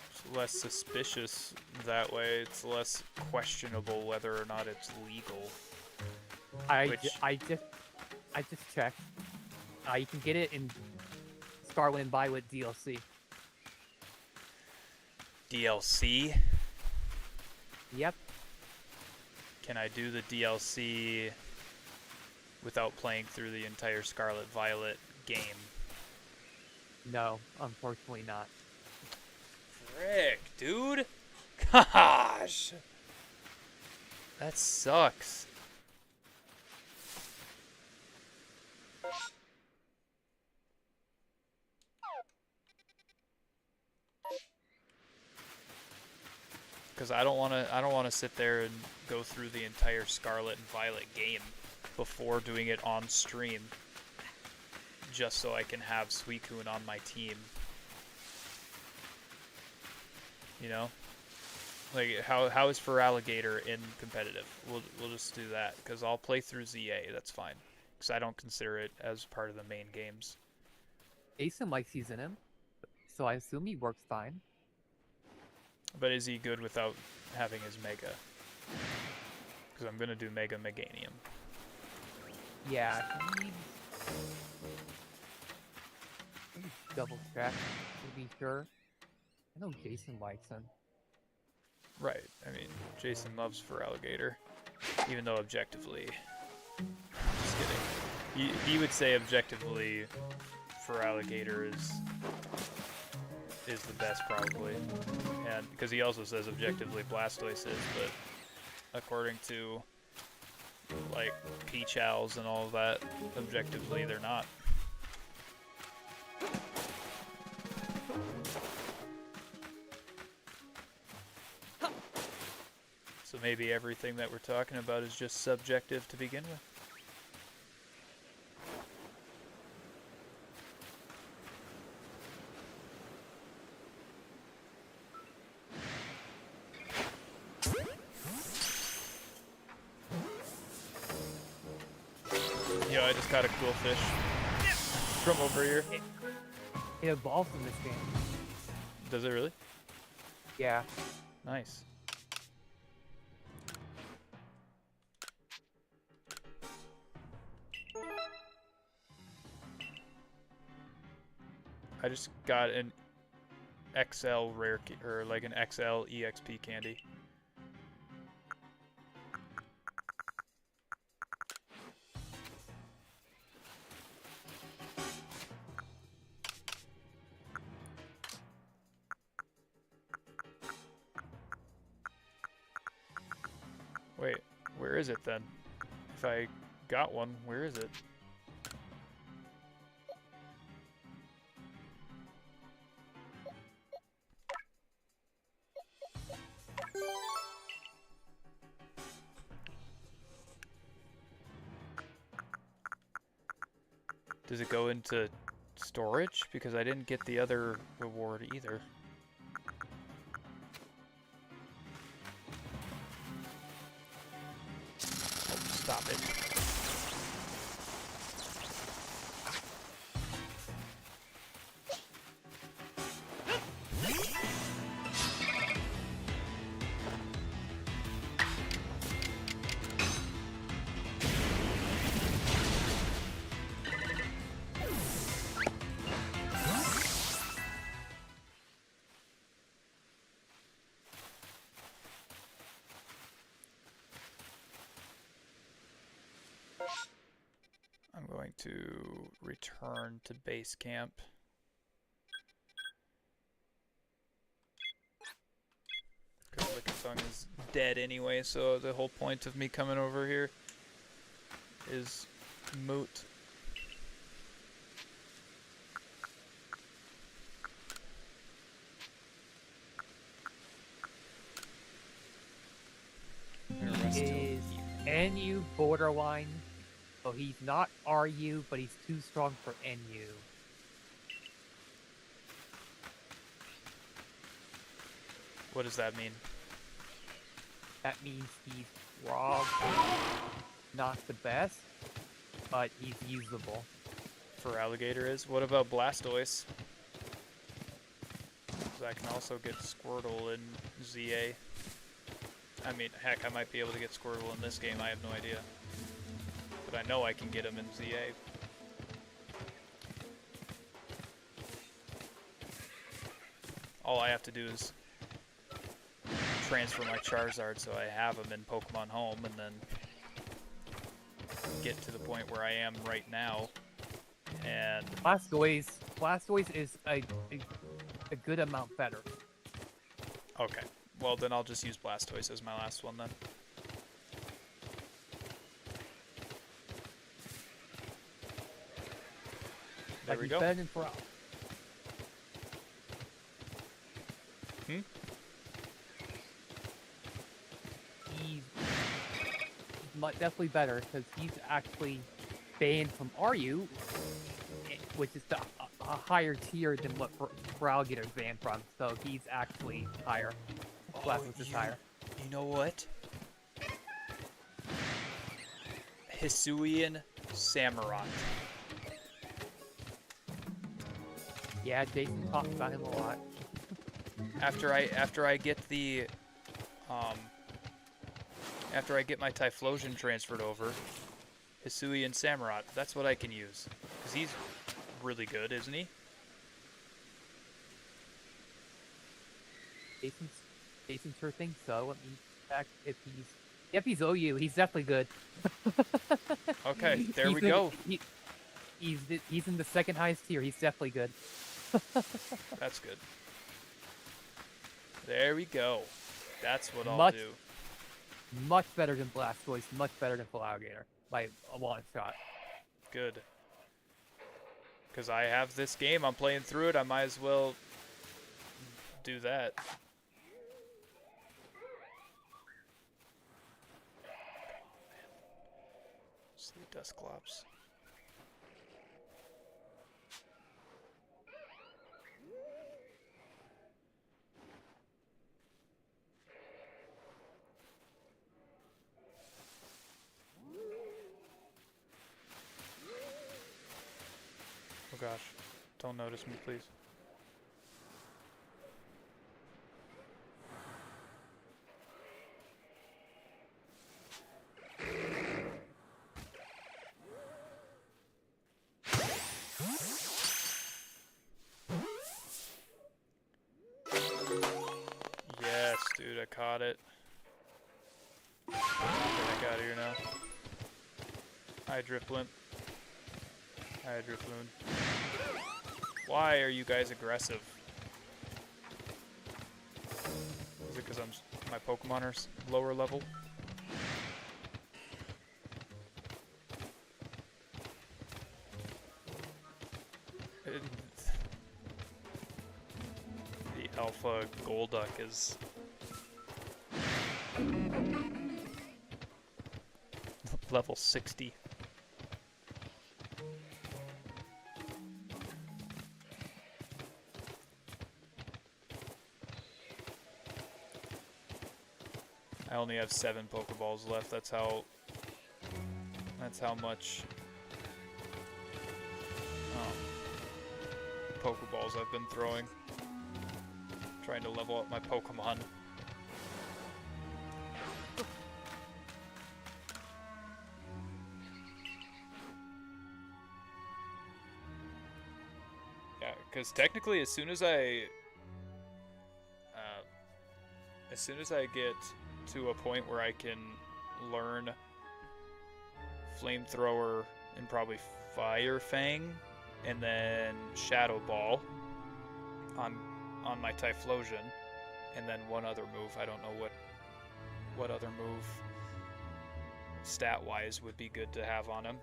It's less suspicious that way. It's less questionable whether or not it's legal. I just checked. You can get it in Scarlet and Violet DLC. DLC? Yep. Can I do the DLC without playing through the entire Scarlet Violet game? No, unfortunately not. Frick, dude. Gosh. That sucks. because I don't want to sit there and go through the entire Scarlet and Violet game before doing it on stream, just so I can have Suicune on my team. You know, like how is Feraligatr in competitive? We'll just do that because I'll play through ZA. That's fine because I don't consider it as part of the main games. Jason likes using him, so I assume he works fine. But is he good without having his Mega? Because I'm gonna do Mega Meganium. Yeah, double check to be sure. I know Jason likes him. Right. I mean, Jason loves Feraligatr, even though objectively, just kidding. He would say objectively, Feraligatr is the best probably, and because he also says objectively Blastoise is, but according to like Peach Owls and all of that, objectively they're not. So maybe everything that we're talking about is just subjective to begin with. Yo, I just caught a cool fish from over here. It evolves in this game. Does it really? Yeah. Nice. I just got an XL rare or like an XL EXP candy. Wait, where is it then? If I got one, where is it? Does it go into storage? Because I didn't get the other reward either. Oh, stop it. I'm going to return to base camp. Because Lickitung is dead anyway, so the whole point of me coming over here is moot. Is NU borderline? So he's not RU, but he's too strong for NU. What does that mean? That means he's raw, not the best, but he's usable. Feraligatr is? What about Blastoise? 'Cause I can also get Squirtle in ZA. I mean, heck, I might be able to get Squirtle in this game, I have no idea. But I know I can get him in ZA. All I have to do is transfer my Charizard so I have him in Pokemon Home, and then get to the point where I am right now. And Blastoise is a good amount better. okay, well then I'll just use Blastoise as my last one then. There we He's go. better than Feral. definitely better because he's actually banned from RU, which is a higher tier than what Feraligator's banned from. So he's actually higher. Blastoise is higher. You know what? Hisuian Samurott. Yeah, Jason talks about him a lot. After I get the after I get my Typhlosion transferred over, Hisuian Samurott, that's what I can use. Because he's really good, isn't he? Jason sure thinks so. I mean, in fact, if he's OU, he's definitely good. Okay, there we go. He's in the second highest tier. He's definitely good. That's good. There we go. That's what I'll do. Much better than Blastoise. Much better than Feraligator by a long shot. Good. Because I have this game, I'm playing through it, I might as well do that. Sleep Dusclops. Oh gosh, don't notice me, please. Yes, dude, I caught it. Get the heck out of here now. Hi, Drifblimp. Hi, Drifloon. Why are you guys aggressive? Is it because my Pokemon are lower level? The Alpha Golduck is level 60. I only have 7 Pokeballs left. That's how much Pokeballs I've been throwing. Trying to level up my Pokemon. Yeah, because technically as soon as I get to a point where I can learn Flamethrower and probably Fire Fang and then Shadow Ball on my Typhlosion and then one other move. I don't know what other move stat-wise would be good to have on him.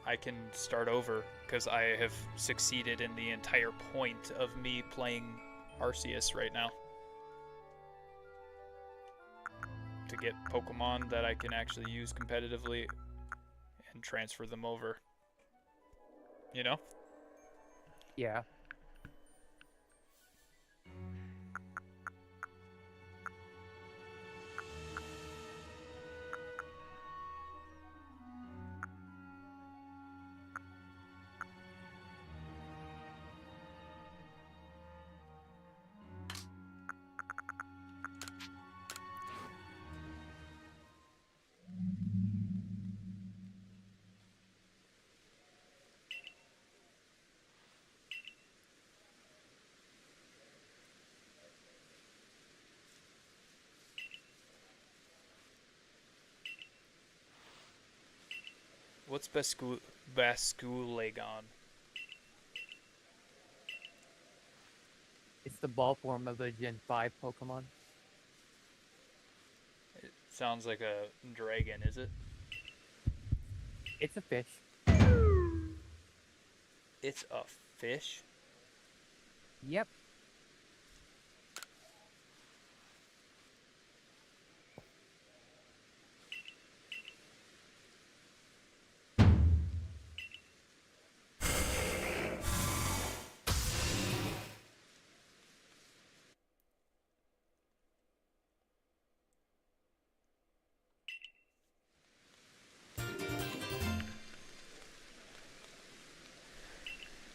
I can start over because I have succeeded in the entire point of me playing Arceus right now. To get Pokemon that I can actually use competitively and transfer them over. You know? Yeah. What's Basculegon? It's the ball form of a Gen 5 Pokemon. It sounds like a dragon, is it? It's a fish. It's a fish? Yep.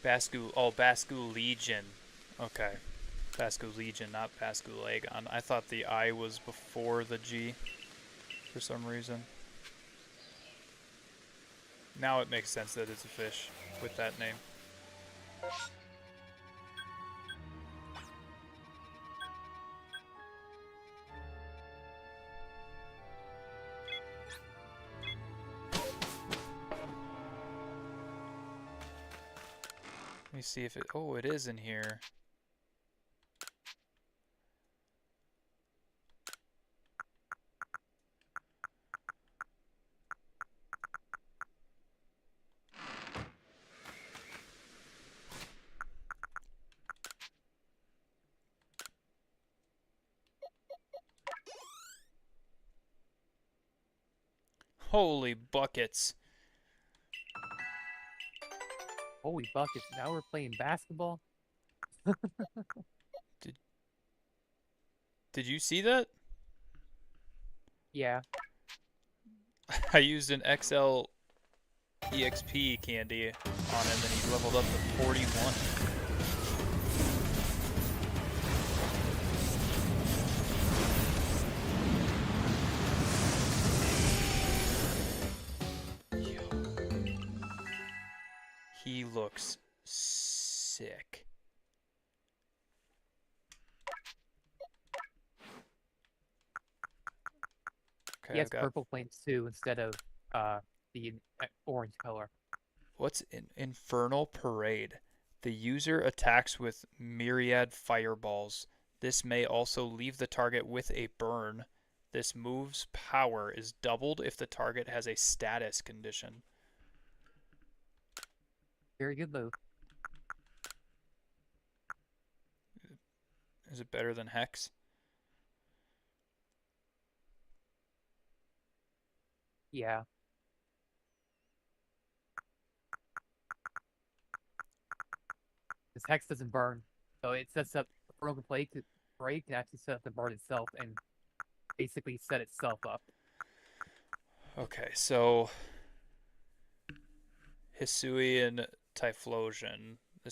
Bascu Legion. Okay. Bascu Legion, not Bascu Lagon. I thought the I was before the G for some reason. Now it makes sense that it's a fish with that name. Let me see if it... Oh, it is in here. Holy buckets. Holy buckets! Now we're playing basketball. Did you see that? Yeah. I used an XL EXP candy on him and he leveled up to 41. He looks sick. Okay, He has I've got... purple flames too instead of the orange color. What's Infernal Parade? The user attacks with myriad fireballs. This may also leave the target with a burn. This move's power is doubled if the target has a status condition. Very good move. Is it better than Hex? Yeah. This hex doesn't burn, so it sets up the broken plate to break and actually set up the burn itself and basically set itself up. Okay, so Hisuian Typhlosion, the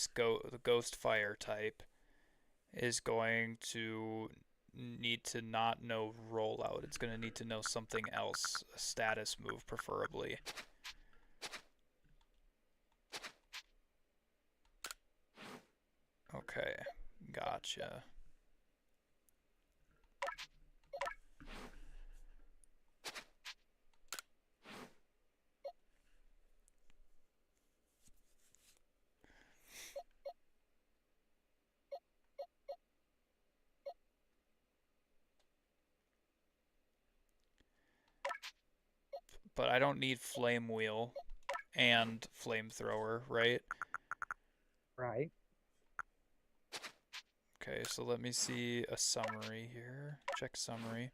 Ghost Fire type, is going to need to not know rollout. It's going to need to know something else, a status move preferably. Okay, gotcha. But I don't need Flame Wheel and Flamethrower, right? Right. Okay, so let me see a summary here. Check summary.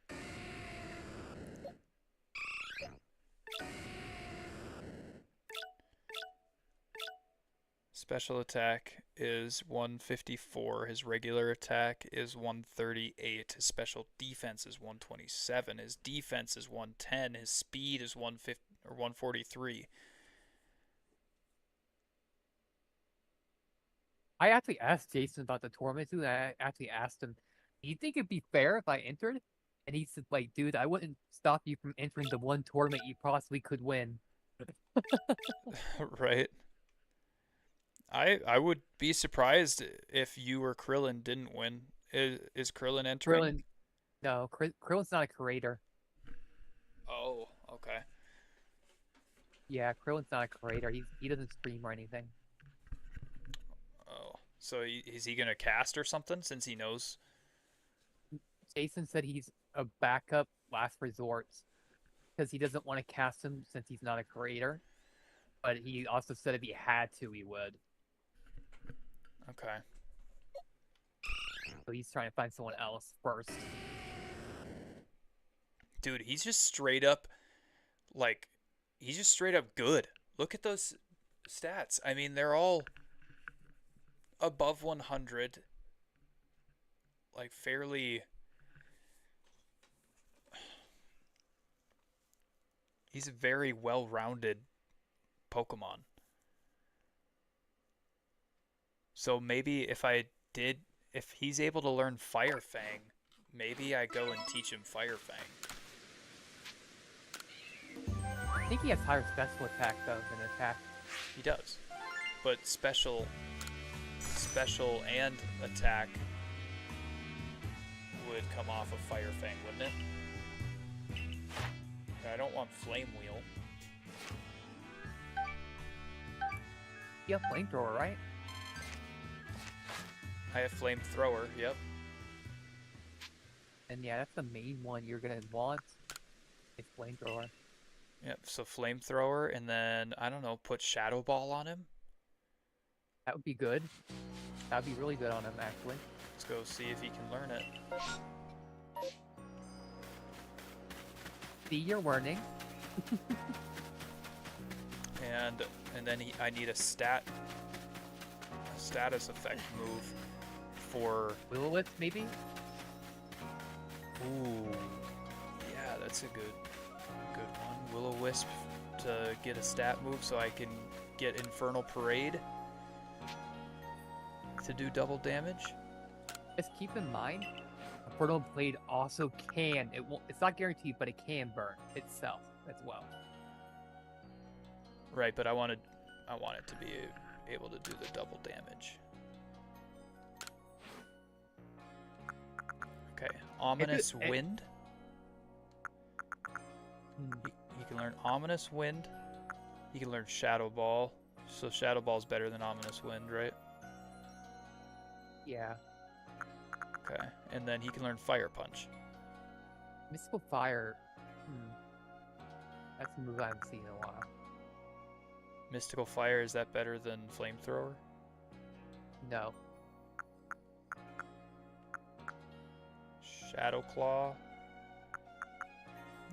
Special attack is 154. His regular attack is 138. His special defense is 127. His defense is 110. His speed is 143. I actually asked Jason about the tournament too. And I actually asked him, "Do you think it'd be fair if I entered?" And he said, "Like, dude, I wouldn't stop you from entering the one tournament you possibly could win." Right? I would be surprised if you or Krillin didn't win. Is Krillin entering? Krillin, no, Krillin's not a creator. Oh, okay. Yeah, Krillin's not a creator. He doesn't stream or anything. Oh, so is he gonna cast or something since he knows? Jason said he's a backup last resort because he doesn't want to cast him since he's not a creator. But he also said if he had to, he would. Okay. So he's trying to find someone else first. Dude, he's just straight up, like, he's just straight up good. Look at those stats. I mean, they're all above 100. Like, fairly... He's a very well-rounded Pokemon. So maybe if he's able to learn Fire Fang, maybe I go and teach him Fire Fang. I think he has higher special attack though than attack. He does. But special and attack would come off of Fire Fang, wouldn't it? I don't want Flame Wheel. You have flamethrower, right? I have Flamethrower, yep. And yeah, that's the main one you're gonna want. Is flamethrower. Yep, so Flamethrower, and then, I don't know, put Shadow Ball on him? That would be good. That would be really good on him, actually. Let's go see if he can learn it. See, you're learning. And then I need a status effect move for... Will-O-Wisp, maybe? Ooh, yeah, that's a good one. Will-O-Wisp to get a stat move so I can get Infernal Parade to do double damage. Just keep in mind, Infernal Blade also can. It's not guaranteed, but it can burn itself as well. Right, but I want it to be able to do the double damage. Okay, Ominous Wind. He can learn Ominous Wind. He can learn Shadow Ball. So Shadow Ball's better than Ominous Wind, right? Yeah. Okay, and then he can learn Fire Punch. Mystical Fire. That's a move I haven't seen in a while. Mystical Fire, is that better than Flamethrower? No. Shadow Claw.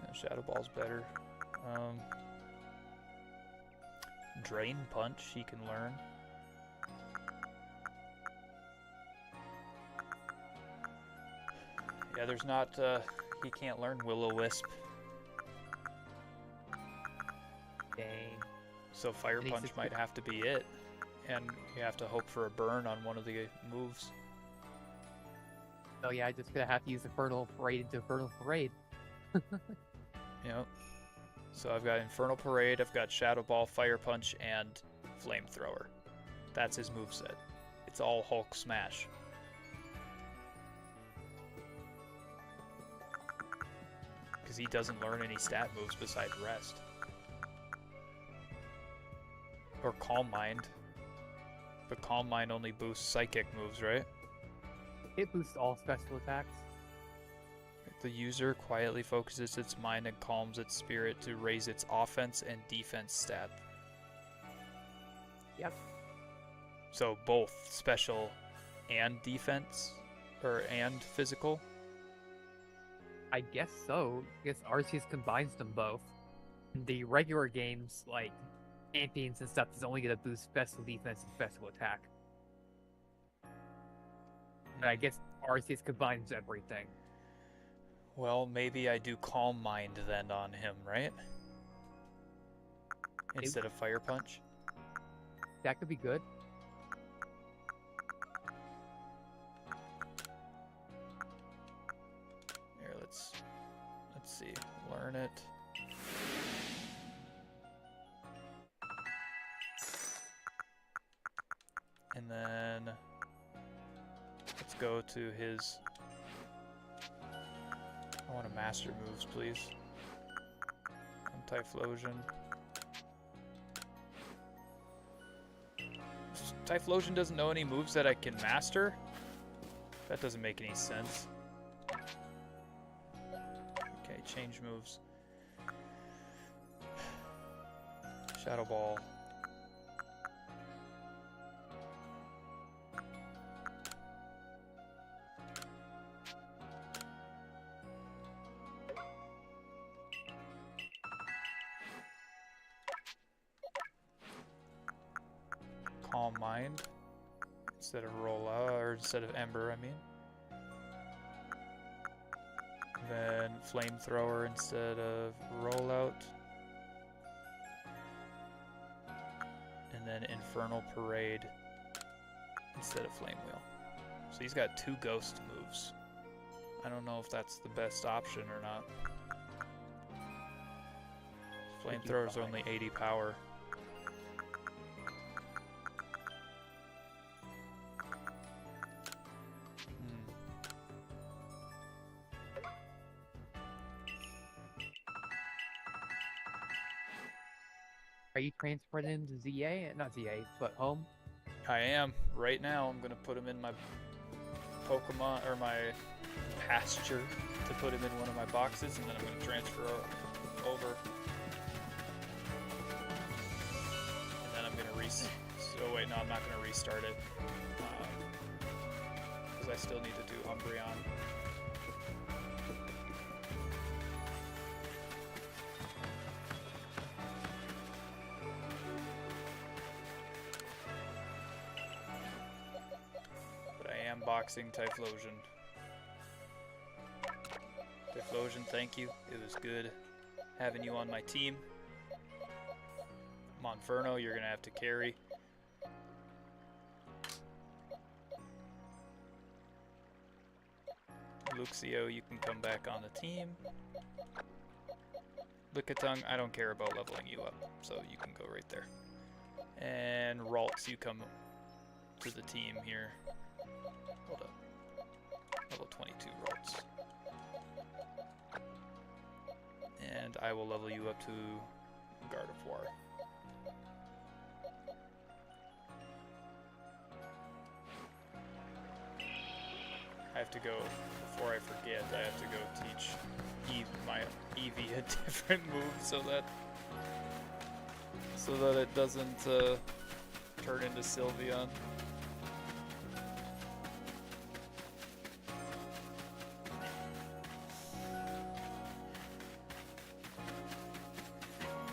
No, Shadow Ball's better. Drain Punch, he can learn. Yeah, there's not, he can't learn Will-O-Wisp. Dang. So Fire Punch might have to be it. And you have to hope for a burn on one of the moves. So yeah, I just gonna have to use Infernal Parade into Infernal Parade. Yep. So I've got Infernal Parade, I've got Shadow Ball, Fire Punch, and Flamethrower. That's his moveset. It's all Hulk Smash. Because he doesn't learn any stat moves besides Rest. Or Calm Mind. But Calm Mind only boosts Psychic moves, right? It boosts all special attacks. The user quietly focuses its mind and calms its spirit to raise its offense and defense stat. Yep. So both special and defense? And physical? I guess so. I guess Arceus combines them both. The regular games, like Champions and stuff, is only gonna boost special defense and special attack. But I guess Arceus combines everything. Well, maybe I do Calm Mind then on him, right? Instead of Fire Punch? That could be good. Here, let's see. Learn it. And then let's go to his... I want to master moves, please. Typhlosion. Typhlosion doesn't know any moves that I can master? That doesn't make any sense. Okay, change moves. Shadow Ball. Calm Mind instead of Rollout, or instead of Ember, I mean. Then Flamethrower instead of Rollout. And then Infernal Parade instead of Flame Wheel. So he's got 2 ghost moves. I don't know if that's the best option or not. Flamethrower's only 80 power. Are you transferred into ZA? Not ZA, but home? I am. Right now, I'm going to put him in my Pokemon, or my pasture, to put him in one of my boxes, and then I'm going to transfer over. And then I'm going to oh wait, no, I'm not going to restart it. Because I still need to do Umbreon. Boxing Typhlosion. Typhlosion, thank you. It was good having you on my team. Monferno, you're gonna have to carry. Luxio, you can come back on the team. Lickitung, I don't care about leveling you up, so you can go right there. And Ralts, you come to the team here. Hold up. Level 22 Ralts. And I will level you up to Gardevoir. I have to go, before I forget, I have to go teach my Eevee a different move so that it doesn't turn into Sylveon.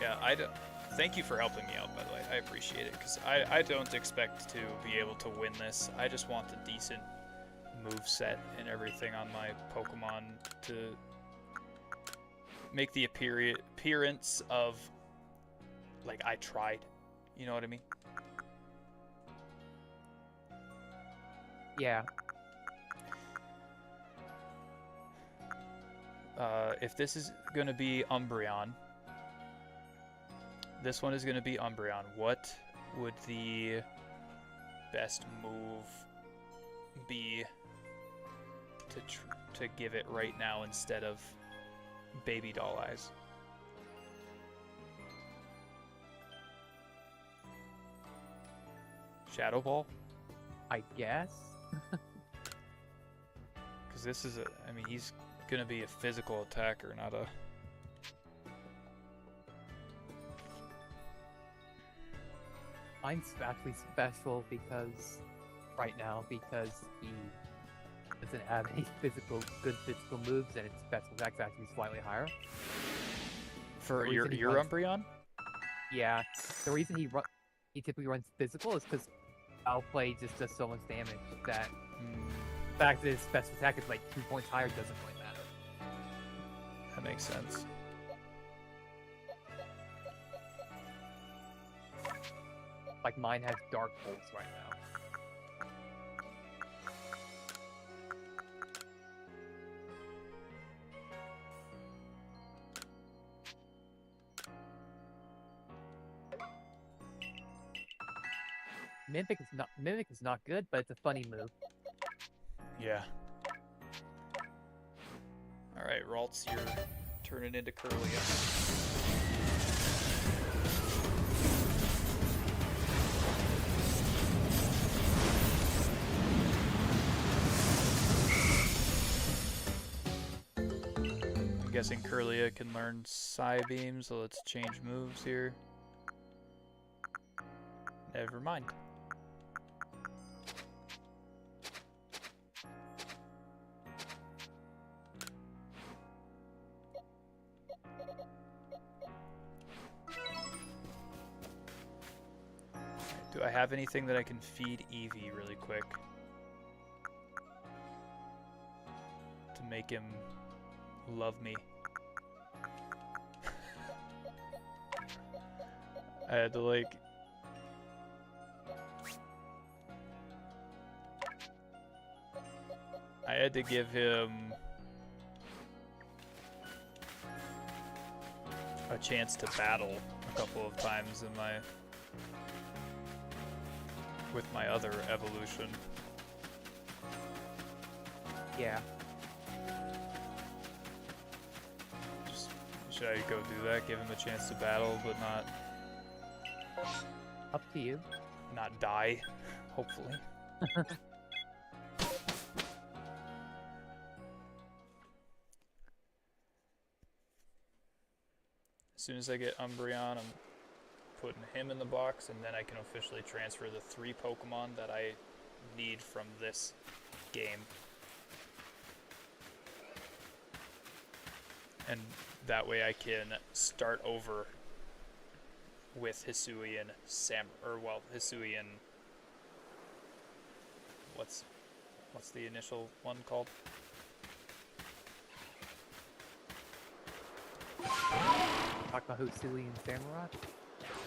Yeah, thank you for helping me out, by the way. I appreciate it, because I don't expect to be able to win this. I just want a decent move set and everything on my Pokemon to make the appearance of, like, I tried. You know what I mean? Yeah. If this is going to be Umbreon, this one is going to be Umbreon. What would the best move be to give it right now instead of Baby Doll Eyes? Shadow Ball? I guess. Because this is I mean, he's going to be a physical attacker, not a... Mine's actually special because, right now, because he doesn't have any good physical moves, and its special attack's actually slightly higher. For your Umbreon? Yeah, the reason he typically runs physical is because Outplay just does so much damage that the fact that his special attack is like 2 points higher doesn't really matter. That makes sense. Like, mine has Dark Pulse right now. Mimic is not good, but it's a funny move. Yeah. Alright, Ralts, you're turning into Curlia. I'm guessing Curlia can learn Psybeam, so let's change moves here. Never mind. Do I have anything that I can feed Eevee really quick to make him love me? I had to, like... I had to give him a chance to battle a couple of times in with my other evolution. Yeah. Should I go do that? Give him a chance to battle, but Up to you. not die, hopefully. As soon as I get Umbreon, I'm putting him in the box, and then I can officially transfer the 3 Pokemon that I need from this game. And that way I can start over with Hisuian Hisuian. What's the initial one called? Talk about Husui and Samurott.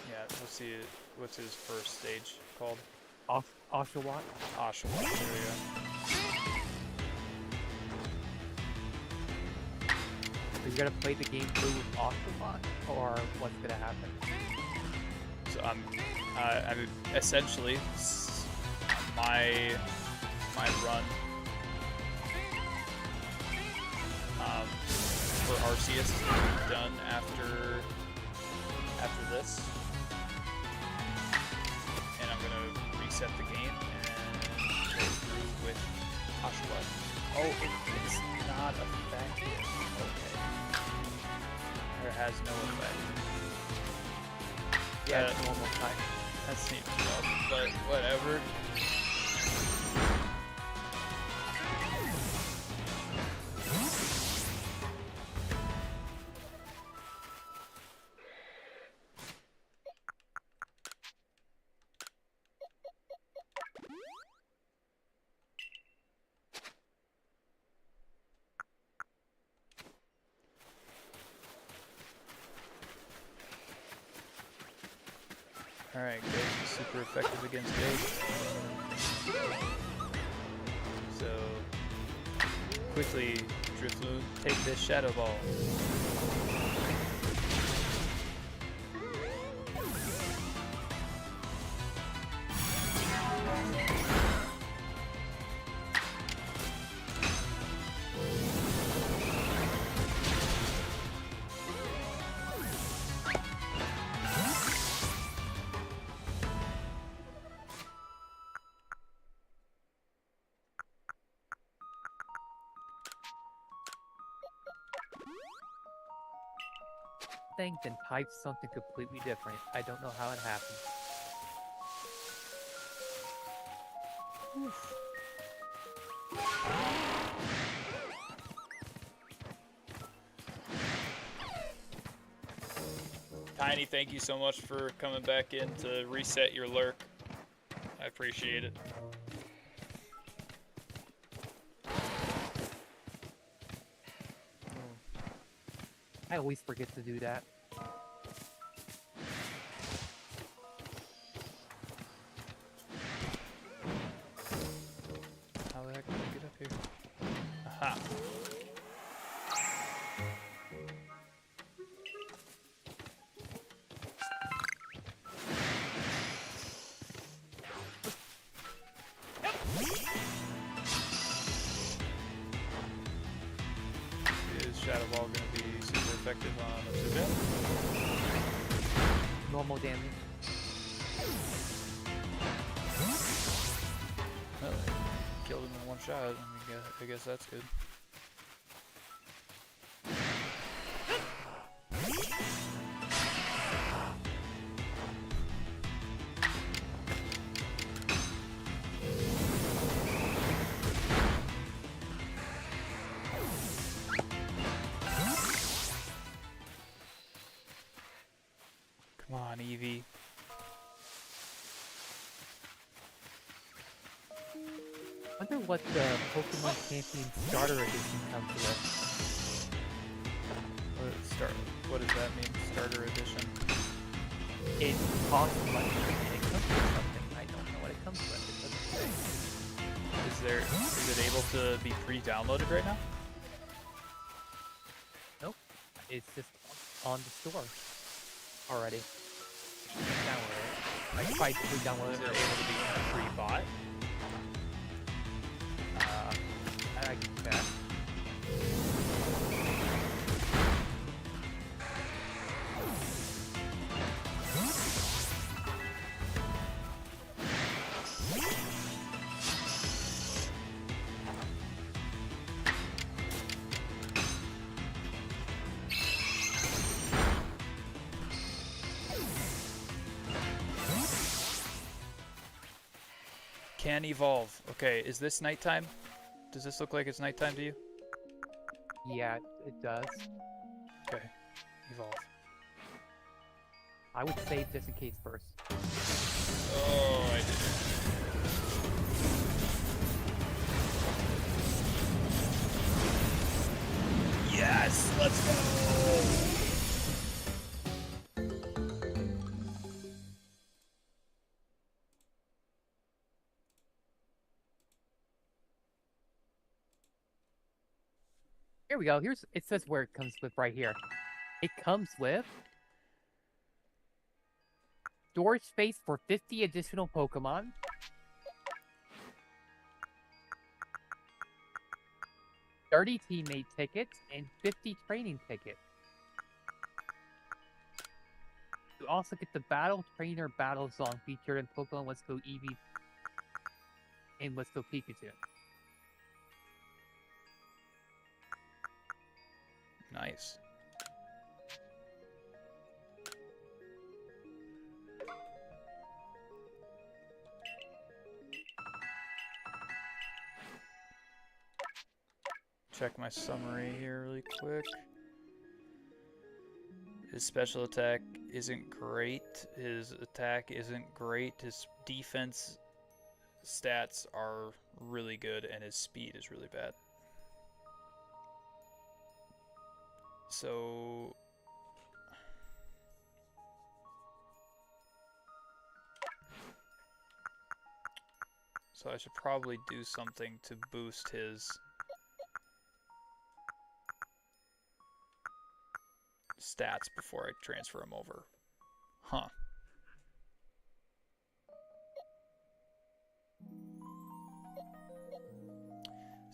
Yeah, let's see. What's his first stage called? Oshawott. Oshawott. There we go. Are you gonna play the game through with Oshawott, or what's gonna happen? So I'm essentially my run for Arceus is done after this, and I'm gonna reset the game and go through with Oshawott. Oh, it's not effective. Okay. Or has no effect. Yeah, it's normal time. That seems rough, but whatever. Alright, Ghost is super effective against Ghost. So, quickly, Drifloon, take this Shadow Ball. Thing then types something completely different. I don't know how it happened. Oof. Tiny, thank you so much for coming back in to reset your lurk. I appreciate it. I always forget to do that. How the heck did I get up here? Aha. Is Shadow Ball going to be super effective on Obsidian? Normal damage. Well, killed him in one shot. I guess that's good. Come on, Eevee. I wonder what the Pokemon Champion Starter Edition comes with. What does that mean? Starter edition? It costs money and it comes with something. I don't know what it comes with. It doesn't say. Is Is it able to be pre-downloaded right now? Nope. It's just on the store already. You can download it. I tried to download Is it. it able to be kind of pre-bought? I can check. Can evolve. Okay, is this nighttime? Does this look like it's nighttime to you? Yeah, it does. Okay, evolve. I would save just in case first. Oh, I did. Yes, let's go! Here we go. It says where it comes with right here. It comes with storage space for 50 additional Pokemon. 30 teammate tickets and 50 training tickets. You also get the Battle Trainer Battle Song featured in Pokemon Let's Go Eevee and Let's Go Pikachu. Nice. Check my summary here really quick. His special attack isn't great. His attack isn't great. His defense stats are really good, and his speed is really bad. So I should probably do something to boost his stats before I transfer him over. Huh.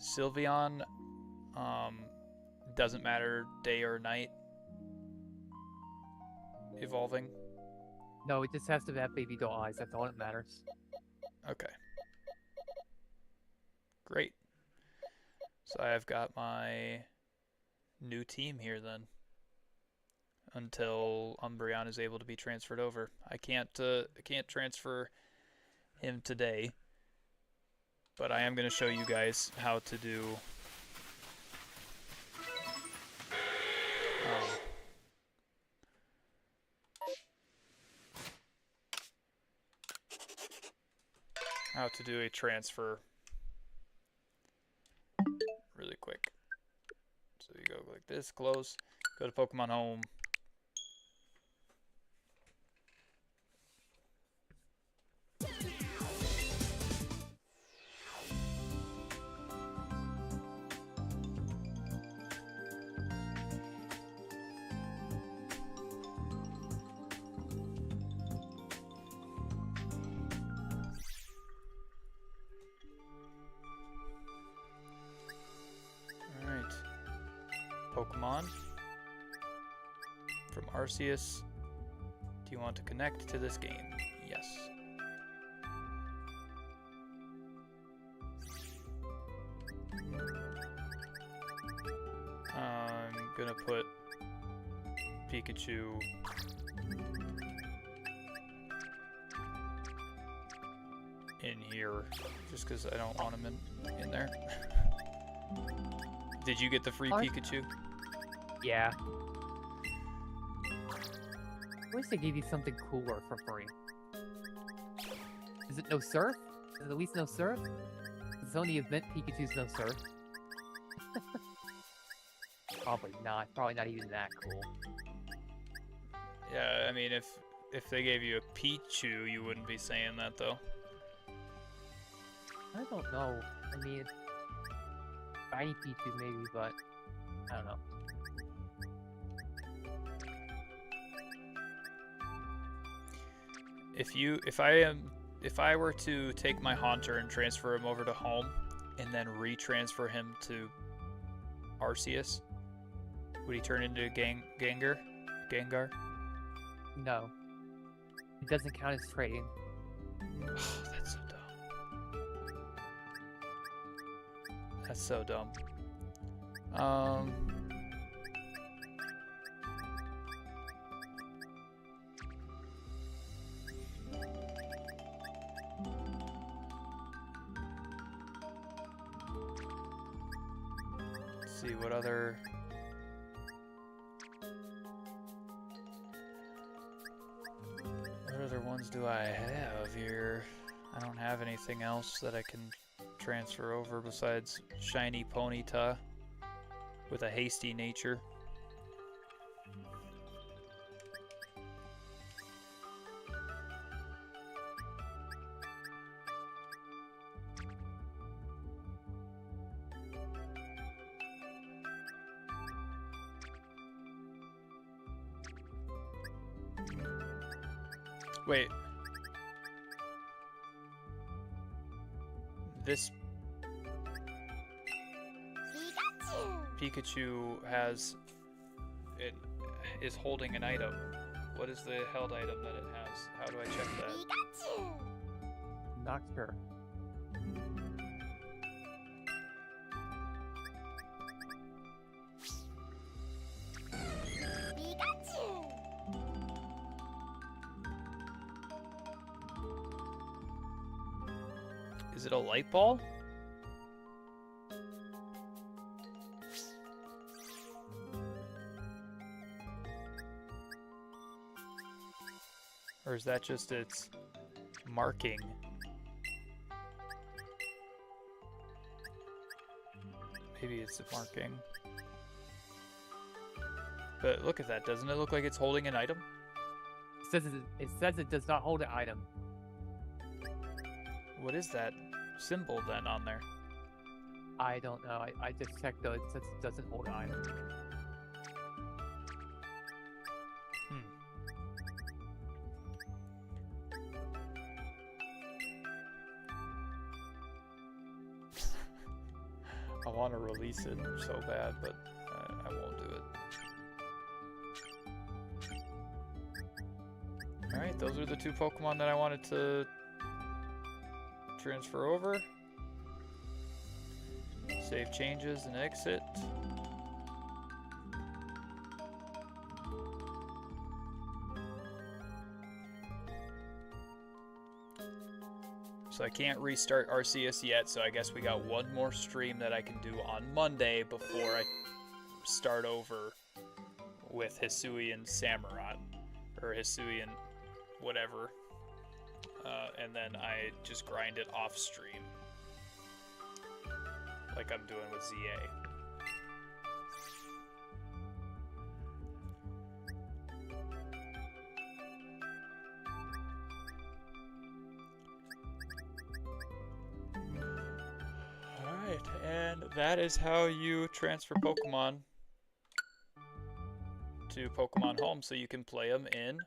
Sylveon, doesn't matter day or night evolving. No, it just has to have baby doll eyes. That's all that matters. Okay. Great. So I've got my new team here then. Until Umbreon is able to be transferred over. I can't transfer him today. But I am going to show you guys how to do a transfer really quick. So you go like this, close, go to Pokemon Home. Pokemon from Arceus. Do you want to connect to this game? Yes. I'm gonna put Pikachu in here just because I don't want him in there. Did you get the free Pikachu? Yeah. I wish they gave you something cooler for free. Is it no surf? Is it at least no surf? It's only event Pikachu's no surf. Probably not. Probably not even that cool. Yeah, I mean, if they gave you a Pichu, you wouldn't be saying that though. I don't know. I mean, Shiny Pichu maybe, but I don't know. If I were to take my Haunter and transfer him over to home, and then retransfer him to Arceus, would he turn into Gengar? No. It doesn't count as trading. Oh, that's so dumb. That's so dumb. Let's see what other. What other ones do I have here? I don't have anything else that I can transfer over besides Shiny Ponyta with a hasty nature. Wait. This Pikachu is holding an item. What is the held item that it has? How do I check that? Not sure. Is it a light ball? Or is that just its marking? Maybe it's a marking. But look at that. Doesn't it look like it's holding an item? It says it does not hold an item. What is that symbol then on there? I don't know. I just checked though. It says it doesn't hold an item. I want to release it so bad, but I won't do it. Alright, those are the two Pokemon that I wanted to transfer over. Save changes and exit. So I can't restart Arceus yet, so I guess we got one more stream that I can do on Monday before I start over with Hisuian Samurott, or Hisuian whatever, and then I just grind it off stream, like I'm doing with ZA. Alright, and that is how you transfer Pokemon to Pokemon Home, so you can play them in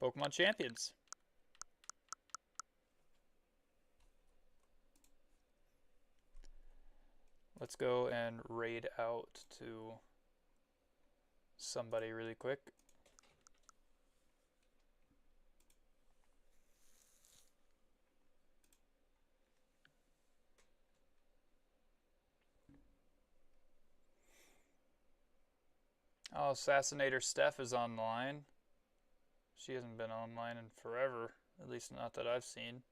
Pokemon Champions. Let's go and raid out to somebody really quick. Oh, Assassinator Steph is online. She hasn't been online in forever, at least not that I've seen.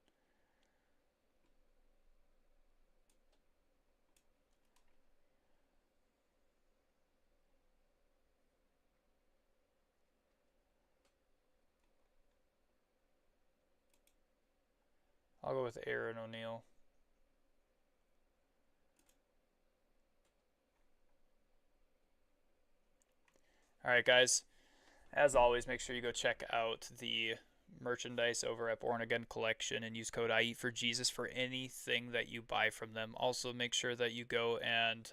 I'll go with Aaron O'Neill. Alright guys, as always, make sure you go check out the merchandise over at Born Again Collection and use code I Eat for Jesus for anything that you buy from them. Also, make sure that you go and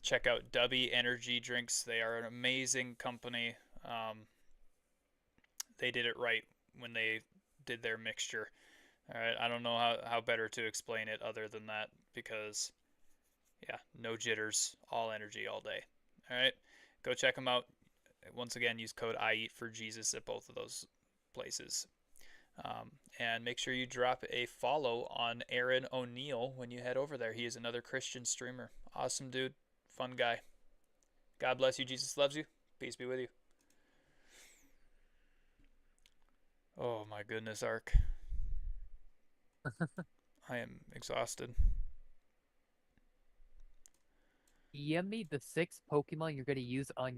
check out Dubby Energy Drinks. They are an amazing company. They did it right when they did their mixture. All right, I don't know how better to explain it other than that because, yeah, no jitters, all energy all day. All right, go check them out. Once again, use code I Eat for Jesus at both of those places. And make sure you drop a follow on Aaron O'Neill when you head over there. He is another Christian streamer. Awesome dude, fun guy. God bless you. Jesus loves you. Peace be with you. Oh my goodness, Ark. I am exhausted. DM me the 6 Pokemon you're going to use on your